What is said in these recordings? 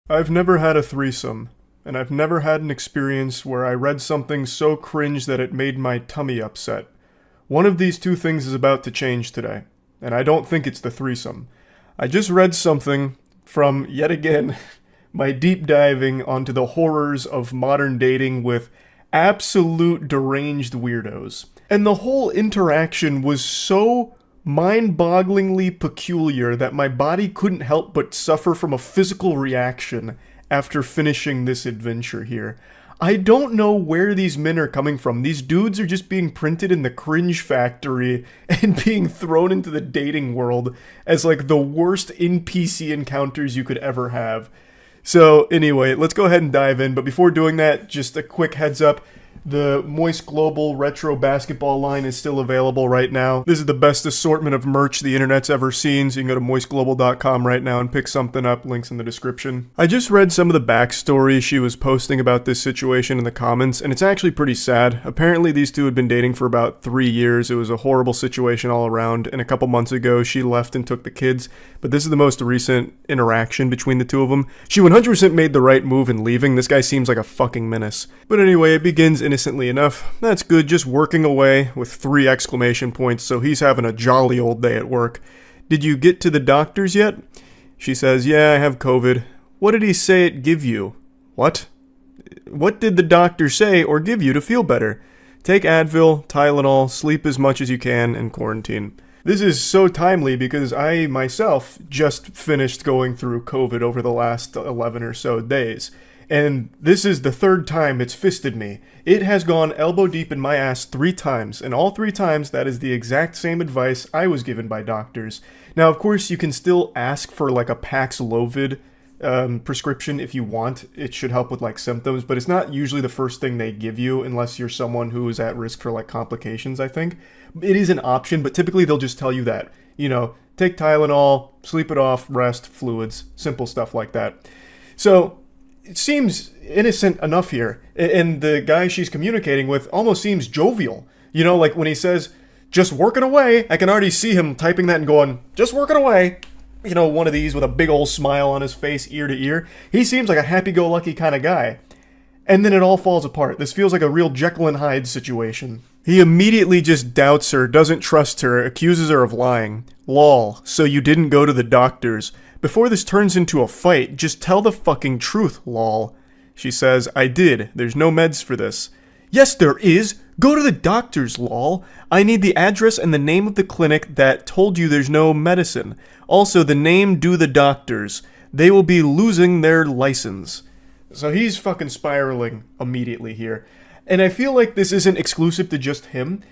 I've never had a threesome, and I've never had an experience where I read something so cringe that it made my tummy upset. One of these two things is about to change today, and I don't think it's the threesome. I just read something from, yet again, my deep diving onto the horrors of modern dating with absolute deranged weirdos. And the whole interaction was so mind-bogglingly peculiar that my body couldn't help but suffer from a physical reaction after finishing this adventure here. I don't know where these men are coming from. These dudes are just being printed in the Cringe factory and being thrown into the dating world as like the worst NPC encounters you could ever have. So anyway, let's go ahead and dive in, but before doing that, just a quick heads up. The Moist Global Retro Basketball line is still available right now. This is the best assortment of merch the internet's ever seen, so you can go to moistglobal.com right now and pick something up. Links in the description. I just read some of the backstory she was posting about this situation in the comments, and it's actually pretty sad. Apparently these two had been dating for about 3 years. It was a horrible situation all around, and a couple months ago she left and took the kids, but this is the most recent interaction between the two of them. She 100% made the right move in leaving. This guy seems like a fucking menace. But anyway, it begins innocently enough. That's good, just working away with 3 exclamation points, so he's having a jolly old day at work. Did you get to the doctors yet? She says, yeah, I have COVID. What did he say it give you? What? What did the doctor say or give you to feel better? Take Advil, Tylenol, sleep as much as you can, and quarantine. This is so timely because I myself just finished going through COVID over the last 11 or so days. And this is the 3rd time it's fisted me. It has gone elbow deep in my ass 3 times, and all 3 times that is the exact same advice I was given by doctors. Now, of course, you can still ask for like a Paxlovid prescription if you want. It should help with like symptoms, but it's not usually the first thing they give you unless you're someone who is at risk for like complications, I think. It is an option, but typically they'll just tell you that. You know, take Tylenol, sleep it off, rest, fluids, simple stuff like that. So it seems innocent enough here, and the guy she's communicating with almost seems jovial. You know, like when he says, just working away, I can already see him typing that and going, just working away. You know, one of these with a big old smile on his face, ear to ear. He seems like a happy-go-lucky kind of guy. And then it all falls apart. This feels like a real Jekyll and Hyde situation. He immediately just doubts her, doesn't trust her, accuses her of lying. Lol, so you didn't go to the doctors. Before this turns into a fight, just tell the fucking truth, lol. She says, I did. There's no meds for this. Yes, there is. Go to the doctors, lol. I need the address and the name of the clinic that told you there's no medicine. Also, the name do the doctors. They will be losing their license. So he's fucking spiraling immediately here. And I feel like this isn't exclusive to just him.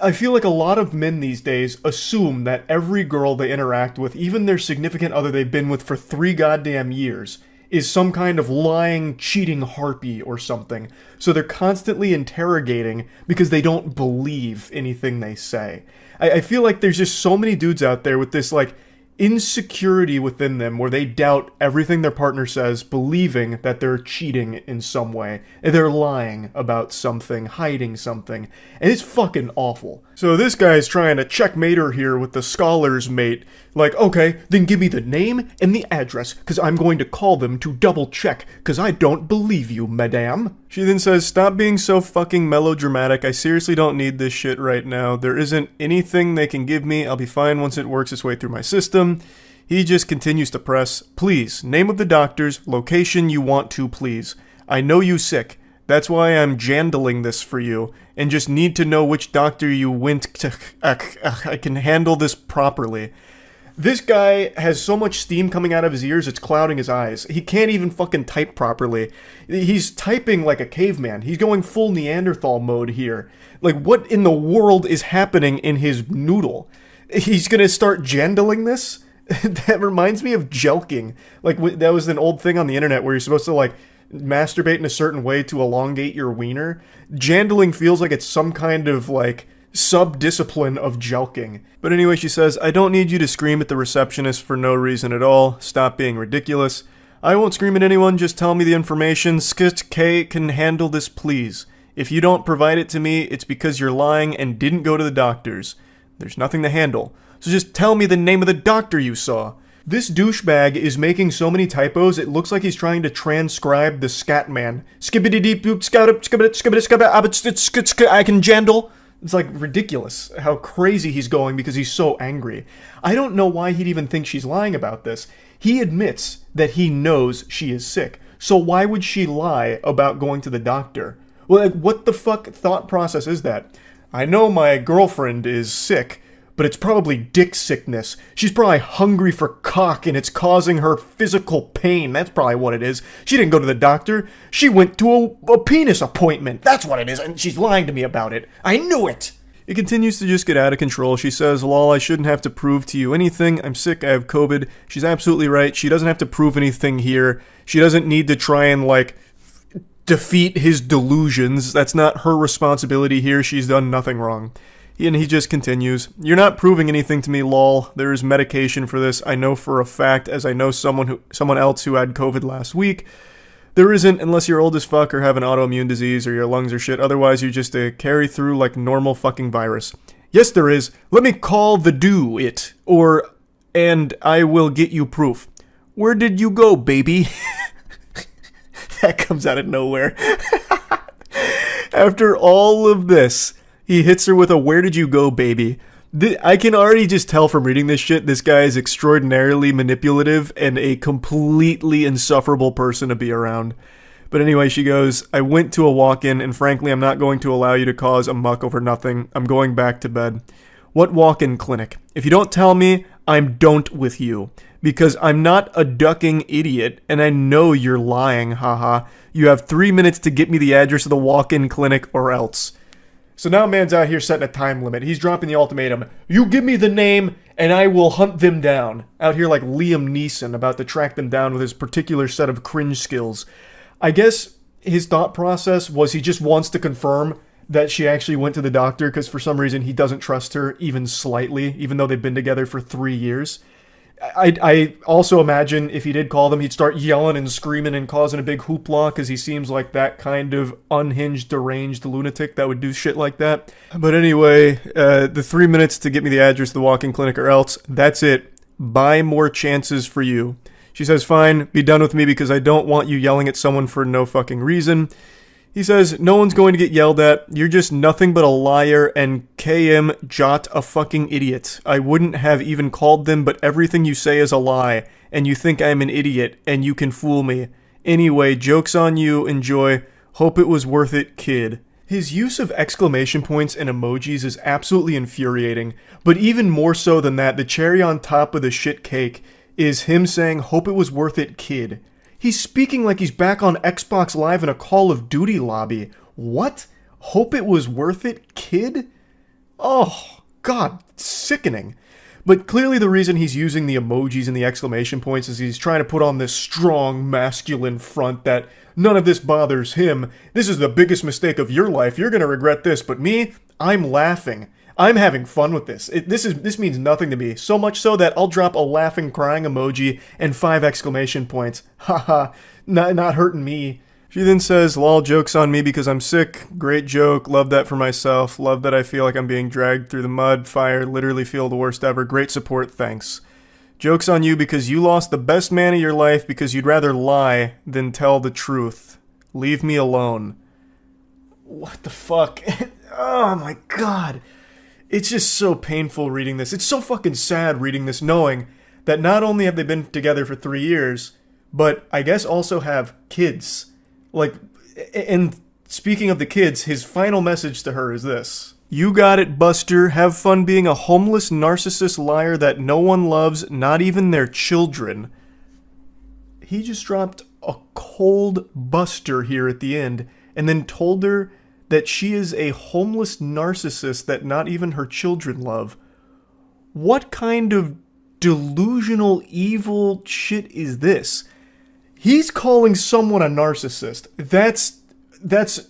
I feel like a lot of men these days assume that every girl they interact with, even their significant other they've been with for 3 goddamn years, is some kind of lying, cheating harpy or something. So they're constantly interrogating because they don't believe anything they say. I feel like there's just so many dudes out there with this, like, insecurity within them where they doubt everything their partner says, believing that they're cheating in some way. And they're lying about something, hiding something. And it's fucking awful. So this guy's trying to checkmate her here with the scholar's mate. Like, okay, then give me the name and the address, because I'm going to call them to double check, because I don't believe you, madame. She then says, stop being so fucking melodramatic. I seriously don't need this shit right now. There isn't anything they can give me. I'll be fine once it works its way through my system. He just continues to press, please, name of the doctors, location you want to, please. I know you sick. That's why I'm jandling this for you, and just need to know which doctor you went to. I can handle this properly. This guy has so much steam coming out of his ears, it's clouding his eyes. He can't even fucking type properly. He's typing like a caveman. He's going full Neanderthal mode here. Like, what in the world is happening in his noodle? He's gonna start jandling this? That reminds me of jelking. Like, that was an old thing on the internet where you're supposed to, like, masturbate in a certain way to elongate your wiener. Jandling feels like it's some kind of, like, sub-discipline of jelking. But anyway, she says, I don't need you to scream at the receptionist for no reason at all. Stop being ridiculous. I won't scream at anyone, just tell me the information. Skit K can handle this, please. If you don't provide it to me, it's because you're lying and didn't go to the doctors. There's nothing to handle. So just tell me the name of the doctor you saw. This douchebag is making so many typos, it looks like he's trying to transcribe the Scatman. I can jandle. It's like ridiculous how crazy he's going because he's so angry. I don't know why he'd even think she's lying about this. He admits that he knows she is sick. So why would she lie about going to the doctor? Well, like, what the fuck thought process is that? I know my girlfriend is sick, but it's probably dick sickness. She's probably hungry for cock and it's causing her physical pain. That's probably what it is. She didn't go to the doctor. She went to a penis appointment. That's what it is, and she's lying to me about it. I knew it! It continues to just get out of control. She says, lol, I shouldn't have to prove to you anything. I'm sick, I have COVID. She's absolutely right. She doesn't have to prove anything here. She doesn't need to try and, like, defeat his delusions. That's not her responsibility here. She's done nothing wrong. And he just continues, you're not proving anything to me, lol. There is medication for this. I know for a fact, as I know someone else who had COVID last week. There isn't, unless you're old as fuck or have an autoimmune disease or your lungs are shit. Otherwise, you just carry through like normal fucking virus. Yes, there is. Let me call the do it. And I will get you proof. Where did you go, baby? That comes out of nowhere. After all of this, he hits her with a where did you go, baby? I can already just tell from reading this shit, this guy is extraordinarily manipulative and a completely insufferable person to be around. But anyway, she goes, I went to a walk-in, and frankly, I'm not going to allow you to cause a muck over nothing. I'm going back to bed. What walk-in clinic? If you don't tell me, I'm don't with you. Because I'm not a ducking idiot, and I know you're lying, haha. You have 3 minutes to get me the address of the walk-in clinic or else. So now man's out here setting a time limit. He's dropping the ultimatum. You give me the name, and I will hunt them down. Out here like Liam Neeson, about to track them down with his particular set of cringe skills. I guess his thought process was he just wants to confirm that she actually went to the doctor, because for some reason he doesn't trust her even slightly, even though they've been together for 3 years. I also imagine if he did call them, he'd start yelling and screaming and causing a big hoopla, because he seems like that kind of unhinged, deranged lunatic that would do shit like that. But anyway, the 3 minutes to get me the address of the walk-in clinic or else, that's it. Buy more chances for you. She says, fine, be done with me because I don't want you yelling at someone for no fucking reason. He says, no one's going to get yelled at. You're just nothing but a liar and KM Jot a fucking idiot. I wouldn't have even called them, but everything you say is a lie. And you think I'm an idiot, and you can fool me. Anyway, joke's on you. Enjoy. Hope it was worth it, kid. His use of exclamation points and emojis is absolutely infuriating. But even more so than that, the cherry on top of the shit cake is him saying, hope it was worth it, kid. He's speaking like he's back on Xbox Live in a Call of Duty lobby. What? Hope it was worth it, kid? Oh, God, sickening. But clearly the reason he's using the emojis and the exclamation points is he's trying to put on this strong, masculine front that none of this bothers him. This is the biggest mistake of your life. You're going to regret this. But me, I'm laughing. I'm having fun with this. This means nothing to me. So much so that I'll drop a laughing, crying emoji and 5 exclamation points. Haha, not hurting me. She then says, lol, joke's on me because I'm sick. Great joke. Love that for myself. Love that I feel like I'm being dragged through the mud, fire, literally feel the worst ever. Great support, thanks. Joke's on you because you lost the best man of your life because you'd rather lie than tell the truth. Leave me alone. What the fuck? Oh my God. It's just so painful reading this. It's so fucking sad reading this, knowing that not only have they been together for 3 years, but I guess also have kids. Like, and speaking of the kids, his final message to her is this. You got it, Buster. Have fun being a homeless narcissist liar that no one loves, not even their children. He just dropped a cold Buster here at the end, and then told her that she is a homeless narcissist that not even her children love. What kind of delusional, evil shit is this? He's calling someone a narcissist. That's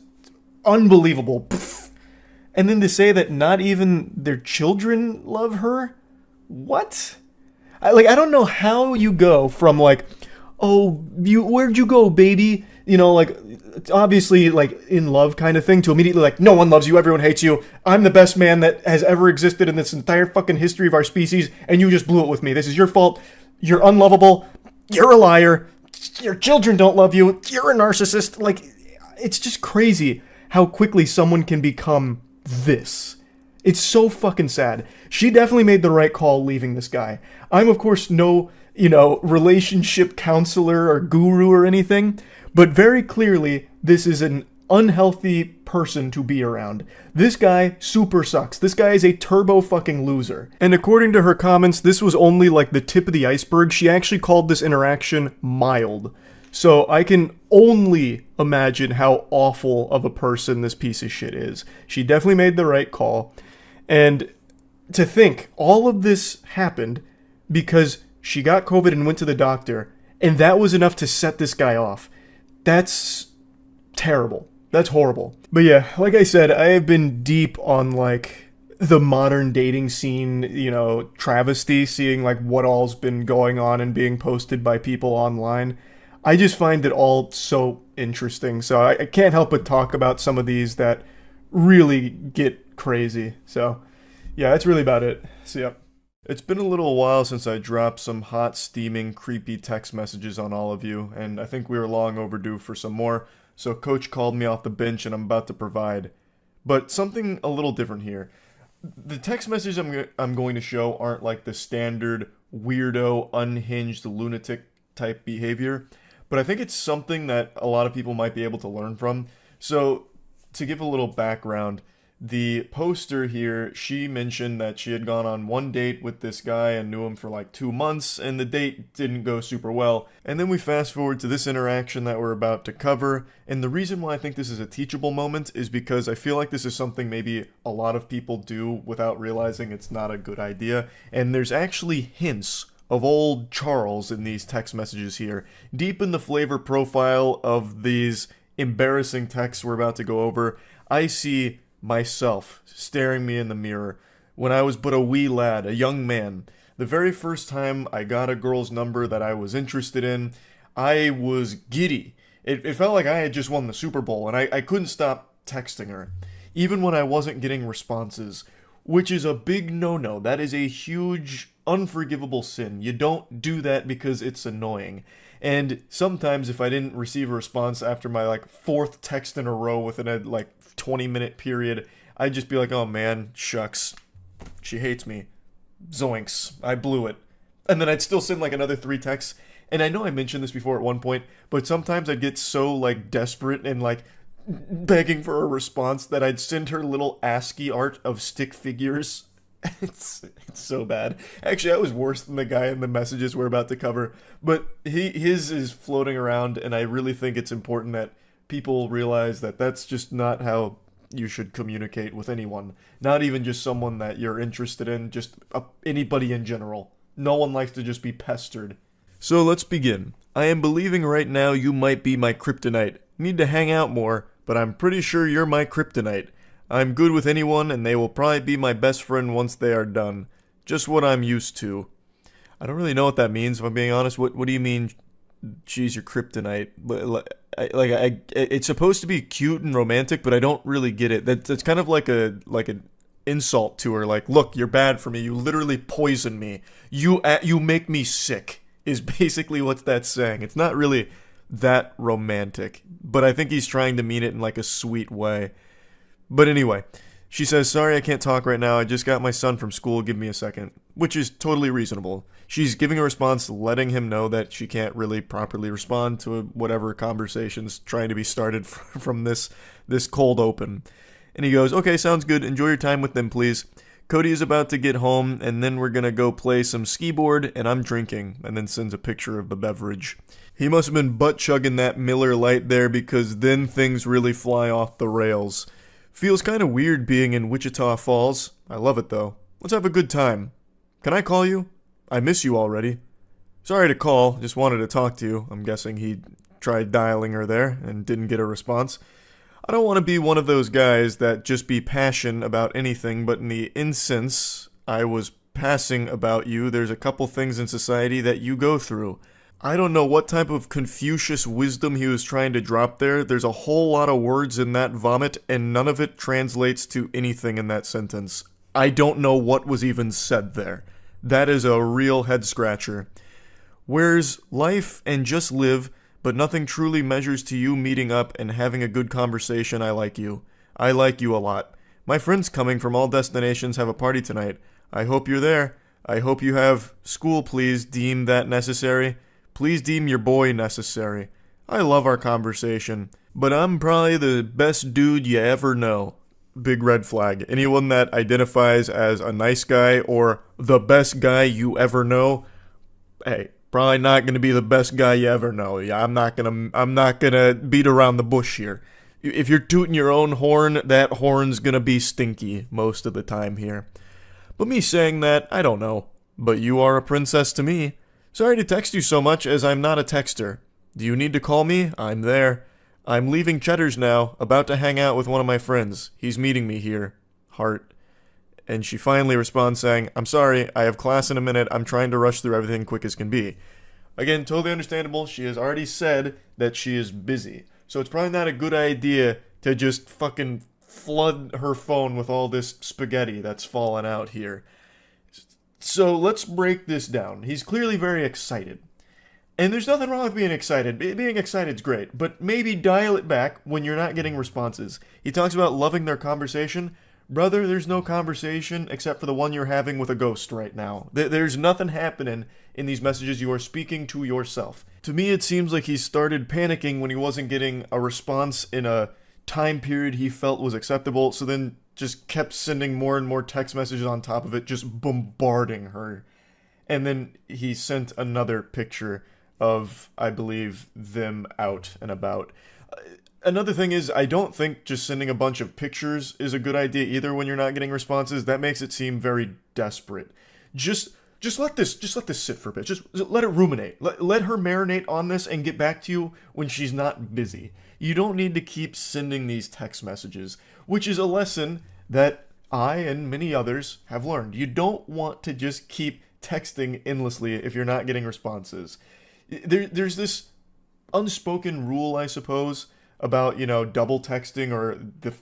unbelievable. Pfft. And then to say that not even their children love her? What? I don't know how you go from like, oh, where'd you go, baby? You know, like, obviously, like, in love kind of thing, to immediately, like, no one loves you, everyone hates you, I'm the best man that has ever existed in this entire fucking history of our species, and you just blew it with me, this is your fault. You're unlovable. You're a liar. Your children don't love you. You're a narcissist. Like, it's just crazy how quickly someone can become this. It's so fucking sad. She definitely made the right call leaving this guy. I'm, of course, no, relationship counselor or guru or anything, but very clearly, this is an unhealthy person to be around. This guy super sucks. This guy is a turbo fucking loser. And according to her comments, this was only like the tip of the iceberg. She actually called this interaction mild. So I can only imagine how awful of a person this piece of shit is. She definitely made the right call. And to think all of this happened because she got COVID and went to the doctor, and that was enough to set this guy off. That's terrible. That's horrible. But yeah, like I said, I have been deep on like the modern dating scene, travesty, seeing like what all's been going on and being posted by people online. I just find it all so interesting. So I can't help but talk about some of these that really get crazy. So yeah, that's really about it. So yeah. It's been a little while since I dropped some hot, steaming, creepy text messages on all of you, and I think we were long overdue for some more, so Coach called me off the bench and I'm about to provide. But something a little different here. The text messages I'm going to show aren't like the standard weirdo, unhinged, lunatic type behavior, but I think it's something that a lot of people might be able to learn from. So, to give a little background, the poster here, she mentioned that she had gone on one date with this guy and knew him for like 2 months, and the date didn't go super well. And then we fast forward to this interaction that we're about to cover, and the reason why I think this is a teachable moment is because I feel like this is something maybe a lot of people do without realizing it's not a good idea, and there's actually hints of old Charles in these text messages here. Deep in the flavor profile of these embarrassing texts we're about to go over, I see myself staring me in the mirror when I was but a wee lad, a young man. The very first time I got a girl's number that I was interested in, I was giddy. It felt like I had just won the Super Bowl, and I couldn't stop texting her, even when I wasn't getting responses, which is a big no-no. That is a huge, unforgivable sin. You don't do that because it's annoying. And sometimes if I didn't receive a response after my like 4th text in a row within a like 20-minute period, I'd just be like, oh man, shucks, she hates me, zoinks, I blew it. And then I'd still send like another 3 texts. And I know I mentioned this before at one point, but sometimes I'd get so like desperate and like begging for a response that I'd send her little ASCII art of stick figures. It's so bad. Actually, I was worse than the guy in the messages we're about to cover, but his is floating around, and I really think it's important that people realize that that's just not how you should communicate with anyone. Not even just someone that you're interested in, just anybody in general. No one likes to just be pestered. So let's begin. I am believing right now you might be my kryptonite. Need to hang out more, but I'm pretty sure you're my kryptonite. I'm good with anyone, and they will probably be my best friend once they are done. Just what I'm used to. I don't really know what that means, if I'm being honest. What do you mean, she's your kryptonite? It's supposed to be cute and romantic, but I don't really get it. That's kind of like an insult to her. Like, look, you're bad for me. You literally poison me. You make me sick, is basically what that's saying. It's not really that romantic, but I think he's trying to mean it in like a sweet way. But anyway, she says, sorry I can't talk right now, I just got my son from school, give me a second. Which is totally reasonable. She's giving a response letting him know that she can't really properly respond to whatever conversation's trying to be started from this cold open. And he goes, okay, sounds good, enjoy your time with them please. Cody is about to get home, and then we're gonna go play some skee board, and I'm drinking, and then sends a picture of the beverage. He must have been butt-chugging that Miller Lite there, because then things really fly off the rails. Feels kind of weird being in Wichita Falls. I love it though. Let's have a good time. Can I call you? I miss you already. Sorry to call, just wanted to talk to you. I'm guessing he tried dialing her there and didn't get a response. I don't want to be one of those guys that just be passionate about anything, but in the instance I was passing about you, there's a couple things in society that you go through. I don't know what type of Confucius wisdom he was trying to drop there. There's a whole lot of words in that vomit, and none of it translates to anything in that sentence. I don't know what was even said there. That is a real head-scratcher. Where's life and just live, but nothing truly measures to you meeting up and having a good conversation. I like you. I like you a lot. My friends coming from all destinations have a party tonight. I hope you're there. I hope you have school. Please deem that necessary. Please deem your boy necessary. I love our conversation, but I'm probably the best dude you ever know. Big red flag. Anyone that identifies as a nice guy or the best guy you ever know, hey, probably not gonna be the best guy you ever know. Yeah, I'm not gonna beat around the bush here. If you're tooting your own horn, that horn's gonna be stinky most of the time here. But me saying that, I don't know. But you are a princess to me. Sorry to text you so much as I'm not a texter. Do you need to call me? I'm there. I'm leaving Cheddar's now, about to hang out with one of my friends. He's meeting me here. Heart. And she finally responds saying, I'm sorry, I have class in a minute. I'm trying to rush through everything quick as can be. Again, totally understandable. She has already said that she is busy. So it's probably not a good idea to just fucking flood her phone with all this spaghetti that's fallen out here. So let's break this down. He's clearly very excited. And there's nothing wrong with being excited. Being excited's great, but maybe dial it back when you're not getting responses. He talks about loving their conversation. Brother, there's no conversation except for the one you're having with a ghost right now. There's nothing happening in these messages. You are speaking to yourself. To me, it seems like he started panicking when he wasn't getting a response in a time period he felt was acceptable, so then just kept sending more and more text messages on top of it, just bombarding her. And then he sent another picture of, I believe, them out and about. Another thing is, I don't think just sending a bunch of pictures is a good idea either when you're not getting responses. That makes it seem very desperate. Just let this sit for a bit. Just let it ruminate. Let her marinate on this and get back to you when she's not busy. You don't need to keep sending these text messages, which is a lesson that I and many others have learned. You don't want to just keep texting endlessly if you're not getting responses. There's this unspoken rule, I suppose, about, double texting or the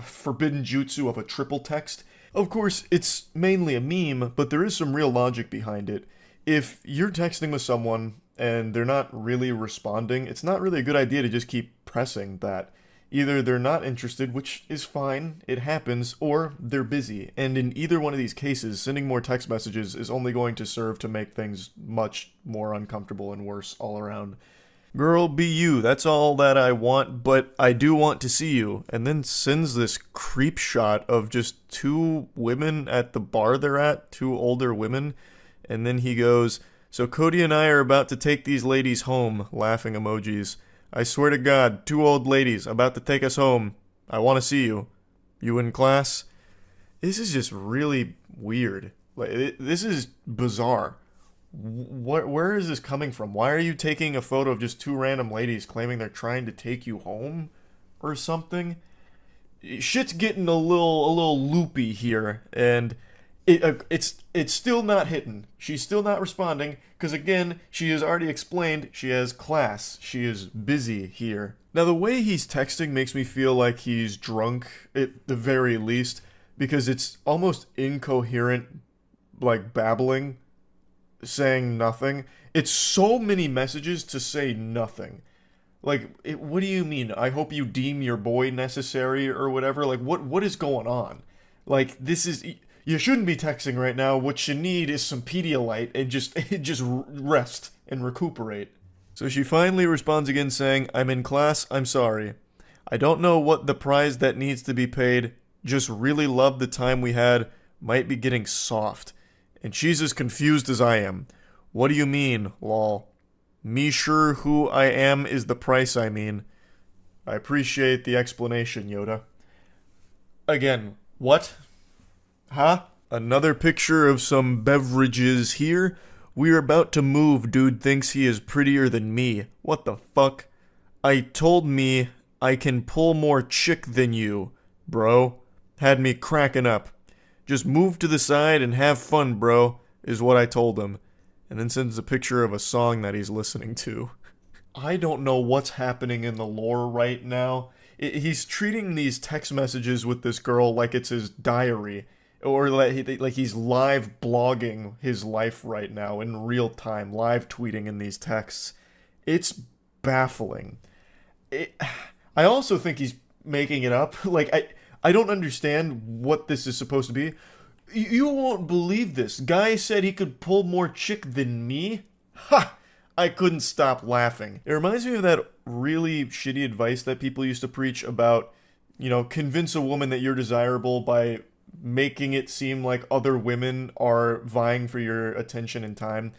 forbidden jutsu of a triple text. Of course, it's mainly a meme, but there is some real logic behind it. If you're texting with someone and they're not really responding, it's not really a good idea to just keep pressing that. Either they're not interested, which is fine, it happens, or they're busy. And in either one of these cases, sending more text messages is only going to serve to make things much more uncomfortable and worse all around. Girl, be you, that's all that I want, but I do want to see you. And then sends this creep shot of just two women at the bar they're at, two older women. And then he goes, so Cody and I are about to take these ladies home, laughing emojis. I swear to God, two old ladies about to take us home. I want to see you. You in class? This is just really weird. This is bizarre. Where is this coming from? Why are you taking a photo of just two random ladies claiming they're trying to take you home or something? Shit's getting a little loopy here, and it's still not hitting. She's still not responding, because again, she has already explained she has class. She is busy here. Now, the way he's texting makes me feel like he's drunk, at the very least, because it's almost incoherent, like babbling, saying nothing. It's so many messages to say nothing. Like, what do you mean? I hope you deem your boy necessary or whatever? Like, what is going on? Like, this is... You shouldn't be texting right now. What you need is some Pedialyte and just rest and recuperate. So she finally responds again saying, I'm in class, I'm sorry. I don't know what the prize that needs to be paid. Just really love the time we had. Might be getting soft. And she's as confused as I am. What do you mean, lol? Me sure who I am is the price I mean. I appreciate the explanation, Yoda. Again, what? Huh? Another picture of some beverages here. We're about to move. Dude thinks he is prettier than me. What the fuck? I told me I can pull more chick than you, bro. Had me cracking up. Just move to the side and have fun, bro, is what I told him. And then sends a picture of a song that he's listening to. I don't know what's happening in the lore right now. He's treating these text messages with this girl like it's his diary. Or like he's live blogging his life right now in real time, live tweeting in these texts. It's baffling. I also think he's making it up. Like, I don't understand what this is supposed to be. You won't believe this. Guy said he could pull more chick than me? Ha! I couldn't stop laughing. It reminds me of that really shitty advice that people used to preach about, you know, convince a woman that you're desirable by making it seem like other women are vying for your attention and time.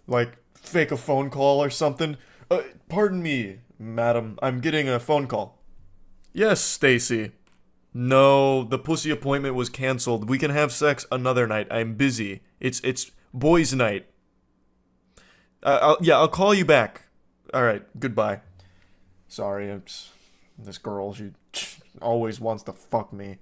Like, fake a phone call or something. Pardon me, madam, I'm getting a phone call. Yes, Stacy. No, the pussy appointment was canceled. We can have sex another night. I'm busy. It's boys' night. I'll call you back. All right, goodbye. Sorry, it's this girl. She always wants to fuck me.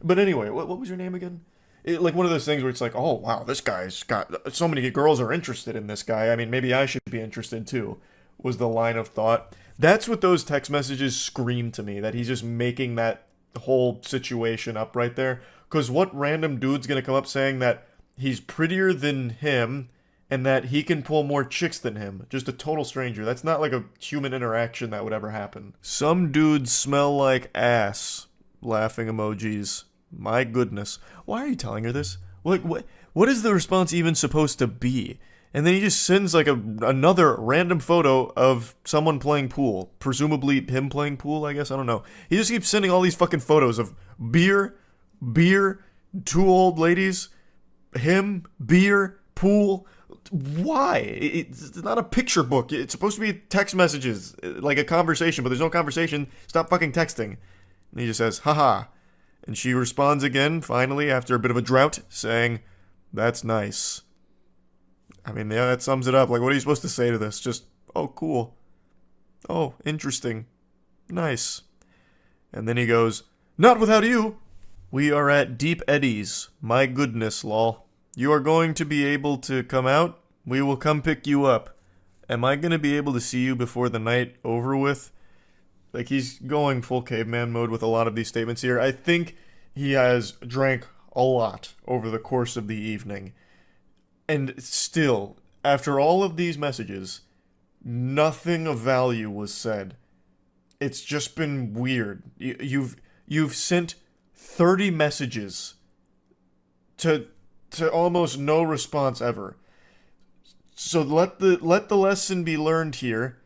But anyway, what was your name again? Like one of those things where it's like, oh wow, this guy's got so many girls are interested in this guy. I mean, maybe I should be interested too. Was the line of thought. That's what those text messages scream to me. That he's just making that whole situation up right there. Because what random dude's gonna come up saying that he's prettier than him and that he can pull more chicks than him? Just a total stranger. That's not like a human interaction that would ever happen. Some dudes smell like ass. Laughing emojis. My goodness. Why are you telling her this? Like, what is the response even supposed to be? And then he just sends like another random photo of someone playing pool. Presumably him playing pool, I guess. I don't know. He just keeps sending all these fucking photos of beer, two old ladies, him, beer, pool. Why? It's not a picture book. It's supposed to be text messages, like a conversation, but there's no conversation. Stop fucking texting. And he just says, haha. And she responds again, finally, after a bit of a drought, saying, that's nice. I mean, yeah, that sums it up. Like, what are you supposed to say to this? Just, oh, cool. Oh, interesting. Nice. And then he goes, not without you. We are at Deep Eddies. My goodness, lol. You are going to be able to come out? We will come pick you up. Am I going to be able to see you before the night over with? Like, he's going full caveman mode with a lot of these statements here. I think he has drank a lot over the course of the evening. And still, after all of these messages, nothing of value was said. It's just been weird. You've sent 30 messages to almost no response ever. So let the lesson be learned here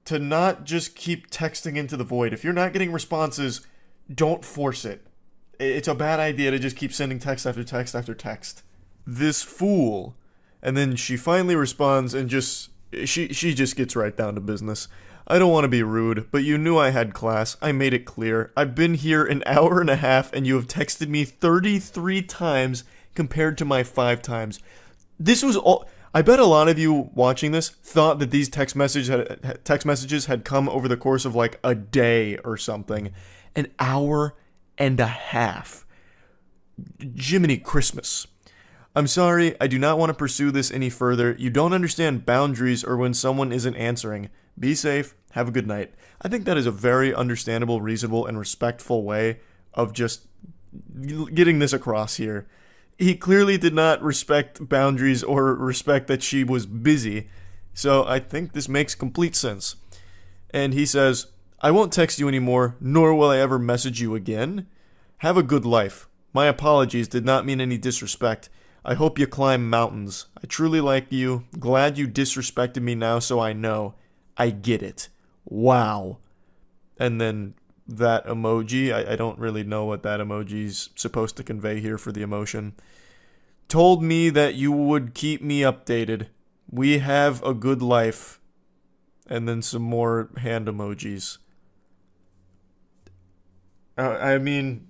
to not just keep texting into the void. If you're not getting responses, don't force it. It's a bad idea to just keep sending text after text after text. This fool. And then she finally responds and she just gets right down to business. I don't want to be rude, but you knew I had class. I made it clear. I've been here an hour and a half and you have texted me 33 times compared to my 5 times. This was all... I bet a lot of you watching this thought that these text messages had come over the course of like a day or something. An hour and a half. Jiminy Christmas. I'm sorry, I do not want to pursue this any further. You don't understand boundaries or when someone isn't answering. Be safe. Have a good night. I think that is a very understandable, reasonable, and respectful way of just getting this across here. He clearly did not respect boundaries or respect that she was busy, so I think this makes complete sense. And he says, I won't text you anymore, nor will I ever message you again. Have a good life. My apologies did not mean any disrespect. I hope you climb mountains. I truly like you. Glad you disrespected me now so I know. I get it. Wow. And then that emoji, I don't really know what that emoji's supposed to convey here for the emotion. Told me that you would keep me updated. We have a good life. And then some more hand emojis. I mean,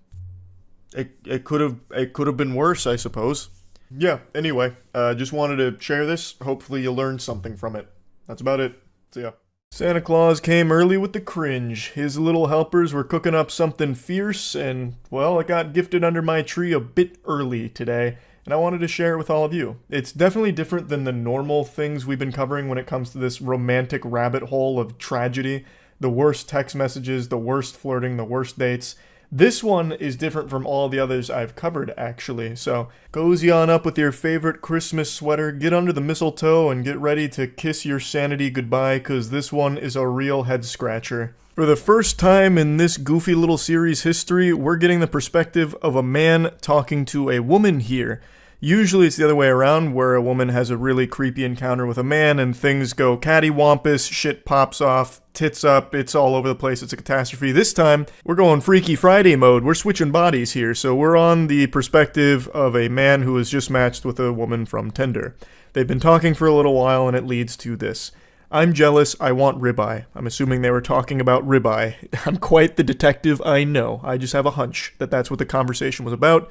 it could have been worse, I suppose. Yeah, anyway, just wanted to share this. Hopefully you learned something from it. That's about it. See ya. Santa Claus came early with the cringe. His little helpers were cooking up something fierce, and, well, it got gifted under my tree a bit early today, and I wanted to share it with all of you. It's definitely different than the normal things we've been covering when it comes to this romantic rabbit hole of tragedy. The worst text messages, the worst flirting, the worst dates. This one is different from all the others I've covered, actually. So cozy on up with your favorite Christmas sweater, get under the mistletoe, and get ready to kiss your sanity goodbye, because this one is a real head scratcher. For the first time in this goofy little series history, we're getting the perspective of a man talking to a woman here. Usually it's the other way around, where a woman has a really creepy encounter with a man and things go cattywampus, shit pops off, tits up, it's all over the place, it's a catastrophe. This time, we're going Freaky Friday mode, we're switching bodies here, so we're on the perspective of a man who has just matched with a woman from Tinder. They've been talking for a little while and it leads to this. I'm jealous, I want ribeye. I'm assuming they were talking about ribeye. I'm quite the detective, I know. I just have a hunch that that's what the conversation was about.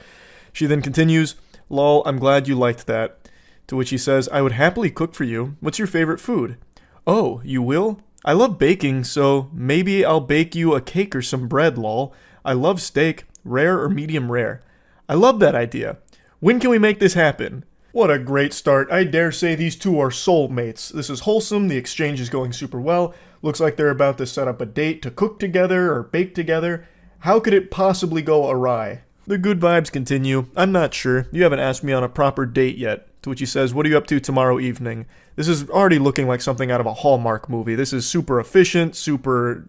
She then continues, lol, I'm glad you liked that. To which he says, I would happily cook for you. What's your favorite food? Oh, you will? I love baking, so maybe I'll bake you a cake or some bread, lol. I love steak, rare or medium rare. I love that idea. When can we make this happen? What a great start. I dare say these two are soulmates. This is wholesome, the exchange is going super well. Looks like they're about to set up a date to cook together or bake together. How could it possibly go awry? The good vibes continue. I'm not sure. You haven't asked me on a proper date yet. To which he says, what are you up to tomorrow evening? This is already looking like something out of a Hallmark movie. This is super efficient, super,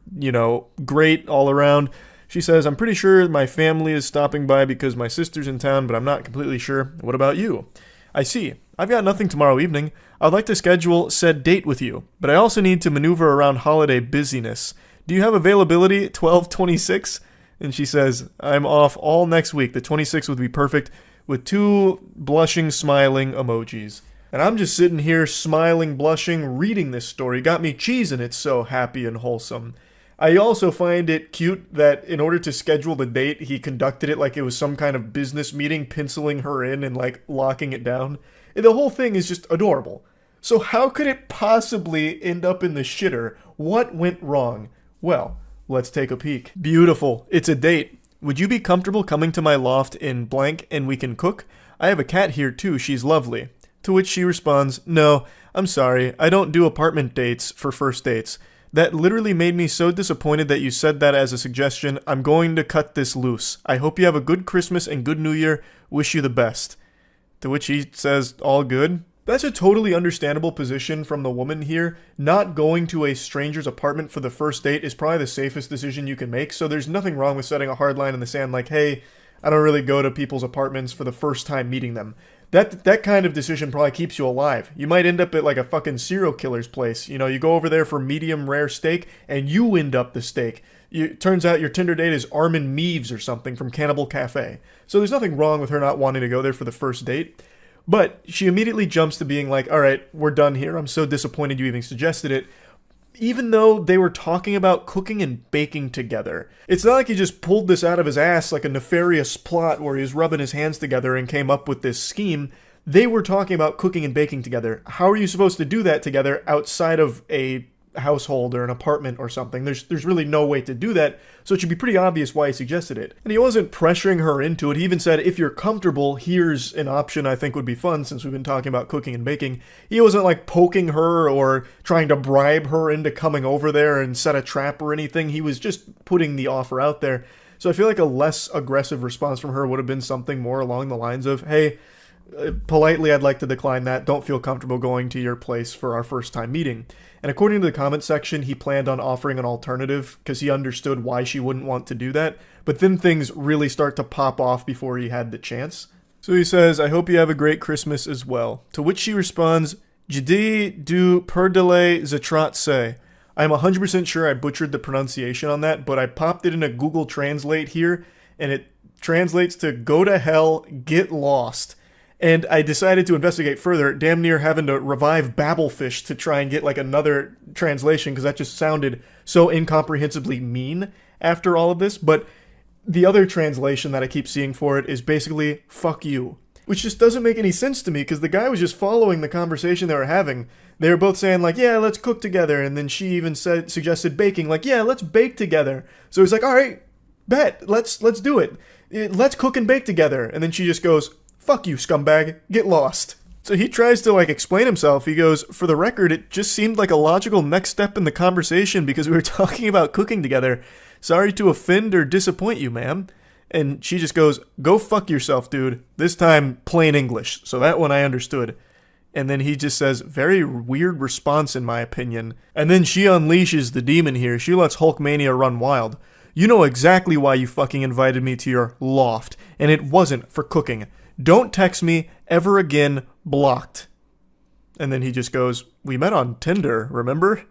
great all around. She says, I'm pretty sure my family is stopping by because my sister's in town, but I'm not completely sure. What about you? I see. I've got nothing tomorrow evening. I'd like to schedule said date with you, but I also need to maneuver around holiday busyness. Do you have availability 12/26? And she says, I'm off all next week. The 26th would be perfect, with 2 blushing, smiling emojis. And I'm just sitting here, smiling, blushing, reading this story. Got me cheesing, it's so happy and wholesome. I also find it cute that in order to schedule the date, he conducted it like it was some kind of business meeting, penciling her in and locking it down. And the whole thing is just adorable. So how could it possibly end up in the shitter? What went wrong? Well, let's take a peek. Beautiful. It's a date. Would you be comfortable coming to my loft in blank and we can cook? I have a cat here too. She's lovely. To which she responds, no, I'm sorry. I don't do apartment dates for first dates. That literally made me so disappointed that you said that as a suggestion. I'm going to cut this loose. I hope you have a good Christmas and good New Year. Wish you the best. To which he says, all good. That's a totally understandable position from the woman here. Not going to a stranger's apartment for the first date is probably the safest decision you can make, so there's nothing wrong with setting a hard line in the sand like, hey, I don't really go to people's apartments for the first time meeting them. That kind of decision probably keeps you alive. You might end up at like a fucking serial killer's place. You go over there for medium rare steak, and you end up the steak. Turns out your Tinder date is Armin Meaves or something from Cannibal Cafe. So there's nothing wrong with her not wanting to go there for the first date. But she immediately jumps to being like, all right, we're done here. I'm so disappointed you even suggested it. Even though they were talking about cooking and baking together. It's not like he just pulled this out of his ass like a nefarious plot where he was rubbing his hands together and came up with this scheme. They were talking about cooking and baking together. How are you supposed to do that together outside of a household or an apartment or something? There's really no way to do that, so it should be pretty obvious why he suggested it. And he wasn't pressuring her into it. He even said, if you're comfortable, here's an option I think would be fun, since we've been talking about cooking and baking. He wasn't like poking her or trying to bribe her into coming over there and set a trap or anything. He was just putting the offer out there. So I feel like a less aggressive response from her would have been something more along the lines of, hey, politely, I'd like to decline that. Don't feel comfortable going to your place for our first time meeting. And according to the comment section, he planned on offering an alternative because he understood why she wouldn't want to do that. But then things really start to pop off before he had the chance. So he says, I hope you have a great Christmas as well. To which she responds, Jdi du perdele zatratse. I'm 100% sure I butchered the pronunciation on that, but I popped it in a Google Translate here, and it translates to go to hell, get lost. And I decided to investigate further, damn near having to revive Babelfish to try and get like another translation, because that just sounded so incomprehensibly mean after all of this. But the other translation that I keep seeing for it is basically, fuck you. Which just doesn't make any sense to me, because the guy was just following the conversation they were having. They were both saying like, yeah, let's cook together. And then she even suggested baking, like, yeah, let's bake together. So he's like, all right, bet, let's do it. Let's cook and bake together. And then she just goes, fuck you, scumbag, get lost. So he tries to explain himself. He goes, for the record, it just seemed like a logical next step in the conversation because we were talking about cooking together. Sorry to offend or disappoint you, ma'am. And she just goes, go fuck yourself, dude. This time, plain English. So that one I understood. And then he just says, very weird response in my opinion. And then she unleashes the demon here. She lets Hulkmania run wild. You know exactly why you fucking invited me to your loft. And it wasn't for cooking. Don't text me ever again. Blocked. And then he just goes, we met on Tinder, remember?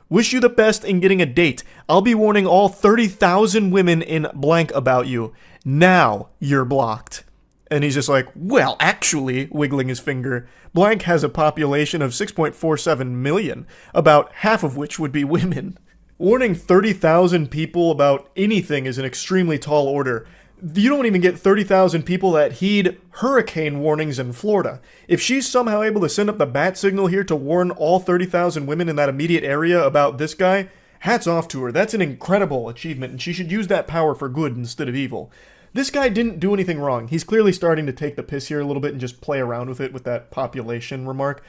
Wish you the best in getting a date. I'll be warning all 30,000 women in blank about you. Now you're blocked. And he's just like, well, actually, wiggling his finger, blank has a population of 6.47 million, about half of which would be women. Warning 30,000 people about anything is an extremely tall order. You don't even get 30,000 people that heed hurricane warnings in Florida. If she's somehow able to send up the bat signal here to warn all 30,000 women in that immediate area about this guy, hats off to her. That's an incredible achievement, and she should use that power for good instead of evil. This guy didn't do anything wrong. He's clearly starting to take the piss here a little bit and just play around with it with that population remark.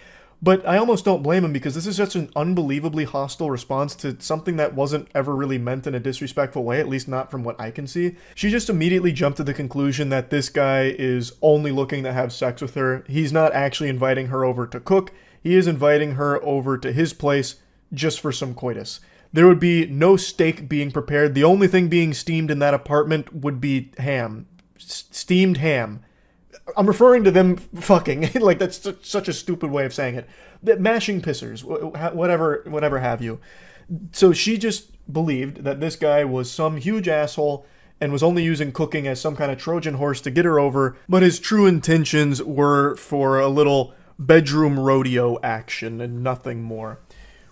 But I almost don't blame him because this is such an unbelievably hostile response to something that wasn't ever really meant in a disrespectful way, at least not from what I can see. She just immediately jumped to the conclusion that this guy is only looking to have sex with her. He's not actually inviting her over to cook. He is inviting her over to his place just for some coitus. There would be no steak being prepared. The only thing being steamed in that apartment would be ham. Steamed ham. I'm referring to them fucking. Like, that's such a stupid way of saying it. Mashing pissers. Whatever have you. So she just believed that this guy was some huge asshole and was only using cooking as some kind of Trojan horse to get her over, but his true intentions were for a little bedroom rodeo action and nothing more.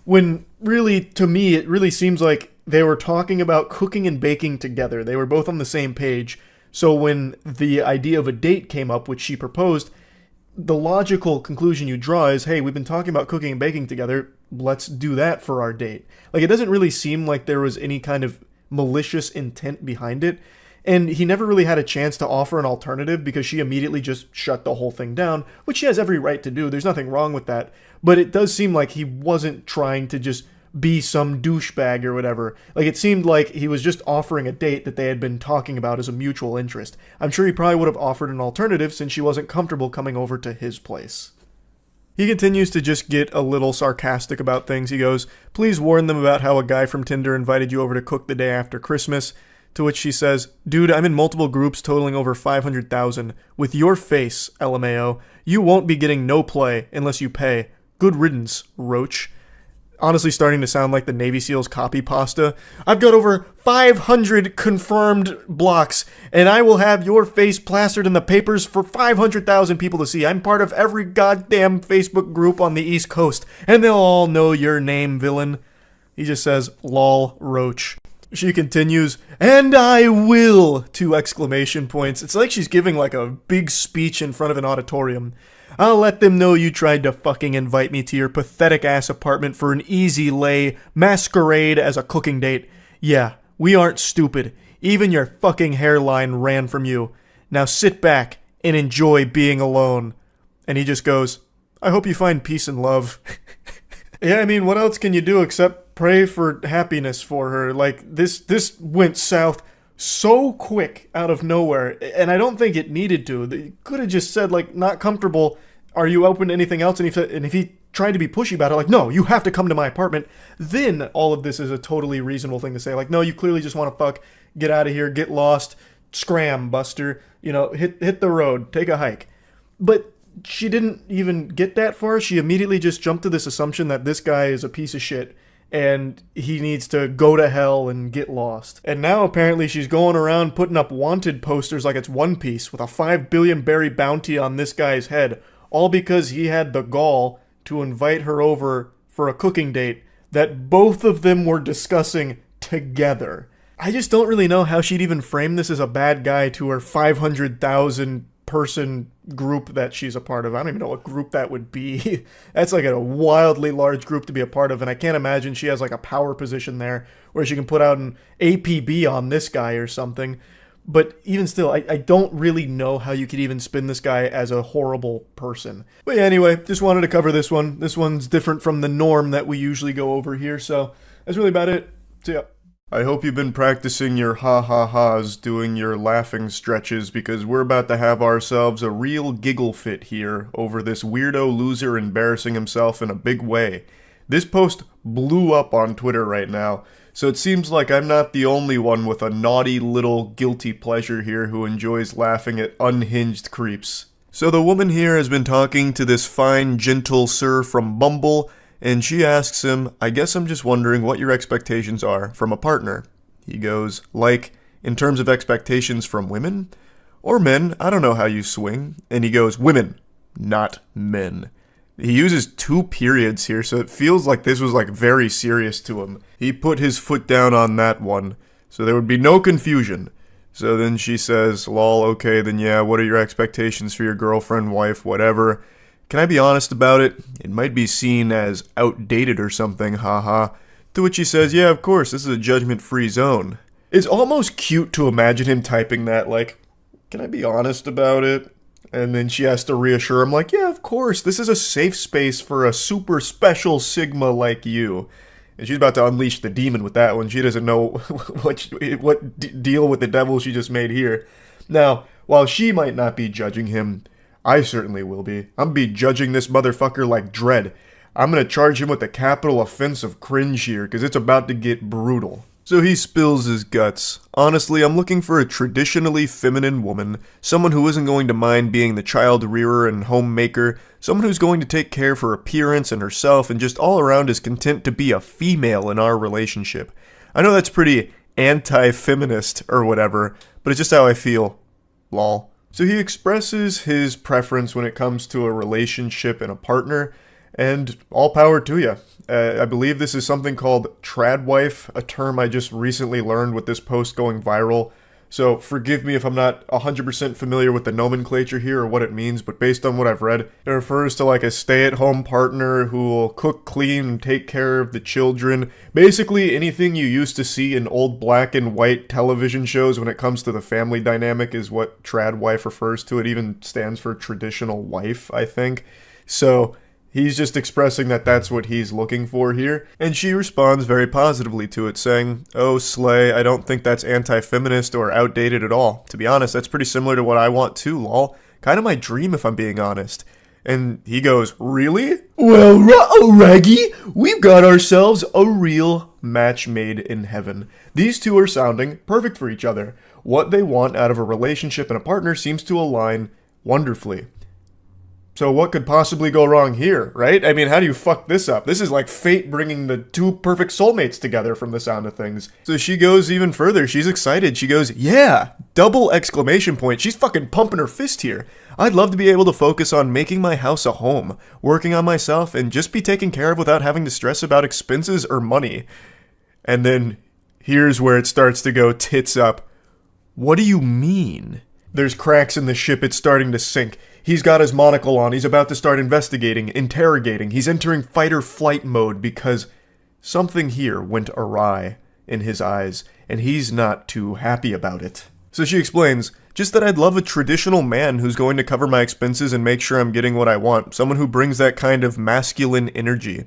When really, to me, it really seems like they were talking about cooking and baking together. They were both on the same page. So when the idea of a date came up, which she proposed, the logical conclusion you draw is, hey, we've been talking about cooking and baking together. Let's do that for our date. Like, it doesn't really seem like there was any kind of malicious intent behind it. And he never really had a chance to offer an alternative because she immediately just shut the whole thing down, which she has every right to do. There's nothing wrong with that. But it does seem like he wasn't trying to just be some douchebag or whatever. Like, it seemed like he was just offering a date that they had been talking about as a mutual interest. I'm sure he probably would have offered an alternative since she wasn't comfortable coming over to his place. He continues to just get a little sarcastic about things. He goes, please warn them about how a guy from Tinder invited you over to cook the day after Christmas. To which she says, dude, I'm in multiple groups totaling over 500,000. With your face, LMAO, you won't be getting no play unless you pay. Good riddance, roach. Honestly starting to sound like the Navy SEALs copy pasta. I've got over 500 confirmed blocks, and I will have your face plastered in the papers for 500,000 people to see. I'm part of every goddamn Facebook group on the East Coast, and they'll all know your name, villain. He just says, lol, roach. She continues, and I will! 2 exclamation points. It's like she's giving like a big speech in front of an auditorium. I'll let them know you tried to fucking invite me to your pathetic ass apartment for an easy lay masquerade as a cooking date. Yeah, we aren't stupid. Even your fucking hairline ran from you. Now sit back and enjoy being alone. And he just goes, I hope you find peace and love. Yeah, I mean, what else can you do except pray for happiness for her? Like, this went south so quick out of nowhere, and I don't think it needed to. They could have just said, like, not comfortable, are you open to anything else? And if he tried to be pushy about it, like, no, you have to come to my apartment, then all of this is a totally reasonable thing to say. Like, no, you clearly just want to fuck, get out of here, get lost, scram, Buster, you know, hit the road, take a hike. But she didn't even get that far. She immediately just jumped to this assumption that this guy is a piece of shit and he needs to go to hell and get lost. And now apparently she's going around putting up wanted posters like it's One Piece with a 5 billion berry bounty on this guy's head, all because he had the gall to invite her over for a cooking date that both of them were discussing together. I just don't really know how she'd even frame this as a bad guy to her 500,000 person group that she's a part of. I don't even know what group that would be. That's like a wildly large group to be a part of, and I can't imagine she has like a power position there where she can put out an APB on this guy or something. But even still, I don't really know how you could even spin this guy as a horrible person. But yeah, anyway, just wanted to cover this one. This one's different from the norm that we usually go over here, so that's really about it. See ya. I hope you've been practicing your ha-ha-has doing your laughing stretches because we're about to have ourselves a real giggle fit here over this weirdo loser embarrassing himself in a big way. This post blew up on Twitter right now, so it seems like I'm not the only one with a naughty little guilty pleasure here who enjoys laughing at unhinged creeps. So the woman here has been talking to this fine, gentle sir from Bumble, and she asks him, I guess I'm just wondering what your expectations are from a partner. He goes, like, in terms of expectations from women? Or men, I don't know how you swing. And he goes, women, not men. He uses 2 periods here, so it feels like this was like very serious to him. He put his foot down on that one, so there would be no confusion. So then she says, lol, okay, then yeah, what are your expectations for your girlfriend, wife, whatever? Can I be honest about it? It might be seen as outdated or something, haha. To which he says, yeah, of course, this is a judgment-free zone. It's almost cute to imagine him typing that, like, can I be honest about it? And then she has to reassure him, like, yeah, of course, this is a safe space for a super special Sigma like you. And she's about to unleash the demon with that one. She doesn't know what deal with the devil she just made here. Now, while she might not be judging him, I certainly will be. I'm gonna be judging this motherfucker like dread. I'm gonna charge him with the capital offense of cringe here, because it's about to get brutal. So he spills his guts. Honestly, I'm looking for a traditionally feminine woman, someone who isn't going to mind being the child rearer and homemaker, someone who's going to take care of her appearance and herself and just all around is content to be a female in our relationship. I know that's pretty anti-feminist or whatever, but it's just how I feel. Lol. So he expresses his preference when it comes to a relationship and a partner, and all power to you. I believe this is something called tradwife, a term I just recently learned with this post going viral. So forgive me if I'm not 100% familiar with the nomenclature here or what it means, but based on what I've read, it refers to like a stay-at-home partner who will cook, clean, and take care of the children. Basically anything you used to see in old black and white television shows when it comes to the family dynamic is what tradwife refers to. It even stands for traditional wife, I think. So he's just expressing that that's what he's looking for here, and she responds very positively to it, saying, oh, slay, I don't think that's anti-feminist or outdated at all. To be honest, that's pretty similar to what I want too, lol. Kind of my dream if I'm being honest. And he goes, really? Well, ruh-oh, Raggy, we've got ourselves a real match made in heaven. These two are sounding perfect for each other. What they want out of a relationship and a partner seems to align wonderfully. So what could possibly go wrong here, right? I mean, how do you fuck this up? This is like fate bringing the 2 perfect soulmates together from the sound of things. So she goes even further. She's excited. She goes, yeah, double exclamation point. She's fucking pumping her fist here. I'd love to be able to focus on making my house a home, working on myself, and just be taken care of without having to stress about expenses or money. And then here's where it starts to go tits up. What do you mean? There's cracks in the ship. It's starting to sink. He's got his monocle on. He's about to start investigating, interrogating. He's entering fight-or-flight mode because something here went awry in his eyes, and he's not too happy about it. So she explains, just that I'd love a traditional man who's going to cover my expenses and make sure I'm getting what I want. Someone who brings that kind of masculine energy.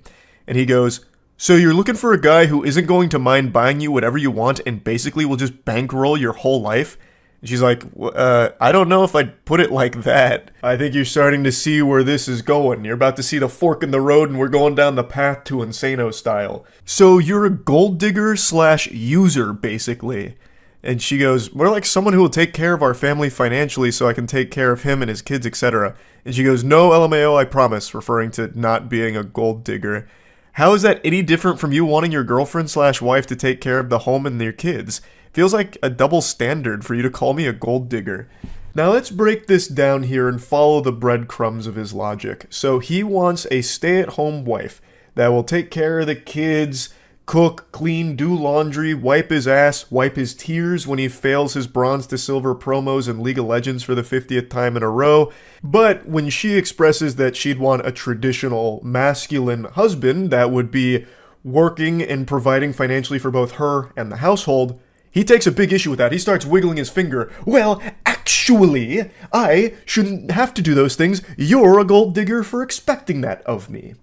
And he goes, so you're looking for a guy who isn't going to mind buying you whatever you want and basically will just bankroll your whole life? She's like, I don't know if I'd put it like that. I think you're starting to see where this is going. You're about to see the fork in the road and we're going down the path to Insano style. So you're a gold digger / user, basically. And she goes, we're like someone who will take care of our family financially so I can take care of him and his kids, etc. And she goes, no, LMAO, I promise, referring to not being a gold digger. How is that any different from you wanting your girlfriend / wife to take care of the home and their kids? Feels like a double standard for you to call me a gold digger. Now let's break this down here and follow the breadcrumbs of his logic. So he wants a stay-at-home wife that will take care of the kids, cook, clean, do laundry, wipe his ass, wipe his tears when he fails his bronze to silver promos in League of Legends for the 50th time in a row. But when she expresses that she'd want a traditional masculine husband that would be working and providing financially for both her and the household, he takes a big issue with that. He starts wiggling his finger. Well, actually, I shouldn't have to do those things. You're a gold digger for expecting that of me.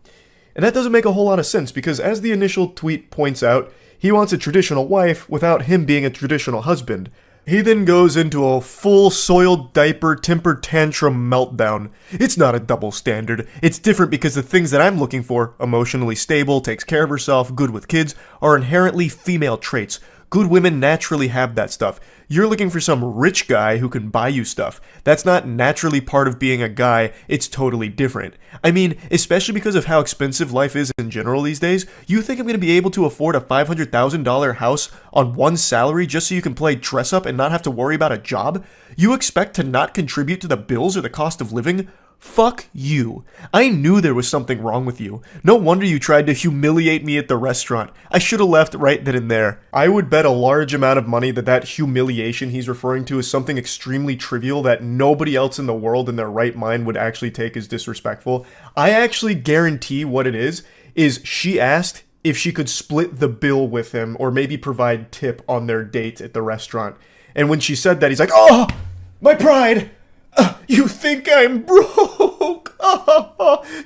And that doesn't make a whole lot of sense because as the initial tweet points out, He wants a traditional wife without him being a traditional husband. He then goes into a full soiled diaper temper tantrum meltdown. It's not a double standard. It's different because the things that I'm looking for, emotionally stable, takes care of herself, good with kids, are inherently female traits. Good women naturally have that stuff. You're looking for some rich guy who can buy you stuff. That's not naturally part of being a guy, it's totally different. I mean, especially because of how expensive life is in general these days, you think I'm going to be able to afford a $500,000 house on one salary just so you can play dress up and not have to worry about a job? You expect to not contribute to the bills or the cost of living? Fuck you. I knew there was something wrong with you. No wonder you tried to humiliate me at the restaurant. I should have left right then and there. I would bet a large amount of money that that humiliation he's referring to is something extremely trivial that nobody else in the world in their right mind would actually take as disrespectful. I actually guarantee what it is she asked if she could split the bill with him or maybe provide tip on their date at the restaurant. And when she said that, he's like, "Oh, my pride! You think I'm broke?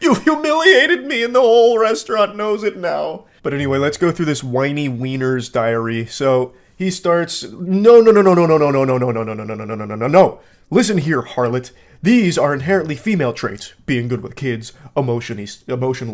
You've humiliated me and the whole restaurant knows it now." But anyway, let's go through this whiny wiener's diary. So he starts, no. Listen here, harlot. These are inherently female traits. Being good with kids, emotionally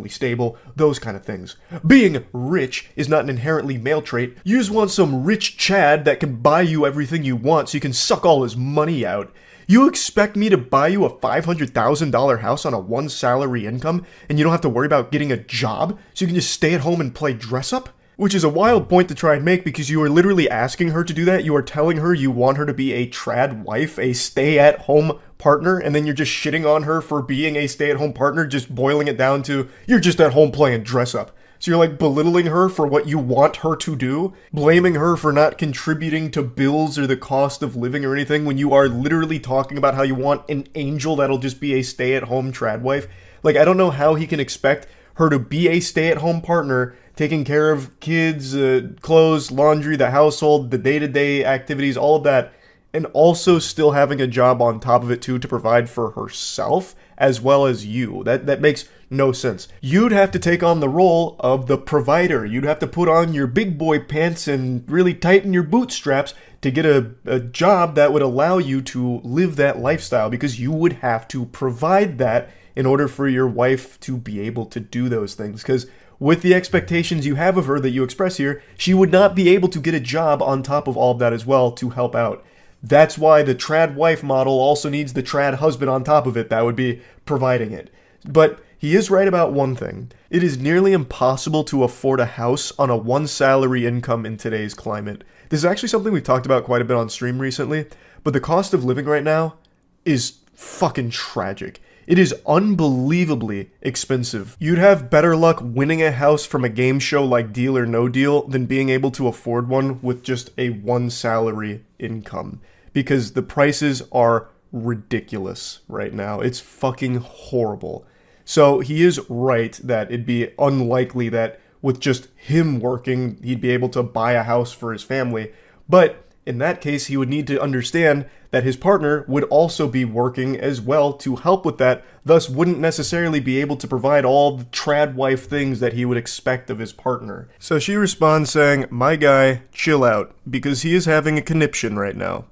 stable, those kind of things. Being rich is not an inherently male trait. You just want some rich Chad that can buy you everything you want so you can suck all his money out. You expect me to buy you a $500,000 house on a one salary income and you don't have to worry about getting a job so you can just stay at home and play dress up? Which is a wild point to try and make because you are literally asking her to do that. You are telling her you want her to be a trad wife, a stay-at-home partner, and then you're just shitting on her for being a stay-at-home partner, just boiling it down to, you're just at home playing dress up. So you're like belittling her for what you want her to do, blaming her for not contributing to bills or the cost of living or anything when you are literally talking about how you want an angel that'll just be a stay-at-home trad wife. Like, I don't know how he can expect her to be a stay-at-home partner, taking care of kids, clothes, laundry, the household, the day-to-day activities, all of that, and also still having a job on top of it too to provide for herself as well as you. That makes no sense. You'd have to take on the role of the provider. You'd have to put on your big boy pants and really tighten your bootstraps to get a job that would allow you to live that lifestyle, because you would have to provide that in order for your wife to be able to do those things. Because with the expectations you have of her that you express here, she would not be able to get a job on top of all of that as well to help out. That's why the trad wife model also needs the trad husband on top of it that would be providing it. But he is right about one thing. It is nearly impossible to afford a house on a one salary income in today's climate. This is actually something we've talked about quite a bit on stream recently, but the cost of living right now is fucking tragic. It is unbelievably expensive. You'd have better luck winning a house from a game show like Deal or No Deal than being able to afford one with just a one salary income, because the prices are ridiculous right now. It's fucking horrible. So he is right that it'd be unlikely that with just him working, he'd be able to buy a house for his family. But in that case, he would need to understand that his partner would also be working as well to help with that, thus wouldn't necessarily be able to provide all the trad wife things that he would expect of his partner. So she responds saying, "My guy, chill out, because he is having a conniption right now.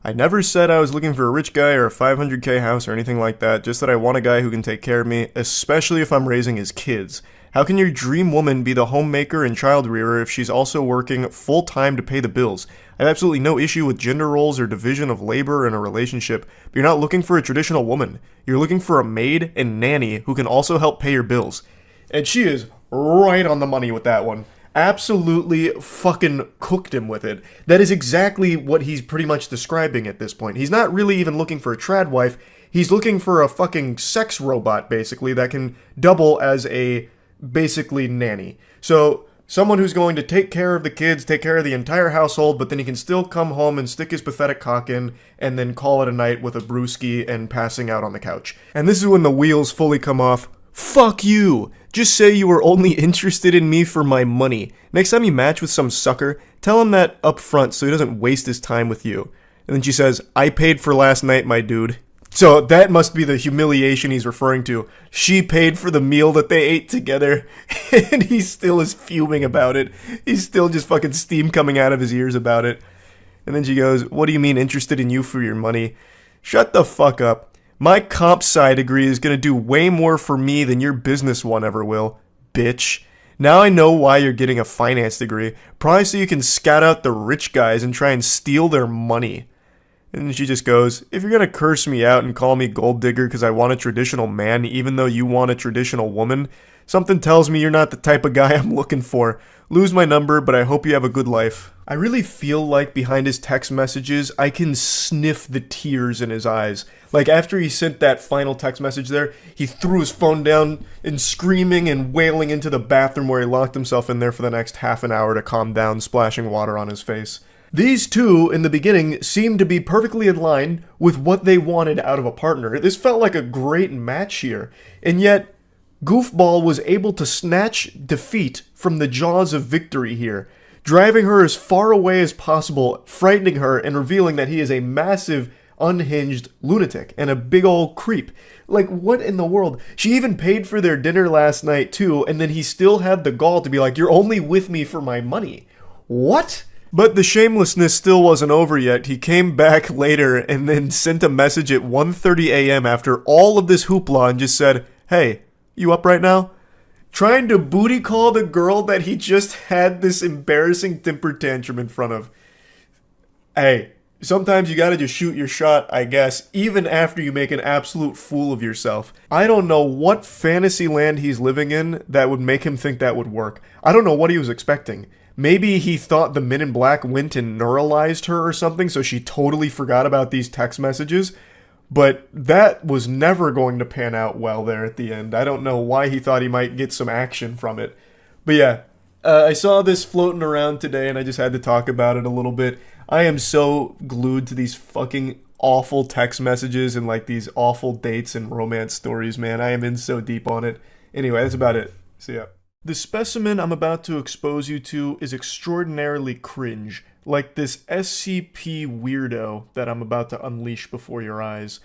I never said I was looking for a rich guy or a 500k house or anything like that, just that I want a guy who can take care of me, especially if I'm raising his kids. How can your dream woman be the homemaker and child rearer if she's also working full-time to pay the bills? I have absolutely no issue with gender roles or division of labor in a relationship, but you're not looking for a traditional woman. You're looking for a maid and nanny who can also help pay your bills." And she is right on the money with that one. Absolutely fucking cooked him with it. That is exactly what he's pretty much describing at this point. He's not really even looking for a trad wife. He's looking for a fucking sex robot, basically, that can double as a basically nanny. So someone who's going to take care of the kids, take care of the entire household, but then he can still come home and stick his pathetic cock in and then call it a night with a brewski and passing out on the couch. And this is when the wheels fully come off. Fuck you! Just say you were only interested in me for my money. Next time you match with some sucker, tell him that up front so he doesn't waste his time with you. And then she says, "I paid for last night, my dude." So that must be the humiliation he's referring to. She paid for the meal that they ate together, and he still is fuming about it. He's still just fucking steam coming out of his ears about it. And then she goes, "What do you mean interested in you for your money? Shut the fuck up. My comp sci degree is gonna do way more for me than your business one ever will, bitch. Now I know why you're getting a finance degree. Probably so you can scout out the rich guys and try and steal their money." And she just goes, "If you're gonna curse me out and call me gold digger because I want a traditional man even though you want a traditional woman, something tells me you're not the type of guy I'm looking for. Lose my number, but I hope you have a good life." I really feel like behind his text messages, I can sniff the tears in his eyes. Like after he sent that final text message there, he threw his phone down and screaming and wailing into the bathroom where he locked himself in there for the next half an hour to calm down, splashing water on his face. These two, in the beginning, seemed to be perfectly in line with what they wanted out of a partner. This felt like a great match here. And yet, Goofball was able to snatch defeat from the jaws of victory here, driving her as far away as possible, frightening her, and revealing that he is a massive, unhinged lunatic and a big old creep. Like, what in the world? She even paid for their dinner last night, too, and then he still had the gall to be like, "You're only with me for my money." What? But the shamelessness still wasn't over yet. He came back later and then sent a message at 1:30 a.m. after all of this hoopla and just said, "Hey, you up right now?" Trying to booty call the girl that he just had this embarrassing temper tantrum in front of. Hey, sometimes you gotta just shoot your shot, I guess, even after you make an absolute fool of yourself. I don't know what fantasy land he's living in that would make him think that would work. I don't know what he was expecting. Maybe he thought the Men in Black went and neuralized her or something, so she totally forgot about these text messages. But that was never going to pan out well there at the end. I don't know why he thought he might get some action from it. But yeah, I saw this floating around today and I just had to talk about it a little bit. I am so glued to these fucking awful text messages and like these awful dates and romance stories, man. I am in so deep on it. Anyway, that's about it. See ya. The specimen I'm about to expose you to is extraordinarily cringe, like this SCP weirdo that I'm about to unleash before your eyes.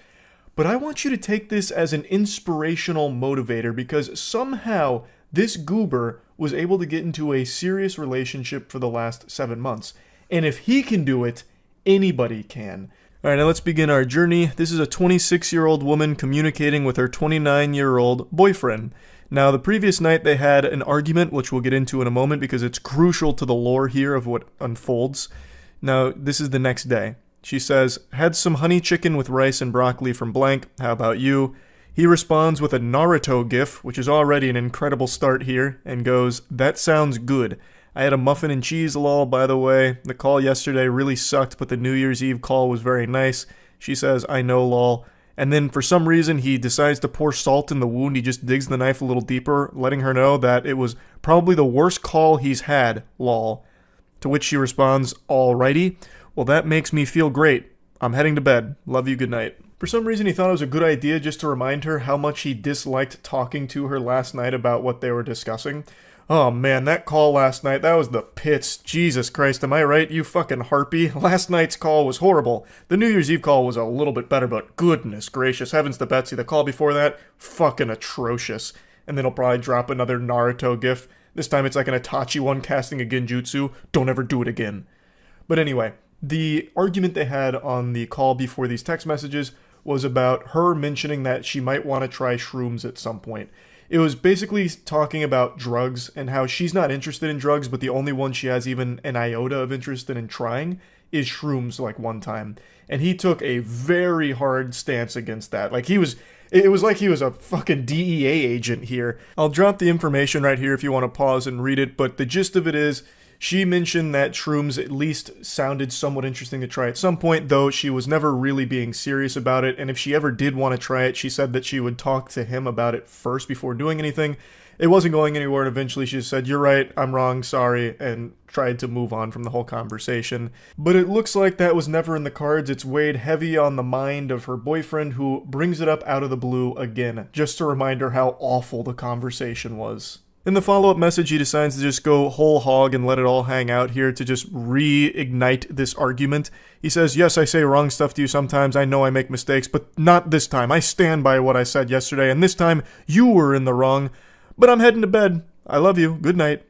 But I want you to take this as an inspirational motivator because somehow this goober was able to get into a serious relationship for the last 7 months. And if he can do it, anybody can. Alright, now let's begin our journey. This is a 26-year-old woman communicating with her 29-year-old boyfriend. Now, the previous night they had an argument, which we'll get into in a moment because it's crucial to the lore here of what unfolds. Now, this is the next day. She says, "Had some honey chicken with rice and broccoli from blank. How about you?" He responds with a Naruto gif, which is already an incredible start here, and goes, "That sounds good. I had a muffin and cheese lol, by the way. The call yesterday really sucked, but the New Year's Eve call was very nice." She says, "I know lol." And then for some reason he decides to pour salt in the wound. He just digs the knife a little deeper, letting her know that it was probably the worst call he's had, lol. To which she responds, "Alrighty. Well, that makes me feel great. I'm heading to bed. Love you, good night." For some reason he thought it was a good idea just to remind her how much he disliked talking to her last night about what they were discussing. Oh man, that call last night, that was the pits. Jesus Christ, am I right, you fucking harpy? Last night's call was horrible. The New Year's Eve call was a little bit better, but goodness gracious, heavens to Betsy, the call before that, fucking atrocious. And then he'll probably drop another Naruto gif. This time it's like an Itachi one casting a genjutsu. Don't ever do it again. But anyway, the argument they had on the call before these text messages was about her mentioning that she might want to try shrooms at some point. It was basically talking about drugs and how she's not interested in drugs, but the only one she has even an iota of interest in trying is shrooms like one time. And he took a very hard stance against that. Like it was like he was a fucking DEA agent here. I'll drop the information right here if you want to pause and read it, but the gist of it is she mentioned that shrooms at least sounded somewhat interesting to try at some point, though she was never really being serious about it, and if she ever did want to try it, she said that she would talk to him about it first before doing anything. It wasn't going anywhere, and eventually she just said, "You're right, I'm wrong, sorry," and tried to move on from the whole conversation. But it looks like that was never in the cards. It's weighed heavy on the mind of her boyfriend, who brings it up out of the blue again, just to remind her how awful the conversation was. In the follow-up message, he decides to just go whole hog and let it all hang out here to just reignite this argument. He says, yes, I say wrong stuff to you sometimes. I know I make mistakes, but not this time. I stand by what I said yesterday, and this time you were in the wrong. But I'm heading to bed. I love you. Good night.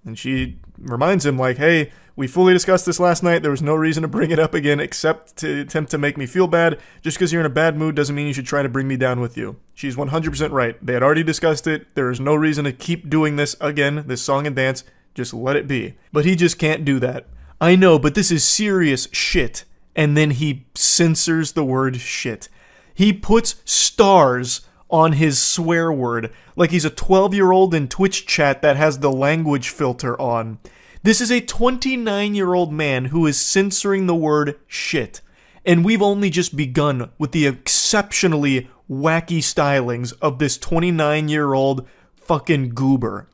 And she reminds him, like, hey, we fully discussed this last night. There was no reason to bring it up again except to attempt to make me feel bad. Just because you're in a bad mood doesn't mean you should try to bring me down with you. She's 100% right. They had already discussed it. There is no reason to keep doing this again, this song and dance. Just let it be. But he just can't do that. I know, but this is serious shit. And then he censors the word shit. He puts stars on his swear word like he's a 12-year-old in Twitch chat that has the language filter on. This is a 29-year-old man who is censoring the word shit. And we've only just begun with the exceptionally wacky stylings of this 29-year-old fucking goober.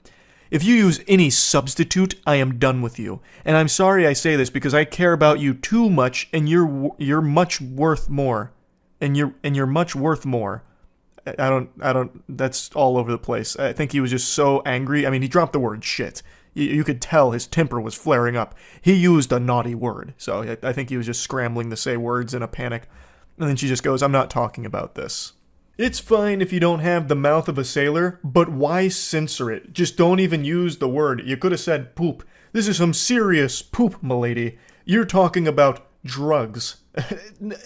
If you use any substitute, I am done with you. And I'm sorry I say this because I care about you too much and you're much worth more. And you're much worth more. I don't, that's all over the place. I think he was just so angry. I mean, he dropped the word shit. You could tell his temper was flaring up. He used a naughty word. So I think he was just scrambling to say words in a panic. And then she just goes, I'm not talking about this. It's fine if you don't have the mouth of a sailor, but why censor it? Just don't even use the word. You could have said poop. This is some serious poop, milady. You're talking about drugs.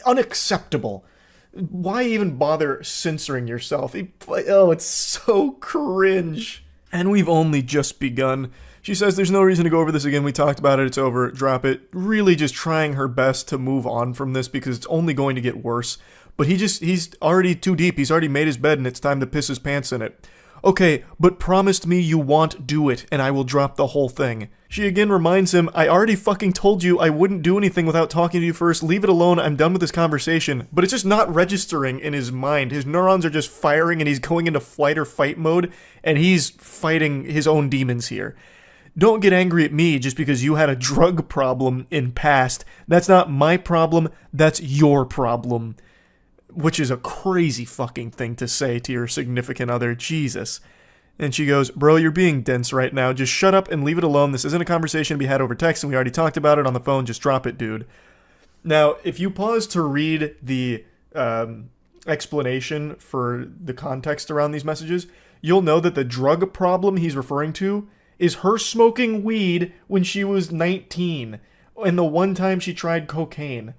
Unacceptable. Why even bother censoring yourself? Oh, it's so cringe. And we've only just begun. She says there's no reason to go over this again. We talked about it. It's over. Drop it. Really just trying her best to move on from this because it's only going to get worse. But he's already too deep. He's already made his bed and it's time to piss his pants in it. Okay, but promised me you won't do it and I will drop the whole thing. She again reminds him, I already fucking told you I wouldn't do anything without talking to you first. Leave it alone. I'm done with this conversation. But it's just not registering in his mind. His neurons are just firing and he's going into flight or fight mode and he's fighting his own demons here. Don't get angry at me just because you had a drug problem in past. That's not my problem. That's your problem. Which is a crazy fucking thing to say to your significant other. Jesus. And she goes, bro, you're being dense right now. Just shut up and leave it alone. This isn't a conversation to be had over text, and we already talked about it on the phone. Just drop it, dude. Now, if you pause to read the explanation for the context around these messages, you'll know that the drug problem he's referring to is her smoking weed when she was 19, and the one time she tried cocaine.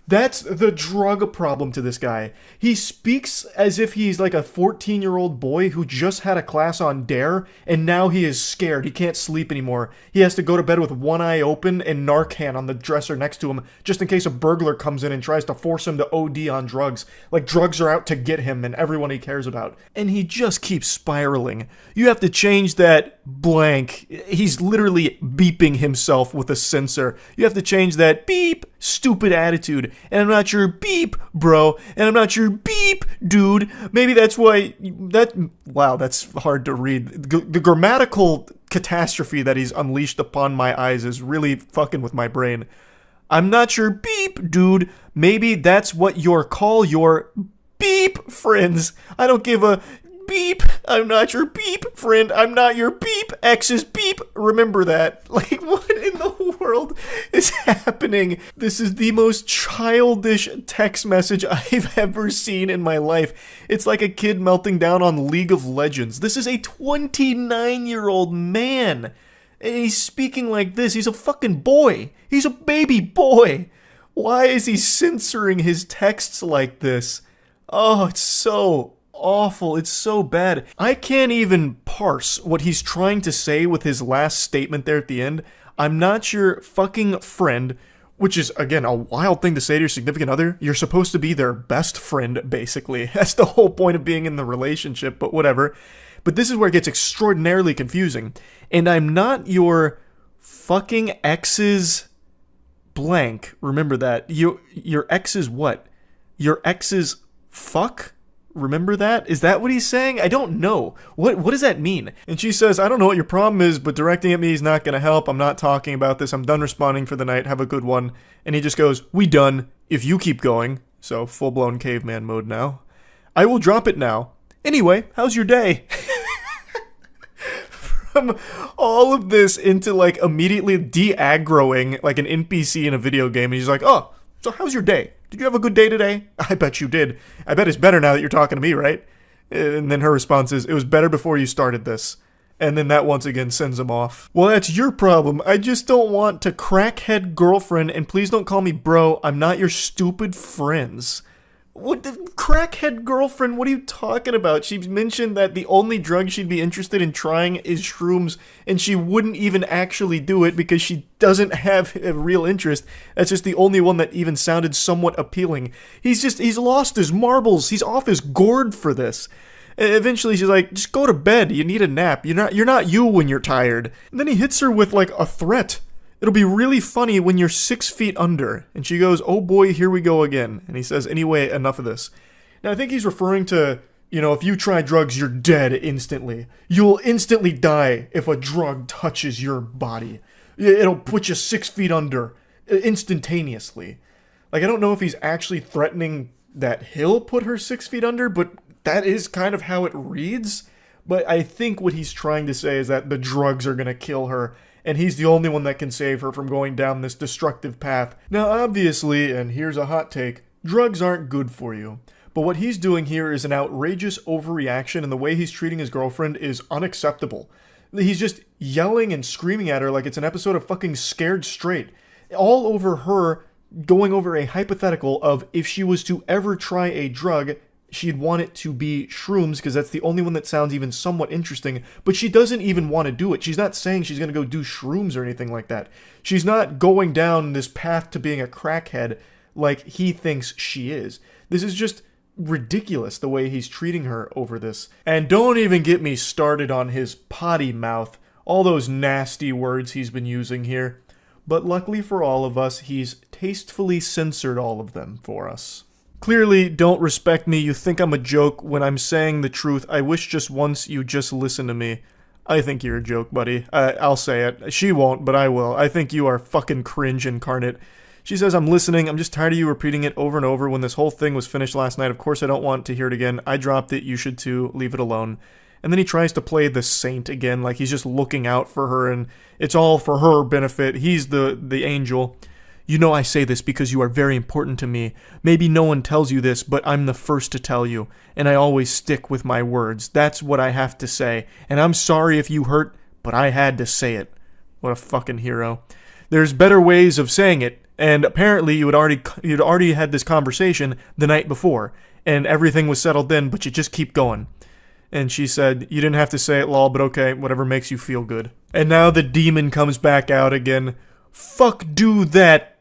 That's the drug problem to this guy. He speaks as if he's like a 14-year-old boy who just had a class on Dare, and now he is scared. He can't sleep anymore. He has to go to bed with one eye open and Narcan on the dresser next to him, just in case a burglar comes in and tries to force him to OD on drugs. Like drugs are out to get him and everyone he cares about. And he just keeps spiraling. You have to change that blank. He's literally beeping himself with a sensor. You have to change that beep, stupid attitude. And I'm not your beep, bro. And I'm not your beep, dude. Maybe that's why wow, that's hard to read. The grammatical catastrophe that he's unleashed upon my eyes is really fucking with my brain. I'm not your beep, dude. Maybe that's what you're call your beep friends. I don't give a beep. I'm not your beep friend. I'm not your beep ex's beep. Remember that. Like, what in the world is happening? This is the most childish text message I've ever seen in my life. It's like a kid melting down on League of Legends. This is a 29-year-old man. And he's speaking like this. He's a fucking boy. He's a baby boy. Why is he censoring his texts like this? Oh, it's so awful. It's so bad. I can't even parse what he's trying to say with his last statement there at the end. I'm not your fucking friend, which is, again, a wild thing to say to your significant other. You're supposed to be their best friend, basically. That's the whole point of being in the relationship, but whatever. But this is where it gets extraordinarily confusing. And I'm not your fucking ex's blank. Remember that. Your ex's what? Your ex's fuck? Remember that? Is that what he's saying? I don't know. What does that mean? And she says, I don't know what your problem is, but directing at me is not going to help. I'm not talking about this. I'm done responding for the night. Have a good one. And he just goes, we done. If you keep going. So full-blown caveman mode now. I will drop it now. Anyway, how's your day? from all of this into like immediately de-aggroing like an NPC in a video game. And he's like, oh, so how's your day? Did you have a good day today? I bet you did. I bet it's better now that you're talking to me, right? And then her response is, it was better before you started this. And then that once again sends him off. Well, that's your problem. I just don't want to crackhead girlfriend, and please don't call me bro. I'm not your stupid friends. What the crackhead girlfriend? What are you talking about? She mentioned that the only drug she'd be interested in trying is shrooms, and she wouldn't even actually do it because she doesn't have a real interest. That's just the only one that even sounded somewhat appealing. He's lost his marbles. He's off his gourd for this. Eventually she's like, just go to bed. You need a nap. You're not you when you're tired. And then he hits her with like a threat. It'll be really funny when you're 6 feet under. And she goes, oh boy, here we go again. And he says, anyway, enough of this. Now I think he's referring to, if you try drugs, you're dead instantly. You'll instantly die if a drug touches your body. It'll put you 6 feet under instantaneously. Like, I don't know if he's actually threatening that he'll put her 6 feet under, but that is kind of how it reads. But I think what he's trying to say is that the drugs are going to kill her, and he's the only one that can save her from going down this destructive path. Now, obviously, and here's a hot take, drugs aren't good for you. But what he's doing here is an outrageous overreaction, and the way he's treating his girlfriend is unacceptable. He's just yelling and screaming at her like it's an episode of fucking Scared Straight. All over her, going over a hypothetical of if she was to ever try a drug, she'd want it to be shrooms because that's the only one that sounds even somewhat interesting, but she doesn't even want to do it. She's not saying she's going to go do shrooms or anything like that. She's not going down this path to being a crackhead like he thinks she is. This is just ridiculous the way he's treating her over this. And don't even get me started on his potty mouth, all those nasty words he's been using here. But luckily for all of us, he's tastefully censored all of them for us. Clearly don't respect me. You think I'm a joke when I'm saying the truth. I wish just once you just listen to me. I think you're a joke, buddy. I'll say it. She won't, but I will. I think you are fucking cringe incarnate. She says, I'm listening. I'm just tired of you repeating it over and over. When this whole thing was finished last night, of course I don't want to hear it again. I dropped it. You should too. Leave it alone. And then he tries to play the saint again, like he's just looking out for her, and it's all for her benefit. He's the angel. You know I say this because you are very important to me. Maybe no one tells you this, but I'm the first to tell you, and I always stick with my words. That's what I have to say, and I'm sorry if you hurt, but I had to say it. What a fucking hero. There's better ways of saying it, and apparently you'd already had this conversation the night before, and everything was settled then, but you just keep going. And she said, you didn't have to say it, lol, but okay, whatever makes you feel good. And now the demon comes back out again. Fuck do that.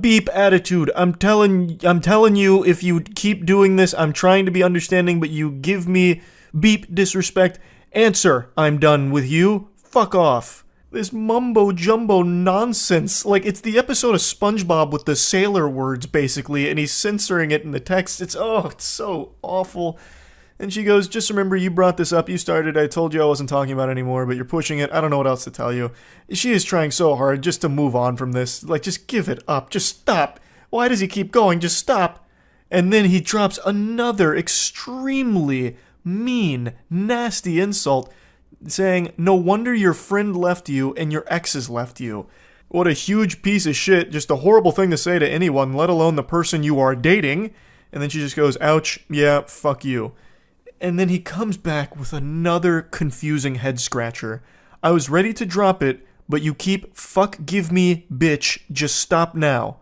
Beep attitude. I'm telling you, if you keep doing this, I'm trying to be understanding, but you give me beep disrespect. Answer, I'm done with you. Fuck off. This mumbo jumbo nonsense. Like, it's the episode of SpongeBob with the sailor words, basically, and he's censoring it in the text. It's so awful. And she goes, just remember you brought this up, you started, I told you I wasn't talking about it anymore, but you're pushing it, I don't know what else to tell you. She is trying so hard just to move on from this, like, just give it up, just stop. Why does he keep going? Just stop. And then he drops another extremely mean, nasty insult, saying, no wonder your friend left you and your exes left you. What a huge piece of shit, just a horrible thing to say to anyone, let alone the person you are dating. And then she just goes, ouch, yeah, fuck you. And then he comes back with another confusing head scratcher. I was ready to drop it, but you keep fuck give me bitch, just stop now.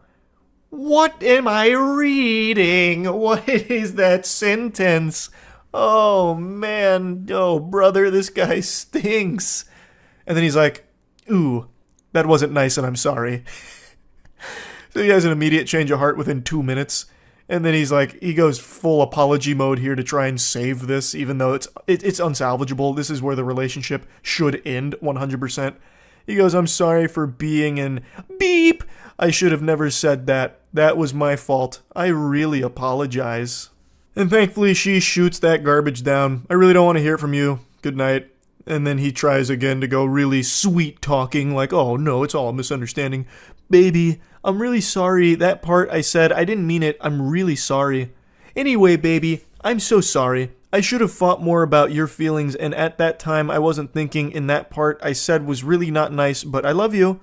What am I reading? What is that sentence? Oh man, oh brother, this guy stinks. And then he's like, ooh, that wasn't nice and I'm sorry. So he has an immediate change of heart within 2 minutes. And then he's like, he goes full apology mode here to try and save this, even though it's unsalvageable. This is where the relationship should end 100%. He goes, I'm sorry for being an beep. I should have never said that. That was my fault. I really apologize. And thankfully she shoots that garbage down. I really don't want to hear from you. Good night. And then he tries again to go really sweet talking, like, oh no, it's all a misunderstanding. Baby, I'm really sorry. That part I said, I didn't mean it. I'm really sorry. Anyway, baby, I'm so sorry. I should have thought more about your feelings, and at that time I wasn't thinking, in that part I said was really not nice, but I love you.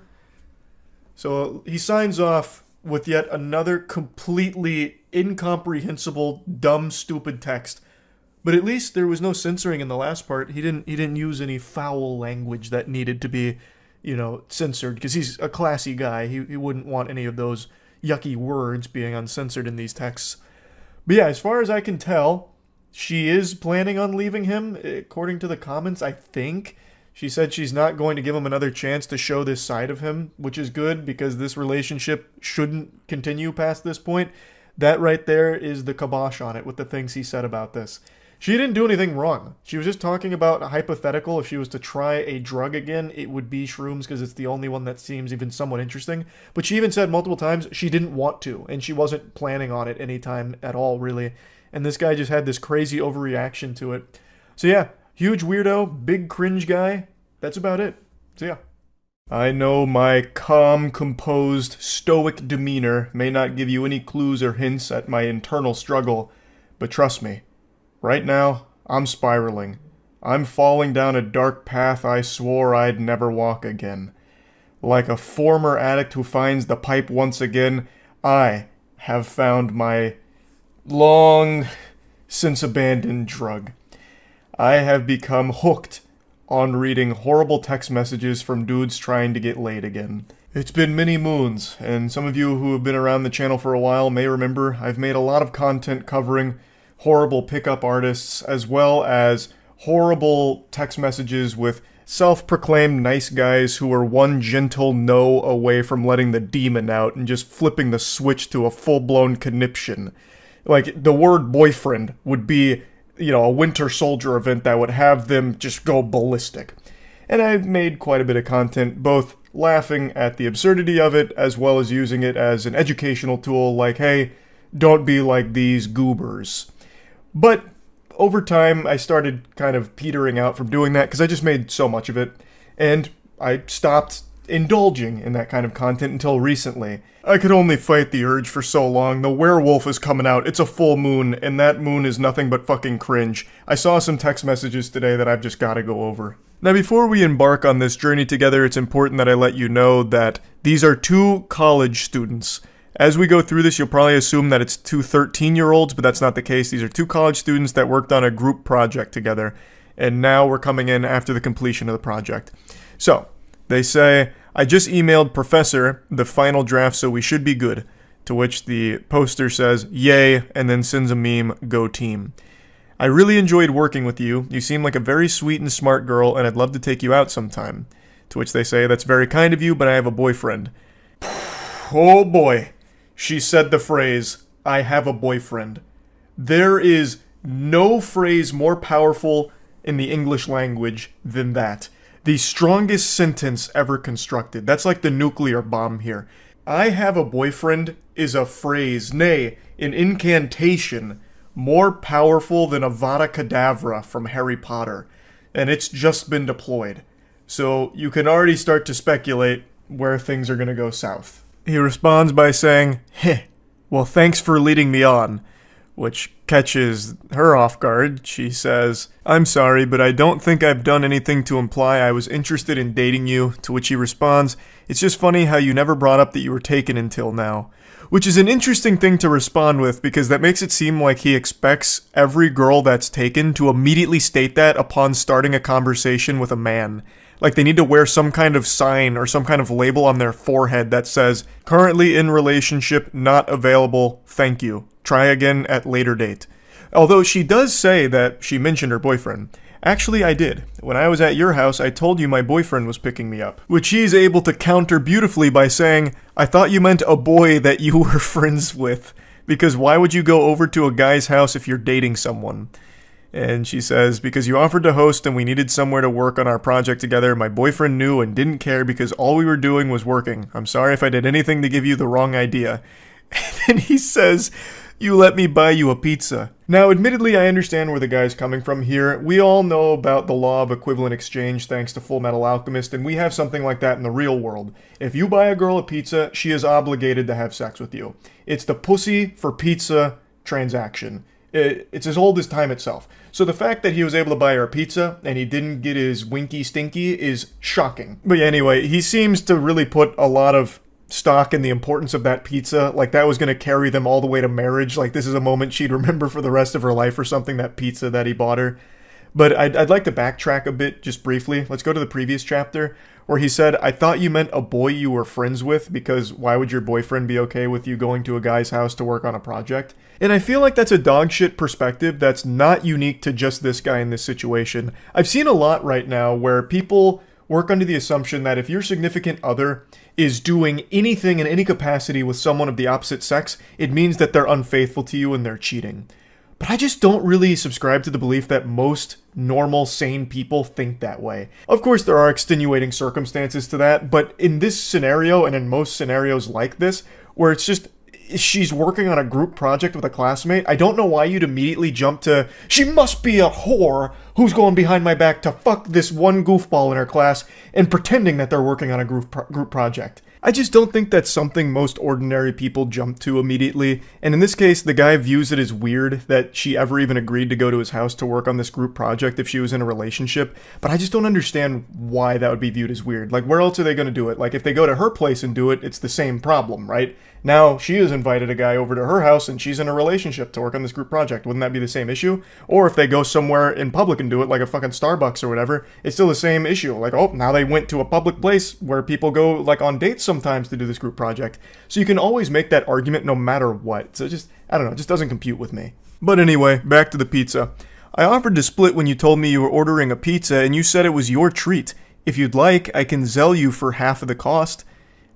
So he signs off with yet another completely incomprehensible, dumb, stupid text. But at least there was no censoring in the last part. He didn't use any foul language that needed to be, censored, because he's a classy guy. He wouldn't want any of those yucky words being uncensored in these texts. But yeah, as far as I can tell, she is planning on leaving him, according to the comments, I think. She said she's not going to give him another chance to show this side of him, which is good because this relationship shouldn't continue past this point. That right there is the kibosh on it with the things he said about this. She didn't do anything wrong. She was just talking about a hypothetical. If she was to try a drug again, it would be shrooms because it's the only one that seems even somewhat interesting. But she even said multiple times she didn't want to, and she wasn't planning on it anytime at all, really. And this guy just had this crazy overreaction to it. So yeah, huge weirdo, big cringe guy. That's about it. So yeah. I know my calm, composed, stoic demeanor may not give you any clues or hints at my internal struggle, but trust me. Right now, I'm spiraling. I'm falling down a dark path I swore I'd never walk again. Like a former addict who finds the pipe once again, I have found my long since abandoned drug. I have become hooked on reading horrible text messages from dudes trying to get laid again. It's been many moons, and some of you who have been around the channel for a while may remember I've made a lot of content covering horrible pickup artists, as well as horrible text messages with self-proclaimed nice guys who are one gentle no away from letting the demon out and just flipping the switch to a full-blown conniption. Like, the word boyfriend would be, a Winter Soldier event that would have them just go ballistic. And I've made quite a bit of content, both laughing at the absurdity of it, as well as using it as an educational tool, like, hey, don't be like these goobers. But over time, I started kind of petering out from doing that because I just made so much of it, and I stopped indulging in that kind of content until recently. I could only fight the urge for so long. The werewolf is coming out. It's a full moon, and that moon is nothing but fucking cringe. I saw some text messages today that I've just got to go over. Now, before we embark on this journey together, it's important that I let you know that these are two college students. As we go through this, you'll probably assume that it's two 13-year-olds, but that's not the case. These are two college students that worked on a group project together, and now we're coming in after the completion of the project. So, they say, I just emailed Professor the final draft, so we should be good. To which the poster says, yay, and then sends a meme, go team. I really enjoyed working with you. You seem like a very sweet and smart girl, and I'd love to take you out sometime. To which they say, that's very kind of you, but I have a boyfriend. Oh boy. She said the phrase, I have a boyfriend. There is no phrase more powerful in the English language than that. The strongest sentence ever constructed. That's like the nuclear bomb here. I have a boyfriend is a phrase, nay, an incantation, more powerful than Avada Kedavra from Harry Potter. And it's just been deployed. So you can already start to speculate where things are going to go south. He responds by saying, heh, well thanks for leading me on, which catches her off guard. She says, I'm sorry, but I don't think I've done anything to imply I was interested in dating you, to which he responds, it's just funny how you never brought up that you were taken until now. Which is an interesting thing to respond with, because that makes it seem like he expects every girl that's taken to immediately state that upon starting a conversation with a man. Like they need to wear some kind of sign or some kind of label on their forehead that says, currently in relationship, not available, thank you. Try again at later date. Although she does say that she mentioned her boyfriend. Actually, I did. When I was at your house, I told you my boyfriend was picking me up. Which he's able to counter beautifully by saying, I thought you meant a boy that you were friends with. Because why would you go over to a guy's house if you're dating someone? And she says, because you offered to host and we needed somewhere to work on our project together, my boyfriend knew and didn't care because all we were doing was working. I'm sorry if I did anything to give you the wrong idea. And then he says, you let me buy you a pizza. Now, admittedly, I understand where the guy's coming from here. We all know about the law of equivalent exchange thanks to Full Metal Alchemist, and we have something like that in the real world. If you buy a girl a pizza, she is obligated to have sex with you. It's the pussy for pizza transaction. It's as old as time itself. So the fact that he was able to buy her a pizza and he didn't get his winky stinky is shocking. But yeah, anyway, he seems to really put a lot of stock in the importance of that pizza. Like that was going to carry them all the way to marriage. Like this is a moment she'd remember for the rest of her life or something, that pizza that he bought her. But I'd like to backtrack a bit just briefly. Let's go to the previous chapter where he said, I thought you meant a boy you were friends with, because why would your boyfriend be okay with you going to a guy's house to work on a project? And I feel like that's a dogshit perspective that's not unique to just this guy in this situation. I've seen a lot right now where people work under the assumption that if your significant other is doing anything in any capacity with someone of the opposite sex, it means that they're unfaithful to you and they're cheating. But I just don't really subscribe to the belief that most normal, sane people think that way. Of course, there are extenuating circumstances to that, but in this scenario, and in most scenarios like this, where it's just she's working on a group project with a classmate, I don't know why you'd immediately jump to, she must be a whore who's going behind my back to fuck this one goofball in her class and pretending that they're working on a group project. I just don't think that's something most ordinary people jump to immediately, and in this case, the guy views it as weird that she ever even agreed to go to his house to work on this group project if she was in a relationship, but I just don't understand why that would be viewed as weird. Like, where else are they going to do it? Like, if they go to her place and do it, it's the same problem, right? Now, she has invited a guy over to her house and she's in a relationship to work on this group project. Wouldn't that be the same issue? Or if they go somewhere in public and do it, like a fucking Starbucks or whatever, it's still the same issue. Like, oh, now they went to a public place where people go, like, on dates sometimes to do this group project. So you can always make that argument no matter what. So just, I don't know, it just doesn't compute with me. But anyway, back to the pizza. I offered to split when you told me you were ordering a pizza and you said it was your treat. If you'd like, I can Zelle you for half of the cost.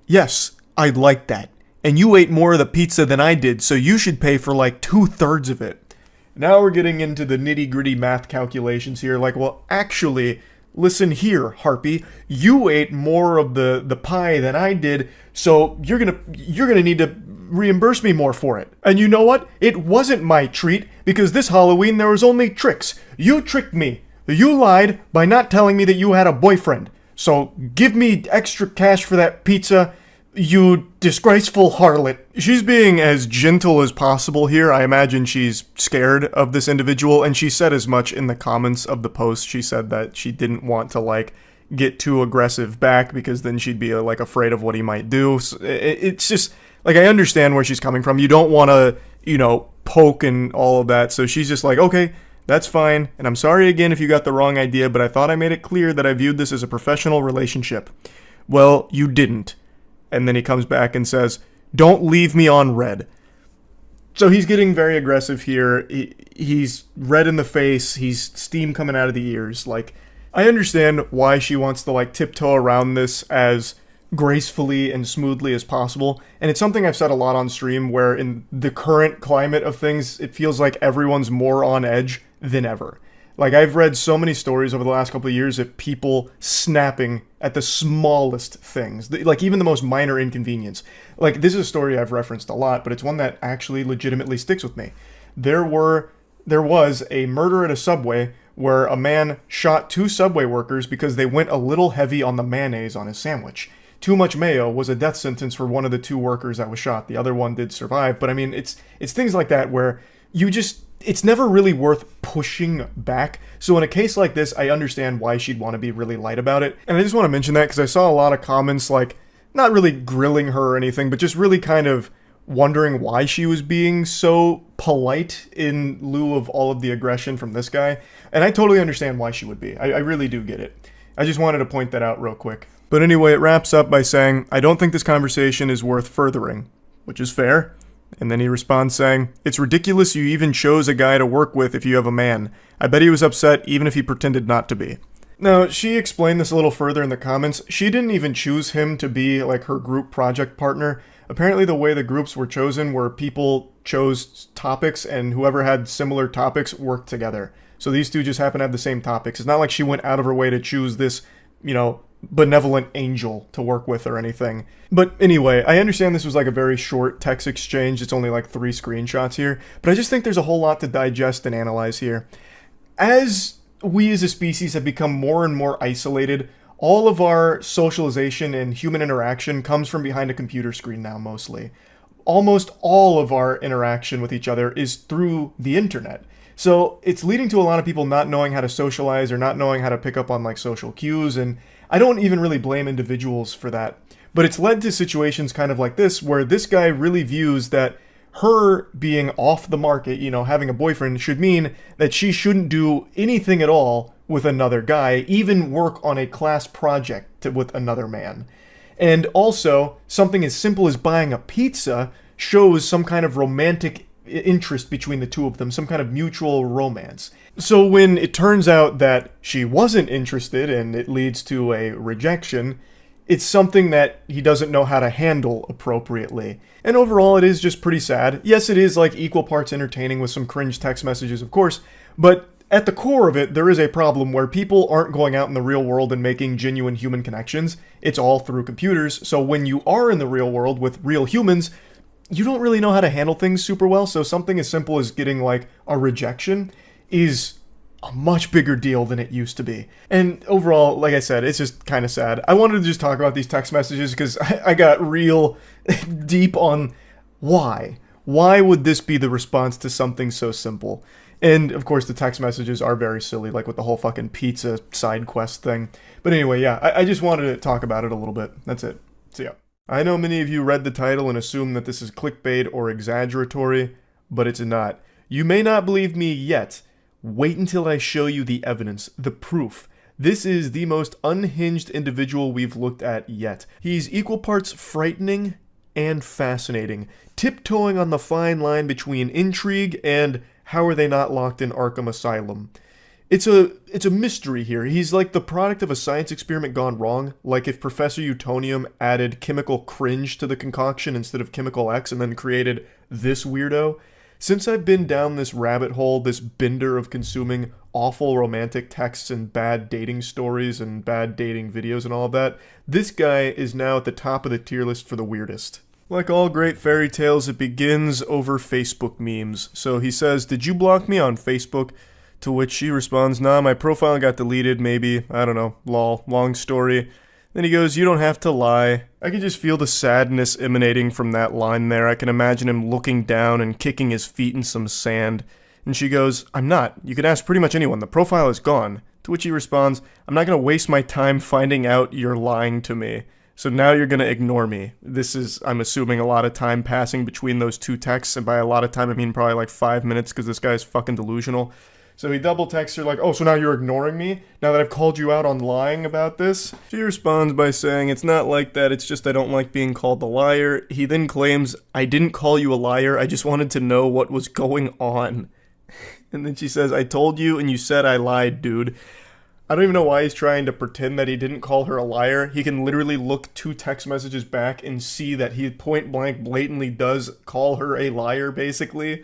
Yes, I'd like that. And you ate more of the pizza than I did, so you should pay for like 2/3 of it. Now we're getting into the nitty-gritty math calculations here. Like, well, actually, listen here, Harpy. You ate more of the pie than I did, so you're gonna need to reimburse me more for it. And you know what? It wasn't my treat, because this Halloween there was only tricks. You tricked me. You lied by not telling me that you had a boyfriend. So give me extra cash for that pizza, you disgraceful harlot. She's being as gentle as possible here. I imagine she's scared of this individual, and she said as much in the comments of the post. She said that she didn't want to, like, get too aggressive back, because then she'd be, like, afraid of what he might do. So it's just, like, I understand where she's coming from. You don't want to, you know, poke and all of that. So she's just like, okay, that's fine, and I'm sorry again if you got the wrong idea, but I thought I made it clear that I viewed this as a professional relationship. Well, you didn't. And then he comes back and says, don't leave me on red. So he's getting very aggressive here. He's red in the face. He's steam coming out of the ears. Like, I understand why she wants to, like, tiptoe around this as gracefully and smoothly as possible. And it's something I've said a lot on stream, where in the current climate of things, it feels like everyone's more on edge than ever. Like, I've read so many stories over the last couple of years of people snapping at the smallest things, like even the most minor inconvenience. Like, this is a story I've referenced a lot, but it's one that actually legitimately sticks with me. There was a murder at a Subway where a man shot 2 Subway workers because they went a little heavy on the mayonnaise on his sandwich. Too much mayo was a death sentence for one of the 2 workers that was shot. The other one did survive, but I mean, it's things like that where you just, it's never really worth pushing back. So in a case like this, I understand why she'd want to be really light about it. And I just want to mention that because I saw a lot of comments, like, not really grilling her or anything, but just really kind of wondering why she was being so polite in lieu of all of the aggression from this guy. And I totally understand why she would be. I really do get it. I just wanted to point that out real quick. But anyway, it wraps up by saying, I don't think this conversation is worth furthering, which is fair. And then he responds saying, it's ridiculous you even chose a guy to work with if you have a man. I bet he was upset even if he pretended not to be. Now, she explained this a little further in the comments. She didn't even choose him to be, like, her group project partner. Apparently the way the groups were chosen were people chose topics, and whoever had similar topics worked together. So these two just happen to have the same topics. It's not like she went out of her way to choose this, you know, benevolent angel to work with or anything. But anyway, I understand this was like a very short text exchange. It's only like 3 screenshots here, but I just think there's a whole lot to digest and analyze here. As we as a species have become more and more isolated, all of our socialization and human interaction comes from behind a computer screen now, mostly. almost all of our interaction with each other is through the internet. So it's leading to a lot of people not knowing how to socialize or not knowing how to pick up on like social cues, and I don't even really blame individuals for that. But it's led to situations kind of like this, where this guy really views that her being off the market, having a boyfriend, should mean that she shouldn't do anything at all with another guy, even work on a class project with another man. And also, something as simple as buying a pizza shows some kind of romantic interest between the two of them, some kind of mutual romance. So when it turns out that she wasn't interested and it leads to a rejection, it's something that he doesn't know how to handle appropriately. And overall, it is just pretty sad. Yes, it is like equal parts entertaining with some cringe text messages, of course, but at the core of it, there is a problem where people aren't going out in the real world and making genuine human connections. It's all through computers, so when you are in the real world with real humans, you don't really know how to handle things super well, so something as simple as getting like a rejection is a much bigger deal than it used to be. And overall, like I said, it's just kind of sad. I wanted to just talk about these text messages because I got real deep on why. Why would this be the response to something so simple? And of course, the text messages are very silly, like with the whole fucking pizza side quest thing. But anyway, yeah, I just wanted to talk about it a little bit. That's it. So yeah. I know many of you read the title and assume that this is clickbait or exaggeratory, but it's not. You may not believe me yet. Wait until I show you the evidence, the proof. This is the most unhinged individual we've looked at yet. He's equal parts frightening and fascinating, tiptoeing on the fine line between intrigue and how are they not locked in Arkham Asylum. It's a mystery here. He's like the product of a science experiment gone wrong, like if Professor Utonium added chemical cringe to the concoction instead of chemical X and then created this weirdo. Since I've been down this rabbit hole, this bender of consuming awful romantic texts and bad dating stories and bad dating videos and all of that, this guy is now at the top of the tier list for the weirdest. Like all great fairy tales, it begins over Facebook memes. So he says, "Did you block me on Facebook?" To which she responds, "Nah, my profile got deleted, maybe. I don't know. Lol. Long story." Then he goes, "You don't have to lie." I can just feel the sadness emanating from that line there. I can imagine him looking down and kicking his feet in some sand. And she goes, "I'm not. You can ask pretty much anyone. The profile is gone." To which he responds, "I'm not going to waste my time finding out you're lying to me. So now you're going to ignore me." This is, I'm assuming, a lot of time passing between those two texts. And by a lot of time, I mean probably like 5 minutes because this guy's fucking delusional. So he double texts her like, "Oh, so now you're ignoring me? Now that I've called you out on lying about this?" She responds by saying, "It's not like that, it's just I don't like being called a liar." He then claims, "I didn't call you a liar, I just wanted to know what was going on." And then she says, "I told you and you said I lied, dude." I don't even know why he's trying to pretend that he didn't call her a liar. He can literally look 2 text messages back and see that he point blank blatantly does call her a liar, basically.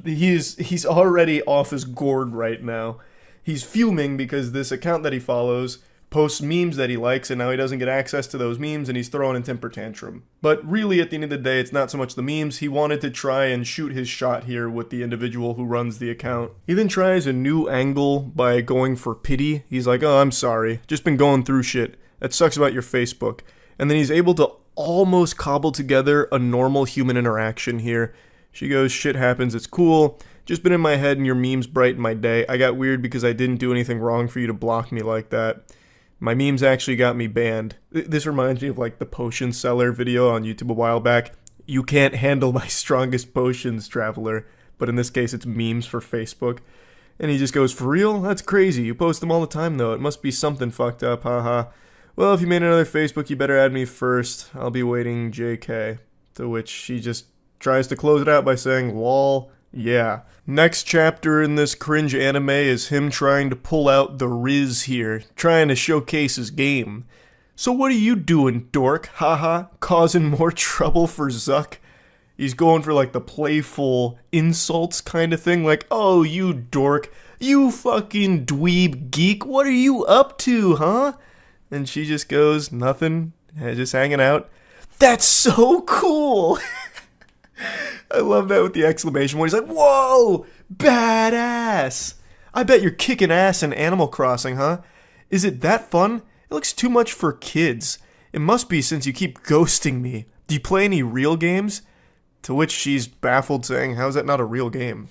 He's already off his gourd right now. He's fuming because this account that he follows posts memes that he likes, and now he doesn't get access to those memes, and he's throwing a temper tantrum. But really, at the end of the day, it's not so much the memes. He wanted to try and shoot his shot here with the individual who runs the account. He then tries a new angle by going for pity. He's like, "Oh, I'm sorry. Just been going through shit. That sucks about your Facebook." And then he's able to almost cobble together a normal human interaction here. She goes, "Shit happens, it's cool. Just been in my head and your memes brighten my day. I got weird because I didn't do anything wrong for you to block me like that. My memes actually got me banned." This reminds me of like the potion seller video on YouTube a while back. "You can't handle my strongest potions, traveler." But in this case, it's memes for Facebook. And he just goes, "For real? That's crazy. You post them all the time though. It must be something fucked up, haha. Well, if you made another Facebook, you better add me first. I'll be waiting, JK." To which she just tries to close it out by saying, "Lol, yeah." Next chapter in this cringe anime is him trying to pull out the Riz here, trying to showcase his game. "So what are you doing, dork? Haha, causing more trouble for Zuck?" He's going for like the playful insults kind of thing, like, "Oh, you dork, you fucking dweeb geek, what are you up to, huh?" And she just goes, "Nothing, just hanging out." "That's so cool!" I love that with the exclamation point. He's like, "Whoa, badass! I bet you're kicking ass in Animal Crossing, huh? Is it that fun? It looks too much for kids. It must be since you keep ghosting me. Do you play any real games?" To which she's baffled, saying, "How is that not a real game?"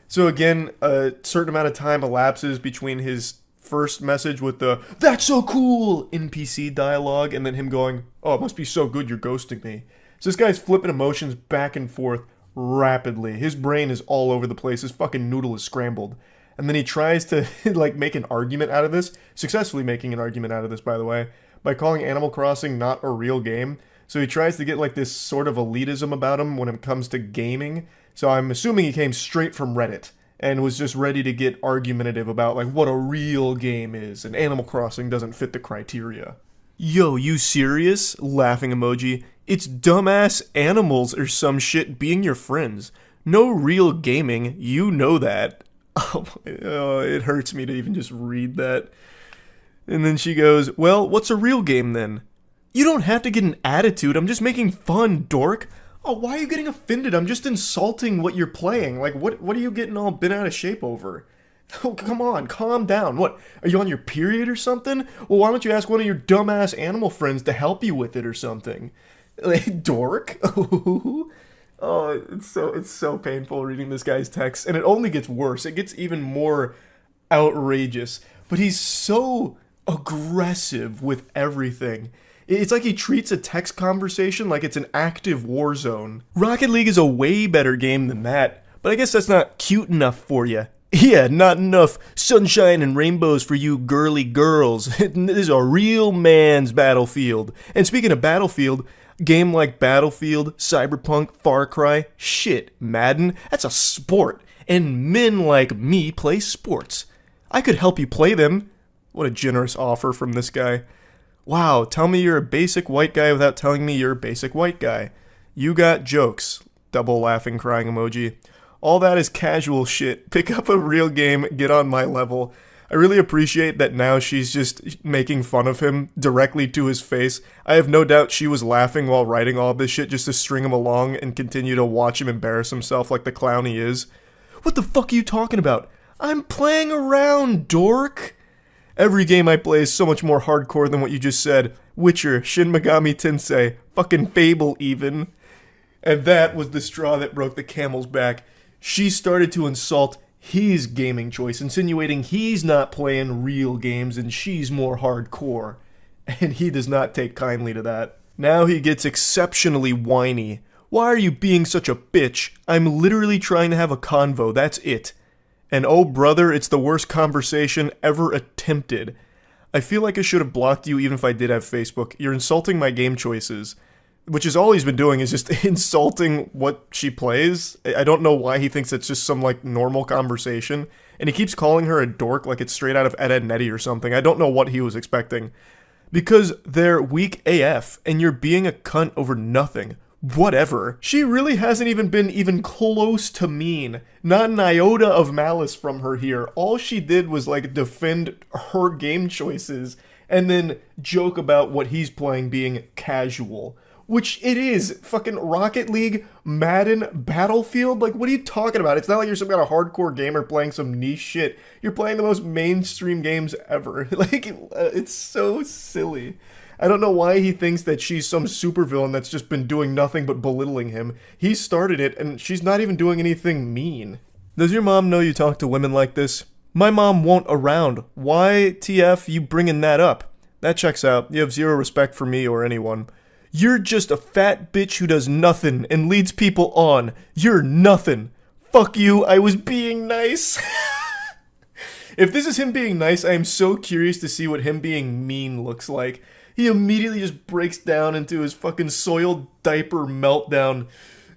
So again, a certain amount of time elapses between his first message with the "That's so cool" NPC dialogue, and then him going, "Oh, it must be so good you're ghosting me." So this guy's flipping emotions back and forth rapidly. His brain is all over the place. His fucking noodle is scrambled. And then he tries to like make an argument out of this, successfully making an argument out of this, by the way, by calling Animal Crossing not a real game. So he tries to get like this sort of elitism about him when it comes to gaming. So I'm assuming he came straight from Reddit and was just ready to get argumentative about like what a real game is, and Animal Crossing doesn't fit the criteria. Yo, you serious? Laughing emoji. It's dumbass animals or some shit being your friends. No real gaming, you know that. Oh, it hurts me to even just read that. And then she goes, "Well, what's a real game then?" You don't have to get an attitude, I'm just making fun, dork. Oh, why are you getting offended? I'm just insulting what you're playing. Like, what are you getting all bent out of shape over? Oh, come on, calm down. What, are you on your period or something? Well, why don't you ask one of your dumbass animal friends to help you with it or something? Like, dork? Oh, it's so painful reading this guy's text, and it only gets worse. It gets even more outrageous. But he's so aggressive with everything. It's like he treats a text conversation like it's an active war zone. Rocket League is a way better game than that, but I guess that's not cute enough for you. Yeah, not enough sunshine and rainbows for you girly girls. This is a real man's Battlefield. And speaking of Battlefield, game like Battlefield, Cyberpunk, Far Cry, shit, Madden, that's a sport. And men like me play sports. I could help you play them. What a generous offer from this guy. Wow, tell me you're a basic white guy without telling me you're a basic white guy. You got jokes. Double laughing crying emoji. All that is casual shit. Pick up a real game, get on my level. I really appreciate that now she's just making fun of him directly to his face. I have no doubt she was laughing while writing all this shit just to string him along and continue to watch him embarrass himself like the clown he is. What the fuck are you talking about? I'm playing around, dork. Every game I play is so much more hardcore than what you just said. Witcher, Shin Megami Tensei, fucking Fable even. And that was the straw that broke the camel's back. She started to insult his gaming choice, insinuating he's not playing real games and she's more hardcore. And he does not take kindly to that. Now he gets exceptionally whiny. Why are you being such a bitch? I'm literally trying to have a convo, that's it. And oh brother, it's the worst conversation ever attempted. I feel like I should have blocked you even if I did have Facebook. You're insulting my game choices. Which is all he's been doing is just insulting what she plays. I don't know why he thinks it's just some like normal conversation. And he keeps calling her a dork like it's straight out of Ed, Edd n Eddy or something. I don't know what he was expecting. Because they're weak AF and you're being a cunt over nothing. Whatever. She really hasn't even been even close to mean. Not an iota of malice from her here. All she did was like defend her game choices and then joke about what he's playing being casual. Which it is. Fucking Rocket League, Madden, Battlefield. Like, what are you talking about? It's not like you're some kind of hardcore gamer playing some niche shit. You're playing the most mainstream games ever. Like, it's so silly. I don't know why he thinks that she's some supervillain that's just been doing nothing but belittling him. He started it, and she's not even doing anything mean. Does your mom know you talk to women like this? My mom won't around. Why, TF, you bringing that up? That checks out. You have zero respect for me or anyone. You're just a fat bitch who does nothing and leads people on. You're nothing. Fuck you, I was being nice. If this is him being nice, I am so curious to see what him being mean looks like. He immediately just breaks down into his fucking soiled diaper meltdown.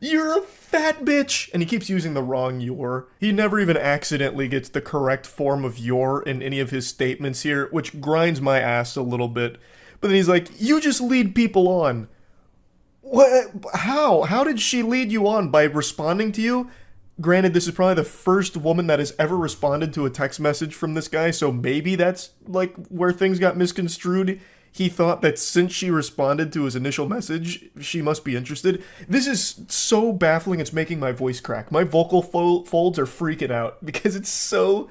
You're a fat bitch! And he keeps using the wrong "you're." He never even accidentally gets the correct form of "you're" in any of his statements here, which grinds my ass a little bit. But then he's like, you just lead people on. What? How? How did she lead you on? By responding to you? Granted, this is probably the first woman that has ever responded to a text message from this guy, so maybe that's, like, where things got misconstrued. He thought that since she responded to his initial message, she must be interested. This is so baffling, it's making my voice crack. My vocal folds are freaking out, because it's so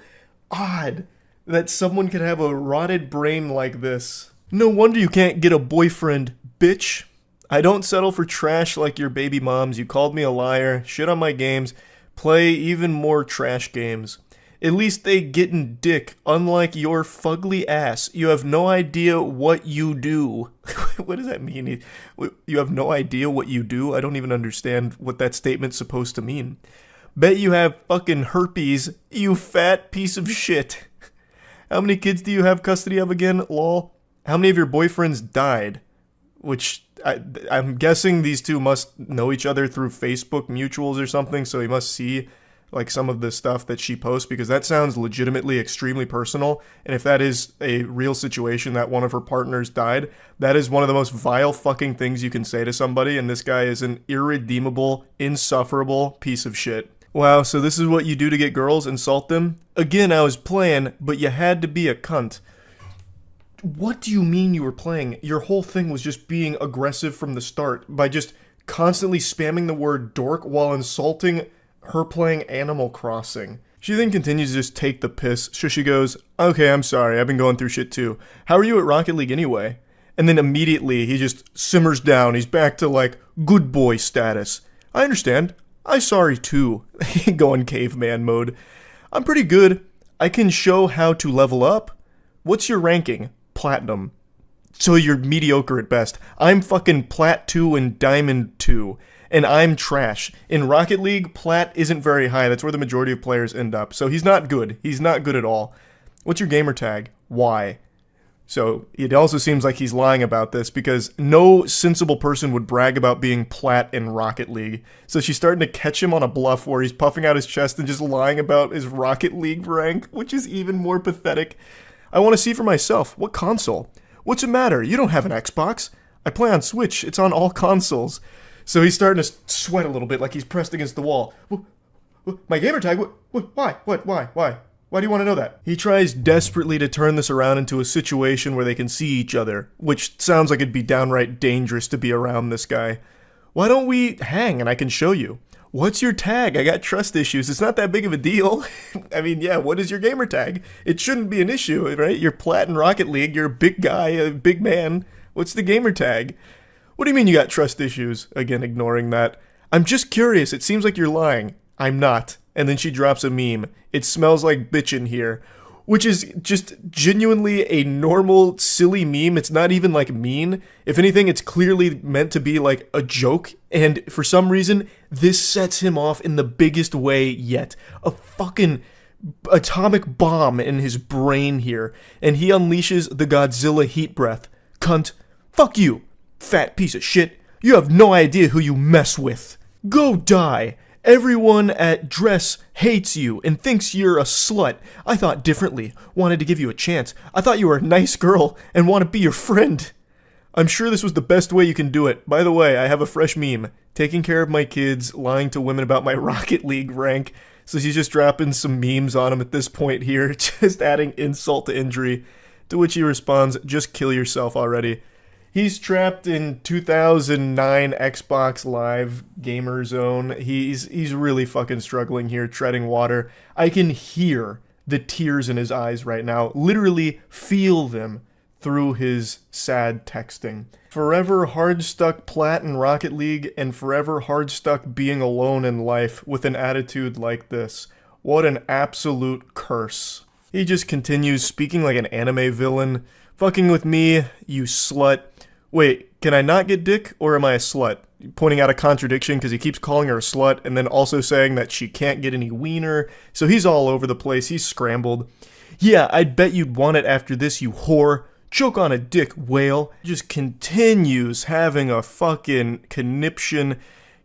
odd that someone could have a rotted brain like this. No wonder you can't get a boyfriend, bitch. I don't settle for trash like your baby moms. You called me a liar, shit on my games, play even more trash games. At least they gettin' dick, unlike your fugly ass. You have no idea what you do. What does that mean? You have no idea what you do? I don't even understand what that statement's supposed to mean. Bet you have fucking herpes, you fat piece of shit. How many kids do you have custody of again, lol? How many of your boyfriends died? Which, I'm guessing these two must know each other through Facebook mutuals or something, so he must see like some of the stuff that she posts, because that sounds legitimately extremely personal. And if that is a real situation that one of her partners died, that is one of the most vile fucking things you can say to somebody, and this guy is an irredeemable, insufferable piece of shit. Wow, so this is what you do to get girls? Insult them? Again, I was playing, but you had to be a cunt. What do you mean you were playing? Your whole thing was just being aggressive from the start by just constantly spamming the word dork while insulting her playing Animal Crossing. She then continues to just take the piss, so she goes, okay, I'm sorry, I've been going through shit too. How are you at Rocket League anyway? And then immediately he just simmers down, he's back to like good boy status. I understand, I'm sorry too. Going caveman mode. I'm pretty good, I can show how to level up. What's your ranking? Platinum. So you're mediocre at best. I'm fucking Plat 2 and Diamond 2. And I'm trash. In Rocket League, Plat isn't very high. That's where the majority of players end up. So he's not good. He's not good at all. What's your gamer tag? Why? So it also seems like he's lying about this, because no sensible person would brag about being Plat in Rocket League. So she's starting to catch him on a bluff where he's puffing out his chest and just lying about his Rocket League rank, which is even more pathetic. I want to see for myself. What console? What's the matter? You don't have an Xbox. I play on Switch. It's on all consoles. So he's starting to sweat a little bit, like he's pressed against the wall. My gamer tag? Why? Why do you want to know that? He tries desperately to turn this around into a situation where they can see each other, which sounds like it'd be downright dangerous to be around this guy. Why don't we hang and I can show you? What's your tag? I got trust issues. It's not that big of a deal. I mean, yeah, what is your gamer tag? It shouldn't be an issue, right? You're Plat in Rocket League, you're a big guy, a big man. What's the gamer tag? What do you mean you got trust issues? Again, ignoring that. I'm just curious, it seems like you're lying. I'm not. And then she drops a meme. It smells like bitchin' here. Which is just genuinely a normal, silly meme. It's not even like mean. If anything, it's clearly meant to be like a joke. And for some reason, this sets him off in the biggest way yet. A fucking atomic bomb in his brain here. And he unleashes the Godzilla heat breath. Cunt. Fuck you. Fat piece of shit. You have no idea who you mess with. Go die. Everyone at Dress hates you and thinks you're a slut. I thought differently. Wanted to give you a chance. I thought you were a nice girl and want to be your friend. I'm sure this was the best way you can do it. By the way, I have a fresh meme. Taking care of my kids, lying to women about my Rocket League rank. So she's just dropping some memes on him at this point here, just adding insult to injury. To which he responds, just kill yourself already. He's trapped in 2009 Xbox Live Gamer Zone. He's really fucking struggling here, treading water. I can hear the tears in his eyes right now. Literally feel them through his sad texting. Forever hard stuck Plat in Rocket League, and forever hard stuck being alone in life with an attitude like this. What an absolute curse. He just continues speaking like an anime villain. Fucking with me, you slut. Wait, can I not get dick, or am I a slut? Pointing out a contradiction because he keeps calling her a slut and then also saying that she can't get any wiener. So he's all over the place. He's scrambled. Yeah, I'd bet you'd want it after this, you whore. Choke on a dick, whale. Just continues having a fucking conniption.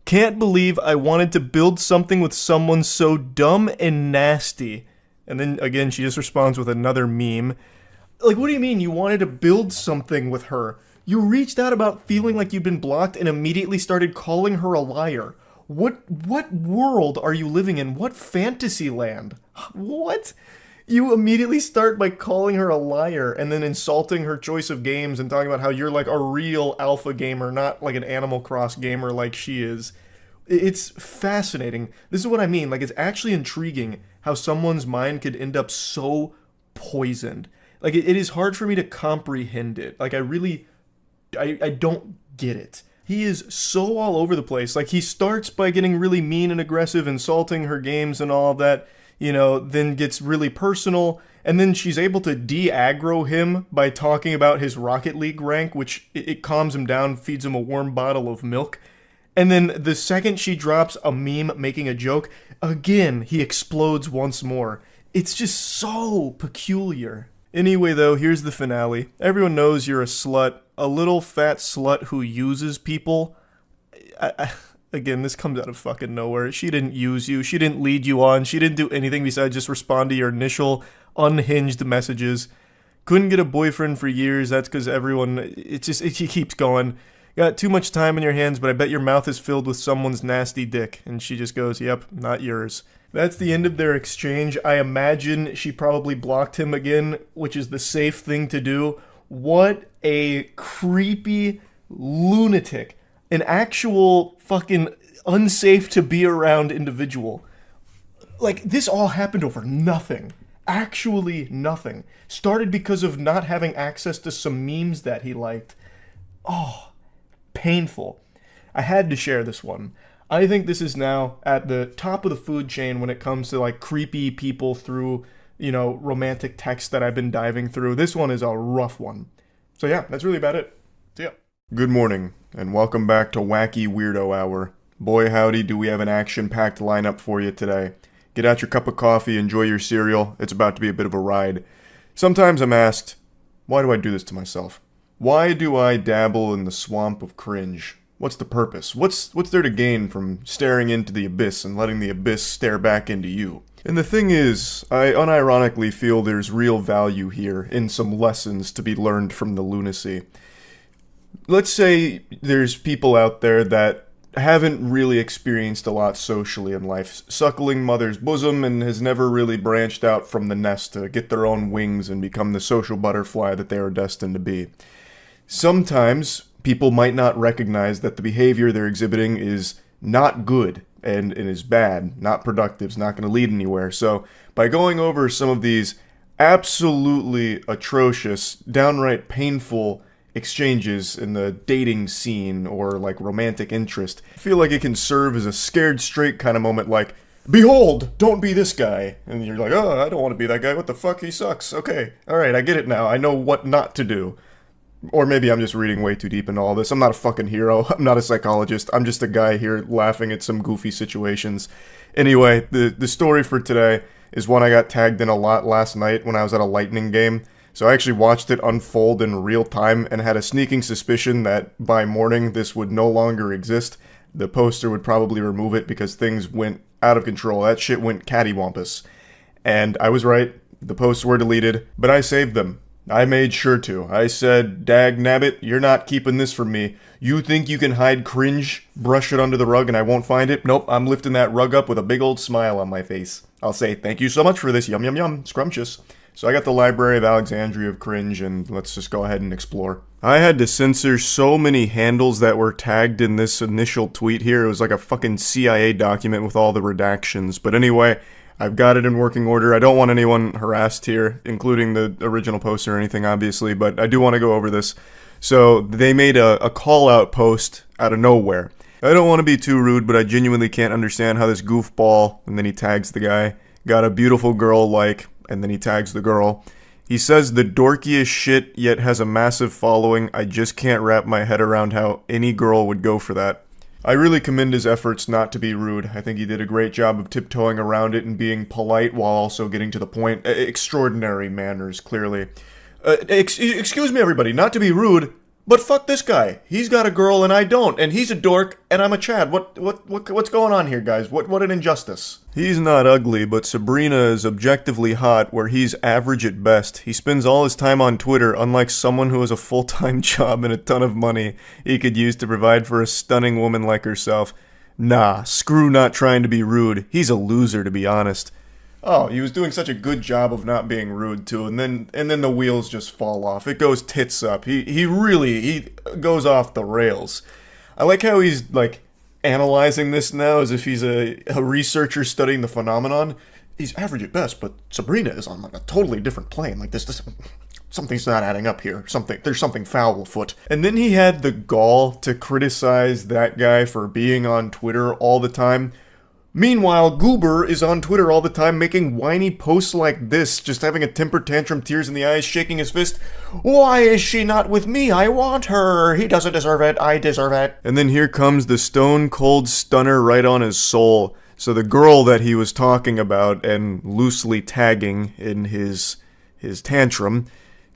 Can't believe I wanted to build something with someone so dumb and nasty. And then again, she just responds with another meme. Like, what do you mean you wanted to build something with her? You reached out about feeling like you'd been blocked and immediately started calling her a liar. What world are you living in? What fantasy land? What? You immediately start by calling her a liar and then insulting her choice of games and talking about how you're like a real alpha gamer, not like an Animal Cross gamer like she is. It's fascinating. This is what I mean. Like, it's actually intriguing how someone's mind could end up so poisoned. Like, it is hard for me to comprehend it. Like, I don't get it. He is so all over the place. Like, he starts by getting really mean and aggressive, insulting her games and all of that, then gets really personal, and then she's able to de-aggro him by talking about his Rocket League rank, which it calms him down, feeds him a warm bottle of milk. And then the second she drops a meme making a joke, again, he explodes once more. It's just so peculiar. Anyway, though, here's the finale. Everyone knows you're a slut. A little fat slut who uses people. Again, this comes out of fucking nowhere. She didn't use you. She didn't lead you on. She didn't do anything besides just respond to your initial unhinged messages. Couldn't get a boyfriend for years. That's because everyone... it keeps going. Got too much time in your hands, but I bet your mouth is filled with someone's nasty dick. And she just goes, yep, not yours. That's the end of their exchange. I imagine she probably blocked him again, which is the safe thing to do. What a creepy lunatic. An actual fucking unsafe to be around individual. Like, this all happened over nothing. Actually nothing. Started because of not having access to some memes that he liked. Oh, painful. I had to share this one. I think this is now at the top of the food chain when it comes to, like, creepy people through, romantic texts that I've been diving through. This one is a rough one. So yeah, that's really about it. See ya. Good morning, and welcome back to Wacky Weirdo Hour. Boy howdy, do we have an action-packed lineup for you today. Get out your cup of coffee, enjoy your cereal. It's about to be a bit of a ride. Sometimes I'm asked, why do I do this to myself? Why do I dabble in the swamp of cringe? What's the purpose? What's there to gain from staring into the abyss and letting the abyss stare back into you? And the thing is, I unironically feel there's real value here in some lessons to be learned from the lunacy. Let's say there's people out there that haven't really experienced a lot socially in life, suckling mother's bosom, and has never really branched out from the nest to get their own wings and become the social butterfly that they are destined to be. Sometimes people might not recognize that the behavior they're exhibiting is not good and is bad, not productive, is not going to lead anywhere. So by going over some of these absolutely atrocious, downright painful exchanges in the dating scene or like romantic interest, I feel like it can serve as a scared straight kind of moment, like, behold, don't be this guy. And you're like, oh, I don't want to be that guy. What the fuck? He sucks. Okay. All right. I get it now. I know what not to do. Or maybe I'm just reading way too deep into all this. I'm not a fucking hero. I'm not a psychologist. I'm just a guy here laughing at some goofy situations. Anyway, the story for today is one I got tagged in a lot last night when I was at a Lightning game. So I actually watched it unfold in real time and had a sneaking suspicion that by morning this would no longer exist. The poster would probably remove it because things went out of control. That shit went cattywampus. And I was right. The posts were deleted, but I saved them. I made sure to. I said, dag nabbit, you're not keeping this from me. You think you can hide cringe, brush it under the rug, and I won't find it? Nope, I'm lifting that rug up with a big old smile on my face. I'll say, thank you so much for this, yum yum yum, scrumptious. So I got the Library of Alexandria of Cringe, and let's just go ahead and explore. I had to censor so many handles that were tagged in this initial tweet here. It was like a fucking CIA document with all the redactions. But anyway, I've got it in working order. I don't want anyone harassed here, including the original poster or anything, obviously, but I do want to go over this. So they made a call-out post out of nowhere. I don't want to be too rude, but I genuinely can't understand how this goofball, and then he tags the guy, got a beautiful girl like, and then he tags the girl. He says the dorkiest shit, yet has a massive following. I just can't wrap my head around how any girl would go for that. I really commend his efforts not to be rude. I think he did a great job of tiptoeing around it and being polite while also getting to the point. Extraordinary manners, clearly. Excuse me, everybody, not to be rude, but fuck this guy. He's got a girl and I don't, and he's a dork and I'm a Chad. What's going on here, guys? What an injustice. He's not ugly, but Sabrina is objectively hot, where he's average at best. He spends all his time on Twitter, unlike someone who has a full-time job and a ton of money he could use to provide for a stunning woman like herself. Nah, screw not trying to be rude. He's a loser, to be honest. Oh, he was doing such a good job of not being rude too, and then the wheels just fall off. It goes tits up. He really goes off the rails. I like how he's like analyzing this now as if he's a researcher studying the phenomenon. he's average at best, but Sabrina is on like a totally different plane. Like this something's not adding up here. There's something foul afoot. And then he had the gall to criticize that guy for being on Twitter all the time. Meanwhile, Goober is on Twitter all the time making whiny posts like this, just having a temper tantrum, tears in the eyes, shaking his fist. Why is she not with me? I want her. He doesn't deserve it. I deserve it. And then here comes the stone cold stunner right on his soul. So the girl that he was talking about and loosely tagging in his tantrum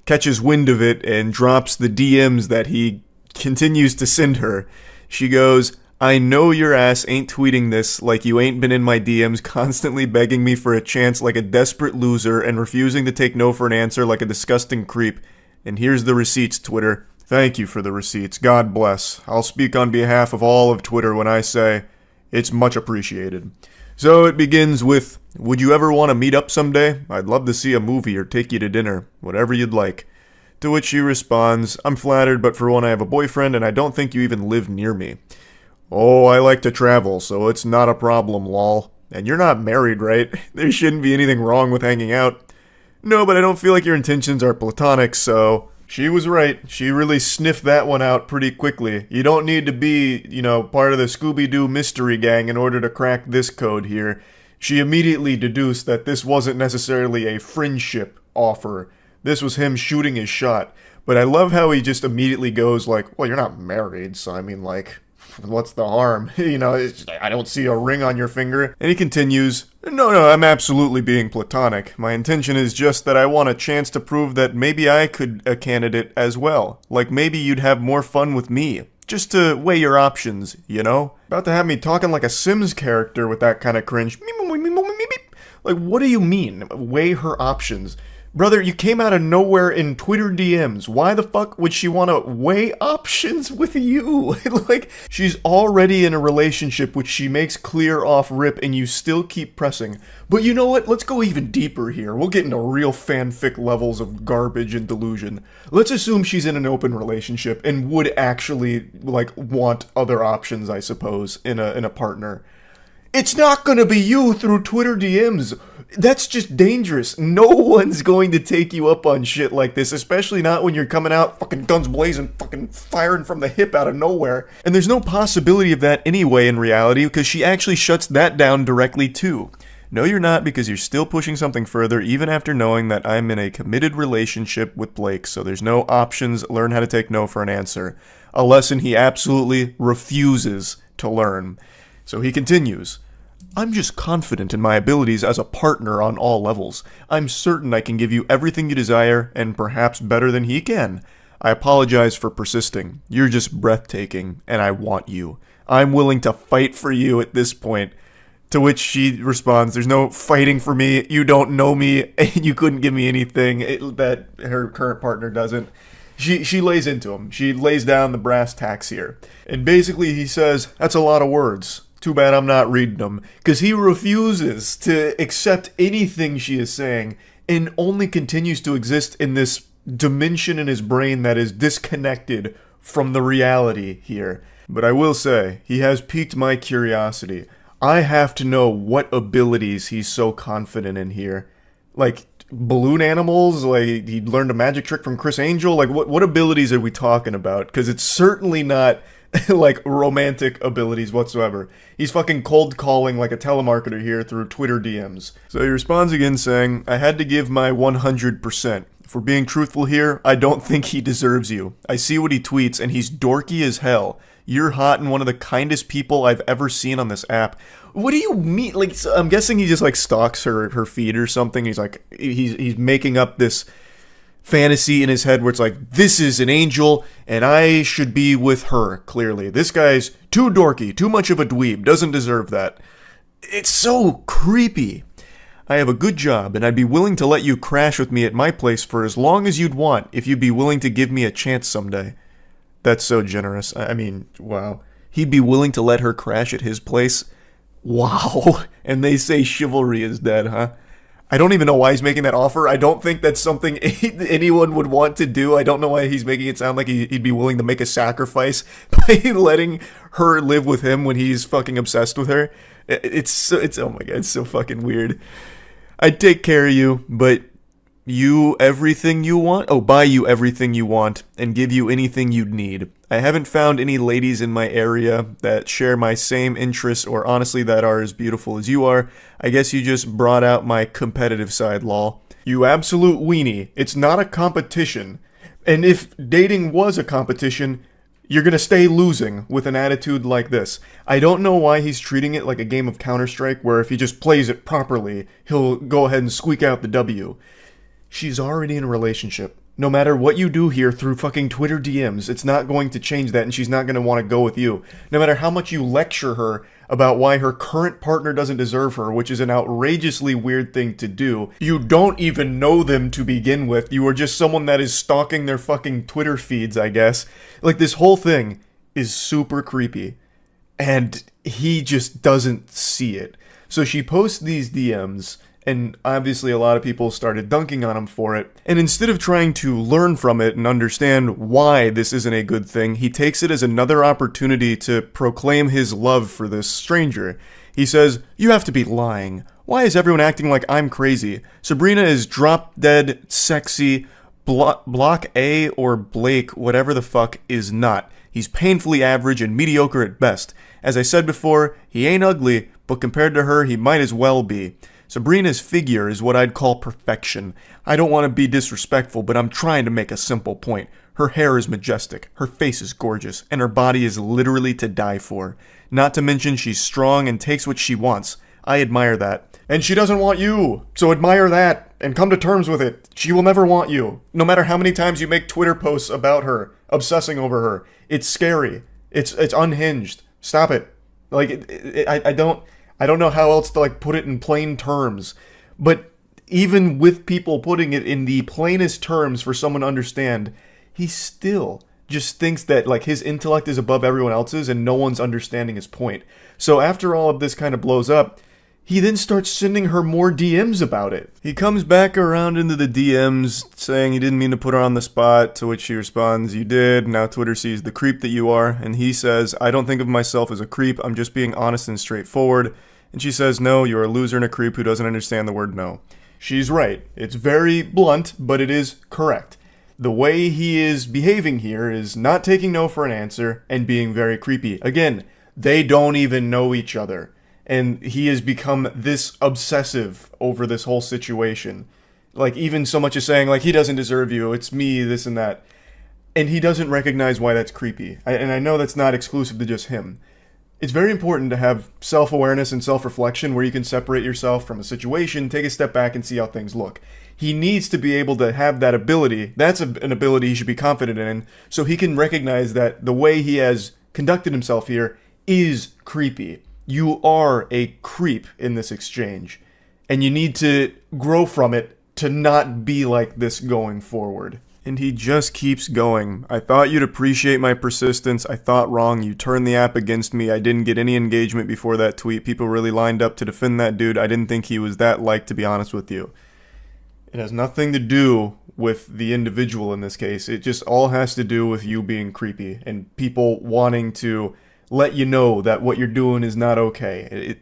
catches wind of it and drops the DMs that he continues to send her. She goes, I know your ass ain't tweeting this like you ain't been in my DMs constantly begging me for a chance like a desperate loser and refusing to take no for an answer like a disgusting creep. And here's the receipts, Twitter. Thank you for the receipts. God bless. I'll speak on behalf of all of Twitter when I say it's much appreciated. So it begins with, would you ever want to meet up someday? I'd love to see a movie or take you to dinner. Whatever you'd like. To which she responds, I'm flattered, but for one I have a boyfriend and I don't think you even live near me. Oh, I like to travel, so it's not a problem, lol. And you're not married, right? There shouldn't be anything wrong with hanging out. No, but I don't feel like your intentions are platonic, so... She was right. She really sniffed that one out pretty quickly. You don't need to be, part of the Scooby-Doo mystery gang in order to crack this code here. She immediately deduced that this wasn't necessarily a friendship offer. This was him shooting his shot. But I love how he just immediately goes like, well, you're not married, so I mean, like... What's the harm? I don't see a ring on your finger. And he continues, No, I'm absolutely being platonic. My intention is just that I want a chance to prove that maybe I could a candidate as well. Like maybe you'd have more fun with me. Just to weigh your options, About to have me talking like a Sims character with that kind of cringe. Like, what do you mean? Weigh her options? Brother, you came out of nowhere in Twitter DMs. Why the fuck would she want to weigh options with you? Like, she's already in a relationship which she makes clear off rip and you still keep pressing. But you know what? Let's go even deeper here. We'll get into real fanfic levels of garbage and delusion. Let's assume she's in an open relationship and would actually, want other options, I suppose, in a partner. It's not gonna be you through Twitter DMs. That's just dangerous. No one's going to take you up on shit like this, especially not when you're coming out fucking guns blazing, fucking firing from the hip out of nowhere. And there's no possibility of that anyway in reality, because she actually shuts that down directly too. No, you're not, because you're still pushing something further, even after knowing that I'm in a committed relationship with Blake, so there's no options. Learn how to take no for an answer. A lesson he absolutely refuses to learn. So he continues. I'm just confident in my abilities as a partner on all levels. I'm certain I can give you everything you desire, and perhaps better than he can. I apologize for persisting. You're just breathtaking, and I want you. I'm willing to fight for you at this point. To which she responds, there's no fighting for me, you don't know me, and you couldn't give me anything that her current partner doesn't. She lays into him. She lays down the brass tacks here. And basically he says, that's a lot of words. Too bad I'm not reading them. Because he refuses to accept anything she is saying and only continues to exist in this dimension in his brain that is disconnected from the reality here. But I will say, he has piqued my curiosity. I have to know what abilities he's so confident in here. Like, balloon animals? Like, he learned a magic trick from Chris Angel? Like, what abilities are we talking about? Because it's certainly not... like romantic abilities whatsoever. He's fucking cold calling like a telemarketer here through Twitter DMs. So he responds again saying, I had to give my 100%. If we're being truthful here, I don't think he deserves you. I see what he tweets and he's dorky as hell. You're hot and one of the kindest people I've ever seen on this app. What do you mean? Like, so I'm guessing he just like stalks her feed or something. He's like, he's making up this fantasy in his head where it's like, this is an angel and I should be with her, clearly. This guy's too dorky, too much of a dweeb, doesn't deserve that. It's so creepy. I have a good job and I'd be willing to let you crash with me at my place for as long as you'd want if you'd be willing to give me a chance someday. That's so generous. I mean, wow. He'd be willing to let her crash at his place? Wow. And they say chivalry is dead, huh? I don't even know why he's making that offer. I don't think that's something anyone would want to do. I don't know why he's making it sound like he'd be willing to make a sacrifice by letting her live with him when he's fucking obsessed with her. It's oh my god, it's so fucking weird. I'd take care of you, but you everything you want? Oh, buy you everything you want and give you anything you'd need. I haven't found any ladies in my area that share my same interests or honestly that are as beautiful as you are. I guess you just brought out my competitive side, lol. You absolute weenie. It's not a competition. And if dating was a competition, you're gonna stay losing with an attitude like this. I don't know why he's treating it like a game of Counter-Strike where if he just plays it properly, he'll go ahead and squeak out the W. She's already in a relationship. No matter what you do here through fucking Twitter DMs, it's not going to change that and she's not going to want to go with you. No matter how much you lecture her about why her current partner doesn't deserve her, which is an outrageously weird thing to do. You don't even know them to begin with. You are just someone that is stalking their fucking Twitter feeds, I guess. Like, this whole thing is super creepy. And he just doesn't see it. So she posts these DMs, and obviously a lot of people started dunking on him for it. And instead of trying to learn from it and understand why this isn't a good thing, he takes it as another opportunity to proclaim his love for this stranger. He says, "You have to be lying. Why is everyone acting like I'm crazy? Sabrina is drop-dead, sexy. Block A or Blake, whatever the fuck, is not. He's painfully average and mediocre at best. As I said before, he ain't ugly, but compared to her, he might as well be. Sabrina's figure is what I'd call perfection. I don't want to be disrespectful, but I'm trying to make a simple point. Her hair is majestic, her face is gorgeous, and her body is literally to die for. Not to mention she's strong and takes what she wants. I admire that. And she doesn't want you, so admire that, and come to terms with it. She will never want you. No matter how many times you make Twitter posts about her, obsessing over her. It's scary. It's unhinged. Stop it. Like, I don't know how else to like put it in plain terms, but even with people putting it in the plainest terms for someone to understand, he still just thinks that like his intellect is above everyone else's and no one's understanding his point. So after all of this kind of blows up, he then starts sending her more DMs about it. He comes back around into the DMs saying he didn't mean to put her on the spot, to which she responds, "You did, now Twitter sees the creep that you are." And he says, "I don't think of myself as a creep, I'm just being honest and straightforward." And she says, "No, you're a loser and a creep who doesn't understand the word no." She's right. It's very blunt, but it is correct. The way he is behaving here is not taking no for an answer and being very creepy. Again, they don't even know each other. And he has become this obsessive over this whole situation. Like, even so much as saying, like, he doesn't deserve you, it's me, this and that. And he doesn't recognize why that's creepy. And I know that's not exclusive to just him. It's very important to have self-awareness and self-reflection where you can separate yourself from a situation, take a step back, and see how things look. He needs to be able to have that ability. That's an ability he should be confident in, so he can recognize that the way he has conducted himself here is creepy. You are a creep in this exchange, and you need to grow from it to not be like this going forward. And he just keeps going. "I thought you'd appreciate my persistence. I thought wrong. You turned the app against me. I didn't get any engagement before that tweet. People really lined up to defend that dude. I didn't think he was that liked, to be honest with you." It has nothing to do with the individual in this case. It just all has to do with you being creepy and people wanting to let you know that what you're doing is not okay.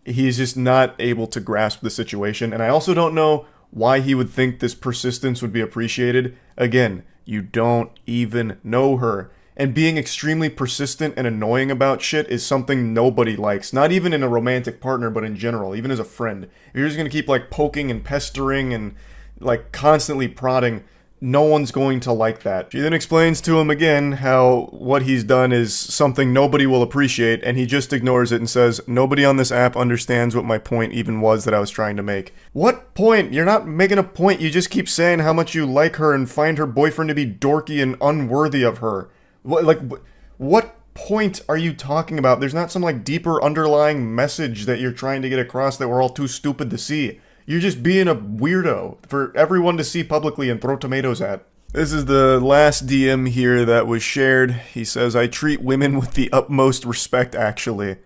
He's just not able to grasp the situation. And I also don't know why he would think this persistence would be appreciated. Again, you don't even know her. And being extremely persistent and annoying about shit is something nobody likes. Not even in a romantic partner, but in general, even as a friend. If you're just gonna keep like poking and pestering and like constantly prodding, no one's going to like that. She then explains to him again how what he's done is something nobody will appreciate, and he just ignores it and says, "Nobody on this app understands what my point even was that I was trying to make." What point? You're not making a point. You just keep saying how much you like her and find her boyfriend to be dorky and unworthy of her. What point are you talking about? There's not some like deeper underlying message that you're trying to get across that we're all too stupid to see. You're just being a weirdo for everyone to see publicly and throw tomatoes at. This is the last DM here that was shared. He says, "I treat women with the utmost respect, actually."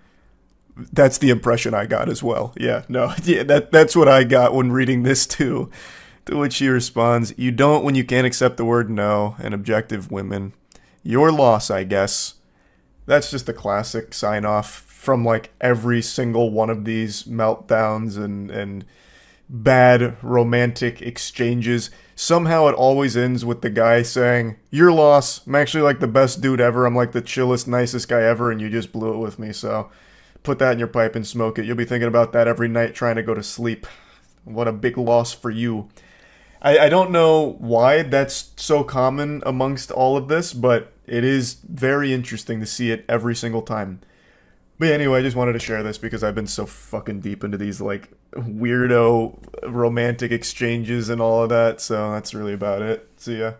That's the impression I got as well. Yeah, that's what I got when reading this too. To which he responds, "You don't when you can't accept the word no and objective women. Your loss, I guess." That's just a classic sign off from like every single one of these meltdowns and bad romantic exchanges. Somehow it always ends with the guy saying, "Your loss. I'm actually like the best dude ever. I'm like the chillest, nicest guy ever, and you just blew it with me. So put that in your pipe and smoke it. You'll be thinking about that every night trying to go to sleep. What a big loss for you." I don't know why that's so common amongst all of this, but it is very interesting to see it every single time. But anyway, I just wanted to share this because I've been so fucking deep into these like weirdo romantic exchanges and all of that, so that's really about it. See ya.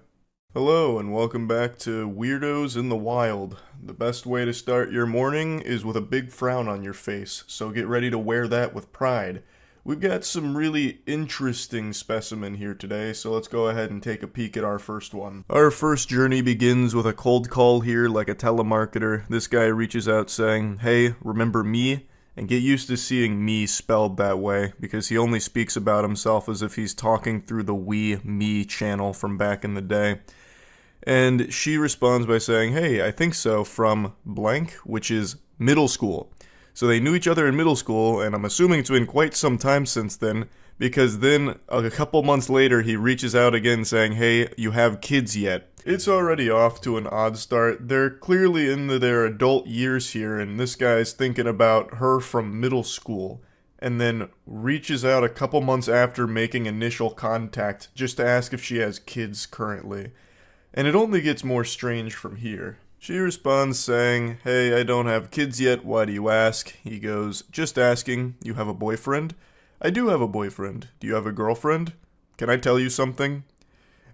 Hello and welcome back to Weirdos in the Wild. The best way to start your morning is with a big frown on your face, so get ready to wear that with pride. We've got some really interesting specimen here today, so let's go ahead and take a peek at our first one. Our first journey begins with a cold call here like a telemarketer. This guy reaches out saying, "Hey, remember me?" And get used to seeing me spelled that way, because he only speaks about himself as if he's talking through the We Me channel from back in the day. And she responds by saying, "Hey, I think so," from blank, which is middle school. So they knew each other in middle school, and I'm assuming it's been quite some time since then, because then a couple months later he reaches out again saying, "Hey, you have kids yet?" It's already off to an odd start. They're clearly into their adult years here, and this guy's thinking about her from middle school, and then reaches out a couple months after making initial contact just to ask if she has kids currently. And it only gets more strange from here. She responds saying, "Hey, I don't have kids yet, why do you ask?" He goes, "Just asking, you have a boyfriend?" "I do have a boyfriend. Do you have a girlfriend? Can I tell you something?"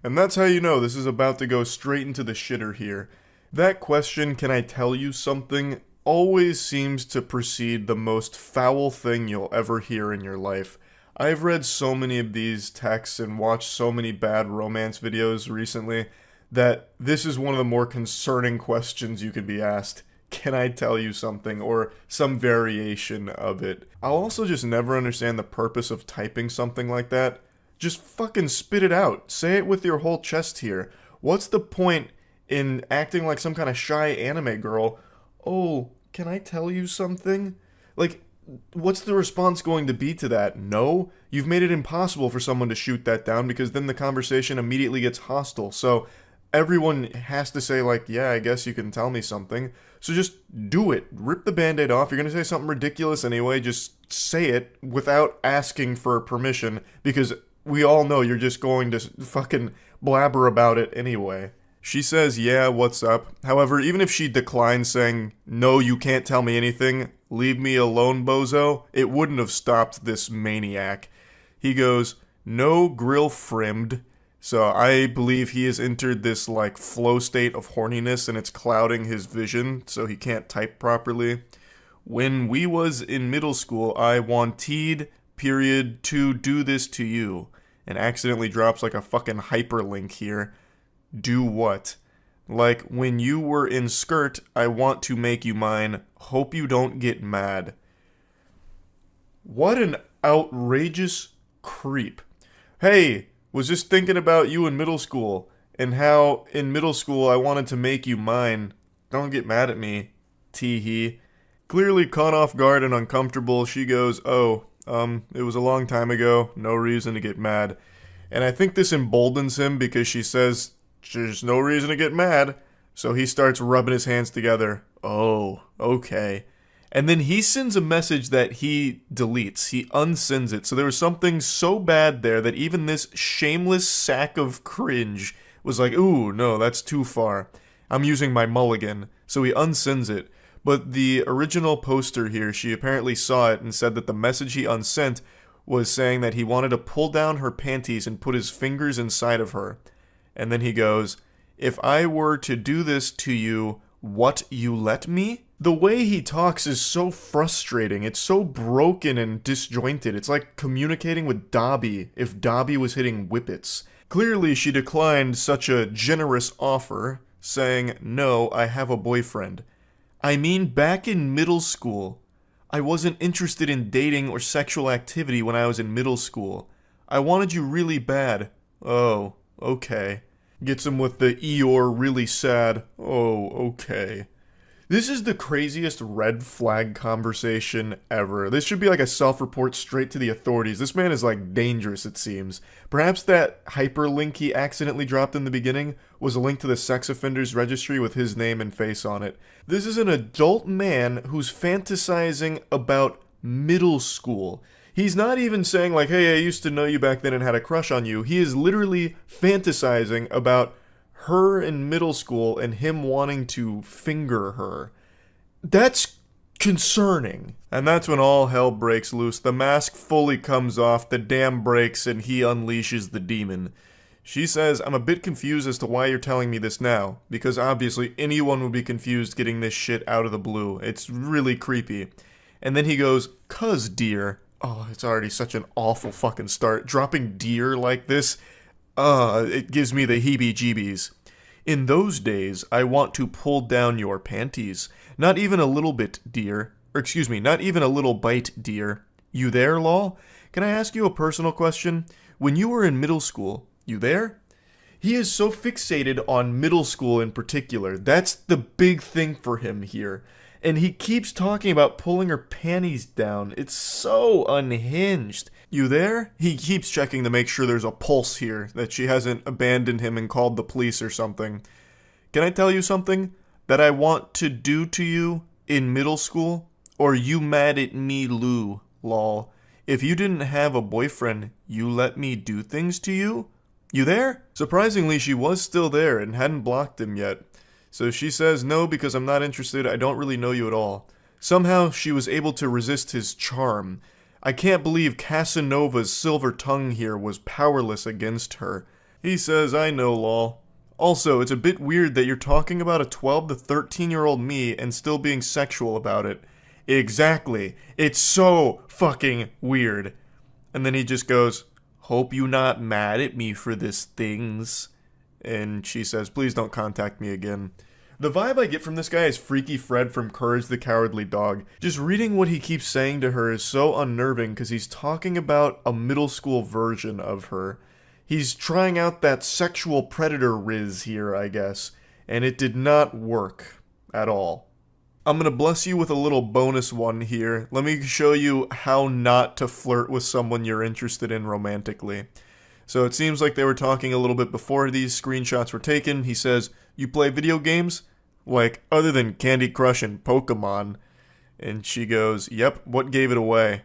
And that's how you know this is about to go straight into the shitter here. That question, "Can I tell you something?" always seems to precede the most foul thing you'll ever hear in your life. I've read so many of these texts and watched so many bad romance videos recently that this is one of the more concerning questions you could be asked. Can I tell you something? Or some variation of it. I'll also just never understand the purpose of typing something like that. Just fucking spit it out. Say it with your whole chest here. What's the point in acting like some kind of shy anime girl? "Oh, can I tell you something?" Like, what's the response going to be to that? No? You've made it impossible for someone to shoot that down, because then the conversation immediately gets hostile. So everyone has to say, like, "Yeah, I guess you can tell me something." So just do it. Rip the band-aid off. You're going to say something ridiculous anyway. Just say it without asking for permission, because we all know you're just going to fucking blabber about it anyway. She says, "Yeah, what's up?" However, even if she declines saying, "No, you can't tell me anything, leave me alone, bozo," it wouldn't have stopped this maniac. He goes, "No grill frimmed." So I believe he has entered this like flow state of horniness, and it's clouding his vision so he can't type properly. "When we was in middle school, I wanted, period, to do this to you." And accidentally drops like a fucking hyperlink here. Do what? Like, "When you were in skirt, I want to make you mine. Hope you don't get mad." What an outrageous creep. "Hey, was just thinking about you in middle school, and how in middle school I wanted to make you mine. Don't get mad at me. Tee-hee." Clearly caught off guard and uncomfortable, she goes, "Oh, it was a long time ago, no reason to get mad." And I think this emboldens him, because she says, "There's no reason to get mad." So he starts rubbing his hands together. Oh, okay. And then he sends a message that he deletes. He unsends it. So there was something so bad there that even this shameless sack of cringe was like, "Ooh, no, that's too far. I'm using my mulligan." So he unsends it. But the original poster here, she apparently saw it and said that the message he unsent was saying that he wanted to pull down her panties and put his fingers inside of her. And then he goes, "If I were to do this to you, what, you let me?" The way he talks is so frustrating. It's so broken and disjointed. It's like communicating with Dobby if Dobby was hitting whippets. Clearly she declined such a generous offer, saying, "No, I have a boyfriend." I mean, back in middle school. I wasn't interested in dating or sexual activity when I was in middle school. I wanted you really bad. Oh, okay. Gets him with the Eeyore really sad. Oh, okay. This is the craziest red flag conversation ever. This should be like a self-report straight to the authorities. This man is like dangerous, it seems. Perhaps that hyperlink he accidentally dropped in the beginning was a link to the sex offenders registry with his name and face on it. This is an adult man who's fantasizing about middle school. He's not even saying like, hey, I used to know you back then and had a crush on you. He is literally fantasizing about her in middle school and him wanting to finger her. That's concerning. And that's when all hell breaks loose. The mask fully comes off, the dam breaks, and he unleashes the demon. She says, I'm a bit confused as to why you're telling me this now, because obviously anyone would be confused getting this shit out of the blue. It's really creepy. And then he goes, 'cause dear. Oh, it's already such an awful fucking start. Dropping dear like this, it gives me the heebie-jeebies. In those days, I want to pull down your panties. Not even a little bit, dear. Or excuse me, not even a little bite, dear. You there, lol? Can I ask you a personal question? When you were in middle school, you there? He is so fixated on middle school in particular. That's the big thing for him here. And he keeps talking about pulling her panties down. It's so unhinged. You there? He keeps checking to make sure there's a pulse here, that she hasn't abandoned him and called the police or something. Can I tell you something that I want to do to you in middle school? Or you mad at me, Lou, lol. If you didn't have a boyfriend, you let me do things to you? You there? Surprisingly, she was still there and hadn't blocked him yet. So she says, no, because I'm not interested, I don't really know you at all. Somehow, she was able to resist his charm. I can't believe Casanova's silver tongue here was powerless against her. He says, I know, lol. Also, it's a bit weird that you're talking about a 12 to 13-year-old me and still being sexual about it. Exactly. It's so fucking weird. And then he just goes, hope you not mad at me for this things. And she says, please don't contact me again. The vibe I get from this guy is Freaky Fred from Courage the Cowardly Dog. Just reading what he keeps saying to her is so unnerving because he's talking about a middle school version of her. He's trying out that sexual predator riz here, I guess, and it did not work at all. I'm gonna bless you with a little bonus one here. Let me show you how not to flirt with someone you're interested in romantically. So it seems like they were talking a little bit before these screenshots were taken. He says, you play video games? Like, other than Candy Crush and Pokemon. And she goes, yep, what gave it away?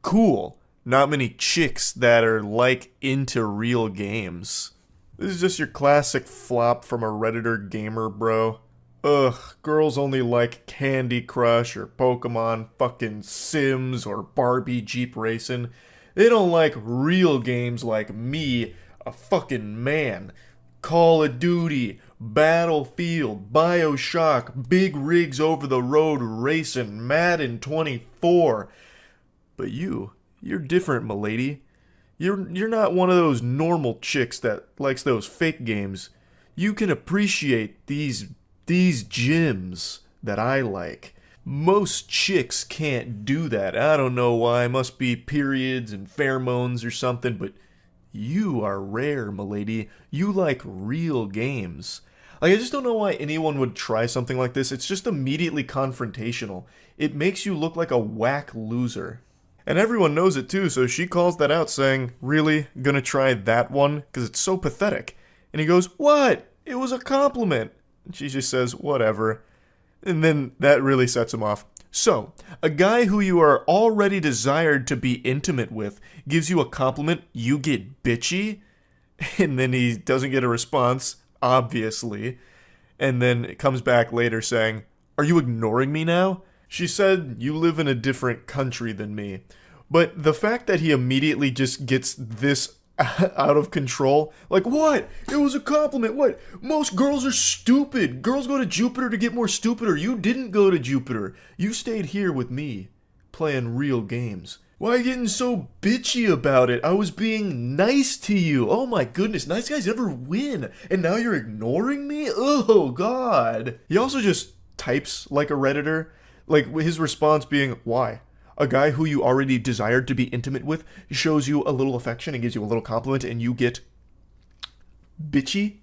Cool. Not many chicks that are, like, into real games. This is just your classic flop from a Redditor gamer, bro. Ugh, girls only like Candy Crush or Pokemon, fucking Sims or Barbie Jeep Racing. They don't like real games like me, a fucking man. Call of Duty, Battlefield, BioShock, big rigs over the road racing, Madden 24. But you're different, m'lady. You're not one of those normal chicks that likes those fake games. You can appreciate these gems that I like. Most chicks can't do that. I don't know why. Must be periods and pheromones or something, but you are rare, m'lady. You like real games. Like, I just don't know why anyone would try something like this. It's just immediately confrontational. It makes you look like a whack loser. And everyone knows it too, so she calls that out saying, really? Gonna try that one? Because it's so pathetic. And he goes, what? It was a compliment. And she just says, whatever. And then that really sets him off. So, a guy who you are already desired to be intimate with gives you a compliment, you get bitchy? And then he doesn't get a response, obviously. And then it comes back later saying, are you ignoring me now? She said, you live in a different country than me. But the fact that he immediately just gets this out of control, like, what? It was a compliment. What? Most girls are stupid. Girls go to Jupiter to get more stupider. You didn't go to Jupiter. You stayed here with me, playing real games. Why are you getting so bitchy about it? I was being nice to you. Oh my goodness, nice guys never win. And now you're ignoring me? Oh god. He also just types like a Redditor, like his response being, why? A guy who you already desired to be intimate with shows you a little affection and gives you a little compliment and you get bitchy?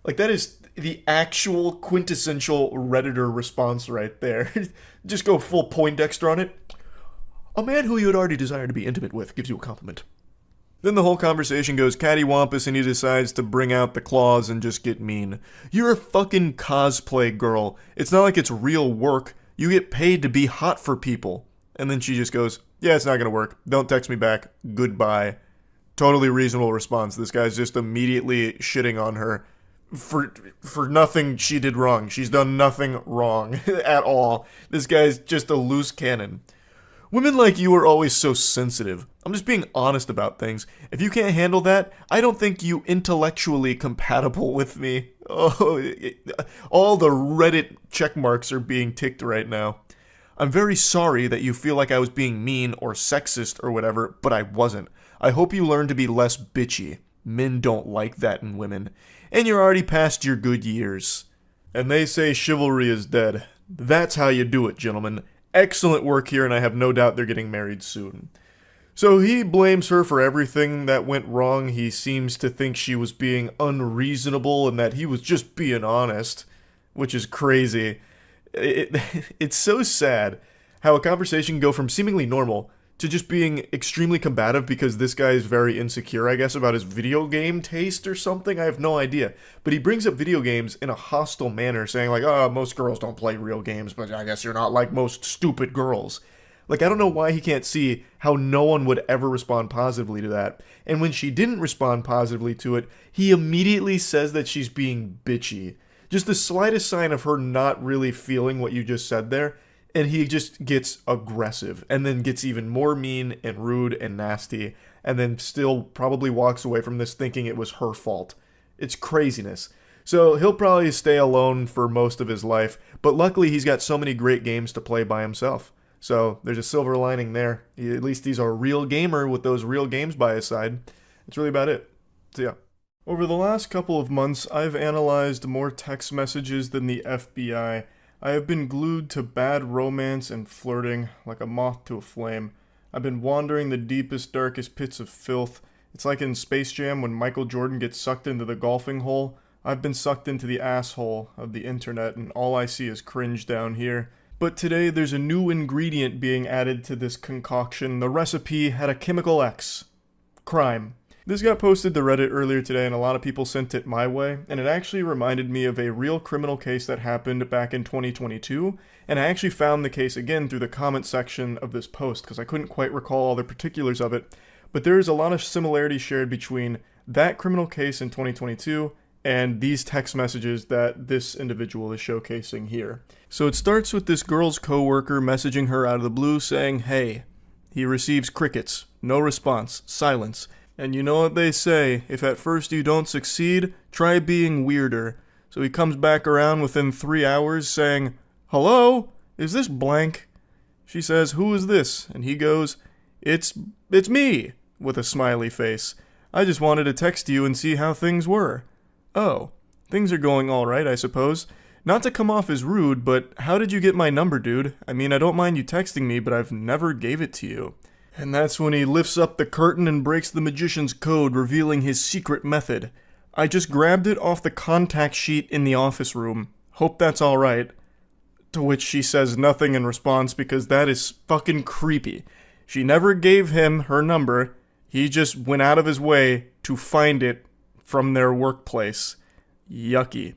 Like, that is the actual quintessential Redditor response right there. Just go full Poindexter on it. A man who you had already desired to be intimate with gives you a compliment. Then the whole conversation goes cattywampus and he decides to bring out the claws and just get mean. You're a fucking cosplay girl. It's not like it's real work. You get paid to be hot for people. And then she just goes, yeah, it's not gonna work. Don't text me back. Goodbye. Totally reasonable response. This guy's just immediately shitting on her for nothing she did wrong. She's done nothing wrong at all. This guy's just a loose cannon. Women like you are always so sensitive. I'm just being honest about things. If you can't handle that, I don't think you intellectually compatible with me. Oh, all the Reddit check marks are being ticked right now. I'm very sorry that you feel like I was being mean or sexist or whatever, but I wasn't. I hope you learn to be less bitchy. Men don't like that in women. And you're already past your good years. And they say chivalry is dead. That's how you do it, gentlemen. Excellent work here, and I have no doubt they're getting married soon. So he blames her for everything that went wrong. He seems to think she was being unreasonable and that he was just being honest, which is crazy. It's so sad how a conversation can go from seemingly normal to just being extremely combative because this guy is very insecure, I guess, about his video game taste or something. I have no idea. But he brings up video games in a hostile manner, saying like, oh, most girls don't play real games, but I guess you're not like most stupid girls. Like, I don't know why he can't see how no one would ever respond positively to that. And when she didn't respond positively to it, he immediately says that she's being bitchy. Just the slightest sign of her not really feeling what you just said there, and he just gets aggressive, and then gets even more mean and rude and nasty, and then still probably walks away from this thinking it was her fault. It's craziness. So he'll probably stay alone for most of his life, but luckily he's got so many great games to play by himself. So there's a silver lining there. At least he's a real gamer with those real games by his side. That's really about it. So yeah. Over the last couple of months, I've analyzed more text messages than the FBI. I have been glued to bad romance and flirting, like a moth to a flame. I've been wandering the deepest, darkest pits of filth. It's like in Space Jam when Michael Jordan gets sucked into the golfing hole. I've been sucked into the asshole of the internet, and all I see is cringe down here. But today, there's a new ingredient being added to this concoction. The recipe had a chemical X. Crime. This got posted to Reddit earlier today, and a lot of people sent it my way, and it actually reminded me of a real criminal case that happened back in 2022, and I actually found the case again through the comment section of this post, because I couldn't quite recall all the particulars of it, but there is a lot of similarities shared between that criminal case in 2022 and these text messages that this individual is showcasing here. So it starts with this girl's coworker messaging her out of the blue saying, hey. He receives crickets, no response, silence. And you know what they say, if at first you don't succeed, try being weirder. So he comes back around within 3 hours saying, hello, is this blank? She says, who is this? And he goes, it's me, with a smiley face. I just wanted to text you and see how things were. Oh, things are going alright, I suppose. Not to come off as rude, but how did you get my number, dude? I mean, I don't mind you texting me, but I've never gave it to you. And that's when he lifts up the curtain and breaks the magician's code, revealing his secret method. I just grabbed it off the contact sheet in the office room. Hope that's alright. To which she says nothing in response because that is fucking creepy. She never gave him her number. He just went out of his way to find it from their workplace. Yucky.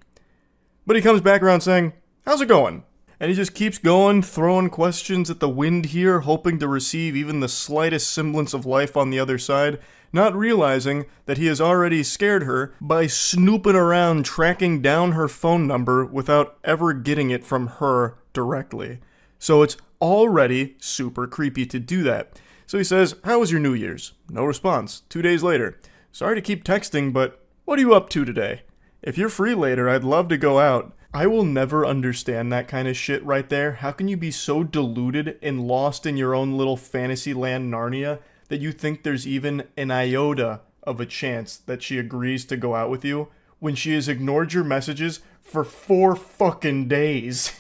But he comes back around saying, how's it going? And he just keeps going, throwing questions at the wind here, hoping to receive even the slightest semblance of life on the other side, not realizing that he has already scared her by snooping around tracking down her phone number without ever getting it from her directly. So it's already super creepy to do that. So he says, how was your New Year's? No response. 2 days later. Sorry to keep texting, but what are you up to today? If you're free later, I'd love to go out. I will never understand that kind of shit right there. How can you be so deluded and lost in your own little fantasy land Narnia that you think there's even an iota of a chance that she agrees to go out with you when she has ignored your messages for 4 fucking days?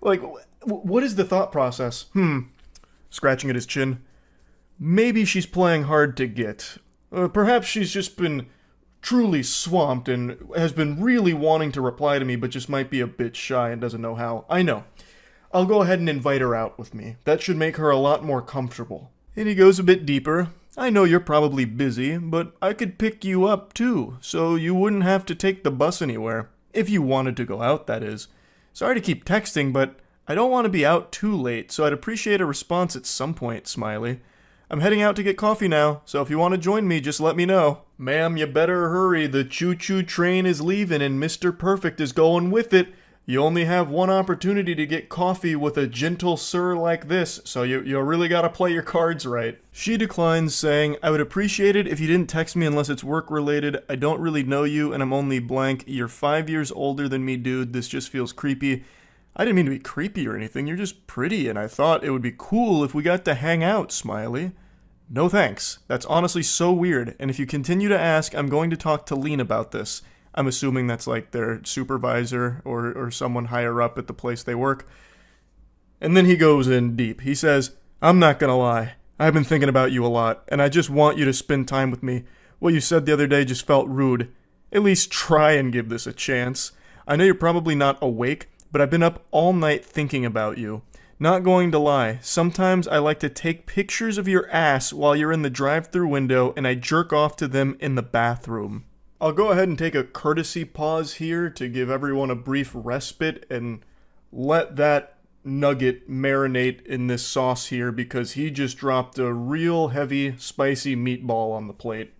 Like, what is the thought process? Scratching at his chin. Maybe she's playing hard to get. Perhaps she's just been truly swamped and has been really wanting to reply to me but just might be a bit shy and doesn't know how. I know. I'll go ahead and invite her out with me. That should make her a lot more comfortable. And he goes a bit deeper. I know you're probably busy, but I could pick you up too, so you wouldn't have to take the bus anywhere. If you wanted to go out, that is. Sorry to keep texting, but I don't want to be out too late, so I'd appreciate a response at some point, smiley. I'm heading out to get coffee now, so if you want to join me, just let me know. Ma'am, you better hurry. The choo-choo train is leaving and Mr. Perfect is going with it. You only have one opportunity to get coffee with a gentle sir like this, so you really gotta play your cards right. She declines, saying, I would appreciate it if you didn't text me unless it's work-related. I don't really know you, and I'm only blank. You're 5 years older than me, dude. This just feels creepy. I didn't mean to be creepy or anything. You're just pretty, and I thought it would be cool if we got to hang out, smiley. No thanks. That's honestly so weird, and if you continue to ask, I'm going to talk to Lean about this. I'm assuming that's like their supervisor or someone higher up at the place they work. And then he goes in deep. He says, I'm not gonna lie. I've been thinking about you a lot, and I just want you to spend time with me. What you said the other day just felt rude. At least try and give this a chance. I know you're probably not awake, but I've been up all night thinking about you. Not going to lie, sometimes I like to take pictures of your ass while you're in the drive-thru window and I jerk off to them in the bathroom. I'll go ahead and take a courtesy pause here to give everyone a brief respite and let that nugget marinate in this sauce here because he just dropped a real heavy, spicy meatball on the plate.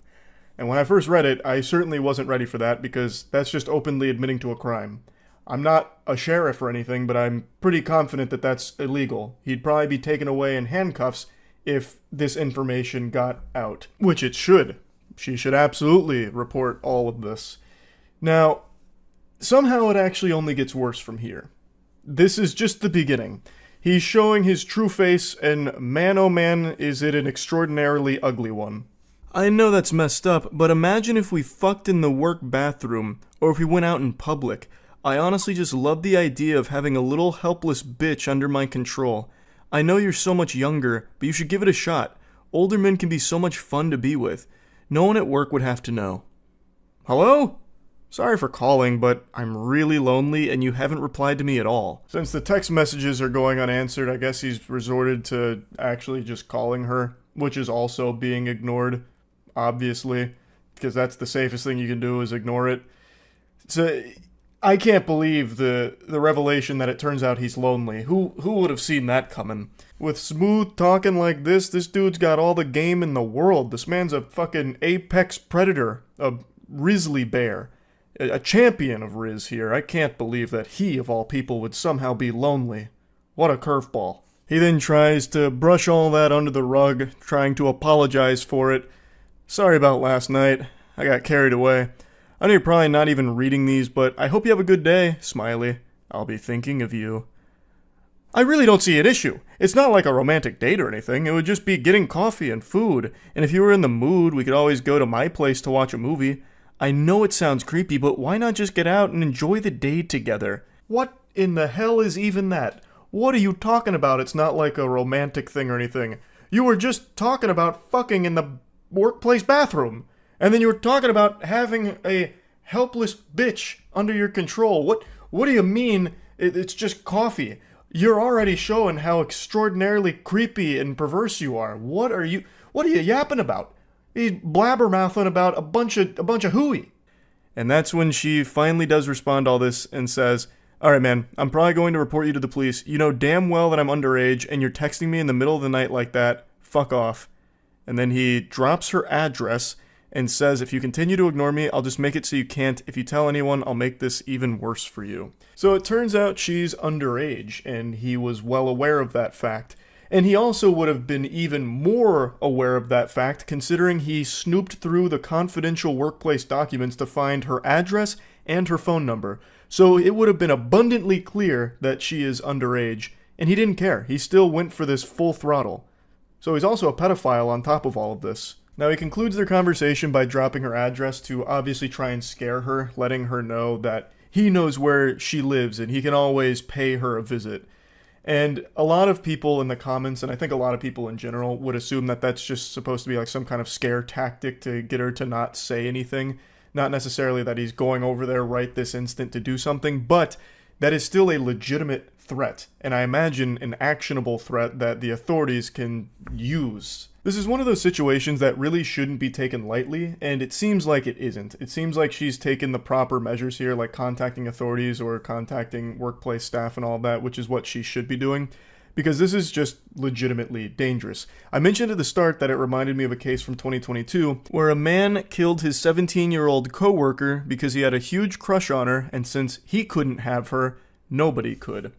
And when I first read it, I certainly wasn't ready for that because that's just openly admitting to a crime. I'm not a sheriff or anything, but I'm pretty confident that that's illegal. He'd probably be taken away in handcuffs if this information got out, which it should. She should absolutely report all of this. Now, somehow it actually only gets worse from here. This is just the beginning. He's showing his true face, and man oh man, is it an extraordinarily ugly one. I know that's messed up, but imagine if we fucked in the work bathroom, or if we went out in public. I honestly just love the idea of having a little helpless bitch under my control. I know you're so much younger, but you should give it a shot. Older men can be so much fun to be with. No one at work would have to know. Hello? Sorry for calling, but I'm really lonely and you haven't replied to me at all. Since the text messages are going unanswered, I guess he's resorted to actually just calling her, which is also being ignored, obviously, because that's the safest thing you can do is ignore it. So I can't believe the revelation that it turns out he's lonely. Who would have seen that coming? With smooth talking like this dude's got all the game in the world. This man's a fucking apex predator, a grizzly bear, a champion of Riz here. I can't believe that he, of all people, would somehow be lonely. What a curveball. He then tries to brush all that under the rug, trying to apologize for it. Sorry about last night. I got carried away. I know you're probably not even reading these, but I hope you have a good day, smiley. I'll be thinking of you. I really don't see an issue. It's not like a romantic date or anything. It would just be getting coffee and food. And if you were in the mood, we could always go to my place to watch a movie. I know it sounds creepy, but why not just get out and enjoy the day together? What in the hell is even that? What are you talking about? It's not like a romantic thing or anything. You were just talking about fucking in the workplace bathroom. And then you were talking about having a helpless bitch under your control. What do you mean it's just coffee? You're already showing how extraordinarily creepy and perverse you are. What are you yapping about? He's blabbermouthing about a bunch of hooey. And that's when she finally does respond to all this and says, alright man, I'm probably going to report you to the police. You know damn well that I'm underage and you're texting me in the middle of the night like that. Fuck off. And then he drops her address and says, if you continue to ignore me, I'll just make it so you can't. If you tell anyone, I'll make this even worse for you. So it turns out she's underage, and he was well aware of that fact. And he also would have been even more aware of that fact, considering he snooped through the confidential workplace documents to find her address and her phone number. So it would have been abundantly clear that she is underage, and he didn't care. He still went for this full throttle. So he's also a pedophile on top of all of this. Now, he concludes their conversation by dropping her address to obviously try and scare her, letting her know that he knows where she lives and he can always pay her a visit. And a lot of people in the comments, and I think a lot of people in general, would assume that that's just supposed to be like some kind of scare tactic to get her to not say anything. Not necessarily that he's going over there right this instant to do something, but that is still a legitimate threat, and I imagine an actionable threat that the authorities can use. This is one of those situations that really shouldn't be taken lightly, and it seems like it isn't. It seems like she's taken the proper measures here, like contacting authorities or contacting workplace staff and all that, which is what she should be doing, because this is just legitimately dangerous. I mentioned at the start that it reminded me of a case from 2022 where a man killed his 17-year-old coworker because he had a huge crush on her, and since he couldn't have her, nobody could.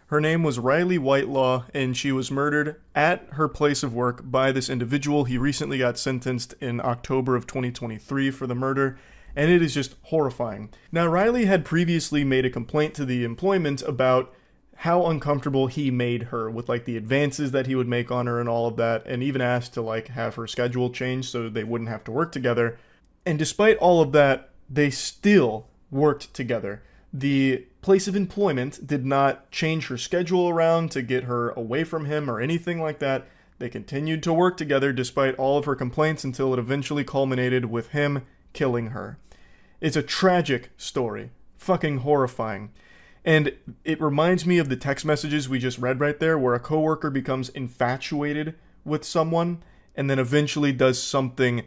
Her name was Riley Whitelaw, and she was murdered at her place of work by this individual. He recently got sentenced in October of 2023 for the murder, and it is just horrifying. Now, Riley had previously made a complaint to the employment about how uncomfortable he made her with, like, the advances that he would make on her and all of that, and even asked to, like, have her schedule changed so they wouldn't have to work together. And despite all of that, they still worked together. The place of employment did not change her schedule around to get her away from him or anything like that. They continued to work together despite all of her complaints until it eventually culminated with him killing her. It's a tragic story. Fucking horrifying. And it reminds me of the text messages we just read right there, where a coworker becomes infatuated with someone and then eventually does something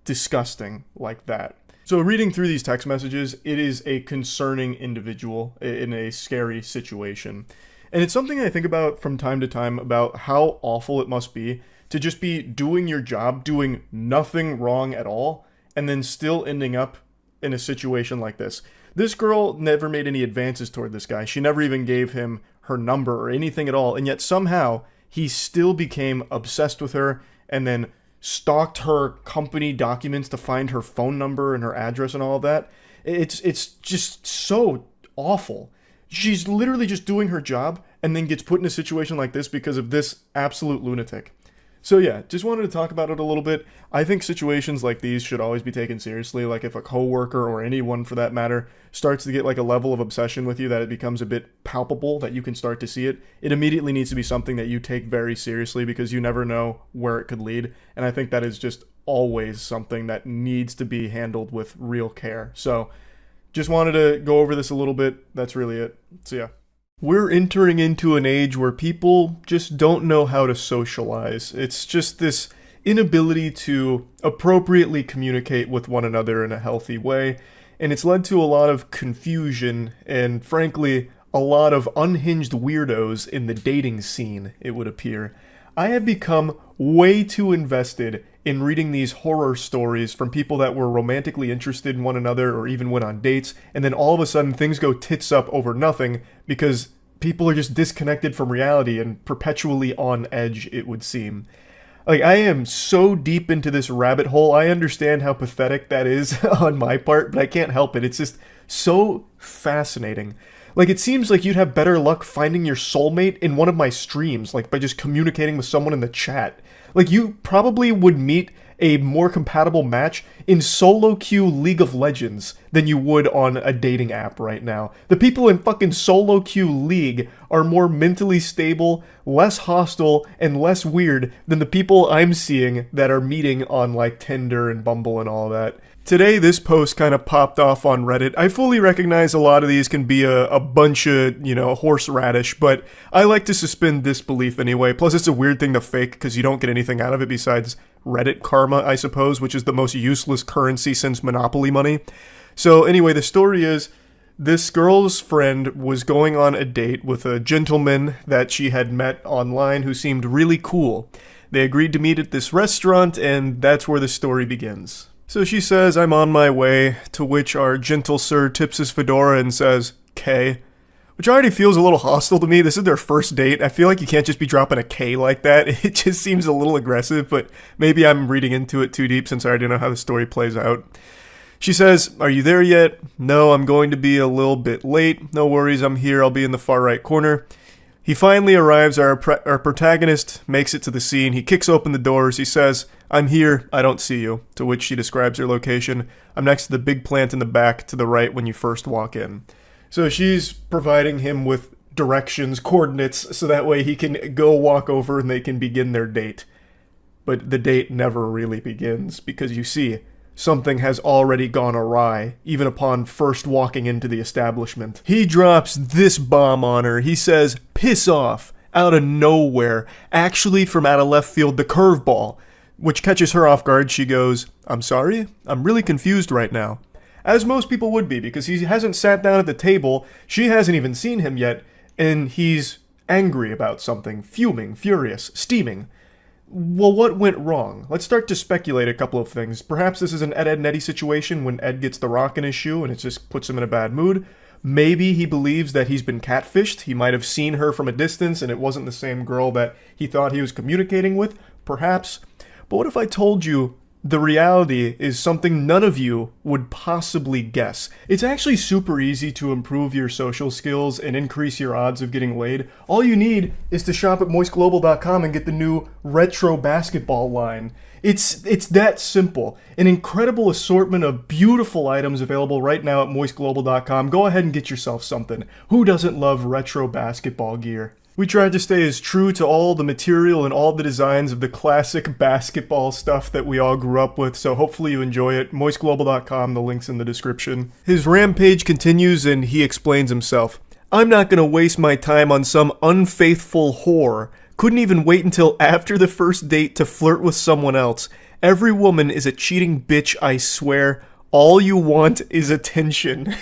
disgusting like that. So reading through these text messages, it is a concerning individual in a scary situation. And it's something I think about from time to time about how awful it must be to just be doing your job, doing nothing wrong at all, and then still ending up in a situation like this. This girl never made any advances toward this guy. She never even gave him her number or anything at all. And yet somehow he still became obsessed with her and then stalked her company documents to find her phone number and her address and all of that. It's just so awful. She's literally just doing her job and then gets put in a situation like this because of this absolute lunatic. So yeah, just wanted to talk about it a little bit. I think situations like these should always be taken seriously. Like if a coworker or anyone for that matter starts to get like a level of obsession with you that it becomes a bit palpable, that you can start to see it, it immediately needs to be something that you take very seriously because you never know where it could lead. And I think that is just always something that needs to be handled with real care. So just wanted to go over this a little bit. That's really it. So yeah. We're entering into an age where people just don't know how to socialize. It's just this inability to appropriately communicate with one another in a healthy way, and it's led to a lot of confusion and, frankly, a lot of unhinged weirdos in the dating scene, it would appear. I have become way too invested in reading these horror stories from people that were romantically interested in one another or even went on dates, and then all of a sudden things go tits up over nothing because people are just disconnected from reality and perpetually on edge, it would seem. Like, I am so deep into this rabbit hole. I understand how pathetic that is on my part, but I can't help it. It's just so fascinating. Like, it seems like you'd have better luck finding your soulmate in one of my streams, like by just communicating with someone in the chat. Like, you probably would meet a more compatible match in solo queue League of Legends than you would on a dating app right now. The people in fucking solo queue League are more mentally stable, less hostile, and less weird than the people I'm seeing that are meeting on like Tinder and Bumble and all that. Today, this post kind of popped off on Reddit. I fully recognize a lot of these can be a bunch of, horseradish, but I like to suspend disbelief anyway. Plus, it's a weird thing to fake because you don't get anything out of it besides Reddit karma, I suppose, which is the most useless currency since Monopoly money. So anyway, the story is this girl's friend was going on a date with a gentleman that she had met online who seemed really cool. They agreed to meet at this restaurant, and that's where the story begins. So she says, "I'm on my way," to which our gentle sir tips his fedora and says, "K," which already feels a little hostile to me. This is their first date. I feel like you can't just be dropping a K like that. It just seems a little aggressive, but maybe I'm reading into it too deep since I already know how the story plays out. She says, "Are you there yet?" "No, I'm going to be a little bit late." "No worries, I'm here. I'll be in the far right corner." He finally arrives. Our protagonist makes it to the scene. He kicks open the doors. He says, "I'm here. I don't see you," to which she describes her location. "I'm next to the big plant in the back to the right when you first walk in." So she's providing him with directions, coordinates, so that way he can go walk over and they can begin their date. But the date never really begins because, you see, something has already gone awry, even upon first walking into the establishment. He drops this bomb on her. He says, "Piss off," out of nowhere. Actually, from out of left field, the curveball, which catches her off guard. She goes, "I'm sorry? I'm really confused right now." As most people would be, because he hasn't sat down at the table, she hasn't even seen him yet, and he's angry about something, fuming, furious, steaming. Well, what went wrong? Let's start to speculate a couple of things. Perhaps this is an Ed, Edd and Eddy situation when Ed gets the rock in his shoe and it just puts him in a bad mood. Maybe he believes that he's been catfished. He might have seen her from a distance and it wasn't the same girl that he thought he was communicating with. Perhaps. But what if I told you the reality is something none of you would possibly guess? It's actually super easy to improve your social skills and increase your odds of getting laid. All you need is to shop at moistglobal.com and get the new retro basketball line. It's that simple. An incredible assortment of beautiful items available right now at moistglobal.com. Go ahead and get yourself something. Who doesn't love retro basketball gear? We tried to stay as true to all the material and all the designs of the classic basketball stuff that we all grew up with, so hopefully you enjoy it. moistglobal.com, the link's in the description. His rampage continues and he explains himself. "I'm not gonna waste my time on some unfaithful whore. Couldn't even wait until after the first date to flirt with someone else. Every woman is a cheating bitch, I swear. All you want is attention."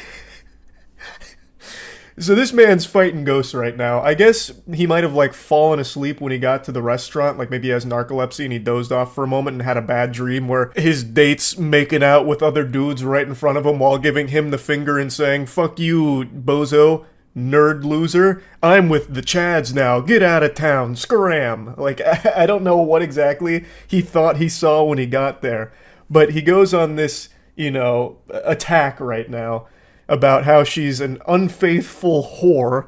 So this man's fighting ghosts right now. I guess he might have fallen asleep when he got to the restaurant. Maybe he has narcolepsy and he dozed off for a moment and had a bad dream where his date's making out with other dudes right in front of him while giving him the finger and saying, "Fuck you, bozo, nerd loser. I'm with the Chads now. Get out of town. Scram." I don't know what exactly he thought he saw when he got there. But he goes on this, attack right now about how she's an unfaithful whore,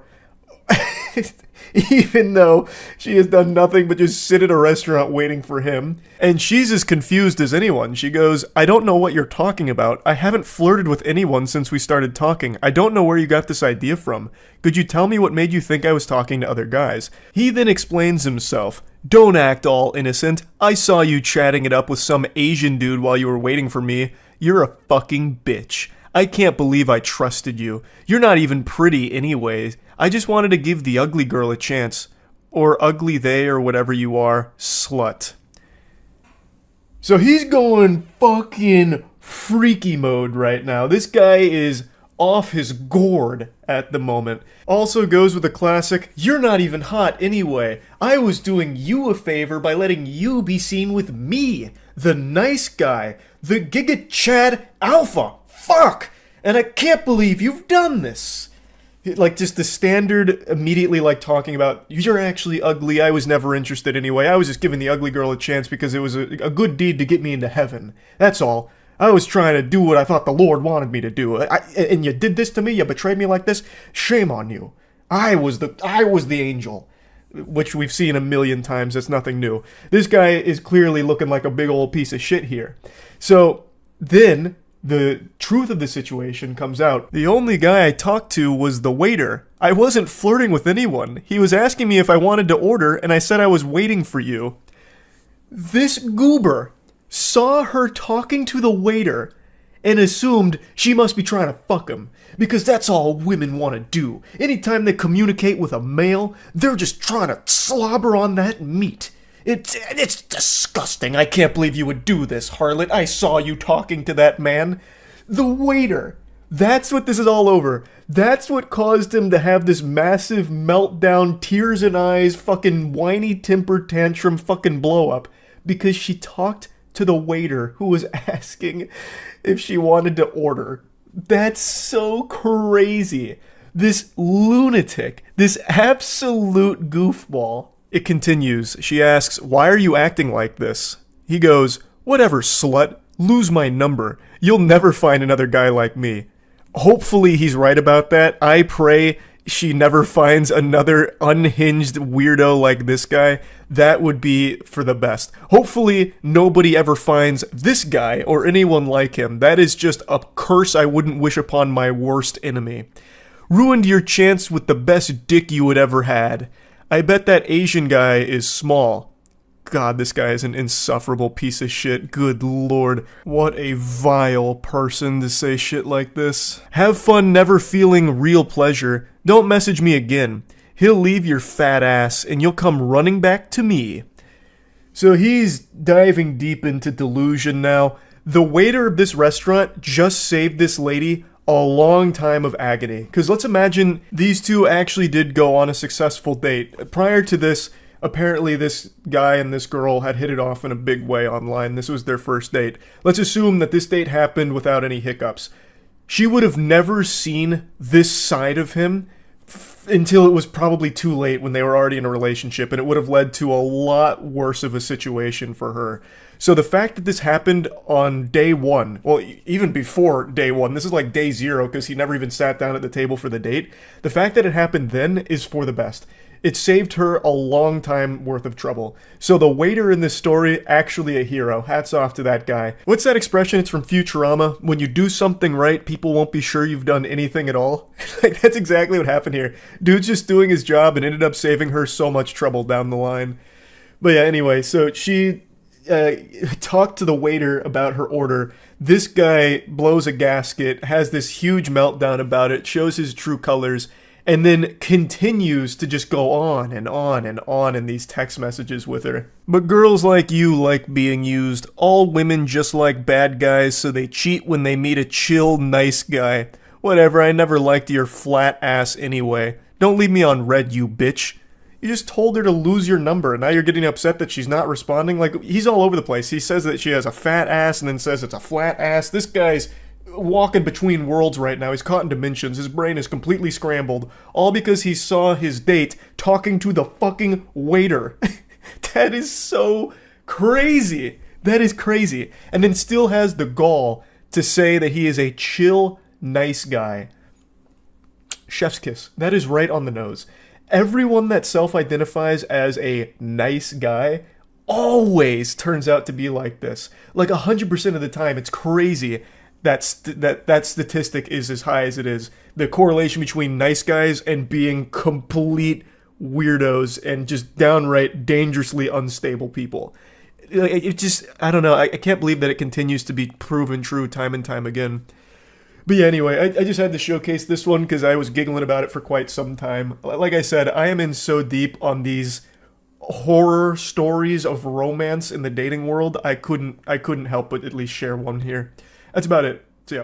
even though she has done nothing but just sit at a restaurant waiting for him. And she's as confused as anyone. She goes, "I don't know what you're talking about. I haven't flirted with anyone since we started talking. I don't know where you got this idea from. Could you tell me what made you think I was talking to other guys?" He then explains himself. "Don't act all innocent. I saw you chatting it up with some Asian dude while you were waiting for me. You're a fucking bitch. I can't believe I trusted you. You're not even pretty anyways. I just wanted to give the ugly girl a chance. Or ugly they or whatever you are, slut." So he's going fucking freaky mode right now. This guy is off his gourd at the moment. Also goes with the classic, "You're not even hot anyway. I was doing you a favor by letting you be seen with me, the nice guy, the Giga Chad Alpha. Fuck! And I can't believe you've done this." Just the standard, immediately talking about, "You're actually ugly, I was never interested anyway, I was just giving the ugly girl a chance because it was a good deed to get me into heaven. That's all. I was trying to do what I thought the Lord wanted me to do. And you did this to me, you betrayed me like this? Shame on you. I was the angel." Which we've seen a million times, that's nothing new. This guy is clearly looking like a big old piece of shit here. So, then the truth of the situation comes out. "The only guy I talked to was the waiter. I wasn't flirting with anyone. He was asking me if I wanted to order, and I said I was waiting for you." This goober saw her talking to the waiter and assumed she must be trying to fuck him, because that's all women want to do. Anytime they communicate with a male, they're just trying to slobber on that meat. It's disgusting. I can't believe you would do this, harlot. I saw you talking to that man. The waiter. That's what this is all over. That's what caused him to have this massive meltdown, tears in eyes, fucking whiny temper tantrum fucking blow up. Because she talked to the waiter who was asking if she wanted to order. That's so crazy. This lunatic. This absolute goofball. It continues. She asks, "Why are you acting like this?" He goes, "Whatever, slut. Lose my number. You'll never find another guy like me." Hopefully he's right about that. I pray she never finds another unhinged weirdo like this guy. That would be for the best. Hopefully nobody ever finds this guy or anyone like him. That is just a curse I wouldn't wish upon my worst enemy. Ruined your chance with the best dick you had ever had. I bet that Asian guy is small. God, this guy is an insufferable piece of shit. Good lord. What a vile person to say shit like this. Have fun never feeling real pleasure. Don't message me again. He'll leave your fat ass and you'll come running back to me. So he's diving deep into delusion now. The waiter of this restaurant just saved this lady a long time of agony. Because let's imagine these two actually did go on a successful date. Prior to this, apparently this guy and this girl had hit it off in a big way online. This was their first date. Let's assume that this date happened without any hiccups. She would have never seen this side of him until it was probably too late when they were already in a relationship, and it would have led to a lot worse of a situation for her. So the fact that this happened on day one, well, even before day one, this is like day zero because he never even sat down at the table for the date. The fact that it happened then is for the best. It saved her a long time worth of trouble. So the waiter in this story, actually a hero. Hats off to that guy. What's that expression? It's from Futurama. When you do something right, people won't be sure you've done anything at all. Like, that's exactly what happened here. Dude's just doing his job and ended up saving her so much trouble down the line. But yeah, anyway, so she talked to the waiter about her order. This guy blows a gasket, has this huge meltdown about it, shows his true colors, and then continues to just go on and on and on in these text messages with her. But girls like you like being used. All women just like bad guys, so they cheat when they meet a chill, nice guy. Whatever, I never liked your flat ass anyway. Don't leave me on red, you bitch. You just told her to lose your number, and now you're getting upset that she's not responding? Like, he's all over the place. He says that she has a fat ass and then says it's a flat ass. This guy's walking between worlds right now. He's caught in dimensions. His brain is completely scrambled. All because he saw his date talking to the fucking waiter. That is so crazy. That is crazy. And then still has the gall to say that he is a chill, nice guy. Chef's kiss. That is right on the nose. Everyone that self-identifies as a nice guy always turns out to be like this. Like 100% of the time. It's crazy that statistic is as high as it is. The correlation between nice guys and being complete weirdos and just downright dangerously unstable people. It just, I don't know, I can't believe that it continues to be proven true time and time again. But yeah, anyway, I just had to showcase this one because I was giggling about it for quite some time. Like I said, I am in so deep on these horror stories of romance in the dating world, I couldn't help but at least share one here. That's about it. So yeah.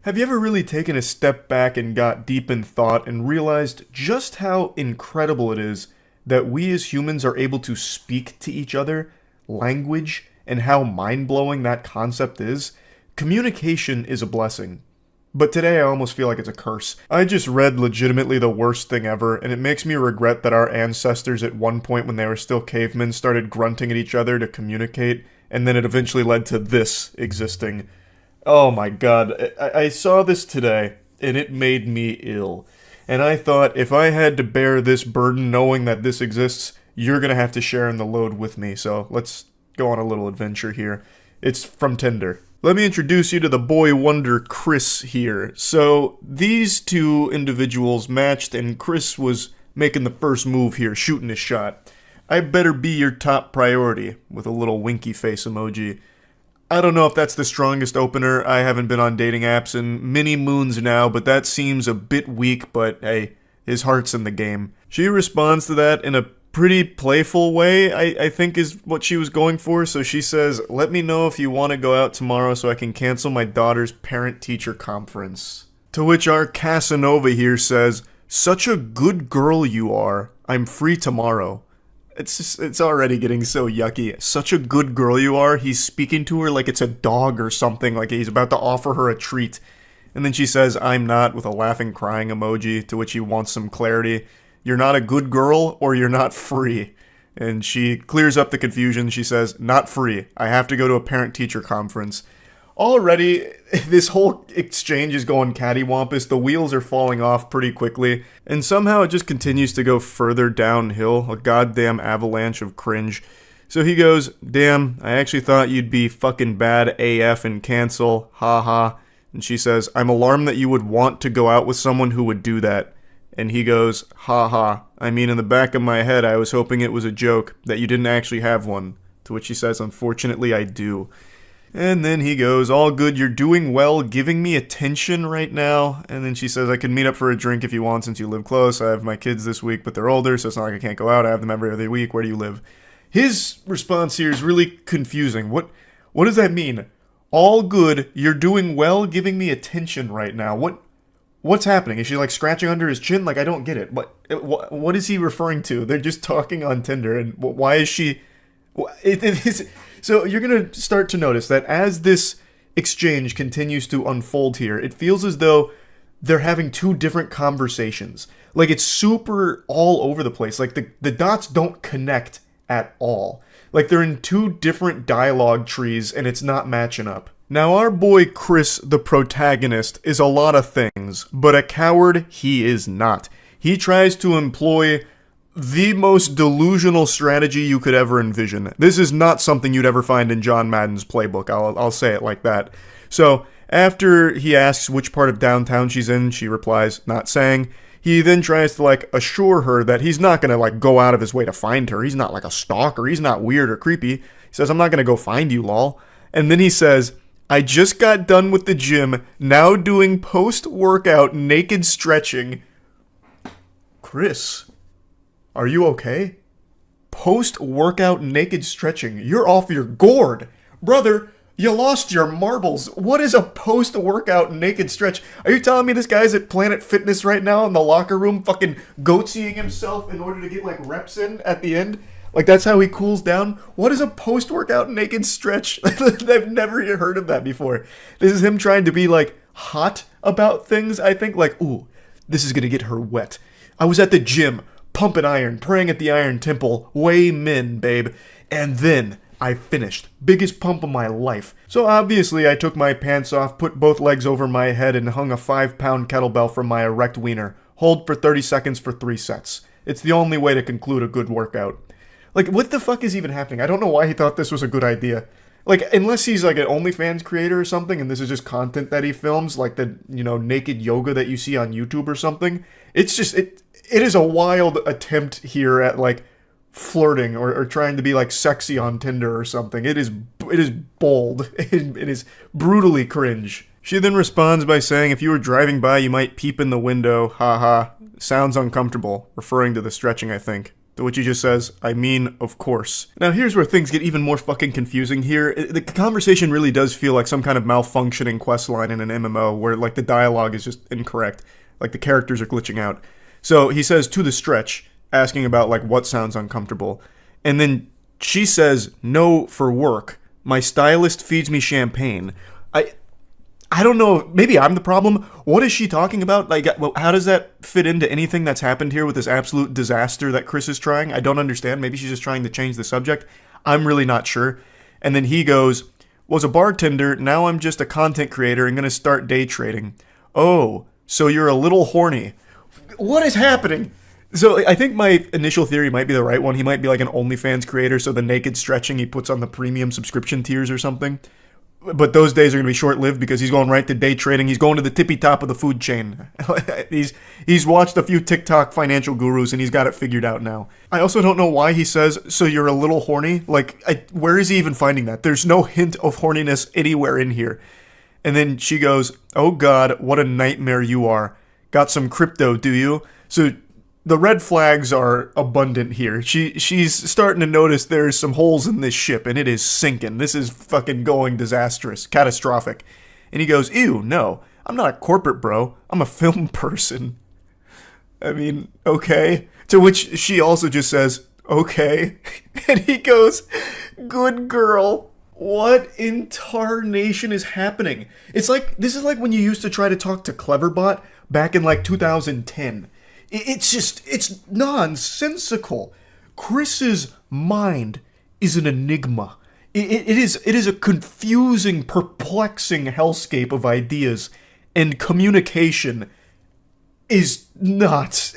Have you ever really taken a step back and got deep in thought and realized just how incredible it is that we as humans are able to speak to each other, language, and how mind-blowing that concept is? Communication is a blessing. But today I almost feel like it's a curse. I just read legitimately the worst thing ever, and it makes me regret that our ancestors at one point when they were still cavemen started grunting at each other to communicate, and then it eventually led to this existing. Oh my god, I saw this today, and it made me ill. And I thought, if I had to bear this burden knowing that this exists, you're gonna have to share in the load with me, so let's go on a little adventure here. It's from Tinder. Let me introduce you to the boy wonder Chris here. So, these two individuals matched, and Chris was making the first move here, shooting his shot. I better be your top priority, with a little winky face emoji. I don't know if that's the strongest opener. I haven't been on dating apps in many moons now, but that seems a bit weak, but hey, his heart's in the game. She responds to that in a pretty playful way, I think is what she was going for. So she says, let me know if you want to go out tomorrow so I can cancel my daughter's parent-teacher conference. To which our Casanova here says, such a good girl you are. I'm free tomorrow. It's already getting so yucky. Such a good girl you are. He's speaking to her like it's a dog or something, like he's about to offer her a treat. And then she says, I'm not, with a laughing crying emoji, to which he wants some clarity. You're not a good girl, or you're not free. And she clears up the confusion. She says, not free. I have to go to a parent-teacher conference. Already, this whole exchange is going cattywampus. The wheels are falling off pretty quickly. And somehow it just continues to go further downhill. A goddamn avalanche of cringe. So he goes, damn, I actually thought you'd be fucking bad AF and cancel. Ha ha. And she says, I'm alarmed that you would want to go out with someone who would do that. And he goes, ha ha, I mean in the back of my head I was hoping it was a joke, that you didn't actually have one. To which she says, unfortunately, I do. And then he goes, all good, you're doing well, giving me attention right now. And then she says, I can meet up for a drink if you want since you live close. I have my kids this week, but they're older, so it's not like I can't go out. I have them every other week. Where do you live? His response here is really confusing. What does that mean? All good, you're doing well, giving me attention right now. What's happening? Is she like scratching under his chin? Like, I don't get it. What is he referring to? They're just talking on Tinder, and why is she... So you're going to start to notice that as this exchange continues to unfold here, it feels as though they're having two different conversations. Like, it's super all over the place. Like, the dots don't connect at all. Like, they're in two different dialogue trees, and it's not matching up. Now, our boy Chris, the protagonist, is a lot of things, but a coward he is not. He tries to employ the most delusional strategy you could ever envision. This is not something you'd ever find in John Madden's playbook, I'll say it like that. So, after he asks which part of downtown she's in, she replies, not saying. He then tries to, like, assure her that he's not gonna, like, go out of his way to find her. He's not, like, a stalker. He's not weird or creepy. He says, I'm not gonna go find you, lol. And then he says, I just got done with the gym, now doing post-workout naked stretching. Chris, are you okay? Post-workout naked stretching. You're off your gourd. Brother, you lost your marbles. What is a post-workout naked stretch? Are you telling me this guy's at Planet Fitness right now in the locker room fucking goatseeing himself in order to get, like, reps in at the end? Like, that's how he cools down? What is a post-workout naked stretch? I've never heard of that before. This is him trying to be, like, hot about things, I think. Like, ooh, this is gonna get her wet. I was at the gym, pumping iron, praying at the Iron Temple, way min, babe. And then I finished. Biggest pump of my life. So obviously I took my pants off, put both legs over my head, and hung a 5-pound kettlebell from my erect wiener. Hold for 30 seconds for 3 sets. It's the only way to conclude a good workout. Like, what the fuck is even happening? I don't know why he thought this was a good idea. Like, unless he's like an OnlyFans creator or something, and this is just content that he films, like the, you know, naked yoga that you see on YouTube or something. It's just, it is a wild attempt here at, like, flirting or trying to be, like, sexy on Tinder or something. It is bold. It is brutally cringe. She then responds by saying, if you were driving by, you might peep in the window. Haha. Sounds uncomfortable. Referring to the stretching, I think. To which he just says, I mean, of course. Now here's where things get even more fucking confusing here. The conversation really does feel like some kind of malfunctioning questline in an MMO where, like, the dialogue is just incorrect. Like, the characters are glitching out. So he says, to the stretch, asking about, like, what sounds uncomfortable. And then she says, no, for work. My stylist feeds me champagne. I don't know, maybe I'm the problem. What is she talking about? Like, how does that fit into anything that's happened here with this absolute disaster that Chris is trying? I don't understand. Maybe she's just trying to change the subject. I'm really not sure. And then he goes, was a bartender, now I'm just a content creator and gonna start day trading. Oh, so you're a little horny. What is happening? So I think my initial theory might be the right one. He might be like an OnlyFans creator, so the naked stretching he puts on the premium subscription tiers or something. But those days are going to be short-lived because he's going right to day trading. He's going to the tippy top of the food chain. He's watched a few TikTok financial gurus and he's got it figured out now. I also don't know why he says, so you're a little horny? Like, where is he even finding that? There's no hint of horniness anywhere in here. And then she goes, oh God, what a nightmare you are. Got some crypto, do you? So the red flags are abundant here. She's starting to notice there's some holes in this ship, and it is sinking. This is fucking going disastrous, catastrophic. And he goes, ew, no, I'm not a corporate bro. I'm a film person. I mean, okay. To which she also just says, okay. And he goes, good girl. What in tarnation is happening? It's like, this is like when you used to try to talk to Cleverbot back in like 2010. It's nonsensical. Chris's mind is an enigma. It is a confusing, perplexing hellscape of ideas, and communication is nuts.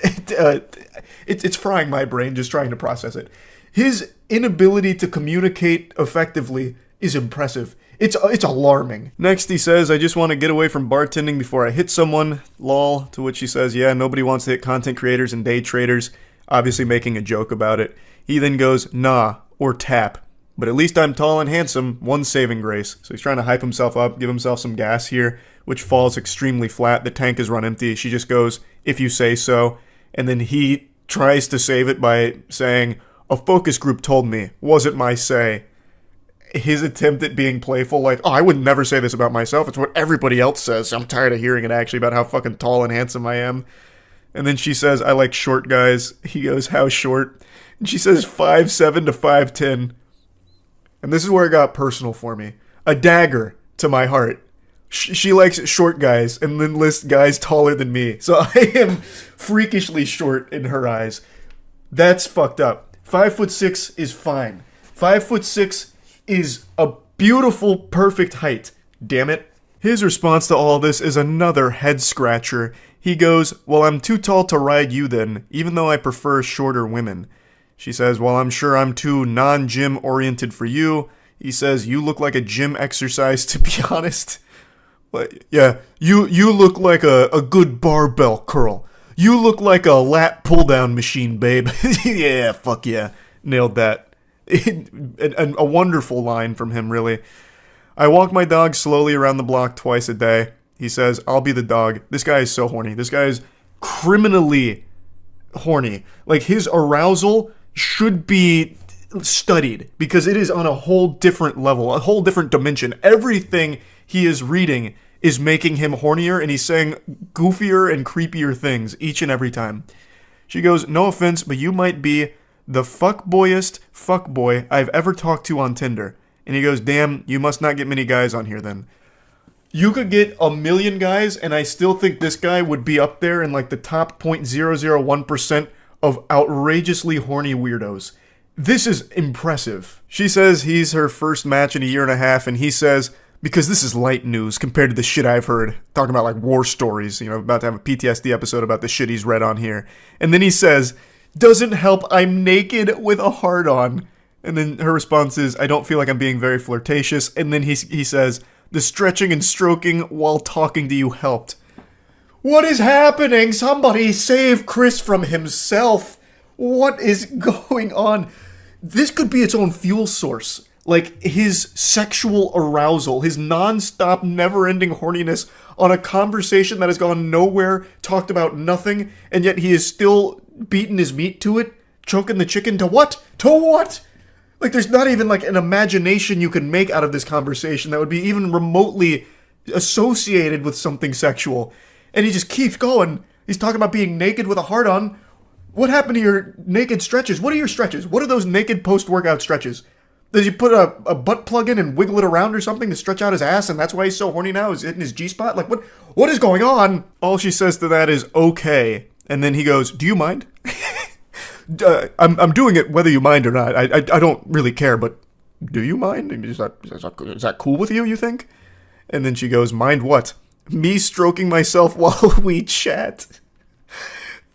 It's frying my brain just trying to process it. His inability to communicate effectively is impressive. It's alarming. Next he says, I just want to get away from bartending before I hit someone, lol. To which he says, yeah, nobody wants to hit content creators and day traders, obviously making a joke about it. He then goes, nah, or tap. But at least I'm tall and handsome, one saving grace. So he's trying to hype himself up, give himself some gas here, which falls extremely flat. The tank is run empty. She just goes, if you say so. And then he tries to save it by saying, a focus group told me, wasn't my say. His attempt at being playful, like, oh, I would never say this about myself. It's what everybody else says. I'm tired of hearing it actually about how fucking tall and handsome I am. And then she says, I like short guys. He goes, how short? And she says 5'7" to 5'10". And this is where it got personal for me. A dagger to my heart. She likes short guys and then lists guys taller than me. So I am freakishly short in her eyes. That's fucked up. 5'6" is fine. 5'6" is a beautiful, perfect height. Damn it. His response to all this is another head scratcher. He goes, well, I'm too tall to ride you then, even though I prefer shorter women. She says, well, I'm sure I'm too non-gym oriented for you. He says, you look like a gym exercise, to be honest. But yeah, you look like a good barbell curl. You look like a lat pull-down machine, babe. Yeah, fuck yeah. Nailed that. A wonderful line from him, really. I walk my dog slowly around the block twice a day. He says, I'll be the dog. This guy is so horny. This guy is criminally horny. Like, his arousal should be studied because it is on a whole different level, a whole different dimension. Everything he is reading is making him hornier, and he's saying goofier and creepier things each and every time. She goes, no offense, but you might be the fuckboyest fuckboy I've ever talked to on Tinder. And he goes, damn, you must not get many guys on here then. You could get 1 million guys, and I still think this guy would be up there in like the top 0.001% of outrageously horny weirdos. This is impressive. She says he's her first match in a year and a half, and he says, because this is light news compared to the shit I've heard, talking about like war stories, about to have a PTSD episode about the shit he's read on here. And then he says, doesn't help, I'm naked with a heart on. And then her response is, I don't feel like I'm being very flirtatious. And then he says, the stretching and stroking while talking to you helped. What is happening? Somebody save Chris from himself. What is going on? This could be its own fuel source. Like, his sexual arousal, his non-stop, never-ending horniness on a conversation that has gone nowhere, talked about nothing, and yet he is still beating his meat to it, choking the chicken to what? To what? Like, there's not even, like, an imagination you can make out of this conversation that would be even remotely associated with something sexual. And he just keeps going. He's talking about being naked with a heart on. What happened to your naked stretches? What are your stretches? What are those naked post-workout stretches? Does he put a butt plug in and wiggle it around or something to stretch out his ass, and that's why he's so horny now? Is hitting his G-spot? Like, what is going on? All she says to that is, okay. And then he goes, do you mind? I'm doing it whether you mind or not. I don't really care, but do you mind? Is that cool with you, you think? And then she goes, mind what? Me stroking myself while we chat.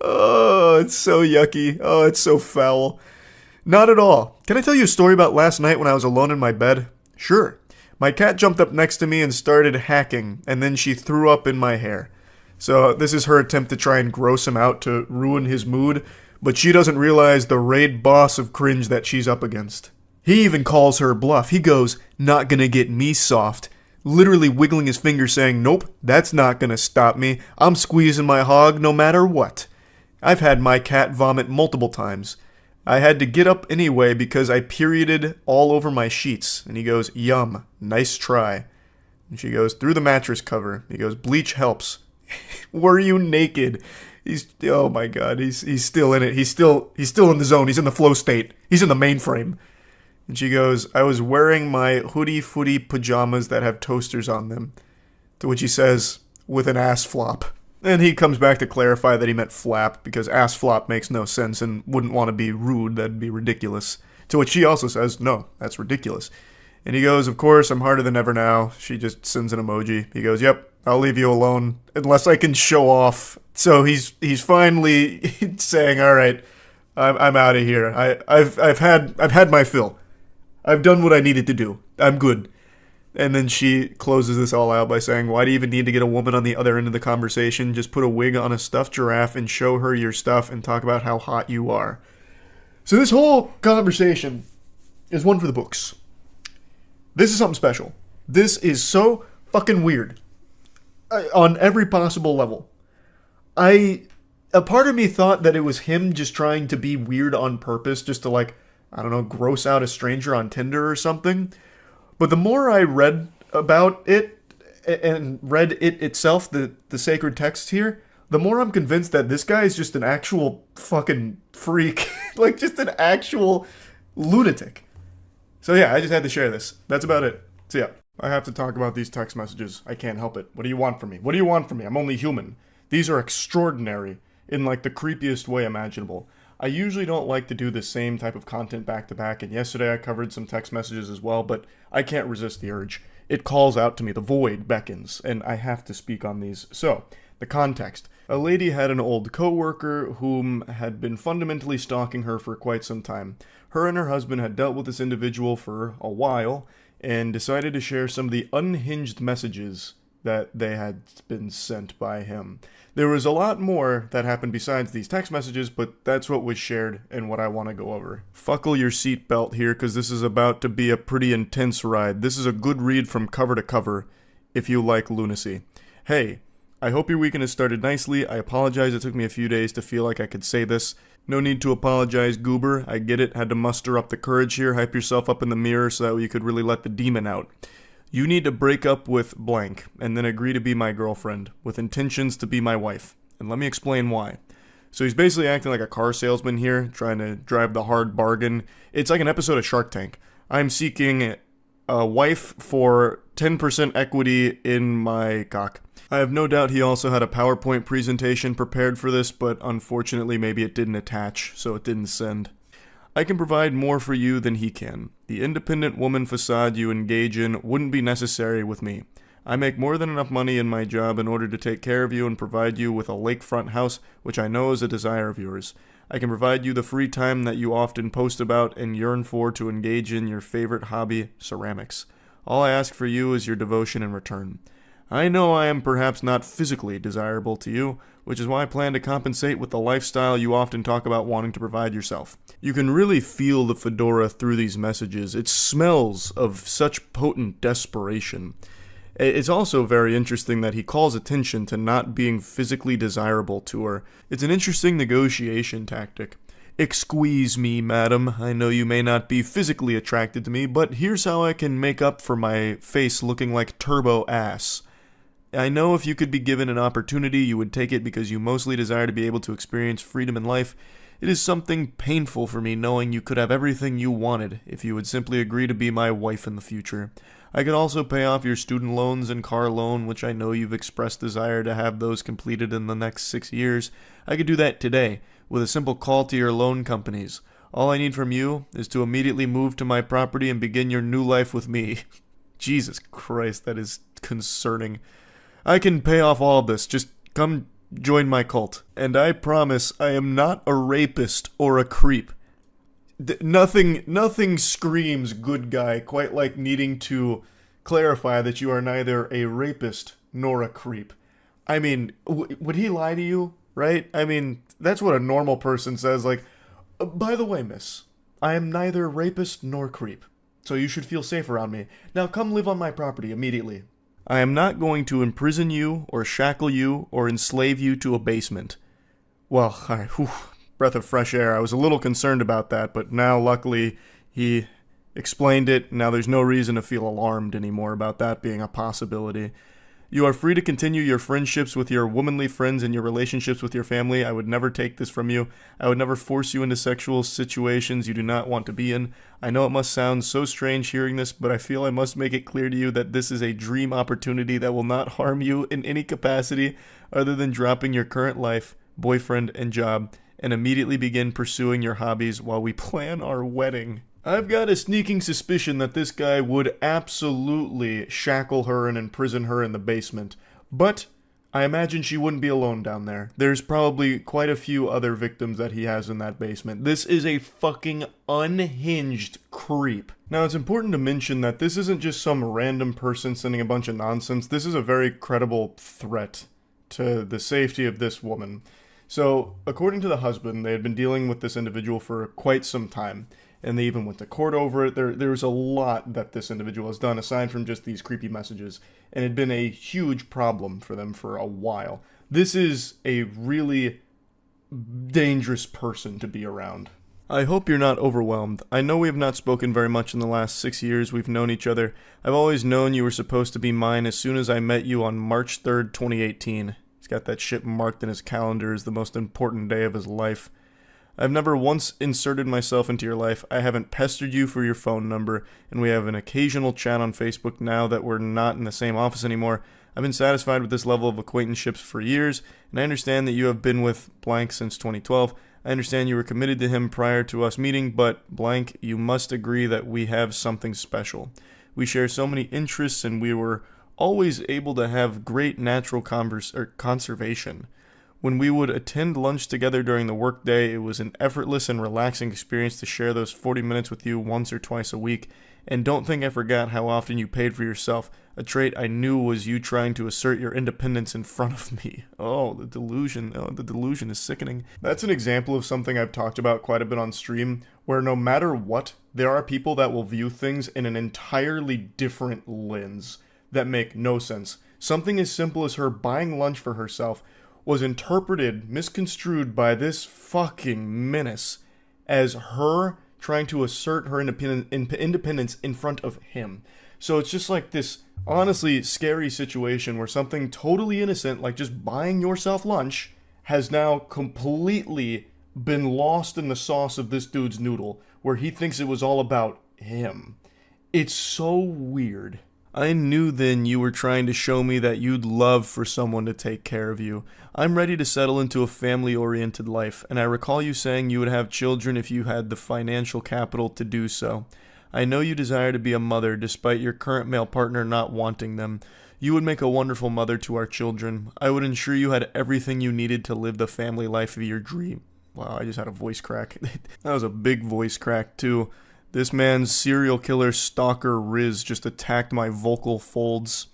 Oh, it's so yucky. Oh, it's so foul. Not at all. Can I tell you a story about last night when I was alone in my bed? Sure. My cat jumped up next to me and started hacking, and then she threw up in my hair. So this is her attempt to try and gross him out to ruin his mood, but she doesn't realize the raid boss of Cringe that she's up against. He even calls her bluff. He goes, not gonna get me soft. Literally wiggling his finger saying, nope, that's not gonna stop me. I'm squeezing my hog no matter what. I've had my cat vomit multiple times. I had to get up anyway because I perioded all over my sheets. And he goes, yum, nice try. And she goes, through the mattress cover. He goes, bleach helps. Were you naked? Oh my god, he's still in it. He's still in the zone. He's in the flow state. He's in the mainframe. And she goes, I was wearing my hoodie-footy pajamas that have toasters on them. To which he says, with an ass flop. And he comes back to clarify that he meant flap, because ass flop makes no sense and wouldn't want to be rude, that'd be ridiculous. To which she also says, no, that's ridiculous. And he goes, of course, I'm harder than ever now. She just sends an emoji. He goes, yep, I'll leave you alone, unless I can show off. So he's finally saying, all right, I'm out of here. I've had my fill. I've done what I needed to do. I'm good. And then she closes this all out by saying, why do you even need to get a woman on the other end of the conversation? Just put a wig on a stuffed giraffe and show her your stuff and talk about how hot you are. So this whole conversation is one for the books. This is something special. This is so fucking weird. On every possible level. A part of me thought that it was him just trying to be weird on purpose, just to like, I don't know, gross out a stranger on Tinder or something. But the more I read about it, and read it itself, the sacred text here, the more I'm convinced that this guy is just an actual fucking freak. Like, just an actual lunatic. So yeah, I just had to share this. That's about it. So yeah, I have to talk about these text messages. I can't help it. What do you want from me? What do you want from me? I'm only human. These are extraordinary in like the creepiest way imaginable. I usually don't like to do the same type of content back to back, and yesterday I covered some text messages as well, but I can't resist the urge. It calls out to me, the void beckons, and I have to speak on these. So, the context. A lady had an old coworker whom had been fundamentally stalking her for quite some time. Her and her husband had dealt with this individual for a while, and decided to share some of the unhinged messages that they had been sent by him. There was a lot more that happened besides these text messages, but that's what was shared and what I want to go over. Buckle your seatbelt here, because this is about to be a pretty intense ride. This is a good read from cover to cover, if you like lunacy. Hey, I hope your weekend has started nicely. I apologize it took me a few days to feel like I could say this. No need to apologize, goober. I get it. Had to muster up the courage here. Hype yourself up in the mirror so that you could really let the demon out. You need to break up with blank, and then agree to be my girlfriend, with intentions to be my wife. And let me explain why. So he's basically acting like a car salesman here, trying to drive the hard bargain. It's like an episode of Shark Tank. I'm seeking a wife for 10% equity in my cock. I have no doubt he also had a PowerPoint presentation prepared for this, but unfortunately maybe it didn't attach, so it didn't send. I can provide more for you than he can. The independent woman facade you engage in wouldn't be necessary with me. I make more than enough money in my job in order to take care of you and provide you with a lakefront house, which I know is a desire of yours. I can provide you the free time that you often post about and yearn for to engage in your favorite hobby, ceramics. All I ask for you is your devotion in return. I know I am perhaps not physically desirable to you, which is why I plan to compensate with the lifestyle you often talk about wanting to provide yourself. You can really feel the fedora through these messages. It smells of such potent desperation. It's also very interesting that he calls attention to not being physically desirable to her. It's an interesting negotiation tactic. Excuse me, madam. I know you may not be physically attracted to me, but here's how I can make up for my face looking like turbo ass. I know if you could be given an opportunity, you would take it because you mostly desire to be able to experience freedom in life. It is something painful for me knowing you could have everything you wanted if you would simply agree to be my wife in the future. I could also pay off your student loans and car loan, which I know you've expressed desire to have those completed in the next 6 years. I could do that today, with a simple call to your loan companies. All I need from you is to immediately move to my property and begin your new life with me. Jesus Christ, that is concerning. I can pay off all of this. Just come join my cult. And I promise I am not a rapist or a creep. Nothing screams good guy quite like needing to clarify that you are neither a rapist nor a creep. I mean, would he lie to you, right? I mean, that's what a normal person says, like, by the way, miss, I am neither rapist nor creep, so you should feel safe around me. Now come live on my property immediately. I am not going to imprison you, or shackle you, or enslave you to a basement. Well, alright, breath of fresh air. I was a little concerned about that, but now, luckily, he explained it. Now there's no reason to feel alarmed anymore about that being a possibility. You are free to continue your friendships with your womanly friends and your relationships with your family. I would never take this from you. I would never force you into sexual situations you do not want to be in. I know it must sound so strange hearing this, but I feel I must make it clear to you that this is a dream opportunity that will not harm you in any capacity other than dropping your current life, boyfriend, and job, and immediately begin pursuing your hobbies while we plan our wedding. I've got a sneaking suspicion that this guy would absolutely shackle her and imprison her in the basement. But I imagine she wouldn't be alone down there. There's probably quite a few other victims that he has in that basement. This is a fucking unhinged creep. Now, it's important to mention that this isn't just some random person sending a bunch of nonsense. This is a very credible threat to the safety of this woman. So, according to the husband, they had been dealing with this individual for quite some time. and they even went to court over it. There's a lot that this individual has done aside from just these creepy messages, and it had been a huge problem for them for a while. This is a really dangerous person to be around. I hope you're not overwhelmed. I know we have not spoken very much in the last 6 years we've known each other. I've always known you were supposed to be mine as soon as I met you on March 3rd, 2018. He's got that shit marked in his calendar as the most important day of his life. I've never once inserted myself into your life. I haven't pestered you for your phone number, and we have an occasional chat on Facebook now that we're not in the same office anymore. I've been satisfied with this level of acquaintanceships for years, and I understand that you have been with blank since 2012. I understand you were committed to him prior to us meeting, but blank, you must agree that we have something special. We share so many interests, and we were always able to have great natural conservation. When we would attend lunch together during the workday, it was an effortless and relaxing experience to share those 40 minutes with you once or twice a week. And don't think I forgot how often you paid for yourself, a trait I knew was you trying to assert your independence in front of me. Oh, the delusion. Oh, the delusion is sickening. That's an example of something I've talked about quite a bit on stream, where no matter what, there are people that will view things in an entirely different lens that make no sense. Something as simple as her buying lunch for herself was interpreted, misconstrued by this fucking menace as her trying to assert her independence in front of him. So it's just like this honestly scary situation where something totally innocent, like just buying yourself lunch, has now completely been lost in the sauce of this dude's noodle, where he thinks it was all about him. It's so weird. I knew then you were trying to show me that you'd love for someone to take care of you. I'm ready to settle into a family-oriented life, and I recall you saying you would have children if you had the financial capital to do so. I know you desire to be a mother, despite your current male partner not wanting them. You would make a wonderful mother to our children. I would ensure you had everything you needed to live the family life of your dream. Wow, I just had a voice crack. That was a big voice crack, too. This man's serial killer stalker Riz just attacked my vocal folds.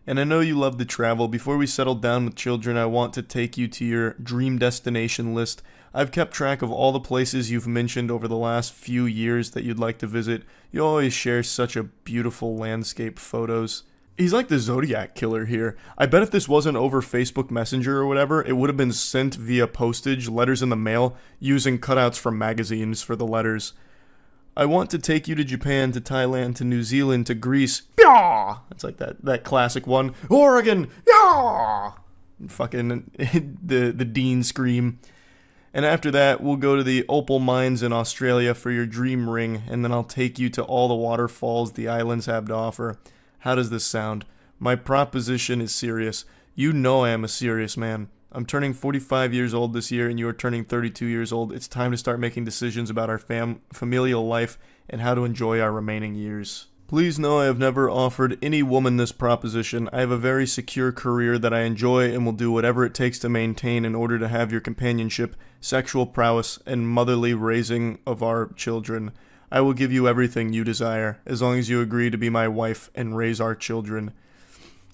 And I know you love to travel. Before we settle down with children, I want to take you to your dream destination list. I've kept track of all the places you've mentioned over the last few years that you'd like to visit. You always share such a beautiful landscape photos. He's like the Zodiac killer here. I bet if this wasn't over Facebook Messenger or whatever, it would have been sent via postage, letters in the mail, using cutouts from magazines for the letters. I want to take you to Japan, to Thailand, to New Zealand, to Greece. Yah! It's like that classic one. Oregon. Yah! Fucking the Dean scream. And after that, we'll go to the opal mines in Australia for your dream ring, and then I'll take you to all the waterfalls the islands have to offer. How does this sound? My proposition is serious. You know I am a serious man. I'm turning 45 years old this year, and you are turning 32 years old. It's time to start making decisions about our familial life and how to enjoy our remaining years. Please know I have never offered any woman this proposition. I have a very secure career that I enjoy and will do whatever it takes to maintain in order to have your companionship, sexual prowess, and motherly raising of our children. I will give you everything you desire, as long as you agree to be my wife and raise our children.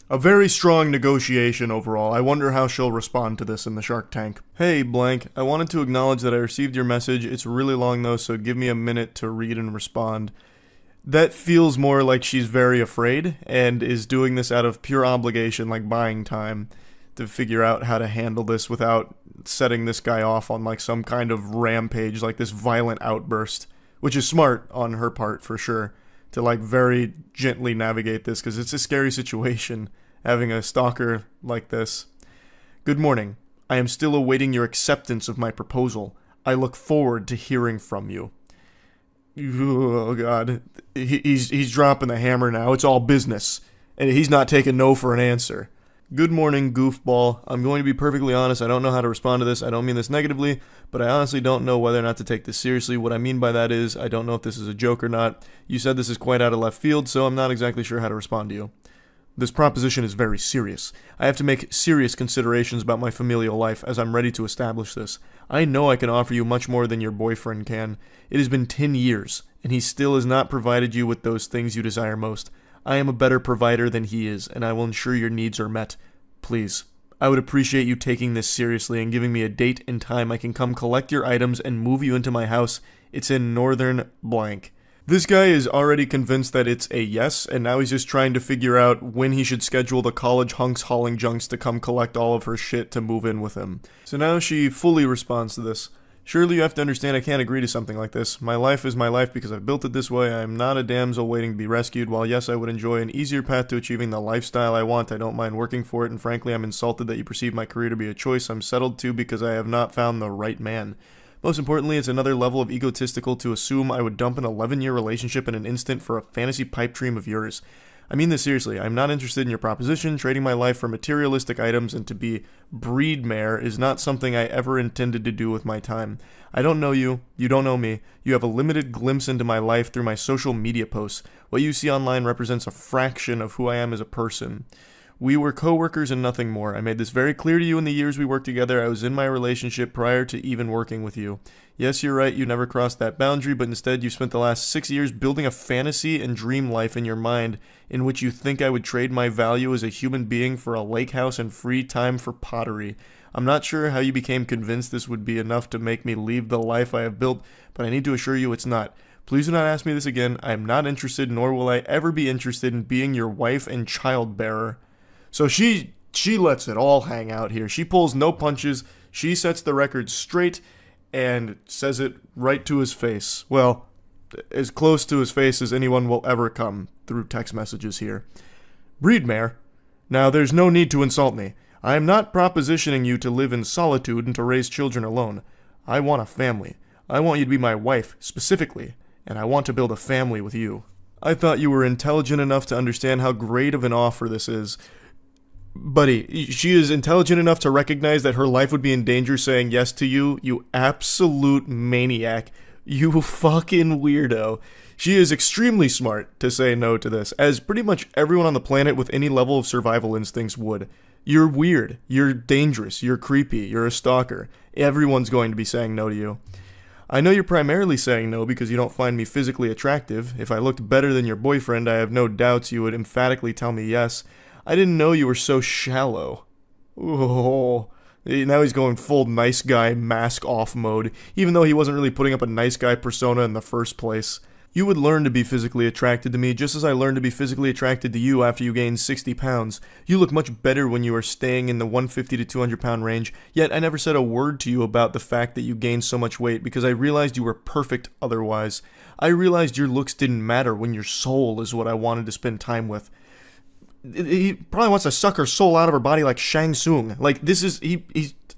A very strong negotiation overall. I wonder how she'll respond to this in the Shark Tank. Hey, blank. I wanted to acknowledge that I received your message. It's really long though, so give me a minute to read and respond. That feels more like she's very afraid and is doing this out of pure obligation, like buying time, to figure out how to handle this without setting this guy off on like some kind of rampage, like this violent outburst, which is smart on her part for sure, to like very gently navigate this, because it's a scary situation having a stalker like this. Good morning. I am still awaiting your acceptance of my proposal. I look forward to hearing from you. Oh god, he's dropping the hammer now. It's all business, and he's not taking no for an answer. Good morning, goofball. I'm going to be perfectly honest. I don't know how to respond to this. I don't mean this negatively, but I honestly don't know whether or not to take this seriously. What I mean by that is, I don't know if this is a joke or not. You said this is quite out of left field, so I'm not exactly sure how to respond to you. This proposition is very serious. I have to make serious considerations about my familial life as I'm ready to establish this. I know I can offer you much more than your boyfriend can. It has been 10 years, and he still has not provided you with those things you desire most. I am a better provider than he is, and I will ensure your needs are met. Please, I would appreciate you taking this seriously and giving me a date and time I can come collect your items and move you into my house. It's in northern blank. This guy is already convinced that it's a yes, and now he's just trying to figure out when he should schedule the college hunks hauling junks to come collect all of her shit to move in with him. So now she fully responds to this. Surely you have to understand I can't agree to something like this. My life is my life because I've built it this way. I am not a damsel waiting to be rescued. While yes, I would enjoy an easier path to achieving the lifestyle I want, I don't mind working for it, and frankly, I'm insulted that you perceive my career to be a choice I'm settled to because I have not found the right man. Most importantly, it's another level of egotistical to assume I would dump an 11-year relationship in an instant for a fantasy pipe dream of yours. I mean this seriously. I'm not interested in your proposition. Trading my life for materialistic items and to be breed mare is not something I ever intended to do with my time. I don't know you. You don't know me. You have a limited glimpse into my life through my social media posts. What you see online represents a fraction of who I am as a person. We were co-workers and nothing more. I made this very clear to you in the years we worked together. I was in my relationship prior to even working with you. Yes, you're right, you never crossed that boundary, but instead you spent the last 6 years building a fantasy and dream life in your mind in which you think I would trade my value as a human being for a lake house and free time for pottery. I'm not sure how you became convinced this would be enough to make me leave the life I have built, but I need to assure you it's not. Please do not ask me this again. I am not interested, nor will I ever be interested in being your wife and child bearer. So she lets it all hang out here. She pulls no punches. She sets the record straight and says it right to his face. Well, as close to his face as anyone will ever come through text messages here. Breedmare. Now, there's no need to insult me. I am not propositioning you to live in solitude and to raise children alone. I want a family. I want you to be my wife, specifically, and I want to build a family with you. I thought you were intelligent enough to understand how great of an offer this is. Buddy, she is intelligent enough to recognize that her life would be in danger saying yes to you, you absolute maniac. You fucking weirdo. She is extremely smart to say no to this, as pretty much everyone on the planet with any level of survival instincts would. You're weird, you're dangerous, you're creepy, you're a stalker. Everyone's going to be saying no to you. I know you're primarily saying no because you don't find me physically attractive. If I looked better than your boyfriend, I have no doubts you would emphatically tell me yes. I didn't know you were so shallow. Oh, now he's going full nice guy mask off mode, even though he wasn't really putting up a nice guy persona in the first place. You would learn to be physically attracted to me just as I learned to be physically attracted to you after you gained 60 pounds. You look much better when you are staying in the 150 to 200 pound range, yet I never said a word to you about the fact that you gained so much weight because I realized you were perfect otherwise. I realized your looks didn't matter when your soul is what I wanted to spend time with. He probably wants to suck her soul out of her body like Shang Tsung. Like, this is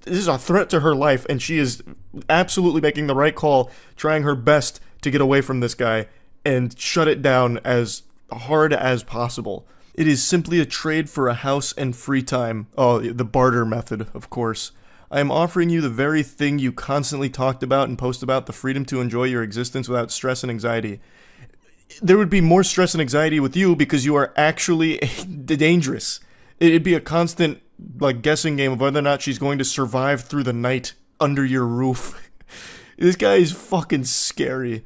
a threat to her life, and she is absolutely making the right call, trying her best to get away from this guy and shut it down as hard as possible. It is simply a trade for a house and free time. Oh, the barter method, of course. I am offering you the very thing you constantly talked about and post about, the freedom to enjoy your existence without stress and anxiety. There would be more stress and anxiety with you because you are actually dangerous. It'd be a constant, guessing game of whether or not she's going to survive through the night under your roof. This guy is fucking scary.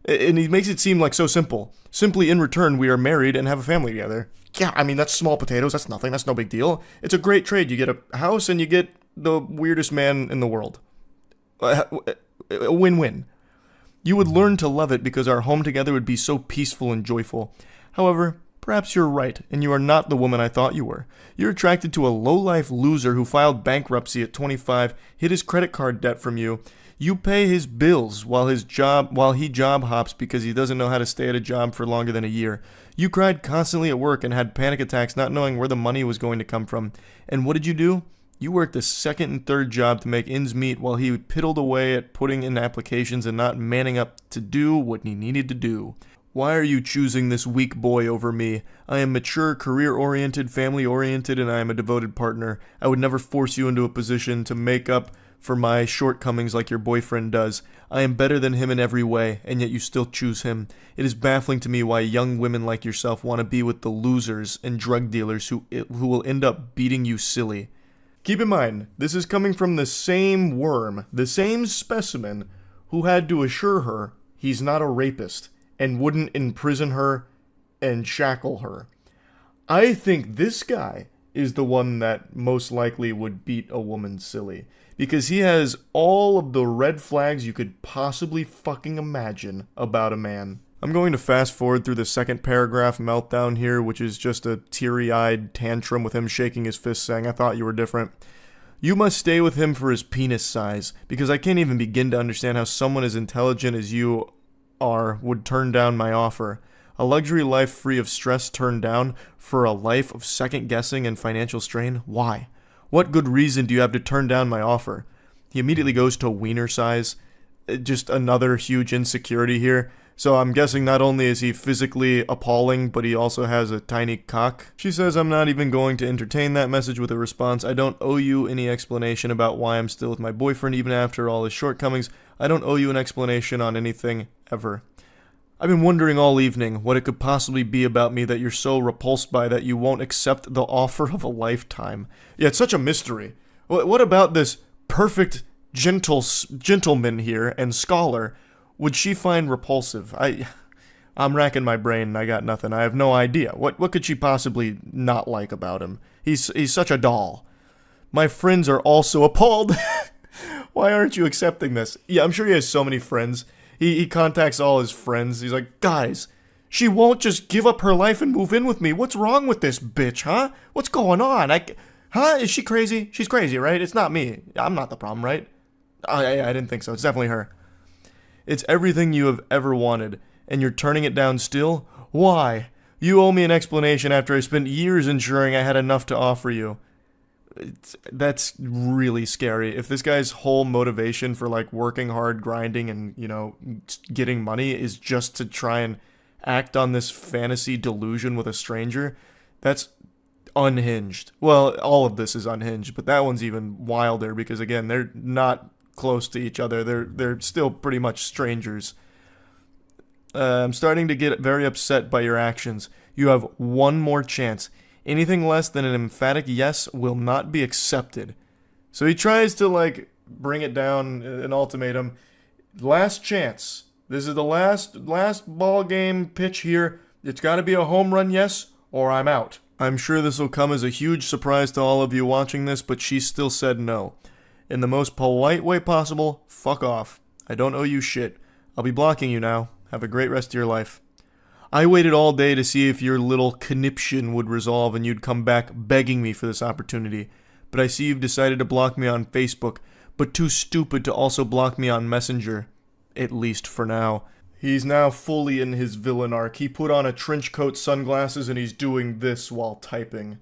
And he makes it seem like so simple. Simply in return, we are married and have a family together. Yeah, I mean, that's small potatoes. That's nothing. That's no big deal. It's a great trade. You get a house and you get the weirdest man in the world. A win-win. You would learn to love it because our home together would be so peaceful and joyful. However, perhaps you're right, and you are not the woman I thought you were. You're attracted to a low-life loser who filed bankruptcy at 25, hid his credit card debt from you. You pay his bills while he job hops because he doesn't know how to stay at a job for longer than a year. You cried constantly at work and had panic attacks not knowing where the money was going to come from. And what did you do? You worked a second and third job to make ends meet while he piddled away at putting in applications and not manning up to do what he needed to do. Why are you choosing this weak boy over me? I am mature, career-oriented, family-oriented, and I am a devoted partner. I would never force you into a position to make up for my shortcomings like your boyfriend does. I am better than him in every way, and yet you still choose him. It is baffling to me why young women like yourself want to be with the losers and drug dealers who will end up beating you silly. Keep in mind, this is coming from the same worm, the same specimen, who had to assure her he's not a rapist and wouldn't imprison her and shackle her. I think this guy is the one that most likely would beat a woman silly. Because he has all of the red flags you could possibly fucking imagine about a man. I'm going to fast forward through the second paragraph, Meltdown, here, which is just a teary-eyed tantrum with him shaking his fist saying, "I thought you were different. You must stay with him for his penis size, because I can't even begin to understand how someone as intelligent as you are would turn down my offer. A luxury life free of stress turned down for a life of second-guessing and financial strain? Why? What good reason do you have to turn down my offer?" He immediately goes to wiener size. Just another huge insecurity here. So I'm guessing not only is he physically appalling, but he also has a tiny cock. She says, "I'm not even going to entertain that message with a response. I don't owe you any explanation about why I'm still with my boyfriend even after all his shortcomings. I don't owe you an explanation on anything, ever. I've been wondering all evening what it could possibly be about me that you're so repulsed by that you won't accept the offer of a lifetime." Yeah, it's such a mystery. What about this perfect gentleman here and scholar would she find repulsive? I'm racking my brain and I got nothing. I have no idea. What could she possibly not like about him? He's such a doll. My friends are also appalled. Why aren't you accepting this? Yeah, I'm sure he has so many friends. He contacts all his friends. He's like, "Guys, she won't just give up her life and move in with me. What's wrong with this bitch, huh? What's going on? Is she crazy? She's crazy, right? It's not me. I'm not the problem, right?" I didn't think so. It's definitely her. "It's everything you have ever wanted, and you're turning it down still? Why? You owe me an explanation after I spent years ensuring I had enough to offer you." That's really scary. If this guy's whole motivation for, like, working hard, grinding, and, getting money is just to try and act on this fantasy delusion with a stranger, that's unhinged. Well, all of this is unhinged, but that one's even wilder because, again, they're not close to each other. They're still pretty much strangers. "I'm starting to get very upset by your actions. You have one more chance. Anything less than an emphatic yes will not be accepted." So he tries to, bring it down, an ultimatum. Last chance. This is the last ball game pitch here. It's got to be a home run yes, or I'm out. I'm sure this will come as a huge surprise to all of you watching this, but she still said no. In the most polite way possible, fuck off. I don't owe you shit. I'll be blocking you now. Have a great rest of your life. I waited all day to see if your little conniption would resolve and you'd come back begging me for this opportunity. But I see you've decided to block me on Facebook, but too stupid to also block me on Messenger. At least for now. He's now fully in his villain arc. He put on a trench coat, sunglasses, and he's doing this while typing.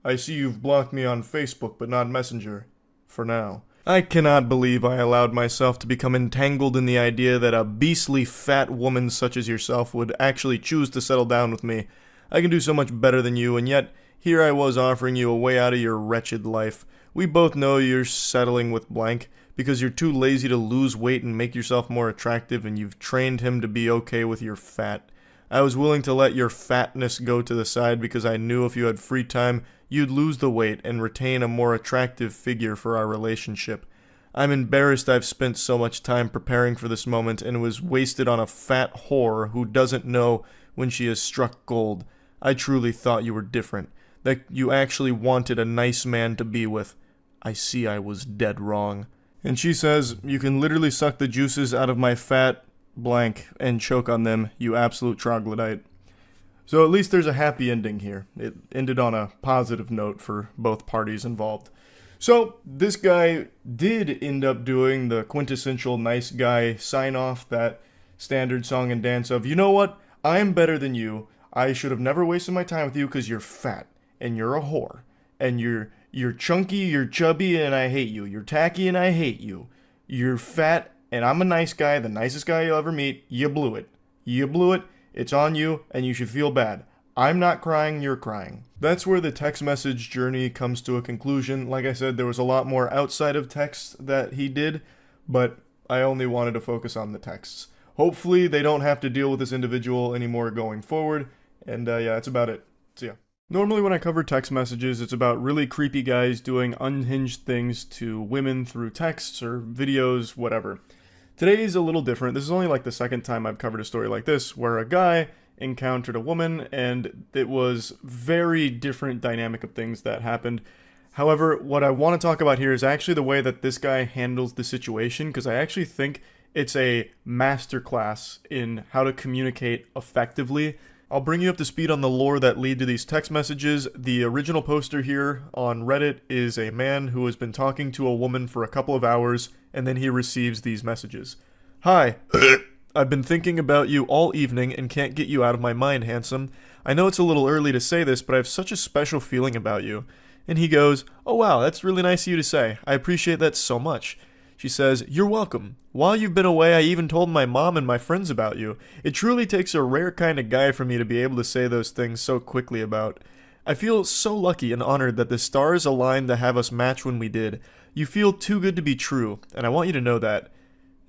"I see you've blocked me on Facebook, but not Messenger. For now." I cannot believe I allowed myself to become entangled in the idea that a beastly fat woman such as yourself would actually choose to settle down with me. I can do so much better than you, and yet here I was offering you a way out of your wretched life. We both know you're settling with blank because you're too lazy to lose weight and make yourself more attractive, and you've trained him to be okay with your fat. I was willing to let your fatness go to the side because I knew if you had free time, you'd lose the weight and retain a more attractive figure for our relationship. I'm embarrassed I've spent so much time preparing for this moment and was wasted on a fat whore who doesn't know when she has struck gold. I truly thought you were different, that you actually wanted a nice man to be with. I see I was dead wrong. And she says, "You can literally suck the juices out of my fat blank and choke on them, you absolute troglodyte." So at least there's a happy ending here. It ended on a positive note for both parties involved. So this guy did end up doing the quintessential nice guy sign-off, that standard song and dance of, "You know what? I'm better than you. I should have never wasted my time with you because you're fat, and you're a whore, and you're chunky, you're chubby, and I hate you. You're tacky, and I hate you. You're fat, and I'm a nice guy, the nicest guy you'll ever meet. You blew it. You blew it. It's on you, and you should feel bad. I'm not crying, you're crying." That's where the text message journey comes to a conclusion. Like I said, there was a lot more outside of text that he did, but I only wanted to focus on the texts. Hopefully they don't have to deal with this individual anymore going forward, and yeah, that's about it. So yeah. Normally when I cover text messages, it's about really creepy guys doing unhinged things to women through texts or videos, whatever. Today's a little different. This is only like the second time I've covered a story like this, where a guy encountered a woman, and it was very different dynamic of things that happened. However, what I want to talk about here is actually the way that this guy handles the situation, because I actually think it's a masterclass in how to communicate effectively. I'll bring you up to speed on the lore that lead to these text messages. The original poster here on Reddit is a man who has been talking to a woman for a couple of hours, and then he receives these messages. Hi. I've been thinking about you all evening and can't get you out of my mind, handsome. I know it's a little early to say this, but I have such a special feeling about you. And he goes, oh wow, that's really nice of you to say. I appreciate that so much. She says, you're welcome. While you've been away, I even told my mom and my friends about you. It truly takes a rare kind of guy for me to be able to say those things so quickly about. I feel so lucky and honored that the stars aligned to have us match when we did. You feel too good to be true, and I want you to know that.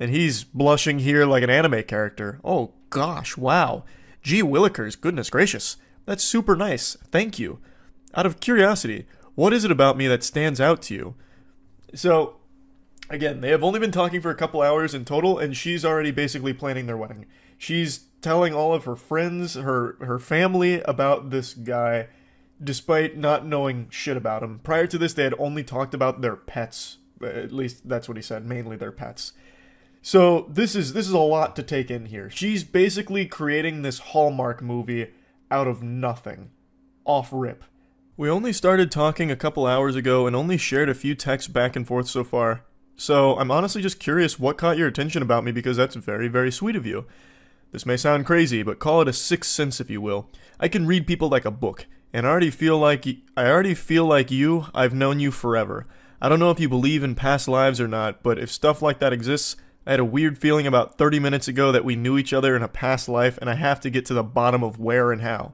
And he's blushing here like an anime character. Oh gosh, wow. Gee willikers, goodness gracious. That's super nice. Thank you. Out of curiosity, what is it about me that stands out to you? So, again, they have only been talking for a couple hours in total, and she's already basically planning their wedding. She's telling all of her friends, her family about this guy, despite not knowing shit about him. Prior to this, they had only talked about their pets. At least that's what he said, mainly their pets. So this is a lot to take in here. She's basically creating this Hallmark movie out of nothing. Off rip. We only started talking a couple hours ago and only shared a few texts back and forth so far. So I'm honestly just curious what caught your attention about me, because that's very, very sweet of you. This may sound crazy, but call it a sixth sense if you will. I can read people like a book, and I already feel like you, I've known you forever. I don't know if you believe in past lives or not, but if stuff like that exists, I had a weird feeling about 30 minutes ago that we knew each other in a past life, and I have to get to the bottom of where and how.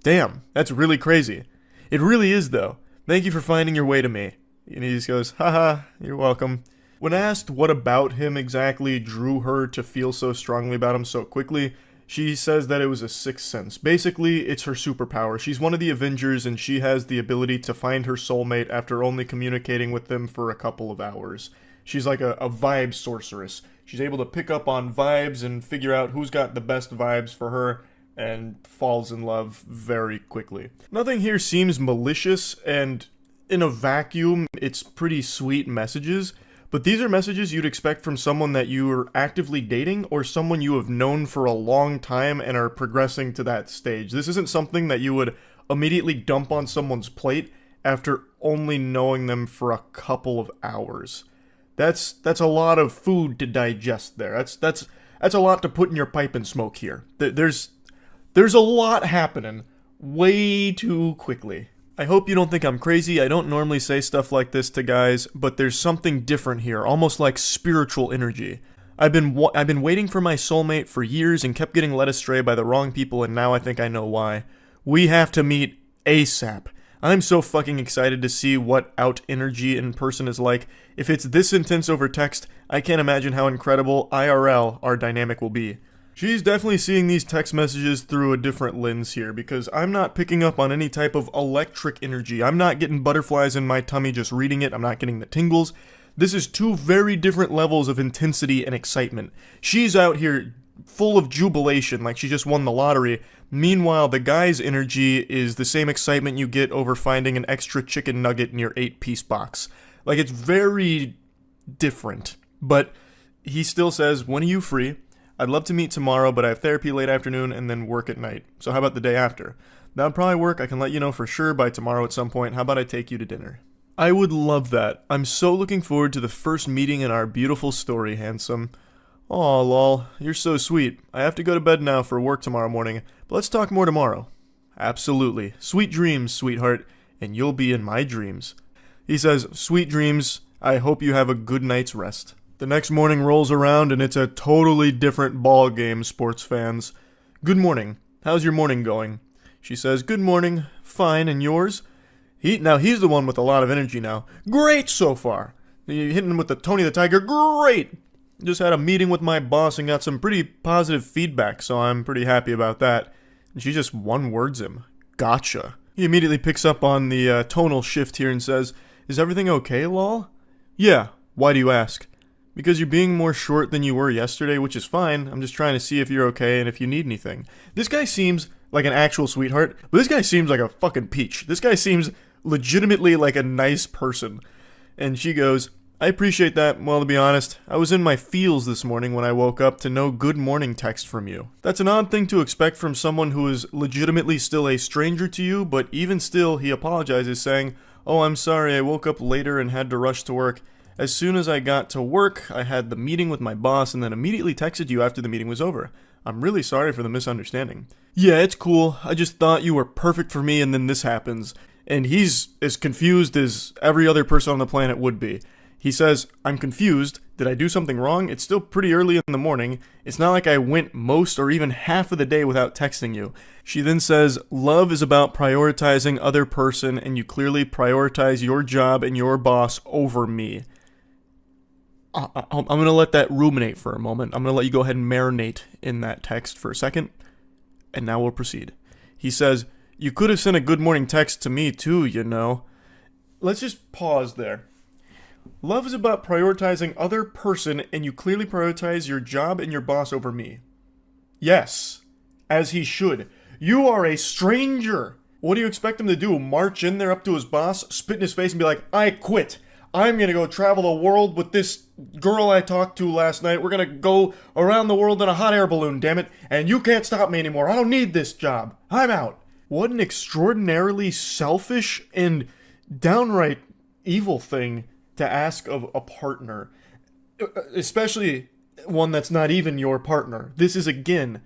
Damn, that's really crazy. It really is, though. Thank you for finding your way to me. And he just goes, haha, you're welcome. When asked what about him exactly drew her to feel so strongly about him so quickly, she says that it was a sixth sense. Basically, it's her superpower. She's one of the Avengers, and she has the ability to find her soulmate after only communicating with them for a couple of hours. She's like a vibe sorceress. She's able to pick up on vibes and figure out who's got the best vibes for her, and falls in love very quickly. Nothing here seems malicious, and in a vacuum, it's pretty sweet messages, but these are messages you'd expect from someone that you are actively dating or someone you have known for a long time and are progressing to that stage. This isn't something that you would immediately dump on someone's plate after only knowing them for a couple of hours. That's a lot of food to digest there. That's a lot to put in your pipe and smoke here. There's a lot happening way too quickly. I hope you don't think I'm crazy. I don't normally say stuff like this to guys, but there's something different here, almost like spiritual energy. I've been waiting for my soulmate for years and kept getting led astray by the wrong people, and now I think I know why. We have to meet ASAP. I'm so fucking excited to see what out energy in person is like. If it's this intense over text, I can't imagine how incredible IRL our dynamic will be. She's definitely seeing these text messages through a different lens here, because I'm not picking up on any type of electric energy. I'm not getting butterflies in my tummy just reading it. I'm not getting the tingles. This is two very different levels of intensity and excitement. She's out here full of jubilation, like she just won the lottery. Meanwhile, the guy's energy is the same excitement you get over finding an extra chicken nugget in your 8-piece box. Like, it's very different. But he still says, when are you free? I'd love to meet tomorrow, but I have therapy late afternoon and then work at night. So how about the day after? That would probably work. I can let you know for sure by tomorrow at some point. How about I take you to dinner? I would love that. I'm so looking forward to the first meeting in our beautiful story, handsome. Aw, lol. You're so sweet. I have to go to bed now for work tomorrow morning, but let's talk more tomorrow. Absolutely. Sweet dreams, sweetheart, and you'll be in my dreams. He says, sweet dreams. I hope you have a good night's rest. The next morning rolls around and it's a totally different ball game, sports fans. Good morning. How's your morning going? She says, good morning. Fine, and yours? Now he's the one with a lot of energy now. Great so far. You hitting him with the Tony the Tiger? Great! Just had a meeting with my boss and got some pretty positive feedback, so I'm pretty happy about that. And she just one-words him. Gotcha. He immediately picks up on the tonal shift here and says, is everything okay, lol? Yeah. Why do you ask? Because you're being more short than you were yesterday, which is fine. I'm just trying to see if you're okay and if you need anything. This guy seems like an actual sweetheart, but this guy seems like a fucking peach. This guy seems legitimately like a nice person. And she goes, I appreciate that. Well, to be honest, I was in my feels this morning when I woke up to no good morning text from you. That's an odd thing to expect from someone who is legitimately still a stranger to you, but even still, he apologizes, saying, oh, I'm sorry, I woke up later and had to rush to work. As soon as I got to work, I had the meeting with my boss and then immediately texted you after the meeting was over. I'm really sorry for the misunderstanding. Yeah, it's cool. I just thought you were perfect for me and then this happens. And he's as confused as every other person on the planet would be. He says, I'm confused. Did I do something wrong? It's still pretty early in the morning. It's not like I went most or even half of the day without texting you. She then says, love is about prioritizing other person and you clearly prioritize your job and your boss over me. I'm going to let that ruminate for a moment. I'm going to let you go ahead and marinate in that text for a second. And now we'll proceed. He says, you could have sent a good morning text to me too, you know. Let's just pause there. Love is about prioritizing other person and you clearly prioritize your job and your boss over me. Yes, as he should. You are a stranger. What do you expect him to do? March in there up to his boss, spit in his face and be like, I quit. I'm going to go travel the world with this girl I talked to last night. We're going to go around the world in a hot air balloon, damn it. And you can't stop me anymore. I don't need this job. I'm out. What an extraordinarily selfish and downright evil thing to ask of a partner. Especially one that's not even your partner. This is, again,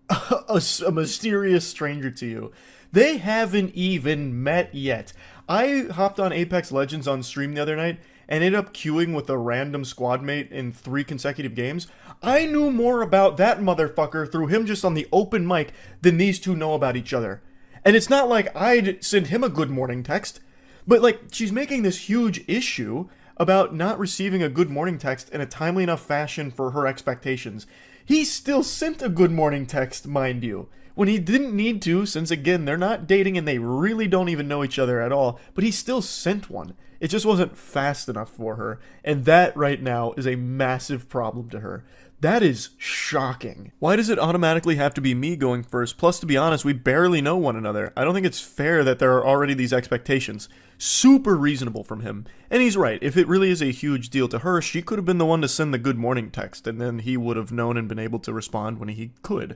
a mysterious stranger to you. They haven't even met yet. I hopped on Apex Legends on stream the other night and ended up queuing with a random squad mate in 3 consecutive games. I knew more about that motherfucker through him just on the open mic than these two know about each other. And it's not like I'd send him a good morning text, but like she's making this huge issue about not receiving a good morning text in a timely enough fashion for her expectations. He still sent a good morning text, mind you, when he didn't need to, since again, they're not dating and they really don't even know each other at all, but he still sent one. It just wasn't fast enough for her, and that right now is a massive problem to her. That is shocking. Why does it automatically have to be me going first? Plus, to be honest, we barely know one another. I don't think it's fair that there are already these expectations. Super reasonable from him. And he's right. If it really is a huge deal to her, she could have been the one to send the good morning text, and then he would have known and been able to respond when he could.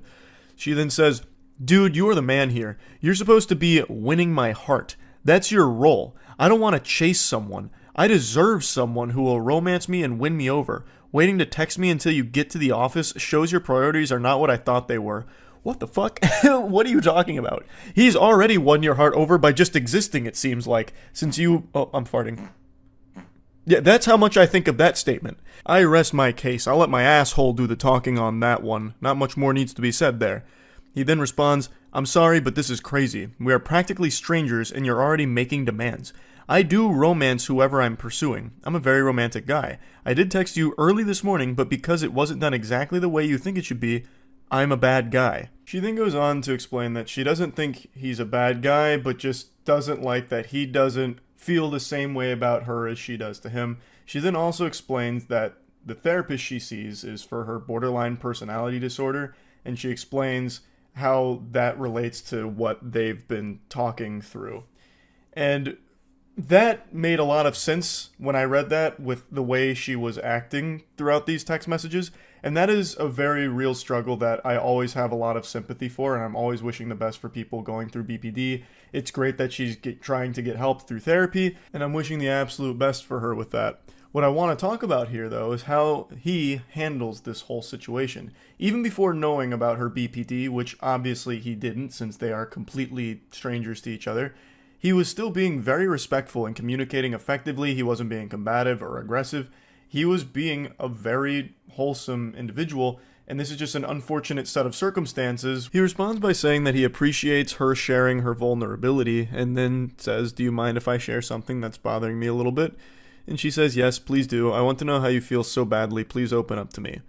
She then says, dude, you are the man here. You're supposed to be winning my heart. That's your role. I don't want to chase someone. I deserve someone who will romance me and win me over. Waiting to text me until you get to the office shows your priorities are not what I thought they were. What the fuck? What are you talking about? He's already won your heart over by just existing, it seems like, since you... Oh, I'm farting. Yeah, that's how much I think of that statement. I rest my case. I'll let my asshole do the talking on that one. Not much more needs to be said there. He then responds, I'm sorry, but this is crazy. We are practically strangers and you're already making demands. I do romance whoever I'm pursuing. I'm a very romantic guy. I did text you early this morning, but because it wasn't done exactly the way you think it should be, I'm a bad guy. She then goes on to explain that she doesn't think he's a bad guy, but just doesn't like that he doesn't feel the same way about her as she does to him. She then also explains that the therapist she sees is for her borderline personality disorder, and she explains how that relates to what they've been talking through. And that made a lot of sense when I read that with the way she was acting throughout these text messages. And that is a very real struggle that I always have a lot of sympathy for, and I'm always wishing the best for people going through BPD. It's great that she's trying to get help through therapy, and I'm wishing the absolute best for her with that. What I want to talk about here, though, is how he handles this whole situation. Even before knowing about her BPD, which obviously he didn't since they are completely strangers to each other, he was still being very respectful and communicating effectively. He wasn't being combative or aggressive. He was being a very wholesome individual, and this is just an unfortunate set of circumstances. He responds by saying that he appreciates her sharing her vulnerability, and then says, do you mind if I share something that's bothering me a little bit? And she says, yes, please do. I want to know how you feel so badly. Please open up to me.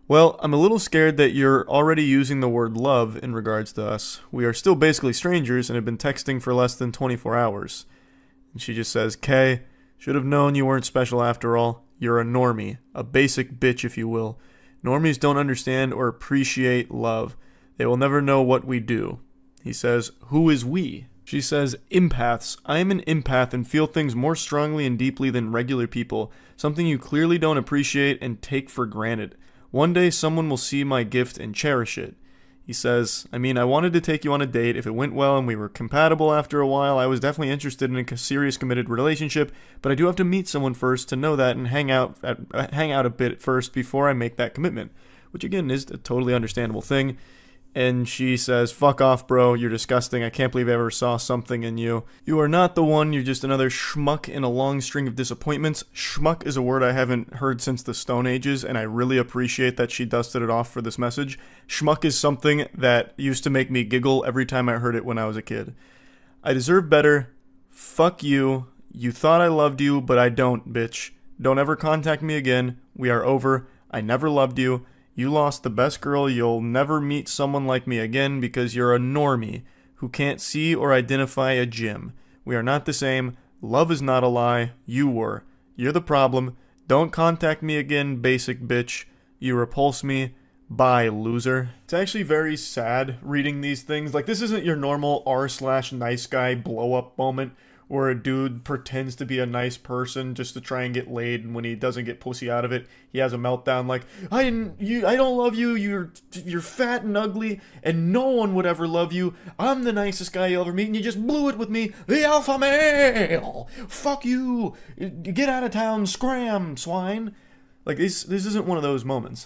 Well, I'm a little scared that you're already using the word love in regards to us. We are still basically strangers and have been texting for less than 24 hours. And she just says, Kay, should have known you weren't special after all. You're a normie, a basic bitch if you will. Normies don't understand or appreciate love. They will never know what we do. He says, who is we? She says, empaths. I am an empath and feel things more strongly and deeply than regular people, something you clearly don't appreciate and take for granted. One day someone will see my gift and cherish it. He says, I wanted to take you on a date. If it went well and we were compatible after a while, I was definitely interested in a serious committed relationship, but I do have to meet someone first to know that and hang out a bit first before I make that commitment, which again is a totally understandable thing. And she says, fuck off, bro. You're disgusting. I can't believe I ever saw something in you. You are not the one. You're just another schmuck in a long string of disappointments. Schmuck is a word I haven't heard since the Stone Ages, and I really appreciate that she dusted it off for this message. Schmuck is something that used to make me giggle every time I heard it when I was a kid. I deserve better. Fuck you. You thought I loved you, but I don't, bitch. Don't ever contact me again. We are over. I never loved you. You lost the best girl. You'll never meet someone like me again because you're a normie who can't see or identify a gym. We are not the same. Love is not a lie. You were. You're the problem. Don't contact me again, basic bitch. You repulse me. Bye, loser. It's actually very sad reading these things. Like, this isn't your normal r/nice guy blow up moment where a dude pretends to be a nice person just to try and get laid, and when he doesn't get pussy out of it, he has a meltdown like, I don't love you, you're fat and ugly, and no one would ever love you. I'm the nicest guy you'll ever meet, and you just blew it with me, the alpha male. Fuck you. Get out of town, scram, swine. Like, this isn't one of those moments.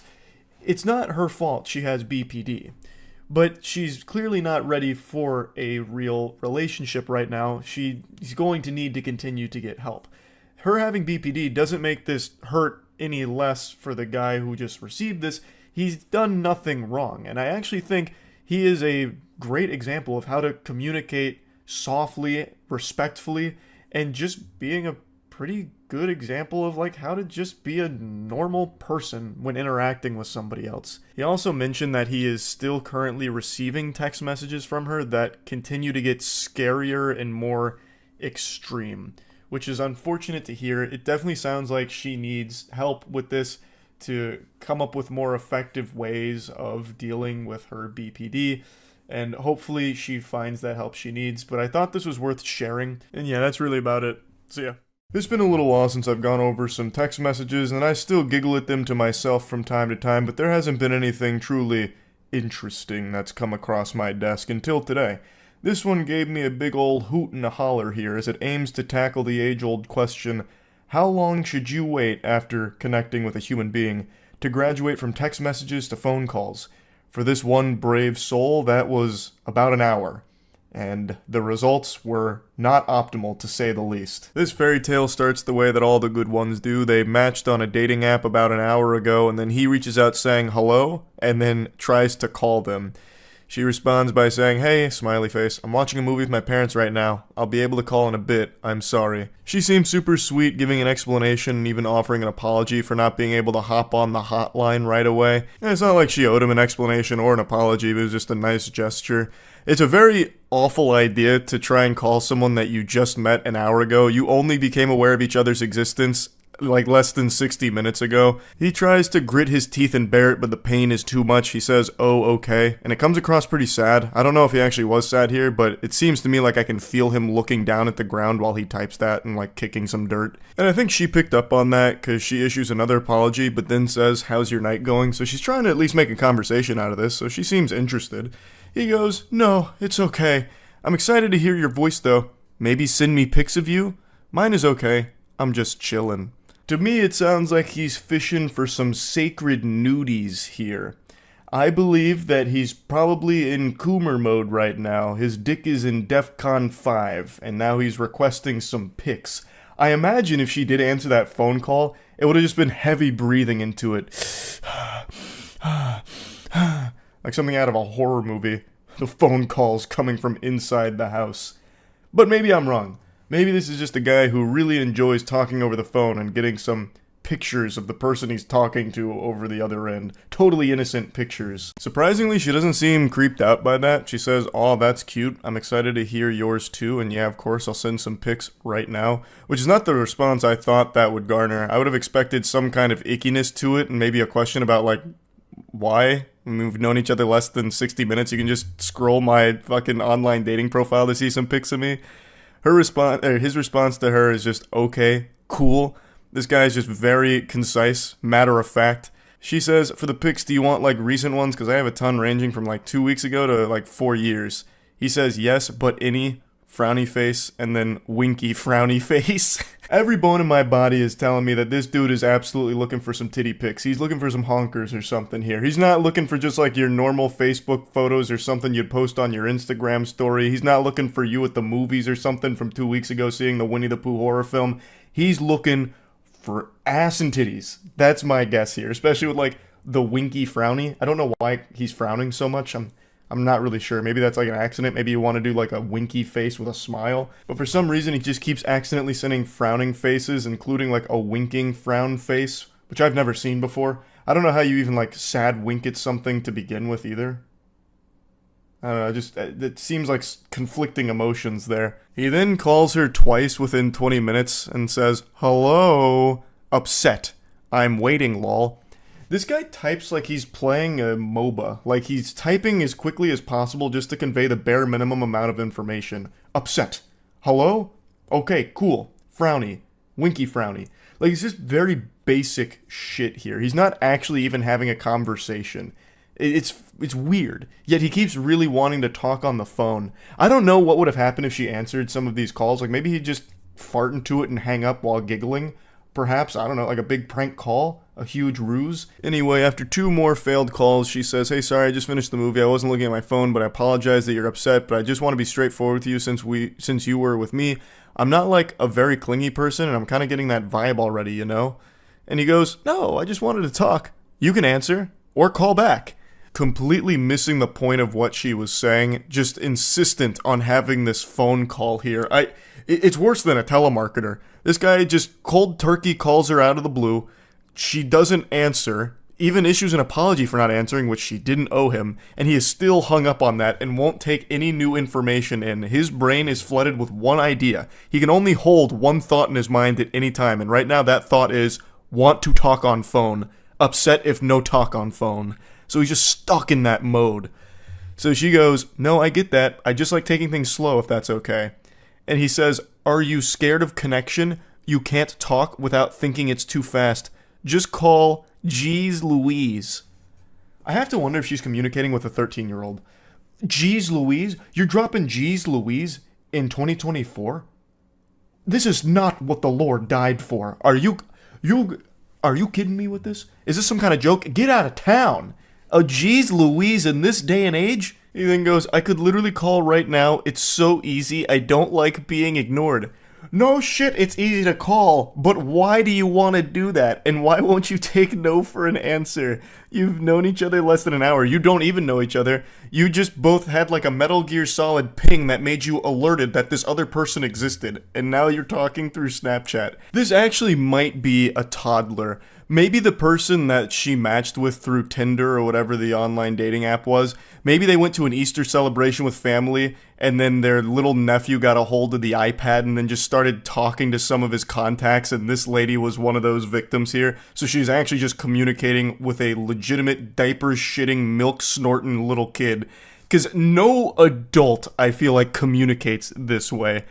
It's not her fault she has BPD. But she's clearly not ready for a real relationship right now. She's going to need to continue to get help. Her having BPD doesn't make this hurt any less for the guy who just received this. He's done nothing wrong. And I actually think he is a great example of how to communicate softly, respectfully, and just being a pretty good example of like how to just be a normal person when interacting with somebody else. He also mentioned that he is still currently receiving text messages from her that continue to get scarier and more extreme, which is unfortunate to hear. It definitely sounds like she needs help with this to come up with more effective ways of dealing with her BPD, and hopefully she finds that help she needs. But I thought this was worth sharing, and yeah, that's really about it. See ya. It's been a little while since I've gone over some text messages, and I still giggle at them to myself from time to time, but there hasn't been anything truly interesting that's come across my desk until today. This one gave me a big old hoot and a holler here as it aims to tackle the age-old question, how long should you wait after connecting with a human being to graduate from text messages to phone calls? For this one brave soul, that was about an hour. And the results were not optimal, to say the least. This fairy tale starts the way that all the good ones do. They matched on a dating app about an hour ago, and then he reaches out saying hello, and then tries to call them. She responds by saying, hey, smiley face, I'm watching a movie with my parents right now. I'll be able to call in a bit. I'm sorry. She seems super sweet, giving an explanation and even offering an apology for not being able to hop on the hotline right away. And it's not like she owed him an explanation or an apology, but it was just a nice gesture. It's a very awful idea to try and call someone that you just met an hour ago. You only became aware of each other's existence like less than 60 minutes ago. He tries to grit his teeth and bear it, but the pain is too much. He says, oh, okay. And it comes across pretty sad. I don't know if he actually was sad here, but it seems to me like I can feel him looking down at the ground while he types that and like kicking some dirt. And I think she picked up on that because she issues another apology, but then says, how's your night going? So she's trying to at least make a conversation out of this, so she seems interested. He goes, no, it's okay. I'm excited to hear your voice though. Maybe send me pics of you? Mine is okay. I'm just chillin'. To me, it sounds like he's fishing for some sacred nudies here. I believe that he's probably in Coomer mode right now. His dick is in DEFCON 5, and now he's requesting some pics. I imagine if she did answer that phone call, it would have just been heavy breathing into it. Like something out of a horror movie. The phone calls coming from inside the house. But maybe I'm wrong. Maybe this is just a guy who really enjoys talking over the phone and getting some pictures of the person he's talking to over the other end. Totally innocent pictures. Surprisingly, she doesn't seem creeped out by that. She says, "Oh, that's cute. I'm excited to hear yours too. And yeah, of course, I'll send some pics right now." Which is not the response I thought that would garner. I would have expected some kind of ickiness to it and maybe a question about, like, why? I mean, we've known each other less than 60 minutes. You can just scroll my fucking online dating profile to see some pics of me. His response to her is just, okay, cool. This guy is just very concise, matter of fact. She says, "For the pics, do you want like recent ones? Because I have a ton ranging from like 2 weeks ago to like 4 years. He says, "Yes, but any," frowny face, and then winky frowny face. Every bone in my body is telling me that this dude is absolutely looking for some titty pics. He's looking for some honkers or something here. He's not looking for just like your normal Facebook photos or something you'd post on your Instagram story. He's not looking for you at the movies or something from 2 weeks ago seeing the Winnie the Pooh horror film. He's looking for ass and titties. That's my guess here, especially with like the winky frowny. I don't know why he's frowning so much. I'm not really sure. Maybe that's like an accident. Maybe you want to do like a winky face with a smile. But for some reason, he just keeps accidentally sending frowning faces, including like a winking frown face, which I've never seen before. I don't know how you even like sad wink at something to begin with either. I don't know, just, it seems like conflicting emotions there. He then calls her twice within 20 minutes and says, "Hello, upset. I'm waiting, lol." This guy types like he's playing a MOBA. Like he's typing as quickly as possible just to convey the bare minimum amount of information. Upset. Hello? Okay, cool. Frowny. Winky frowny. Like it's just very basic shit here. He's not actually even having a conversation. It's weird. Yet he keeps really wanting to talk on the phone. I don't know what would have happened if she answered some of these calls. Like maybe he'd just fart into it and hang up while giggling. Perhaps, I don't know, like a big prank call? A huge ruse? Anyway, after 2 more failed calls, she says, "Hey, sorry, I just finished the movie. I wasn't looking at my phone, but I apologize that you're upset, but I just want to be straightforward with you since you were with me. I'm not like a very clingy person, and I'm kind of getting that vibe already, you know?" And he goes, "No, I just wanted to talk. You can answer, or call back." Completely missing the point of what she was saying, just insistent on having this phone call here. It's worse than a telemarketer. This guy just cold turkey calls her out of the blue. She doesn't answer, even issues an apology for not answering, which she didn't owe him, and he is still hung up on that and won't take any new information in. His brain is flooded with one idea. He can only hold one thought in his mind at any time, and right now that thought is, want to talk on phone. Upset if no talk on phone. So he's just stuck in that mode. So she goes, "No, I get that. I just like taking things slow if that's okay." And he says, "Are you scared of connection? You can't talk without thinking it's too fast. Just call Jeez Louise." I have to wonder if she's communicating with a 13-year-old. Jeez Louise? You're dropping Jeez Louise in 2024? This is not what the Lord died for. Are you kidding me with this? Is this some kind of joke? Get out of town. A Jeez Louise in this day and age? He then goes, "I could literally call right now. It's so easy. I don't like being ignored." No shit, it's easy to call, but why do you want to do that? And why won't you take no for an answer? You've known each other less than an hour. You don't even know each other. You just both had like a Metal Gear Solid ping that made you alerted that this other person existed, and now you're talking through Snapchat. This actually might be a toddler. Maybe the person that she matched with through Tinder or whatever the online dating app was, maybe they went to an Easter celebration with family, and then their little nephew got a hold of the iPad and then just started talking to some of his contacts, and this lady was one of those victims here. So she's actually just communicating with a legitimate diaper-shitting, milk-snorting little kid. Because no adult, I feel like, communicates this way.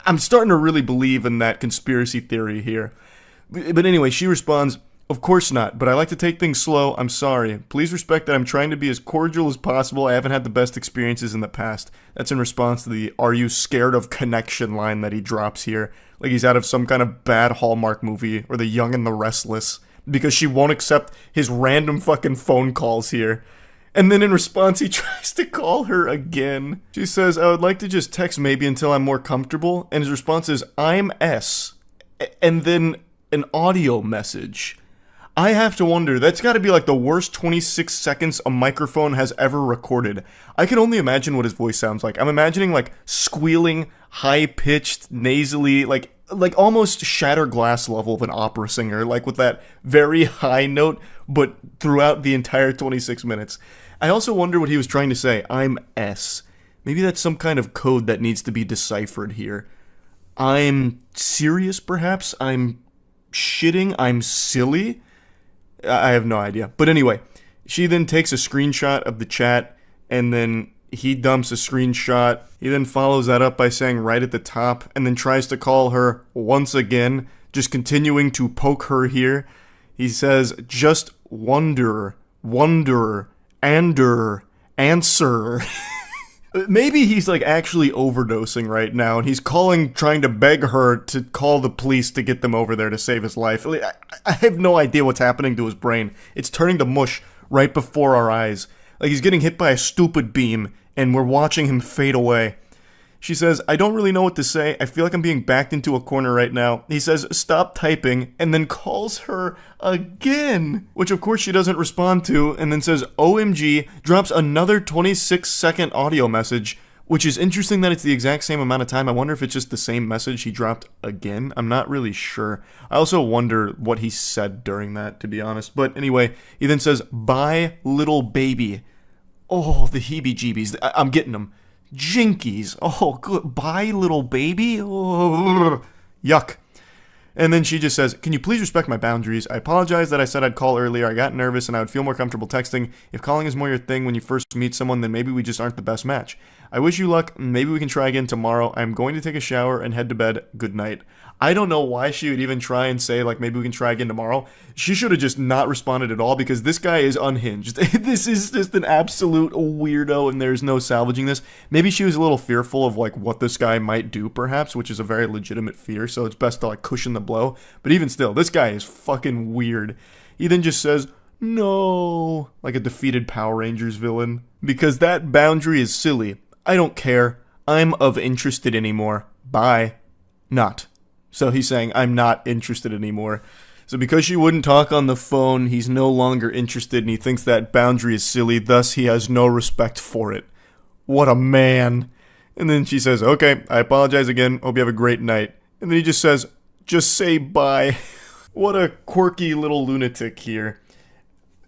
I'm starting to really believe in that conspiracy theory here. But anyway, she responds, "Of course not, but I like to take things slow. I'm sorry. Please respect that I'm trying to be as cordial as possible. I haven't had the best experiences in the past." That's in response to the "Are you scared of connection" line that he drops here. Like he's out of some kind of bad Hallmark movie, or The Young and the Restless. Because she won't accept his random fucking phone calls here. And then in response, he tries to call her again. She says, "I would like to just text maybe until I'm more comfortable." And his response is, "I'm S." And then an audio message. I have to wonder, that's got to be like the worst 26 seconds a microphone has ever recorded. I can only imagine what his voice sounds like. I'm imagining like squealing, high-pitched, nasally, like like almost shatter glass level of an opera singer, like with that very high note, but throughout the entire 26 minutes. I also wonder what he was trying to say. I'm S. Maybe that's some kind of code that needs to be deciphered here. I'm serious, perhaps? I'm shitting? I'm silly? I have no idea. But anyway, she then takes a screenshot of the chat, and then he dumps a screenshot. He then follows that up by saying right at the top, and then tries to call her once again, just continuing to poke her here. He says, just wonder, answer. Maybe he's like actually overdosing right now, and he's trying to beg her to call the police to get them over there to save his life. I have no idea what's happening to his brain. It's turning to mush right before our eyes. Like he's getting hit by a stupid beam, and we're watching him fade away. She says, I don't really know what to say. I feel like I'm being backed into a corner right now. He says, stop typing, and then calls her again, which of course she doesn't respond to, and then says, OMG, drops another 26-second audio message, which is interesting that it's the exact same amount of time. I wonder if it's just the same message he dropped again. I'm not really sure. I also wonder what he said during that, to be honest. But anyway, he then says, bye, little baby. Oh, the heebie-jeebies. I'm getting them. Jinkies. Oh, good. Bye, little baby. Oh, yuck. And then she just says, can you please respect my boundaries? I apologize that I said I'd call earlier. I got nervous and I would feel more comfortable texting. If calling is more your thing when you first meet someone, then maybe we just aren't the best match. I wish you luck. Maybe we can try again tomorrow. I'm going to take a shower and head to bed. Good night. I don't know why she would even try and say, like, maybe we can try again tomorrow. She should have just not responded at all, because this guy is unhinged. This is just an absolute weirdo, and there's no salvaging this. Maybe she was a little fearful of, like, what this guy might do, perhaps, which is a very legitimate fear, so it's best to, like, cushion the blow. But even still, this guy is fucking weird. He then just says, no, like a defeated Power Rangers villain. Because that boundary is silly. I don't care. I'm of interested anymore. Bye. Not. So he's saying, I'm not interested anymore. So because she wouldn't talk on the phone, he's no longer interested, and he thinks that boundary is silly, thus he has no respect for it. What a man. And then she says, okay, I apologize again, hope you have a great night. And then he just says, just say bye. What a quirky little lunatic here.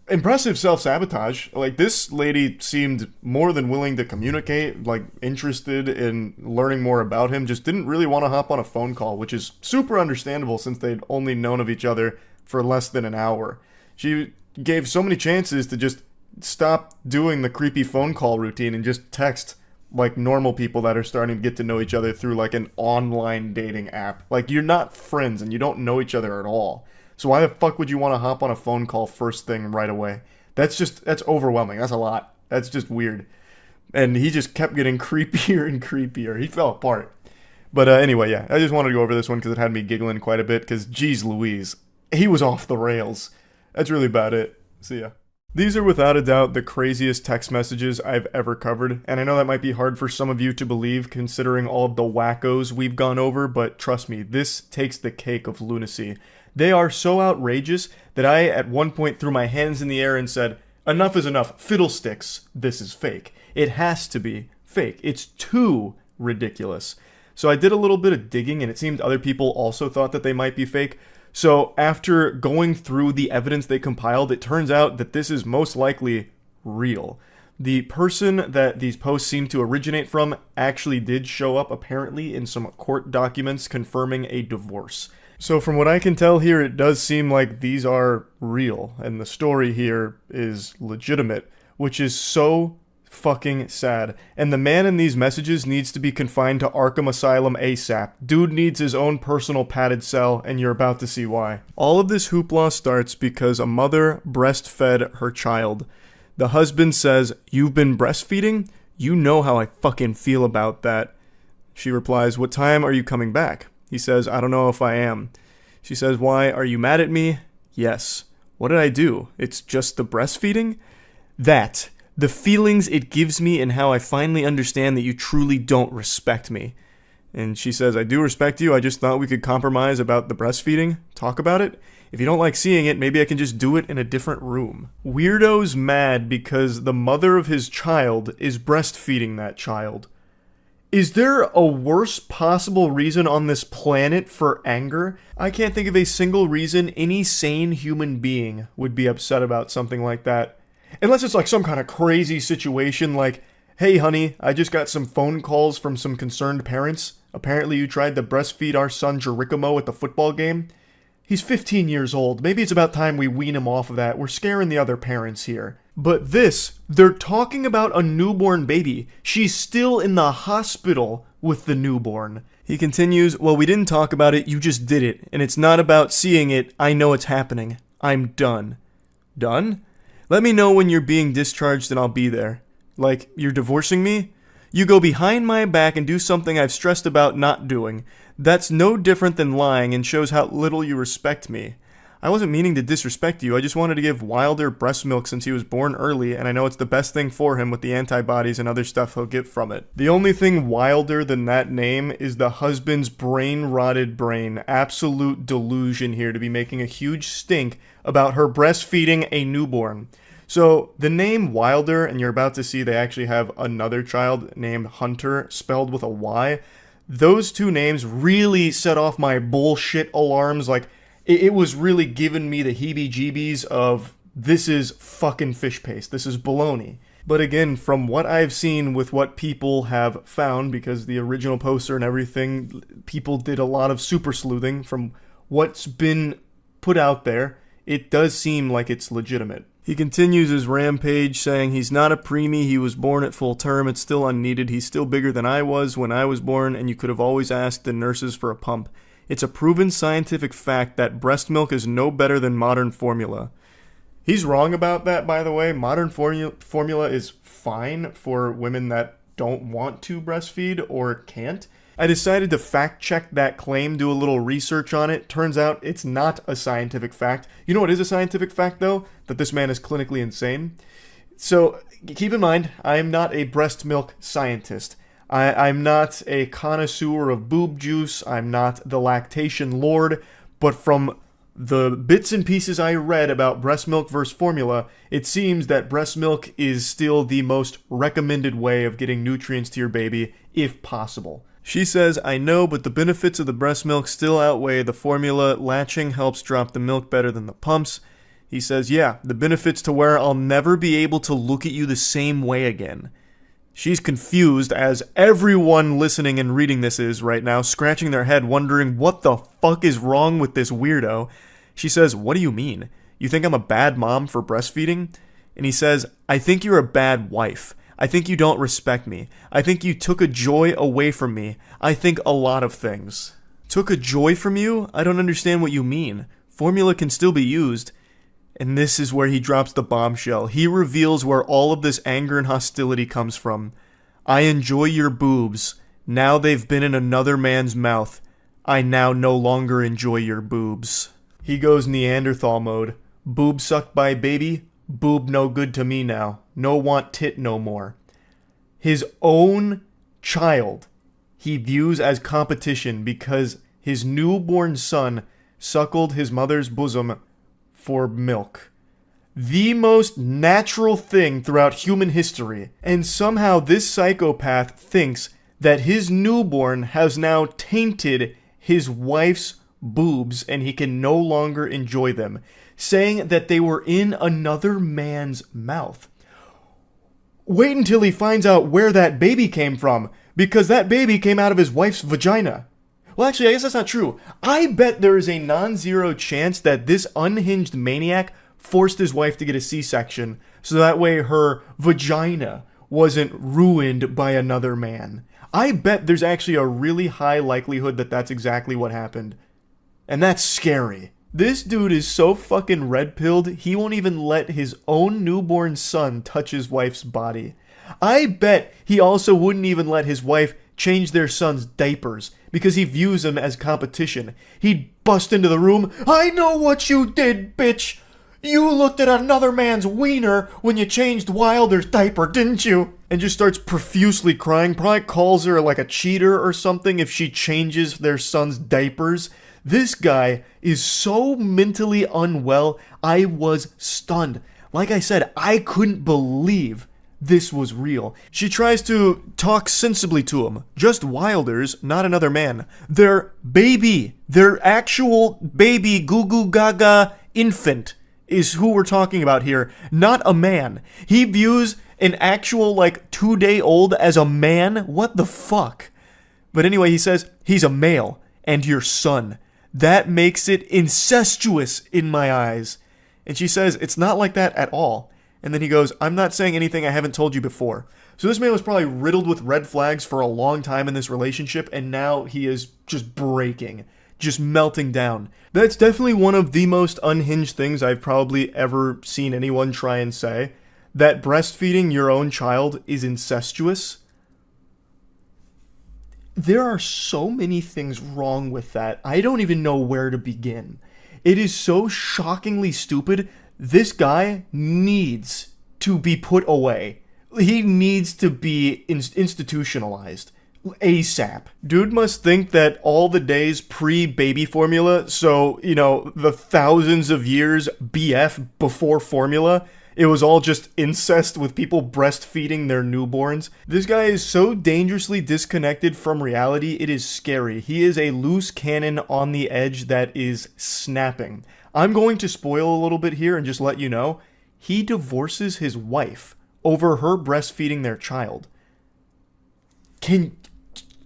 Impressive self-sabotage. Like, this lady seemed more than willing to communicate, like, interested in learning more about him, just didn't really want to hop on a phone call, which is super understandable since they'd only known of each other for less than an hour. She gave so many chances to just stop doing the creepy phone call routine and just text like normal people that are starting to get to know each other through like an online dating app. Like, you're not friends and you don't know each other at all. So why the fuck would you want to hop on a phone call first thing right away? That's overwhelming. That's a lot. That's just weird. And he just kept getting creepier and creepier. He fell apart. But anyway, yeah, I just wanted to go over this one because it had me giggling quite a bit because, geez Louise, he was off the rails. That's really about it. See ya. These are without a doubt the craziest text messages I've ever covered, and I know that might be hard for some of you to believe considering all of the wackos we've gone over, but trust me, this takes the cake of lunacy. They are so outrageous that I at one point threw my hands in the air and said, enough is enough, fiddlesticks, this is fake. It has to be fake. It's too ridiculous. So I did a little bit of digging, and it seemed other people also thought that they might be fake. So after going through the evidence they compiled, it turns out that this is most likely real. The person that these posts seem to originate from actually did show up apparently in some court documents confirming a divorce. So from what I can tell here, it does seem like these are real, and the story here is legitimate, which is so fucking sad. And the man in these messages needs to be confined to Arkham Asylum ASAP. Dude needs his own personal padded cell, and you're about to see why. All of this hoopla starts because a mother breastfed her child. The husband says, "You've been breastfeeding? You know how I fucking feel about that." She replies, "What time are you coming back?" He says, "I don't know if I am." She says, "Why, are you mad at me?" "Yes." "What did I do? It's just the breastfeeding?" "That. The feelings it gives me and how I finally understand that you truly don't respect me." And she says, "I do respect you. I just thought we could compromise about the breastfeeding. Talk about it. If you don't like seeing it, maybe I can just do it in a different room." Weirdo's mad because the mother of his child is breastfeeding that child. Is there a worse possible reason on this planet for anger? I can't think of a single reason any sane human being would be upset about something like that. Unless it's like some kind of crazy situation like, hey honey, I just got some phone calls from some concerned parents. Apparently you tried to breastfeed our son Jerichomo at the football game. He's 15 years old. Maybe it's about time we wean him off of that. We're scaring the other parents here. But this, they're talking about a newborn baby. She's still in the hospital with the newborn. He continues, well, we didn't talk about it, you just did it. And it's not about seeing it, I know it's happening. I'm done. Done? Let me know when you're being discharged and I'll be there. Like, you're divorcing me? You go behind my back and do something I've stressed about not doing. That's no different than lying and shows how little you respect me. I wasn't meaning to disrespect you, I just wanted to give Wilder breast milk since he was born early, and I know it's the best thing for him with the antibodies and other stuff he'll get from it. The only thing wilder than that name is the husband's brain-rotted brain. Absolute delusion here to be making a huge stink about her breastfeeding a newborn. So, the name Wilder, and you're about to see they actually have another child named Hunter, spelled with a Y. Those two names really set off my bullshit alarms. Like, it was really giving me the heebie-jeebies of, this is fucking fish paste. This is baloney. But again, from what I've seen with what people have found, because the original poster and everything, people did a lot of super sleuthing. From what's been put out there, it does seem like it's legitimate. He continues his rampage, saying he's not a preemie, he was born at full term, it's still unneeded, he's still bigger than I was when I was born, and you could have always asked the nurses for a pump. It's a proven scientific fact that breast milk is no better than modern formula. He's wrong about that, by the way. Modern formula is fine for women that don't want to breastfeed or can't. I decided to fact check that claim, do a little research on it. Turns out it's not a scientific fact. You know what is a scientific fact, though? That this man is clinically insane. So keep in mind, I'm not a breast milk scientist. I'm not a connoisseur of boob juice. I'm not the lactation lord. But from the bits and pieces I read about breast milk versus formula, it seems that breast milk is still the most recommended way of getting nutrients to your baby, if possible. She says, I know, but the benefits of the breast milk still outweigh the formula. Latching helps drop the milk better than the pumps. He says, yeah, the benefits to where I'll never be able to look at you the same way again. She's confused, as everyone listening and reading this is right now, scratching their head, wondering what the fuck is wrong with this weirdo. She says, what do you mean? You think I'm a bad mom for breastfeeding? And he says, I think you're a bad wife. I think you don't respect me. I think you took a joy away from me. I think a lot of things. Took a joy from you? I don't understand what you mean. Formula can still be used. And this is where he drops the bombshell. He reveals where all of this anger and hostility comes from. I enjoy your boobs. Now they've been in another man's mouth. I now no longer enjoy your boobs. He goes Neanderthal mode. Boob sucked by baby. Boob no good to me now. No want tit no more. His own child he views as competition because his newborn son suckled his mother's bosom for milk. The most natural thing throughout human history. And somehow this psychopath thinks that his newborn has now tainted his wife's boobs and he can no longer enjoy them, saying that they were in another man's mouth. Wait until he finds out where that baby came from, because that baby came out of his wife's vagina. Well, actually, I guess that's not true. I bet there is a non-zero chance that this unhinged maniac forced his wife to get a C-section, so that way her vagina wasn't ruined by another man. I bet there's actually a really high likelihood that that's exactly what happened. And that's scary. This dude is so fucking red-pilled, he won't even let his own newborn son touch his wife's body. I bet he also wouldn't even let his wife change their son's diapers, because he views them as competition. He'd bust into the room, I know what you did, bitch! You looked at another man's wiener when you changed Wilder's diaper, didn't you? And just starts profusely crying, probably calls her like a cheater or something if she changes their son's diapers. This guy is so mentally unwell, I was stunned. Like I said, I couldn't believe this was real. She tries to talk sensibly to him. Just Wilders, not another man. Their baby, their actual baby goo goo gaga infant is who we're talking about here, not a man. He views an actual, 2-day-old as a man? What the fuck? But anyway, he says, he's a male, and your son. That makes it incestuous in my eyes. And she says, it's not like that at all. And then he goes, I'm not saying anything I haven't told you before. So this man was probably riddled with red flags for a long time in this relationship, and now he is just breaking, just melting down. That's definitely one of the most unhinged things I've probably ever seen anyone try and say. That breastfeeding your own child is incestuous. There are so many things wrong with that. I don't even know where to begin. It is so shockingly stupid. This guy needs to be put away. He needs to be institutionalized. ASAP. Dude must think that all the days pre-baby formula, so, the thousands of years BF before formula, it was all just incest with people breastfeeding their newborns. This guy is so dangerously disconnected from reality, it is scary. He is a loose cannon on the edge that is snapping. I'm going to spoil a little bit here and just let you know, he divorces his wife over her breastfeeding their child.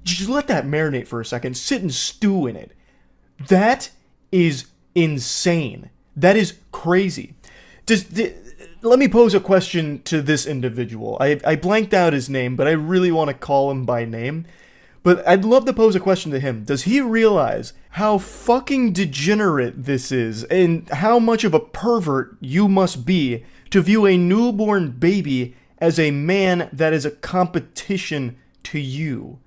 Just let that marinate for a second. Sit and stew in it. That is insane. That is crazy. Let me pose a question to this individual. I blanked out his name, but I really want to call him by name. But I'd love to pose a question to him. Does he realize how fucking degenerate this is and how much of a pervert you must be to view a newborn baby as a man that is a competition to you?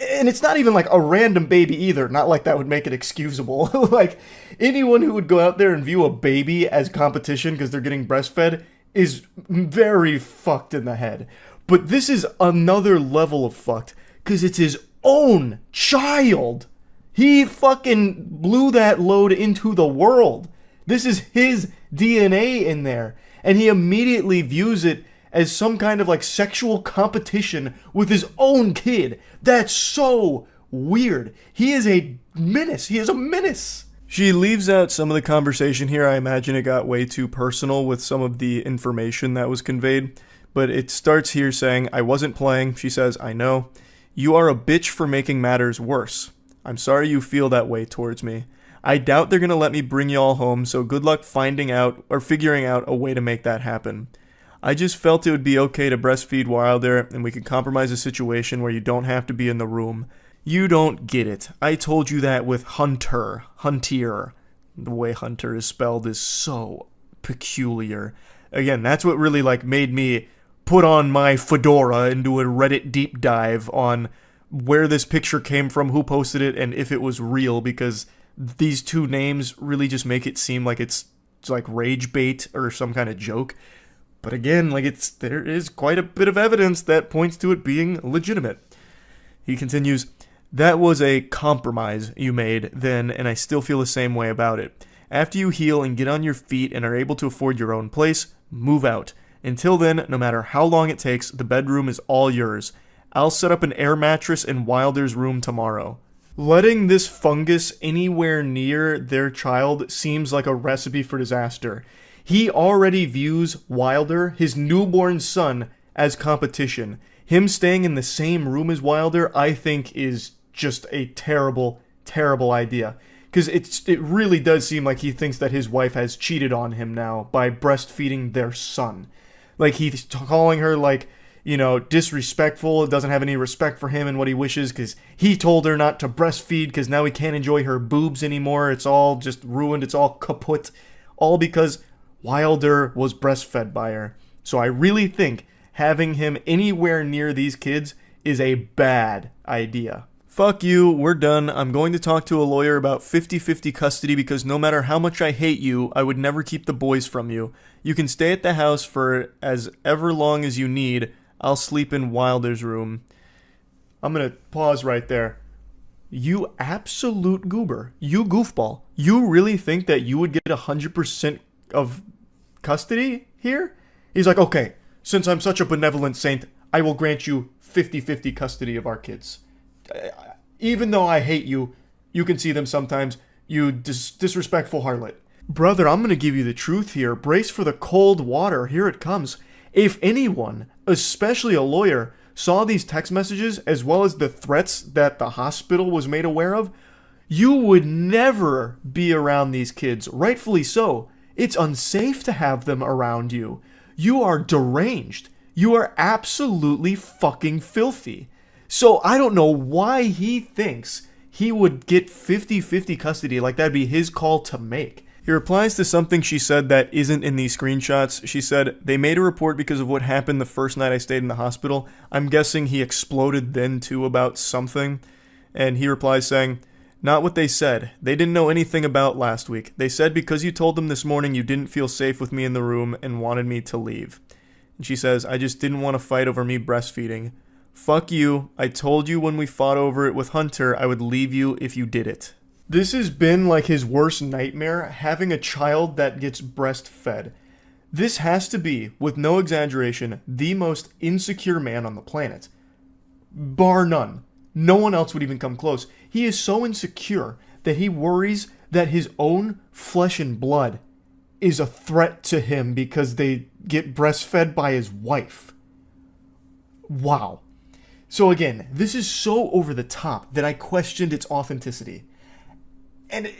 And it's not even like a random baby either. Not like that would make it excusable. Like, anyone who would go out there and view a baby as competition because they're getting breastfed is very fucked in the head. But this is another level of fucked because it's his own child. He fucking blew that load into the world. This is his DNA in there. And he immediately views it as some kind of sexual competition with his own kid. That's so weird. He is a menace. He is a menace. She leaves out some of the conversation here. I imagine it got way too personal with some of the information that was conveyed. But it starts here saying, I wasn't playing. She says, I know. You are a bitch for making matters worse. I'm sorry you feel that way towards me. I doubt they're gonna let me bring y'all home, so good luck finding out or figuring out a way to make that happen. I just felt it would be okay to breastfead Wilder, and we could compromise a situation where you don't have to be in the room. You don't get it. I told you that with Hunter. The way Hunter is spelled is so peculiar. Again, that's what really made me put on my fedora and do a Reddit deep dive on where this picture came from, who posted it, and if it was real, because these two names really just make it seem like it's rage bait or some kind of joke. But again, there is quite a bit of evidence that points to it being legitimate. He continues, that was a compromise you made then, and I still feel the same way about it. After you heal and get on your feet and are able to afford your own place, move out. Until then, no matter how long it takes, the bedroom is all yours. I'll set up an air mattress in Wilder's room tomorrow. Letting this fungus anywhere near their child seems like a recipe for disaster. He already views Wilder, his newborn son, as competition. Him staying in the same room as Wilder, I think, is just a terrible, terrible idea. Because it really does seem like he thinks that his wife has cheated on him now by breastfeeding their son. He's calling her, disrespectful, doesn't have any respect for him and what he wishes because he told her not to breastfeed because now he can't enjoy her boobs anymore. It's all just ruined. It's all kaput. All because Wilder was breastfed by her. So I really think having him anywhere near these kids is a bad idea. Fuck you, we're done. I'm going to talk to a lawyer about 50-50 custody because no matter how much I hate you, I would never keep the boys from you. You can stay at the house for as ever long as you need. I'll sleep in Wilder's room. I'm going to pause right there. You absolute goober. You goofball. You really think that you would get 100% of custody here? He's like, okay, since I'm such a benevolent saint, I will grant you 50-50 custody of our kids. Even though I hate you, you can see them sometimes, you disrespectful harlot. Brother, I'm gonna give you the truth here. Brace for the cold water. Here it comes. If anyone, especially a lawyer, saw these text messages as well as the threats that the hospital was made aware of, you would never be around these kids. Rightfully so. It's unsafe to have them around you. You are deranged. You are absolutely fucking filthy. So I don't know why he thinks he would get 50-50 custody, like that'd be his call to make. He replies to something she said that isn't in these screenshots. She said, they made a report because of what happened the first night I stayed in the hospital. I'm guessing he exploded then too about something. And he replies saying, not what they said. They didn't know anything about last week. They said because you told them this morning you didn't feel safe with me in the room and wanted me to leave. And she says, I just didn't want to fight over me breastfeeding. Fuck you. I told you when we fought over it with Hunter I would leave you if you did it. This has been like his worst nightmare, having a child that gets breastfed. This has to be, with no exaggeration, the most insecure man on the planet. Bar none. No one else would even come close. He is so insecure that he worries that his own flesh and blood is a threat to him because they get breastfed by his wife. Wow. So again, this is so over the top that I questioned its authenticity. And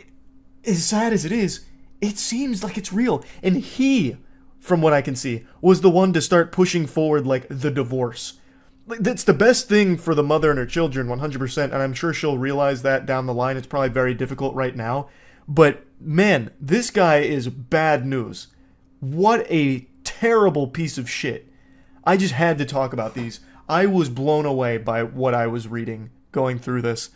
as sad as it is, it seems like it's real. And he, from what I can see, was the one to start pushing forward, like, the divorce. Like, that's the best thing for the mother and her children, 100%, and I'm sure she'll realize that down the line. It's probably very difficult right now. But, man, this guy is bad news. What a terrible piece of shit. I just had to talk about these. I was blown away by what I was reading going through this.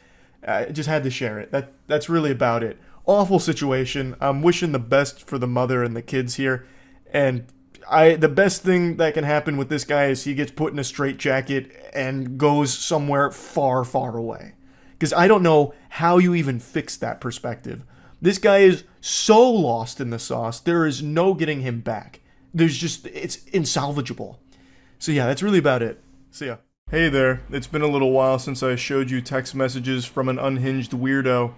I just had to share it. That's really about it. Awful situation. I'm wishing the best for the mother and the kids here. And the best thing that can happen with this guy is he gets put in a straitjacket and goes somewhere far, far away. Because I don't know how you even fix that perspective. This guy is so lost in the sauce, there is no getting him back. It's insalvageable. So yeah, that's really about it. See ya. Hey there, it's been a little while since I showed you text messages from an unhinged weirdo.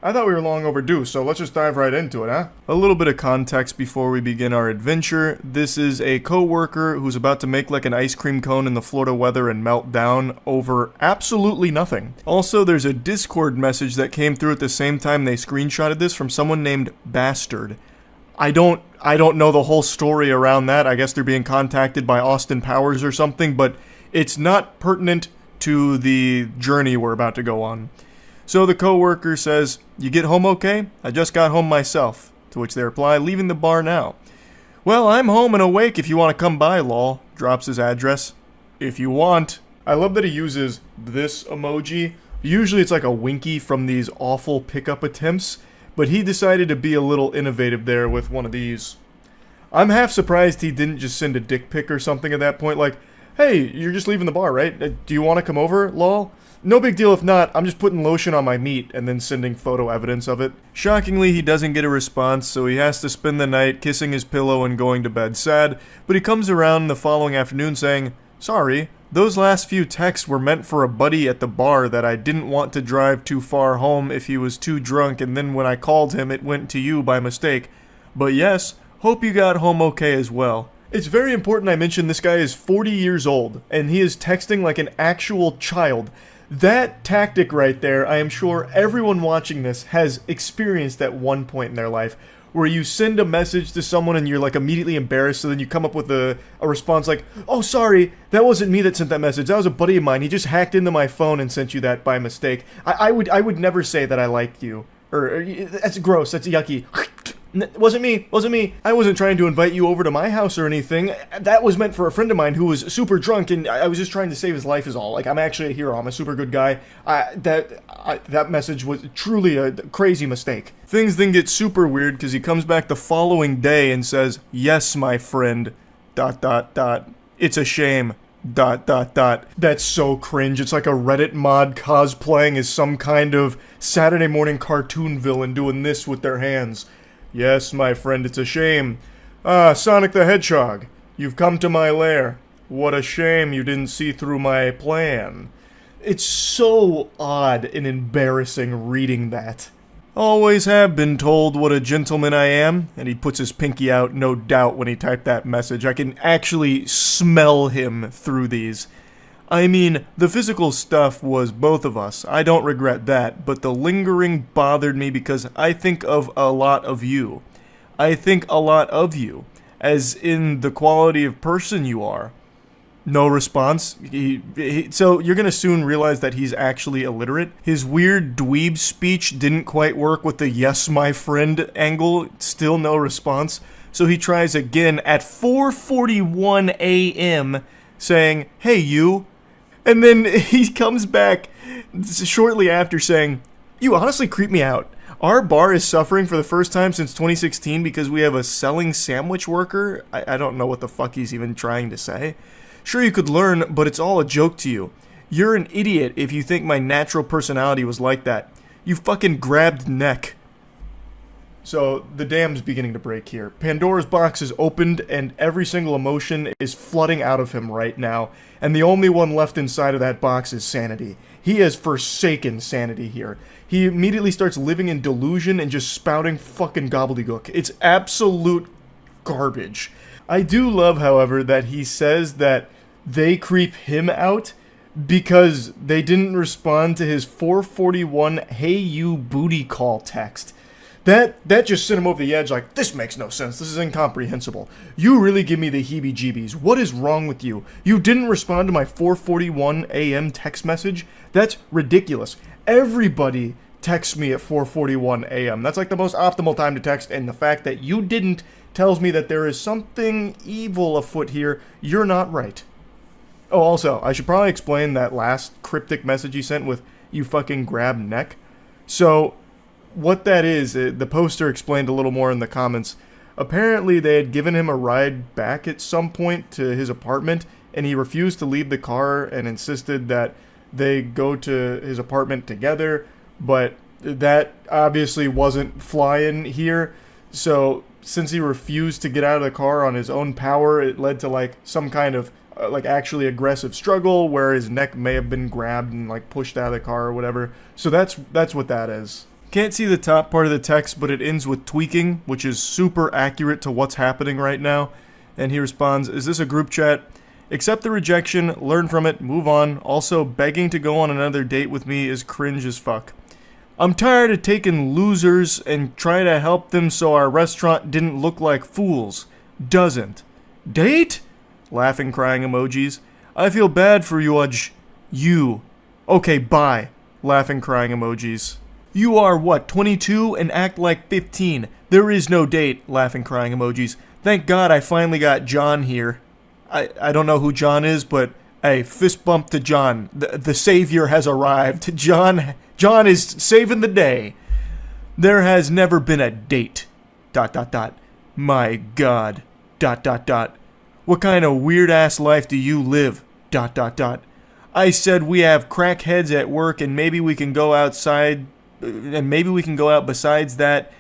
I thought we were long overdue, so let's just dive right into it, huh? A little bit of context before we begin our adventure. This is a co-worker who's about to make like an ice cream cone in the Florida weather and melt down over absolutely nothing. Also, there's a Discord message that came through at the same time they screenshotted this from someone named Bastard. I don't know the whole story around that. I guess they're being contacted by Austin Powers or something, but it's not pertinent to the journey we're about to go on. So the co-worker says, you get home okay? I just got home myself. To which they reply, leaving the bar now. Well, I'm home and awake if you want to come by, lol. Drops his address. If you want. I love that he uses this emoji. Usually it's like a winky from these awful pickup attempts, but he decided to be a little innovative there with one of these. I'm half surprised he didn't just send a dick pic or something at that point, like, hey, you're just leaving the bar, right? Do you want to come over, lol? No big deal if not, I'm just putting lotion on my meat and then sending photo evidence of it. Shockingly, he doesn't get a response, so he has to spend the night kissing his pillow and going to bed sad, but he comes around the following afternoon saying, sorry, those last few texts were meant for a buddy at the bar that I didn't want to drive too far home if he was too drunk, and then when I called him it went to you by mistake. But yes, hope you got home okay as well. It's very important I mention this guy is 40 years old, and he is texting like an actual child. That tactic right there, I am sure everyone watching this has experienced at one point in their life, where you send a message to someone and you're like immediately embarrassed, so then you come up with a response like, oh sorry, that wasn't me that sent that message, that was a buddy of mine, he just hacked into my phone and sent you that by mistake. I would never say that I liked you, or that's gross, that's yucky. Wasn't me. I wasn't trying to invite you over to my house or anything. That was meant for a friend of mine who was super drunk, and I was just trying to save his life is all. Like, I'm actually a hero. I'm a super good guy. That message was truly a crazy mistake. Things then get super weird because he comes back the following day and says, yes, my friend, ... It's a shame, ... That's so cringe. It's like a Reddit mod cosplaying as some kind of Saturday morning cartoon villain doing this with their hands. Yes, my friend, it's a shame. Sonic the Hedgehog. You've come to my lair. What a shame you didn't see through my plan. It's so odd and embarrassing reading that. Always have been told what a gentleman I am, and he puts his pinky out, no doubt, when he typed that message. I can actually smell him through these. I mean, the physical stuff was both of us. I don't regret that, but the lingering bothered me because I think of a lot of you. I think a lot of you, as in the quality of person you are. No response. So you're gonna soon realize that he's actually illiterate. His weird dweeb speech didn't quite work with the yes my friend angle. Still no response. So he tries again at 4:41 a.m. saying, "Hey you." And then he comes back shortly after saying, "You honestly creep me out. Our bar is suffering for the first time since 2016 because we have a selling sandwich worker." I don't know what the fuck he's even trying to say. "Sure, you could learn, but it's all a joke to you. You're an idiot if you think my natural personality was like that. You fucking grabbed neck." So, the dam's beginning to break here. Pandora's box is opened, and every single emotion is flooding out of him right now, and the only one left inside of that box is sanity. He has forsaken sanity here. He immediately starts living in delusion and just spouting fucking gobbledygook. It's absolute garbage. I do love, however, that he says that they creep him out because they didn't respond to his 441 "Hey you booty call" text. That just sent him over the edge like, this makes no sense, this is incomprehensible. You really give me the heebie-jeebies. What is wrong with you? You didn't respond to my 4:41 a.m. text message? That's ridiculous. Everybody texts me at 4:41 a.m. That's like the most optimal time to text, and the fact that you didn't tells me that there is something evil afoot here. You're not right. Oh, also, I should probably explain that last cryptic message he sent with "you fucking grab neck." So, what that is, the poster explained a little more in the comments. Apparently, they had given him a ride back at some point to his apartment, and he refused to leave the car and insisted that they go to his apartment together, but that obviously wasn't flying here. So, since he refused to get out of the car on his own power, it led to like some kind of like actually aggressive struggle where his neck may have been grabbed and like pushed out of the car or whatever. So that's what that is. Can't see the top part of the text, but it ends with tweaking, which is super accurate to what's happening right now. And he responds, "Is this a group chat? Accept the rejection, learn from it, move on. Also, begging to go on another date with me is cringe as fuck. I'm tired of taking losers and try to help them so our restaurant didn't look like fools. Doesn't. Date?" Laughing, crying emojis. "I feel bad for you, You. Okay, bye." Laughing, crying emojis. "You are, what, 22 and act like 15. There is no date." Laughing, crying emojis. "Thank God I finally got John here." I don't know who John is, but hey, fist bump to John. The savior has arrived. John is saving the day. "There has never been a date. ... My God. ... What kind of weird-ass life do you live? ... I said we have crackheads at work and maybe we can go outside, and maybe we can go out besides that...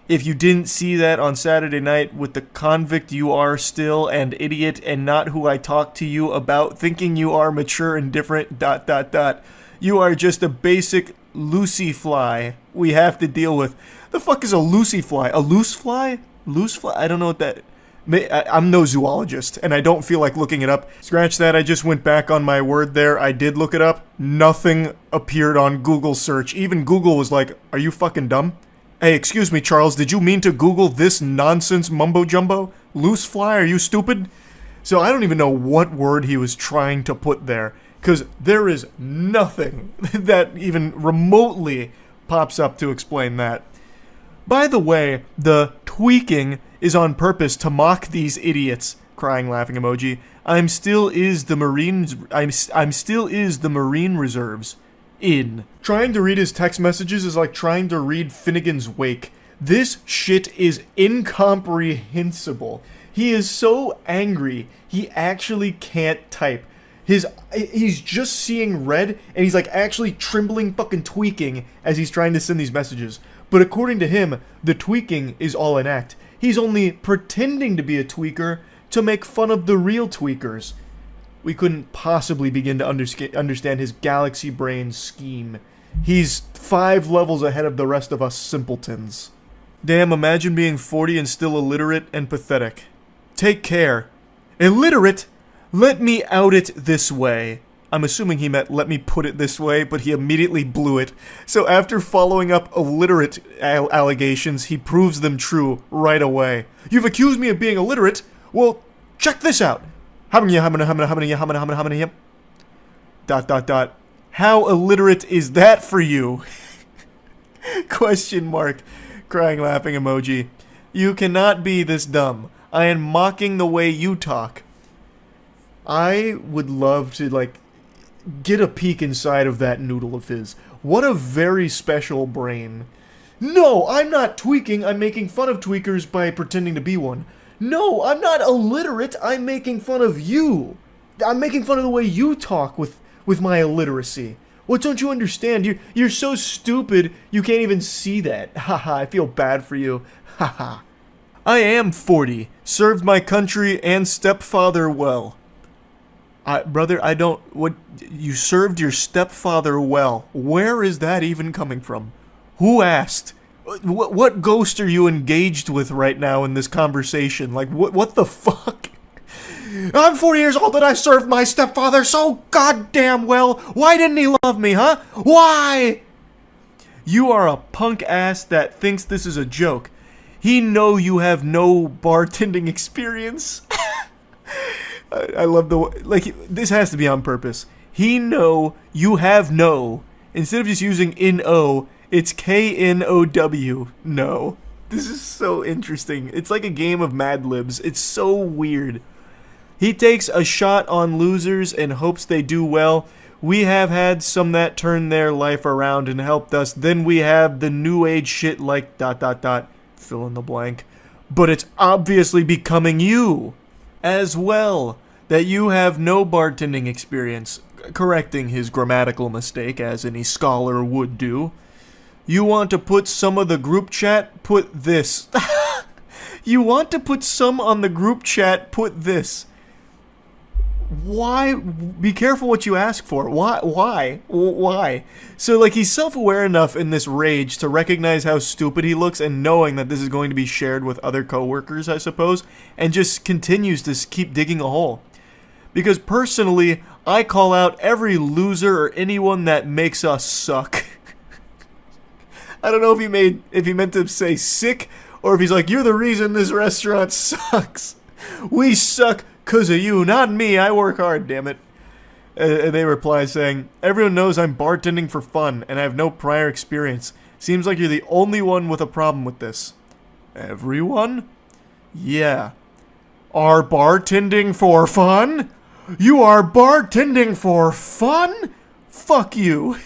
If you didn't see that on Saturday night with the convict you are still and idiot and not who I talked to you about thinking you are mature and different... You are just a basic Lucy fly we have to deal with." The fuck is a Lucy fly? A loose fly? Loose fly? I don't know what that... I'm no zoologist, and I don't feel like looking it up. Scratch that, I just went back on my word there. I did look it up. Nothing appeared on Google search. Even Google was like, "Are you fucking dumb? Hey, excuse me, Charles, did you mean to Google this nonsense mumbo-jumbo? Loose fly, are you stupid?" So I don't even know what word he was trying to put there, because there is nothing that even remotely pops up to explain that. By the way, the tweaking is on purpose to mock these idiots. Crying, laughing emoji. I'm still is the Marine Reserves. In. Trying to read his text messages is like trying to read Finnegan's Wake. This shit is incomprehensible. He is so angry, he actually can't type. He's just seeing red, and he's like actually trembling, fucking tweaking as he's trying to send these messages. But according to him, the tweaking is all an act. He's only pretending to be a tweaker to make fun of the real tweakers. We couldn't possibly begin to understand his galaxy brain scheme. He's 5 levels ahead of the rest of us simpletons. Damn, imagine being 40 and still illiterate and pathetic. Take care. Illiterate? Let me out it this way. I'm assuming he meant let me put it this way, but he immediately blew it. So after following up illiterate allegations, he proves them true right away. You've accused me of being illiterate? Well, check this out. How many? How illiterate is that for you? Question mark. Crying laughing emoji. You cannot be this dumb. I am mocking the way you talk. I would love to, like, get a peek inside of that noodle of his. What a very special brain. No, I'm not tweaking. I'm making fun of tweakers by pretending to be one. No, I'm not illiterate. I'm making fun of you. I'm making fun of the way you talk with my illiteracy. What don't you understand? You're so stupid, you can't even see that. Haha, I feel bad for you. Haha. I am 40. Served my country and stepfather well. Brother, I don't... What? You served your stepfather well. Where is that even coming from? Who asked? What ghost are you engaged with right now in this conversation? Like, what the fuck? I'm 40 years old and I served my stepfather so goddamn well. Why didn't he love me, huh? Why? You are a punk ass that thinks this is a joke. He know you have no bartending experience. I love the... Like, this has to be on purpose. He know you have no. Instead of just using N-O, it's K-N-O-W. No. This is so interesting. It's like a game of Mad Libs. It's so weird. He takes a shot on losers and hopes they do well. We have had some that turned their life around and helped us. Then we have the new age shit like ... Fill in the blank. But it's obviously becoming you as well, that you have no bartending experience, correcting his grammatical mistake as any scholar would do. You want to put some of the group chat? Put this. You want to put some on the group chat? Put this. Why? Be careful what you ask for. Why? So, like, he's self-aware enough in this rage to recognize how stupid he looks and knowing that this is going to be shared with other coworkers, I suppose, and just continues to keep digging a hole. Because personally, I call out every loser or anyone that makes us suck. I don't know if he meant to say sick, or if he's like, you're the reason this restaurant sucks. We suck 'cause of you, not me. I work hard, damn it. They reply saying, everyone knows I'm bartending for fun, and I have no prior experience. Seems like you're the only one with a problem with this. Everyone? Yeah. Are bartending for fun? You are bartending for fun? Fuck you.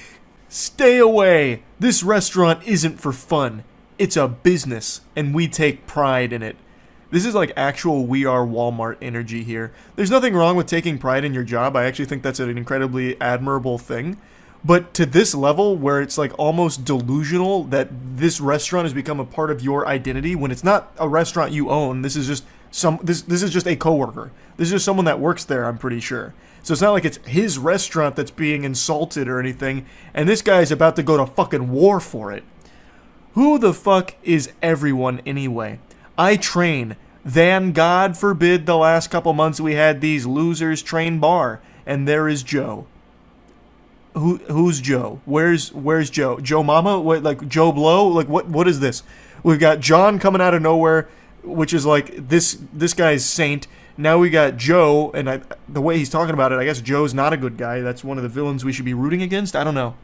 Stay away. This restaurant isn't for fun. It's a business, and we take pride in it. This is like actual We Are Walmart energy here. There's nothing wrong with taking pride in your job. I actually think that's an incredibly admirable thing. But to this level, where it's like almost delusional that this restaurant has become a part of your identity, when it's not a restaurant you own, this is just this is just a coworker. This is just someone that works there, I'm pretty sure. So it's not like it's his restaurant that's being insulted or anything, and this guy's about to go to fucking war for it. Who the fuck is everyone anyway? I train. Then, God forbid, the last couple months we had these losers train bar, and there is Joe. Who's Joe? Where's Joe? Joe Mama? What, like Joe Blow? Like what is this? We've got John coming out of nowhere, which is like this guy's saint. Now we got Joe, and the way he's talking about it, I guess Joe's not a good guy. That's one of the villains we should be rooting against. I don't know.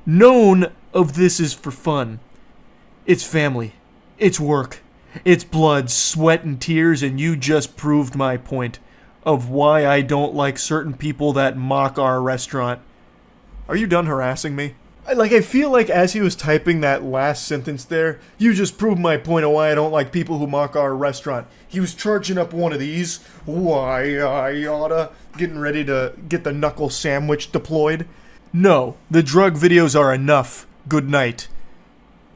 None of this is for fun. It's family. It's work. It's blood, sweat, and tears, and you just proved my point of why I don't like certain people that mock our restaurant. Are you done harassing me? I feel like as he was typing that last sentence there, you just proved my point of why I don't like people who mock our restaurant. He was charging up one of these. Why I oughta. Getting ready to get the knuckle sandwich deployed. No, the drug videos are enough. Good night.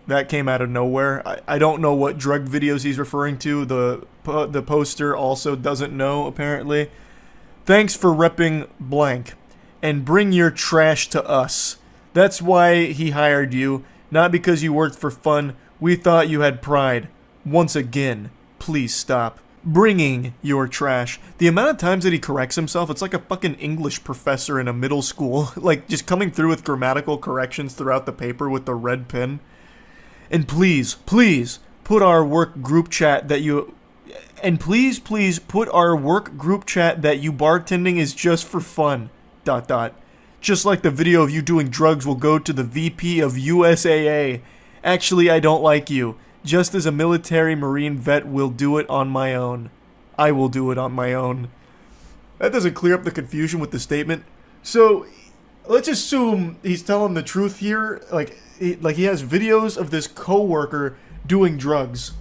that came out of nowhere. I don't know what drug videos he's referring to. The poster also doesn't know, apparently. Thanks for repping blank. And bring your trash to us. That's why he hired you, not because you worked for fun. We thought you had pride. Once again, please stop. Bringing your trash. The amount of times that he corrects himself, it's like a fucking English professor in a middle school. Like, just coming through with grammatical corrections throughout the paper with the red pen. And please, please, put our work group chat that you... And please, please, put our work group chat that you bartending is just for fun. ... Just like the video of you doing drugs will go to the VP of USAA. Actually, I don't like you. Just as a military Marine vet will do it on my own. I will do it on my own. That doesn't clear up the confusion with the statement. So, let's assume he's telling the truth here. Like he has videos of this coworker doing drugs.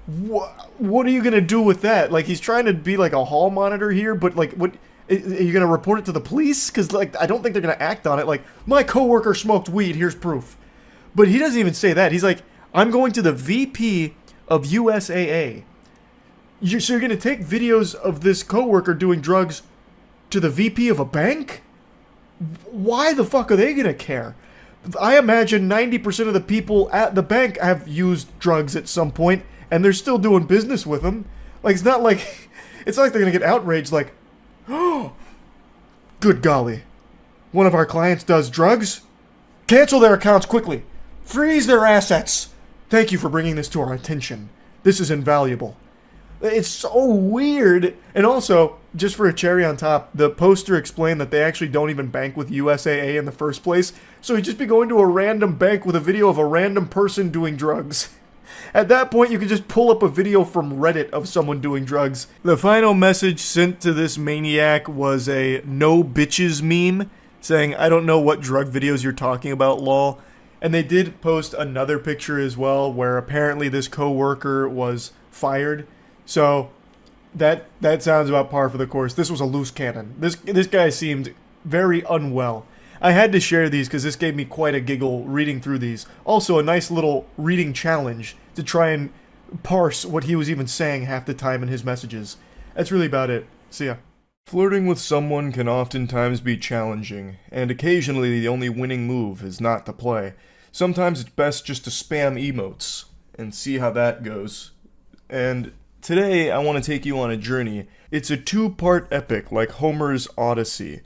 What are you gonna do with that? Like, he's trying to be like a hall monitor here, but like, what... Are you going to report it to the police? Because, like, I don't think they're going to act on it. Like, my coworker smoked weed, here's proof. But he doesn't even say that. He's like, I'm going to the VP of USAA. So you're going to take videos of this coworker doing drugs to the VP of a bank? Why the fuck are they going to care? I imagine 90% of the people at the bank have used drugs at some point, and they're still doing business with them. Like, it's not like they're going to get outraged, like, oh, good golly. One of our clients does drugs? Cancel their accounts quickly. Freeze their assets. Thank you for bringing this to our attention. This is invaluable. It's so weird. And also, just for a cherry on top, the poster explained that they actually don't even bank with USAA in the first place. So he'd just be going to a random bank with a video of a random person doing drugs. At that point, you can just pull up a video from Reddit of someone doing drugs. The final message sent to this maniac was a no bitches meme, saying, I don't know what drug videos you're talking about, lol. And they did post another picture as well, where apparently this coworker was fired. So, that sounds about par for the course. This was a loose cannon. This guy seemed very unwell. I had to share these because this gave me quite a giggle reading through these. Also, a nice little reading challenge to try and parse what he was even saying half the time in his messages. That's really about it. See ya. Flirting with someone can oftentimes be challenging, and occasionally the only winning move is not to play. Sometimes it's best just to spam emotes and see how that goes. And today I want to take you on a journey. It's a two-part epic like Homer's Odyssey,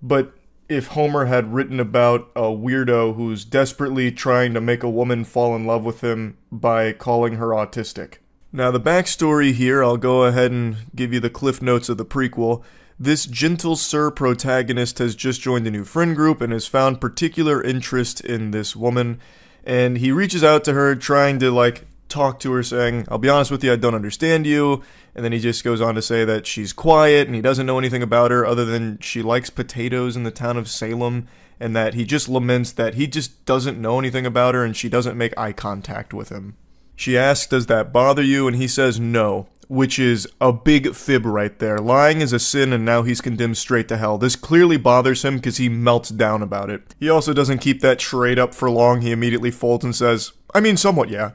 but if Homer had written about a weirdo who's desperately trying to make a woman fall in love with him by calling her autistic. Now, the backstory here, I'll go ahead and give you the cliff notes of the prequel. This gentle sir protagonist has just joined a new friend group and has found particular interest in this woman, and he reaches out to her trying to, like, talk to her saying, I'll be honest with you, I don't understand you. And then he just goes on to say that she's quiet and he doesn't know anything about her other than she likes potatoes in the town of Salem, and that he just laments that he just doesn't know anything about her and she doesn't make eye contact with him. She asks, does that bother you? And he says no, which is a big fib right there. Lying is a sin and now he's condemned straight to hell. This clearly bothers him because he melts down about it. He also doesn't keep that charade up for long. He immediately folds and says, I mean, somewhat, yeah.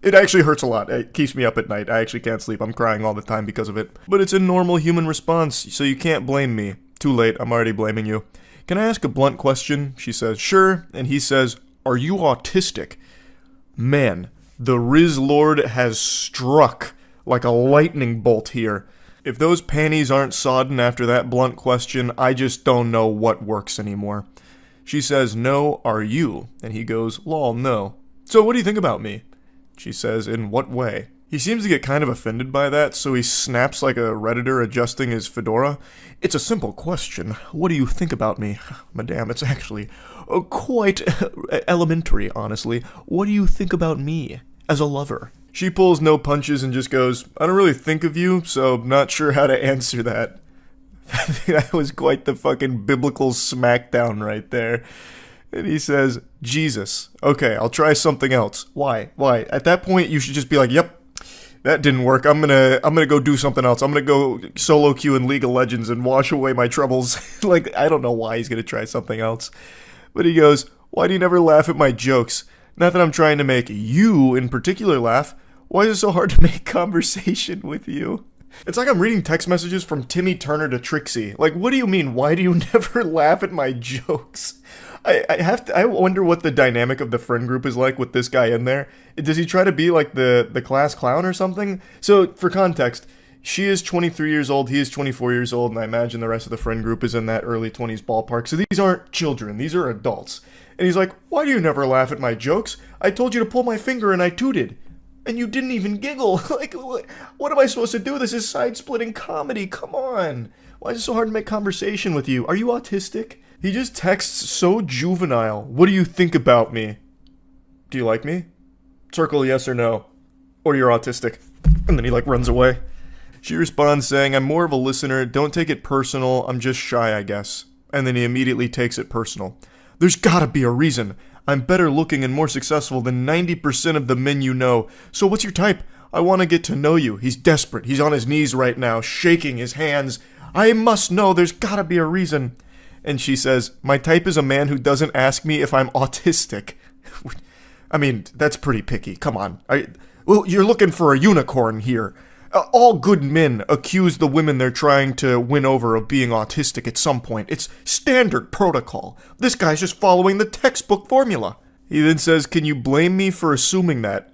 It actually hurts a lot. It keeps me up at night. I actually can't sleep. I'm crying all the time because of it. But it's a normal human response, so you can't blame me. Too late. I'm already blaming you. Can I ask a blunt question? She says, sure. And he says, are you autistic? Man, the Riz Lord has struck like a lightning bolt here. If those panties aren't sodden after that blunt question, I just don't know what works anymore. She says, no, are you? And he goes, lol, no. So what do you think about me? She says, in what way? He seems to get kind of offended by that, so he snaps like a Redditor adjusting his fedora. It's a simple question. What do you think about me? Madame, it's actually quite elementary, honestly. What do you think about me as a lover? She pulls no punches and just goes, I don't really think of you, so not sure how to answer that. That was quite the fucking biblical smackdown right there. And he says, Jesus. Okay, I'll try something else. Why? At that point, you should just be like, yep, that didn't work. I'm gonna go do something else. I'm gonna go solo queue in League of Legends and wash away my troubles. Like, I don't know why he's gonna try something else. But he goes, why do you never laugh at my jokes? Not that I'm trying to make you in particular laugh. Why is it so hard to make conversation with you? It's like I'm reading text messages from Timmy Turner to Trixie. Like, what do you mean? Why do you never laugh at my jokes? I wonder what the dynamic of the friend group is like with this guy in there. Does he try to be like the class clown or something? So, for context, she is 23 years old, he is 24 years old, and I imagine the rest of the friend group is in that early 20s ballpark. So these aren't children, these are adults. And he's like, why do you never laugh at my jokes? I told you to pull my finger and I tooted. And you didn't even giggle. Like, what am I supposed to do? This is side-splitting comedy, come on. Why is it so hard to make conversation with you? Are you autistic? He just texts so juvenile. What do you think about me? Do you like me? Circle yes or no. Or you're autistic. And then he like runs away. She responds saying, I'm more of a listener, don't take it personal, I'm just shy, I guess. And then he immediately takes it personal. There's gotta be a reason. I'm better looking and more successful than 90% of the men you know. So what's your type? I want to get to know you. He's desperate. He's on his knees right now, shaking his hands. I must know. There's gotta be a reason. And she says, my type is a man who doesn't ask me if I'm autistic. I mean, that's pretty picky. Come on. Well, you're looking for a unicorn here. All good men accuse the women they're trying to win over of being autistic at some point. It's standard protocol. This guy's just following the textbook formula. He then says, can you blame me for assuming that?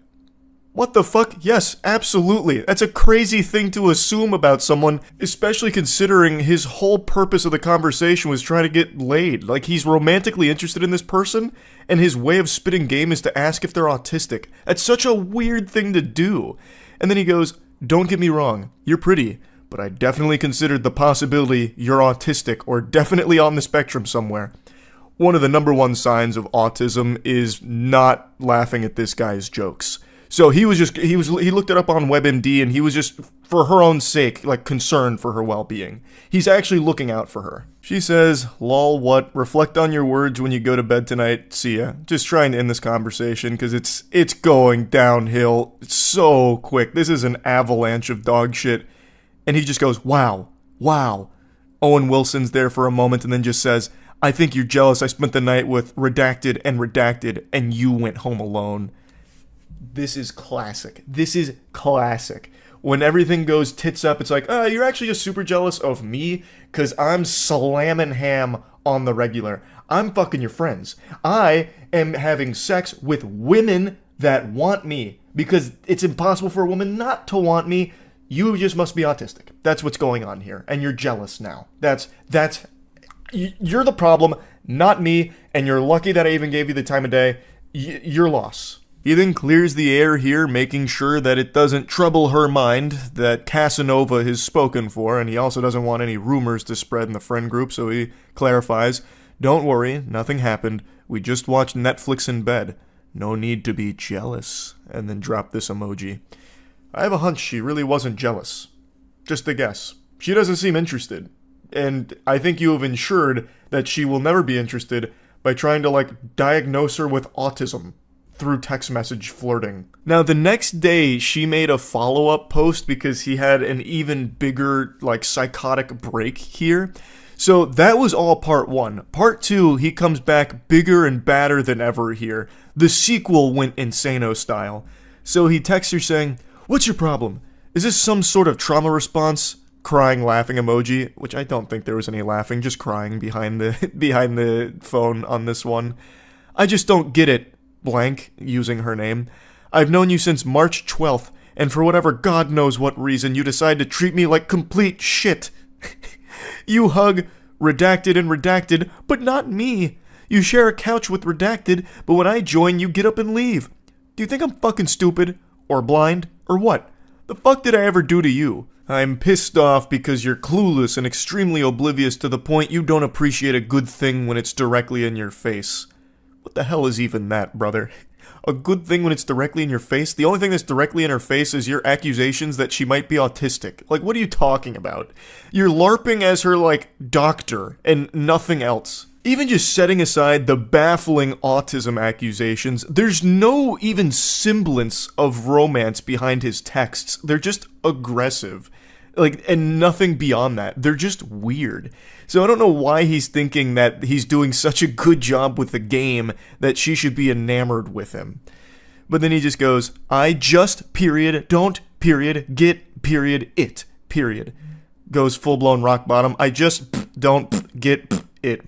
What the fuck? Yes, absolutely. That's a crazy thing to assume about someone, especially considering his whole purpose of the conversation was trying to get laid. Like, he's romantically interested in this person, and his way of spitting game is to ask if they're autistic. That's such a weird thing to do. And then he goes, don't get me wrong, you're pretty, but I definitely considered the possibility you're autistic or definitely on the spectrum somewhere. One of the number one signs of autism is not laughing at this guy's jokes. So he looked it up on WebMD and he was just, for her own sake, like concerned for her well-being. He's actually looking out for her. She says, lol, what? Reflect on your words when you go to bed tonight. See ya. Just trying to end this conversation because it's going downhill so quick. This is an avalanche of dog shit. And he just goes, wow. Owen Wilson's there for a moment and then just says, I think you're jealous I spent the night with redacted and you went home alone. This is classic. When everything goes tits up, it's like, you're actually just super jealous of me because I'm slamming ham on the regular. I'm fucking your friends. I am having sex with women that want me because it's impossible for a woman not to want me. You just must be autistic. That's what's going on here. And you're jealous now. You're the problem, not me. And you're lucky that I even gave you the time of day. Your loss. He then clears the air here, making sure that it doesn't trouble her mind that Casanova is spoken for, and he also doesn't want any rumors to spread in the friend group, so he clarifies, don't worry, nothing happened, we just watched Netflix in bed. No need to be jealous. And then drop this emoji. I have a hunch she really wasn't jealous. Just a guess. She doesn't seem interested. And I think you have ensured that she will never be interested by trying to, diagnose her with autism through text message flirting. Now, the next day, she made a follow-up post because he had an even bigger, psychotic break here. So that was all part one. Part two, he comes back bigger and badder than ever here. The sequel went insano style. So he texts her saying, what's your problem? Is this some sort of trauma response? Crying, laughing emoji, which I don't think there was any laughing, just crying behind the phone on this one. I just don't get it. Blank, using her name. I've known you since March 12th, and for whatever God knows what reason, you decide to treat me like complete shit. You hug redacted, but not me. You share a couch with redacted, but when I join, you get up and leave. Do you think I'm fucking stupid? Or blind? Or what? The fuck did I ever do to you? I'm pissed off because you're clueless and extremely oblivious to the point you don't appreciate a good thing when it's directly in your face. What the hell is even that, brother? A good thing when it's directly in your face? The only thing that's directly in her face is your accusations that she might be autistic. What are you talking about? You're LARPing as her, doctor, and nothing else. Even just setting aside the baffling autism accusations, there's no even semblance of romance behind his texts. They're just aggressive. Like, and nothing beyond that. They're just weird. So I don't know why he's thinking that he's doing such a good job with the game that she should be enamored with him. But then he just goes, I just, period, don't, period, get, period, it, period. Goes full-blown rock bottom. I just don't get it.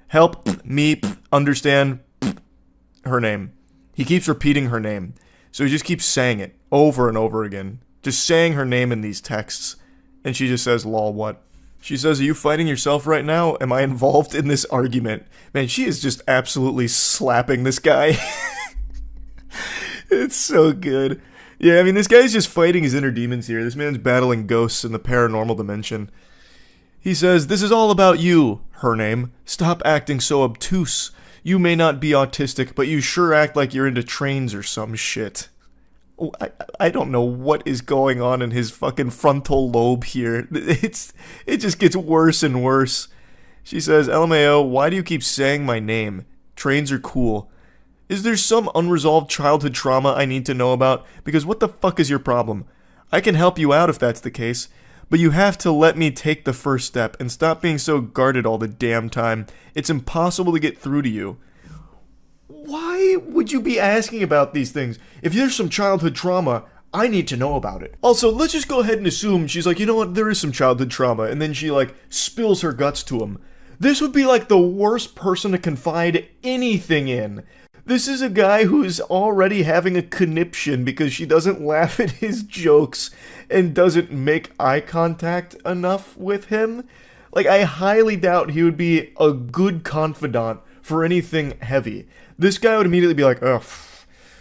Help me understand her name. He keeps repeating her name. So he just keeps saying it over and over again. Just saying her name in these texts. And she just says, lol, what? She says, are you fighting yourself right now? Am I involved in this argument? Man, she is just absolutely slapping this guy. It's so good. Yeah, I mean, this guy's just fighting his inner demons here. This man's battling ghosts in the paranormal dimension. He says, this is all about you, her name. Stop acting so obtuse. You may not be autistic, but you sure act like you're into trains or some shit. I don't know what is going on in his fucking frontal lobe here. It just gets worse and worse. She says, LMAO, why do you keep saying my name? Trains are cool. Is there some unresolved childhood trauma I need to know about? Because what the fuck is your problem? I can help you out if that's the case, but you have to let me take the first step and stop being so guarded all the damn time. It's impossible to get through to you. Why would you be asking about these things? If there's some childhood trauma, I need to know about it. Also, let's just go ahead and assume she's like, you know what, there is some childhood trauma, and then she, like, spills her guts to him. This would be, like, the worst person to confide anything in. This is a guy who's already having a conniption because she doesn't laugh at his jokes and doesn't make eye contact enough with him. Like, I highly doubt he would be a good confidant for anything heavy. This guy would immediately be like, oh,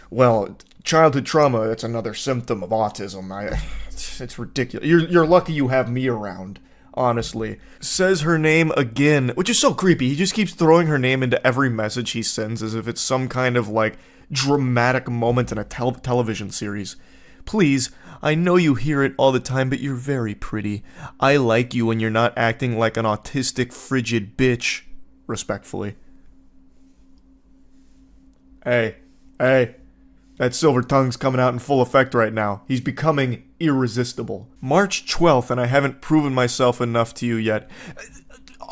well, childhood trauma, that's another symptom of autism. It's ridiculous. You're lucky you have me around, honestly. Says her name again, which is so creepy. He just keeps throwing her name into every message he sends as if it's some kind of, like, dramatic moment in a television series. Please, I know you hear it all the time, but you're very pretty. I like you when you're not acting like an autistic, frigid bitch. Respectfully. Hey, that silver tongue's coming out in full effect right now. He's becoming irresistible. March 12th, and I haven't proven myself enough to you yet.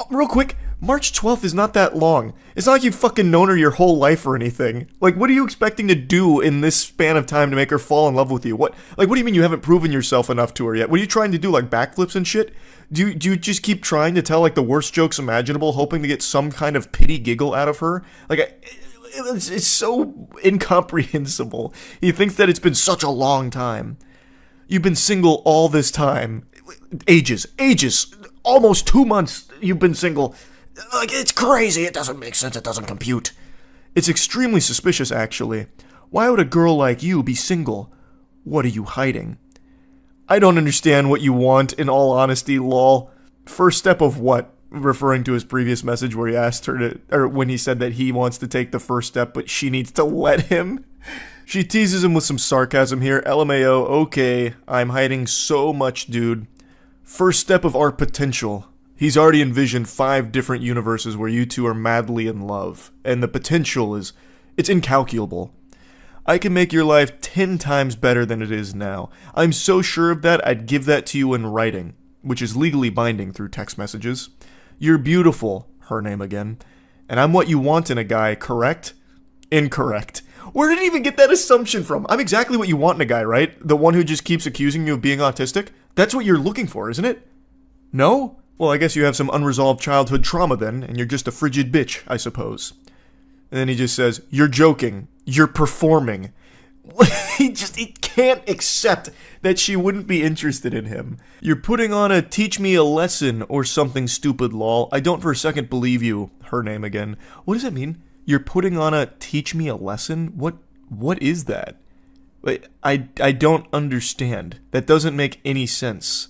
Real quick, March 12th is not that long. It's not like you've fucking known her your whole life or anything. Like, what are you expecting to do in this span of time to make her fall in love with you? What do you mean you haven't proven yourself enough to her yet? What are you trying to do, like backflips and shit? Do you just keep trying to tell, like, the worst jokes imaginable, hoping to get some kind of pity giggle out of her? Like, it's so incomprehensible. He thinks that it's been such a long time. You've been single all this time. Ages. Almost 2 months you've been single. Like, it's crazy. It doesn't make sense. It doesn't compute. It's extremely suspicious, actually. Why would a girl like you be single? What are you hiding? I don't understand what you want, in all honesty, lol. First step of what? Referring to his previous message where he asked her to, or when he said that he wants to take the first step, but she needs to let him. She teases him with some sarcasm here. LMAO, okay, I'm hiding so much, dude. First step of our potential. He's already envisioned 5 different universes where you two are madly in love, and the potential it's incalculable. I can make your life 10 times better than it is now. I'm so sure of that, I'd give that to you in writing, which is legally binding through text messages. You're beautiful, her name again, and I'm what you want in a guy, correct? Incorrect. Where did he even get that assumption from? I'm exactly what you want in a guy, right? The one who just keeps accusing you of being autistic? That's what you're looking for, isn't it? No? Well, I guess you have some unresolved childhood trauma then, and you're just a frigid bitch, I suppose. And then he just says, you're joking. You're performing. He can't accept that she wouldn't be interested in him. You're putting on a teach me a lesson or something stupid, lol. I don't for a second believe you. Her name again. What does that mean? You're putting on a teach me a lesson? What is that? I don't understand. That doesn't make any sense.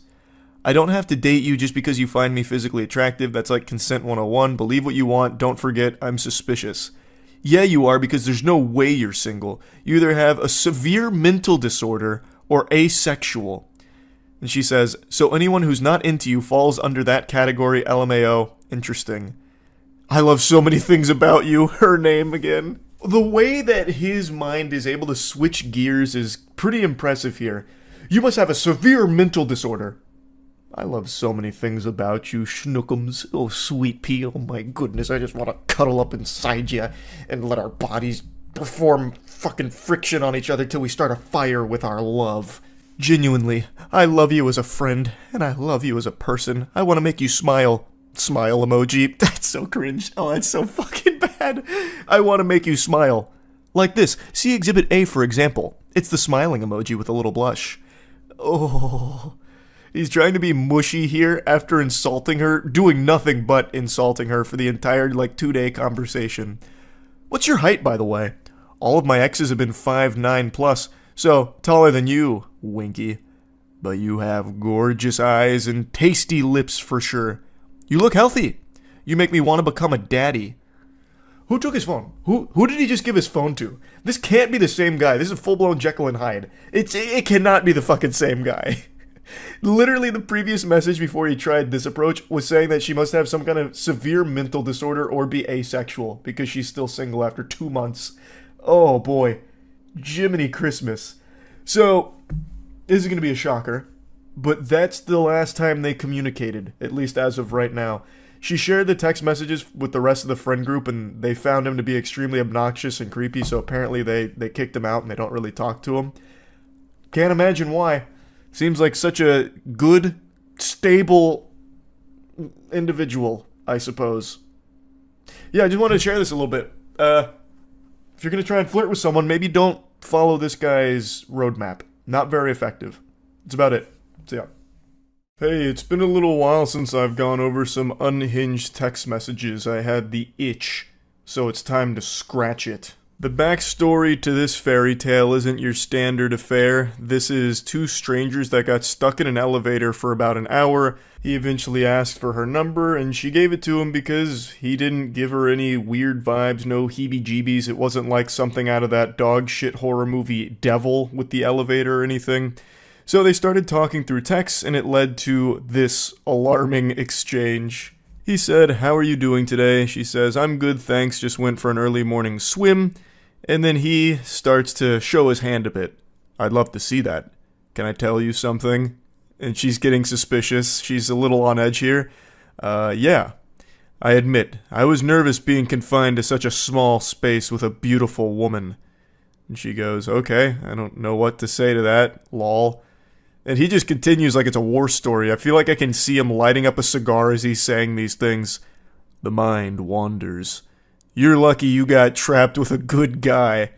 I don't have to date you just because you find me physically attractive. That's like consent 101. Believe what you want. Don't forget, I'm suspicious. Yeah, you are, because there's no way you're single. You either have a severe mental disorder or asexual. And she says, so anyone who's not into you falls under that category, LMAO. Interesting. I love so many things about you. Her name again. The way that his mind is able to switch gears is pretty impressive here. You must have a severe mental disorder. I love so many things about you, Schnookums. Oh, sweet pea, oh my goodness, I just want to cuddle up inside you and let our bodies perform fucking friction on each other till we start a fire with our love. Genuinely, I love you as a friend, and I love you as a person. I want to make you smile. Smile emoji. That's so cringe. Oh, that's so fucking bad. I want to make you smile. Like this. See Exhibit A, for example. It's the smiling emoji with a little blush. Oh... He's trying to be mushy here after insulting her, doing nothing but insulting her for the entire, 2-day conversation. What's your height, by the way? All of my exes have been 5'9 plus, so taller than you, Winky. But you have gorgeous eyes and tasty lips for sure. You look healthy. You make me want to become a daddy. Who took his phone? Who did he just give his phone to? This can't be the same guy. This is full-blown Jekyll and Hyde. It cannot be the fucking same guy. Literally, the previous message before he tried this approach was saying that she must have some kind of severe mental disorder or be asexual because she's still single after 2 months. Oh boy. Jiminy Christmas. So, this is going to be a shocker, but that's the last time they communicated, at least as of right now. She shared the text messages with the rest of the friend group, and they found him to be extremely obnoxious and creepy, so apparently they kicked him out and they don't really talk to him. Can't imagine why. Seems like such a good, stable individual, I suppose. Yeah, I just wanted to share this a little bit. If you're going to try and flirt with someone, maybe don't follow this guy's roadmap. Not very effective. That's about it. So yeah. Hey, it's been a little while since I've gone over some unhinged text messages. I had the itch, so it's time to scratch it. The backstory to this fairy tale isn't your standard affair. This is two strangers that got stuck in an elevator for about an hour. He eventually asked for her number, and she gave it to him because he didn't give her any weird vibes, no heebie-jeebies. It wasn't like something out of that dog shit horror movie Devil with the elevator or anything. So they started talking through text, and it led to this alarming exchange. He said, "How are you doing today?" She says, "I'm good, thanks, just went for an early morning swim." And then he starts to show his hand a bit. "I'd love to see that. Can I tell you something?" And she's getting suspicious. She's a little on edge here. Yeah. I admit, I was nervous being confined to such a small space with a beautiful woman. And she goes, "Okay, I don't know what to say to that, lol." And he just continues like it's a war story. I feel like I can see him lighting up a cigar as he's saying these things. "The mind wanders. You're lucky you got trapped with a good guy."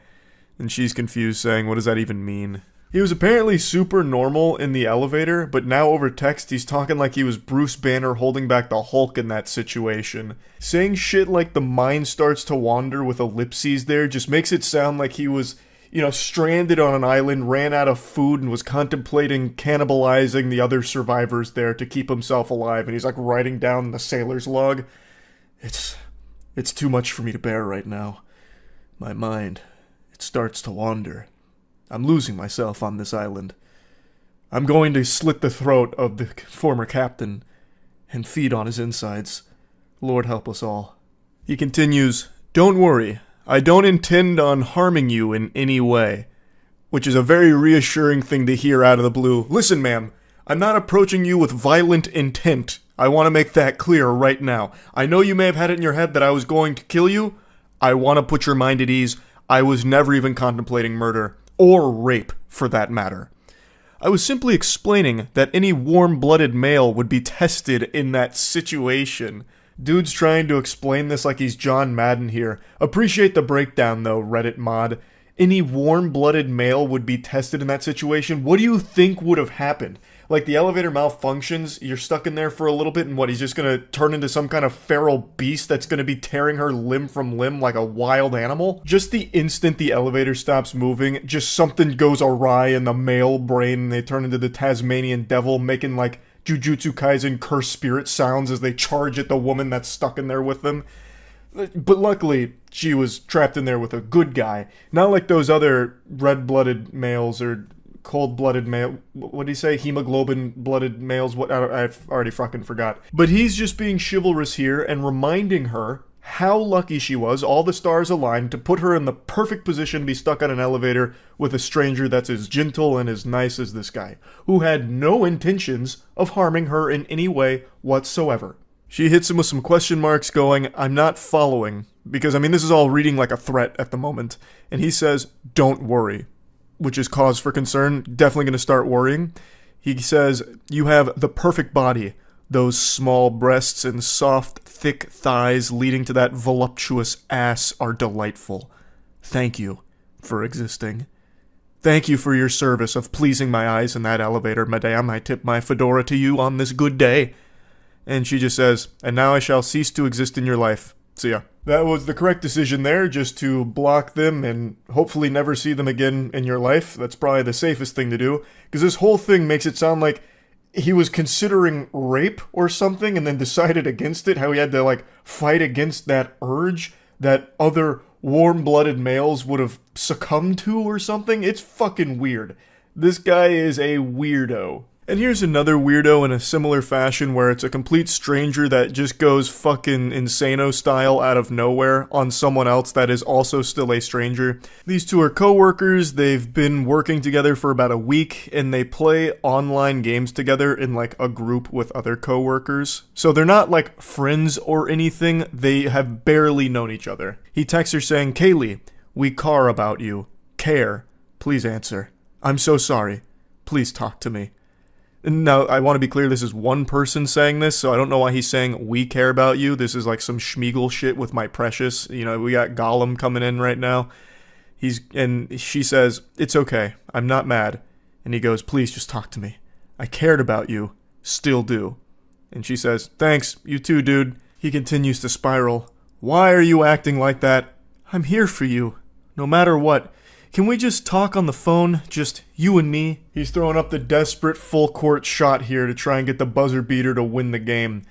And she's confused, saying, "What does that even mean?" He was apparently super normal in the elevator, but now over text he's talking like he was Bruce Banner holding back the Hulk in that situation. Saying shit like the mind starts to wander with ellipses there just makes it sound like he was, stranded on an island, ran out of food, and was contemplating cannibalizing the other survivors there to keep himself alive, and he's like writing down the sailor's log. It's too much for me to bear right now. My mind, it starts to wander. I'm losing myself on this island. I'm going to slit the throat of the former captain and feed on his insides. Lord help us all. He continues, "Don't worry. I don't intend on harming you in any way." Which is a very reassuring thing to hear out of the blue. Listen, ma'am, I'm not approaching you with violent intent. I want to make that clear right now. I know you may have had it in your head that I was going to kill you. I want to put your mind at ease. I was never even contemplating murder. Or rape, for that matter. I was simply explaining that any warm-blooded male would be tested in that situation. Dude's trying to explain this like he's John Madden here. Appreciate the breakdown though, Reddit mod. Any warm-blooded male would be tested in that situation? What do you think would have happened? Like, the elevator malfunctions, you're stuck in there for a little bit, and what, he's just gonna turn into some kind of feral beast that's gonna be tearing her limb from limb like a wild animal? Just the instant the elevator stops moving, just something goes awry in the male brain, and they turn into the Tasmanian devil, making, like, Jujutsu Kaisen curse spirit sounds as they charge at the woman that's stuck in there with them. But luckily, she was trapped in there with a good guy. Not like those other red-blooded males or cold-blooded male. What did he say? Hemoglobin-blooded males? What? I've already fucking forgot. But he's just being chivalrous here and reminding her how lucky she was, all the stars aligned, to put her in the perfect position to be stuck on an elevator with a stranger that's as gentle and as nice as this guy, who had no intentions of harming her in any way whatsoever. She hits him with some question marks going, "I'm not following," because, I mean, this is all reading like a threat at the moment. And he says, "Don't worry," which is cause for concern, definitely going to start worrying. He says, "You have the perfect body. Those small breasts and soft, thick thighs leading to that voluptuous ass are delightful. Thank you for existing. Thank you for your service of pleasing my eyes in that elevator, madame. I tip my fedora to you on this good day." And she just says, "And now I shall cease to exist in your life. See ya." That was the correct decision there, just to block them and hopefully never see them again in your life. That's probably the safest thing to do, because this whole thing makes it sound like he was considering rape or something and then decided against it, how he had to, like, fight against that urge that other warm-blooded males would have succumbed to or something. It's fucking weird. This guy is a weirdo. And here's another weirdo in a similar fashion where it's a complete stranger that just goes fucking insano style out of nowhere on someone else that is also still a stranger. These two are co-workers. They've been working together for about a week and they play online games together in like a group with other co-workers. So they're not like friends or anything. They have barely known each other. He texts her saying, "Kaylee, we care about you. Care. Please answer. I'm so sorry. Please talk to me." Now, I want to be clear, this is one person saying this, so I don't know why he's saying, "We care about you." This is like some Schmeagol shit with my precious. You know, we got Gollum coming in right now. And she says, "It's okay. I'm not mad." And he goes, "Please just talk to me. I cared about you. Still do." And she says, "Thanks. You too, dude." He continues to spiral. "Why are you acting like that? I'm here for you. No matter what. Can we just talk on the phone? Just you and me?" He's throwing up the desperate full court shot here to try and get the buzzer beater to win the game.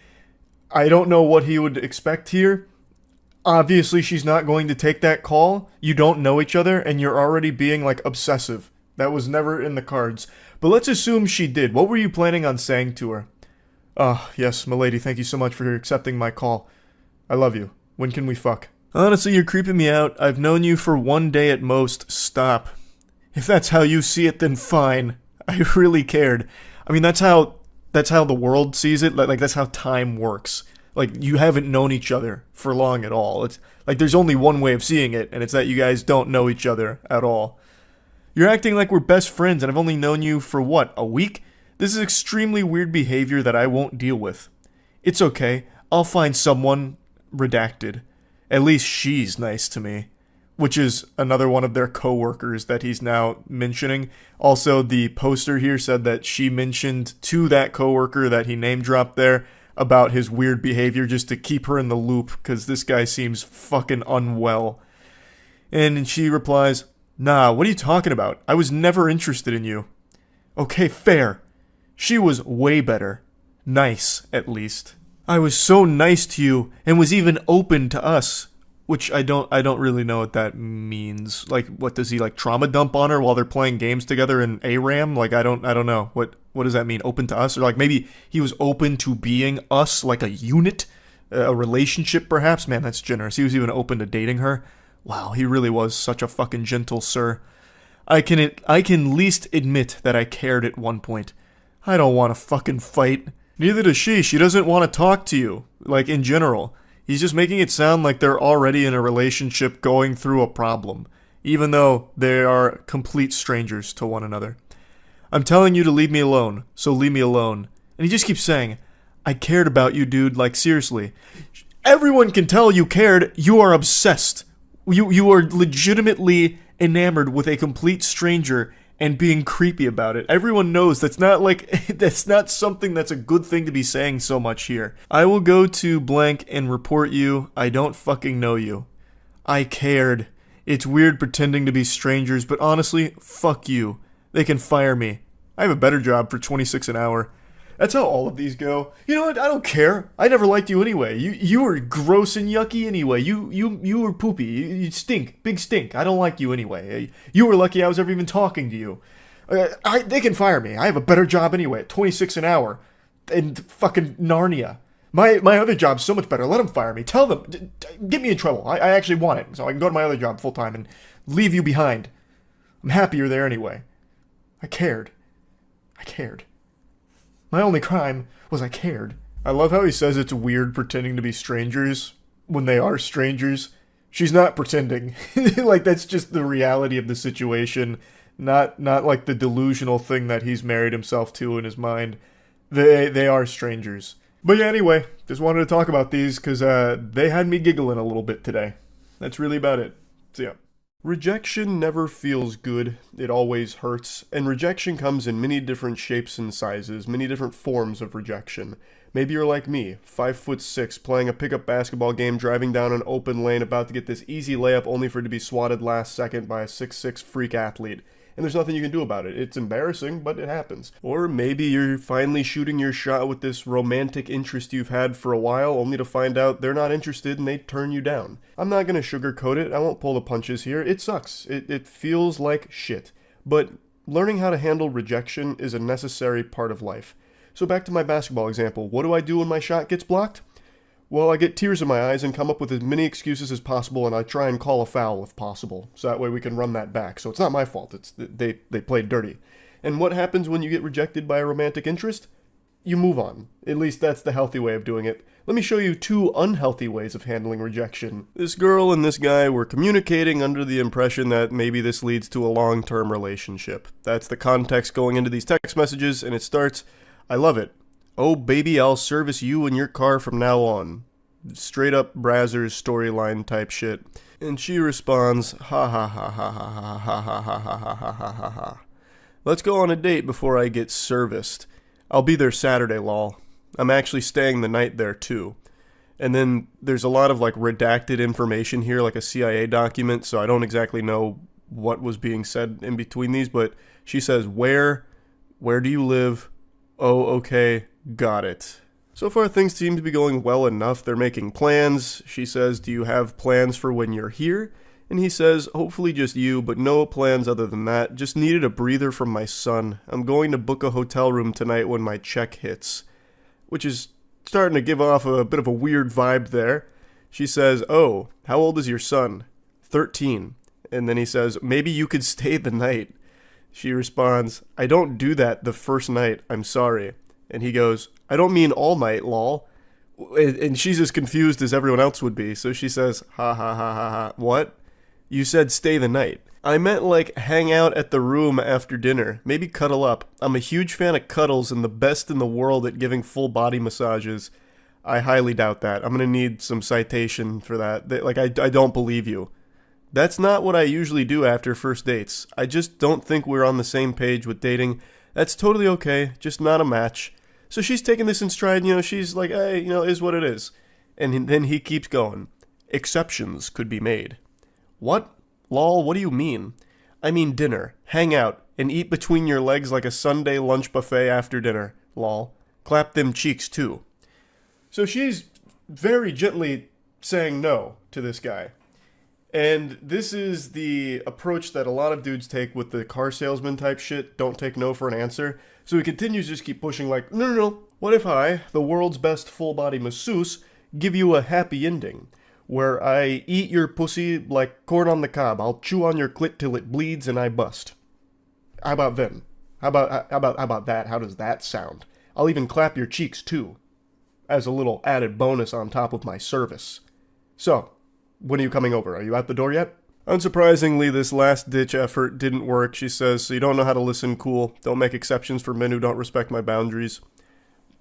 I don't know what he would expect here. Obviously, she's not going to take that call. You don't know each other, and you're already being, like, obsessive. That was never in the cards. But let's assume she did. What were you planning on saying to her? Yes, milady, thank you so much for accepting my call. I love you. When can we fuck?" "Honestly, you're creeping me out. I've known you for 1 day at most. Stop." "If that's how you see it, then fine. I really cared." I mean, that's how the world sees it. Like, that's how time works. Like, you haven't known each other for long at all. It's like there's only one way of seeing it, and it's that you guys don't know each other at all. "You're acting like we're best friends, and I've only known you for what, a week? This is extremely weird behavior that I won't deal with." "It's okay. I'll find someone redacted. At least she's nice to me." Which is another one of their co-workers that he's now mentioning. Also, the poster here said that she mentioned to that co-worker that he name-dropped there about his weird behavior just to keep her in the loop, because this guy seems fucking unwell. And she replies, "Nah, what are you talking about? I was never interested in you." "Okay, fair. She was way better. Nice, at least. I was so nice to you and was even open to us." Which I don't really know what that means. Like, what does he, like, trauma dump on her while they're playing games together in ARAM? Like, I don't know. What does that mean? Open to us? Or like maybe he was open to being us, like a unit, a relationship perhaps? Man, that's generous. He was even open to dating her. Wow, he really was such a fucking gentle sir. I can least admit that I cared at one point. I don't want to fucking fight. Neither does she. She doesn't want to talk to you. Like, in general. He's just making it sound like they're already in a relationship going through a problem, even though they are complete strangers to one another. "I'm telling you to leave me alone, so leave me alone." And he just keeps saying, "I cared about you, dude, like, seriously. Everyone can tell you cared. You are obsessed. You are legitimately enamored with a complete stranger and being creepy about it. Everyone knows that's not like that's not something that's a good thing to be saying so much here. I will go to blank and report you. I don't fucking know you. I cared. It's weird pretending to be strangers, but honestly, fuck you. They can fire me. I have a better job for $26 an hour." That's how all of these go. "You know what? I don't care. I never liked you anyway. You were gross and yucky anyway. You were poopy. You stink. Big stink. I don't like you anyway. You were lucky I was ever even talking to you. They can fire me. I have a better job anyway at 26 an hour in fucking Narnia. My other job's so much better. Let them fire me. Tell them. Get me in trouble. I actually want it, so I can go to my other job full time and leave you behind. I'm happier there anyway. I cared. My only crime was I cared. I love how he says it's weird pretending to be strangers when they are strangers. She's not pretending. Like, that's just the reality of the situation. Not like the delusional thing that he's married himself to in his mind. They are strangers. But yeah, anyway, just wanted to talk about these because they had me giggling a little bit today. That's really about it. So yeah. Rejection never feels good, it always hurts, and rejection comes in many different shapes and sizes, many different forms of rejection. Maybe you're like me, 5'6", playing a pickup basketball game, driving down an open lane, about to get this easy layup only for it to be swatted last second by a 6'6" freak athlete. And there's nothing you can do about it. It's embarrassing, but it happens. Or maybe you're finally shooting your shot with this romantic interest you've had for a while, only to find out they're not interested and they turn you down. I'm not gonna sugarcoat it, I won't pull the punches here. It sucks. It feels like shit. But learning how to handle rejection is a necessary part of life. So back to my basketball example. What do I do when my shot gets blocked? Well, I get tears in my eyes and come up with as many excuses as possible, and I try and call a foul if possible, so that way we can run that back. So it's not my fault, it's they played dirty. And what happens when you get rejected by a romantic interest? You move on. At least that's the healthy way of doing it. Let me show you 2 unhealthy ways of handling rejection. This girl and this guy were communicating under the impression that maybe this leads to a long-term relationship. That's the context going into these text messages, and it starts, "I love it. Oh baby, I'll service you in your car from now on." Straight up Brazzers storyline type shit. And she responds, "Ha ha ha ha ha ha ha ha ha ha ha ha ha ha. Let's go on a date before I get serviced. I'll be there Saturday, lol. I'm actually staying the night there too." And then there's a lot of like redacted information here, like a CIA document, so I don't exactly know what was being said in between these, but she says, Where do you live? Oh, okay. Got it. So far, things seem to be going well enough. They're making plans. She says, "Do you have plans for when you're here?" And he says, "Hopefully just you, but no plans other than that. Just needed a breather from my son. I'm going to book a hotel room tonight when my check hits." Which is starting to give off a bit of a weird vibe there. She says, "Oh, how old is your son?" 13. And then he says, "Maybe you could stay the night." She responds, "I don't do that the first night. I'm sorry." And he goes, "I don't mean all night, lol." And she's as confused as everyone else would be. So she says, "Ha ha ha ha ha. What? You said stay the night." "I meant like hang out at the room after dinner. Maybe cuddle up. I'm a huge fan of cuddles and the best in the world at giving full body massages." I highly doubt that. I'm going to need some citation for that. I don't believe you. That's not what I usually do after first dates. I just don't think we're on the same page with dating. That's totally okay. Just not a match. So she's taking this in stride, she's like, hey, is what it is. And then he keeps going. "Exceptions could be made." "What? Lol, what do you mean?" "I mean dinner. Hang out. And eat between your legs like a Sunday lunch buffet after dinner. Lol. Clap them cheeks too." So she's very gently saying no to this guy. And this is the approach that a lot of dudes take with the car salesman type shit. Don't take no for an answer. So he continues to just keep pushing like, no. What if I, the world's best full-body masseuse, give you a happy ending? Where I eat your pussy like corn on the cob. I'll chew on your clit till it bleeds and I bust. How about then? How about that? How does that sound? I'll even clap your cheeks too. As a little added bonus on top of my service. So, when are you coming over? Are you at the door yet? Unsurprisingly, this last-ditch effort didn't work, she says, so you don't know how to listen, cool. Don't make exceptions for men who don't respect my boundaries.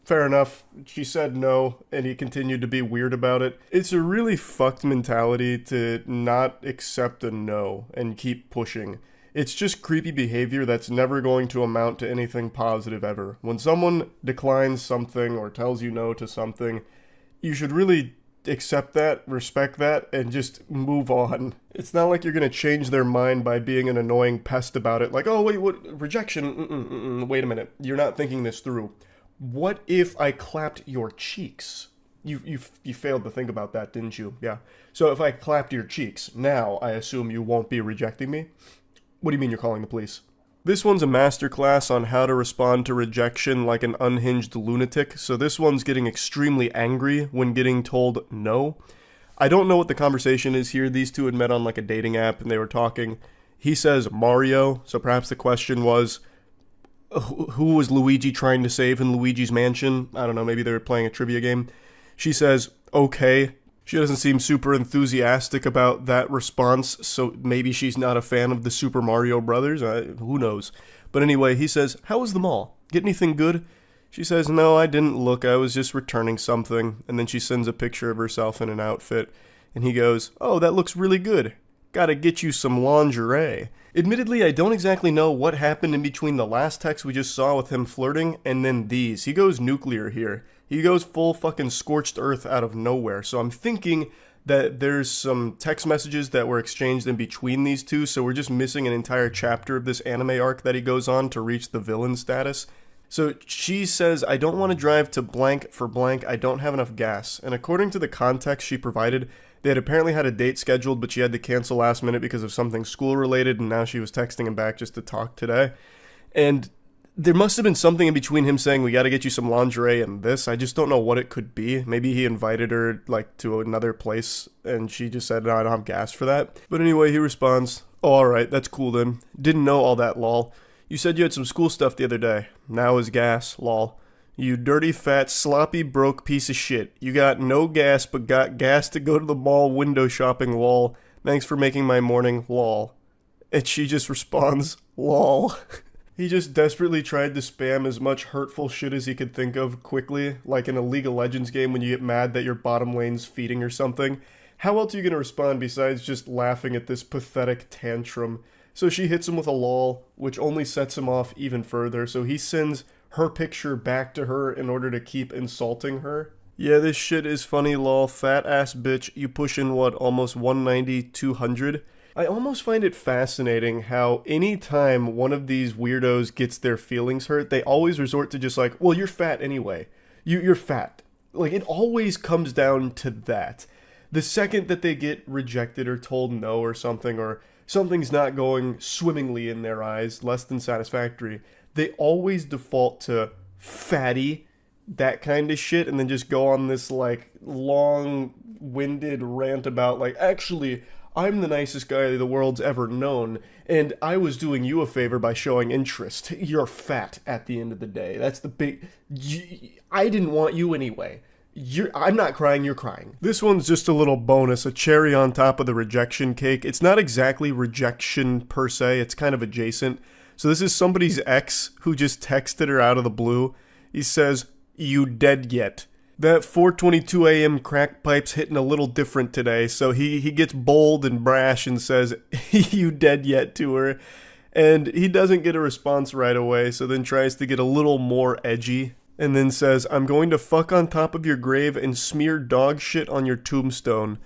Fair enough. She said no, and he continued to be weird about it. It's a really fucked mentality to not accept a no and keep pushing. It's just creepy behavior that's never going to amount to anything positive ever. When someone declines something or tells you no to something, you should really accept that, respect that, and just move on. It's not like you're going to change their mind by being an annoying pest about it. Like, oh, wait, what? Rejection? Wait a minute. You're not thinking this through. What if I clapped your cheeks? You failed to think about that, didn't you? Yeah. So if I clapped your cheeks, now I assume you won't be rejecting me? What do you mean you're calling the police? This one's a masterclass on how to respond to rejection like an unhinged lunatic, so this one's getting extremely angry when getting told no. I don't know what the conversation is here. These two had met on like a dating app and they were talking. He says Mario, so perhaps the question was, who was Luigi trying to save in Luigi's Mansion? I don't know, maybe they were playing a trivia game. She says, okay. She doesn't seem super enthusiastic about that response, so maybe she's not a fan of the Super Mario Brothers. Who knows? But anyway, he says, how was the mall? Get anything good? She says, no, I didn't look. I was just returning something. And then she sends a picture of herself in an outfit. And he goes, oh, that looks really good. Gotta get you some lingerie. Admittedly, I don't exactly know what happened in between the last text we just saw with him flirting and then these. He goes nuclear here. He goes full fucking scorched earth out of nowhere. So I'm thinking that there's some text messages that were exchanged in between these two, so we're just missing an entire chapter of this anime arc that he goes on to reach the villain status. So she says, I don't want to drive to blank for blank, I don't have enough gas. And according to the context she provided, they had apparently had a date scheduled, but she had to cancel last minute because of something school related, and now she was texting him back just to talk today. And there must have been something in between him saying, we gotta get you some lingerie and this. I just don't know what it could be. Maybe he invited her, like, to another place, and she just said, no, I don't have gas for that. But anyway, he responds, oh, alright, that's cool then. Didn't know all that, lol. You said you had some school stuff the other day. Now is gas, lol. You dirty, fat, sloppy, broke piece of shit. You got no gas, but got gas to go to the mall window shopping, lol. Thanks for making my morning, lol. And she just responds, lol. He just desperately tried to spam as much hurtful shit as he could think of quickly, like in a League of Legends game when you get mad that your bottom lane's feeding or something. How else are you going to respond besides just laughing at this pathetic tantrum? So she hits him with a lol, which only sets him off even further, so he sends her picture back to her in order to keep insulting her. Yeah, this shit is funny, lol, fat ass bitch, you pushing what, almost 190, 200? I almost find it fascinating how anytime one of these weirdos gets their feelings hurt, they always resort to just like, well, you're fat anyway. You're fat. Like, it always comes down to that. The second that they get rejected or told no or something's not going swimmingly in their eyes, less than satisfactory, they always default to fatty, that kind of shit, and then just go on this, like, long-winded rant about, like, actually, I'm the nicest guy the world's ever known, and I was doing you a favor by showing interest. You're fat at the end of the day. That's the big... I didn't want you anyway. I'm not crying, you're crying. This one's just a little bonus, a cherry on top of the rejection cake. It's not exactly rejection per se, it's kind of adjacent. So this is somebody's ex who just texted her out of the blue. He says, you dead yet? That 4:22 a.m. crack pipe's hitting a little different today, so he gets bold and brash and says, you dead yet to her. And he doesn't get a response right away, so then tries to get a little more edgy. And then says, I'm going to fuck on top of your grave and smear dog shit on your tombstone.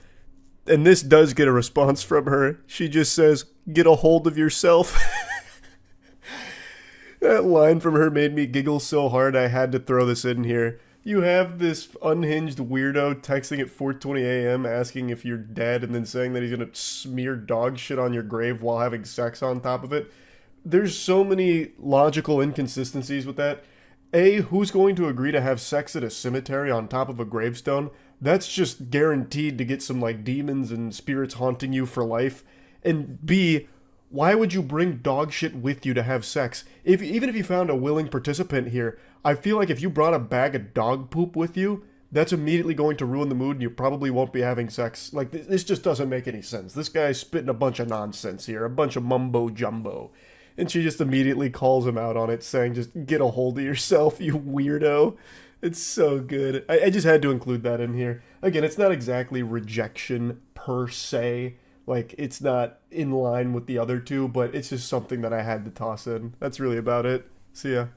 And this does get a response from her. She just says, get a hold of yourself. That line from her made me giggle so hard I had to throw this in here. You have this unhinged weirdo texting at 4:20 a.m. asking if you're dead and then saying that he's going to smear dog shit on your grave while having sex on top of it. There's so many logical inconsistencies with that. A, who's going to agree to have sex at a cemetery on top of a gravestone? That's just guaranteed to get some, like, demons and spirits haunting you for life. And B, why would you bring dog shit with you to have sex? Even if you found a willing participant here, I feel like if you brought a bag of dog poop with you, that's immediately going to ruin the mood and you probably won't be having sex. Like, this just doesn't make any sense. This guy's spitting a bunch of nonsense here, a bunch of mumbo jumbo. And she just immediately calls him out on it, saying, just get a hold of yourself, you weirdo. It's so good. I just had to include that in here. Again, it's not exactly rejection per se. Like, it's not in line with the other two, but it's just something that I had to toss in. That's really about it. See ya.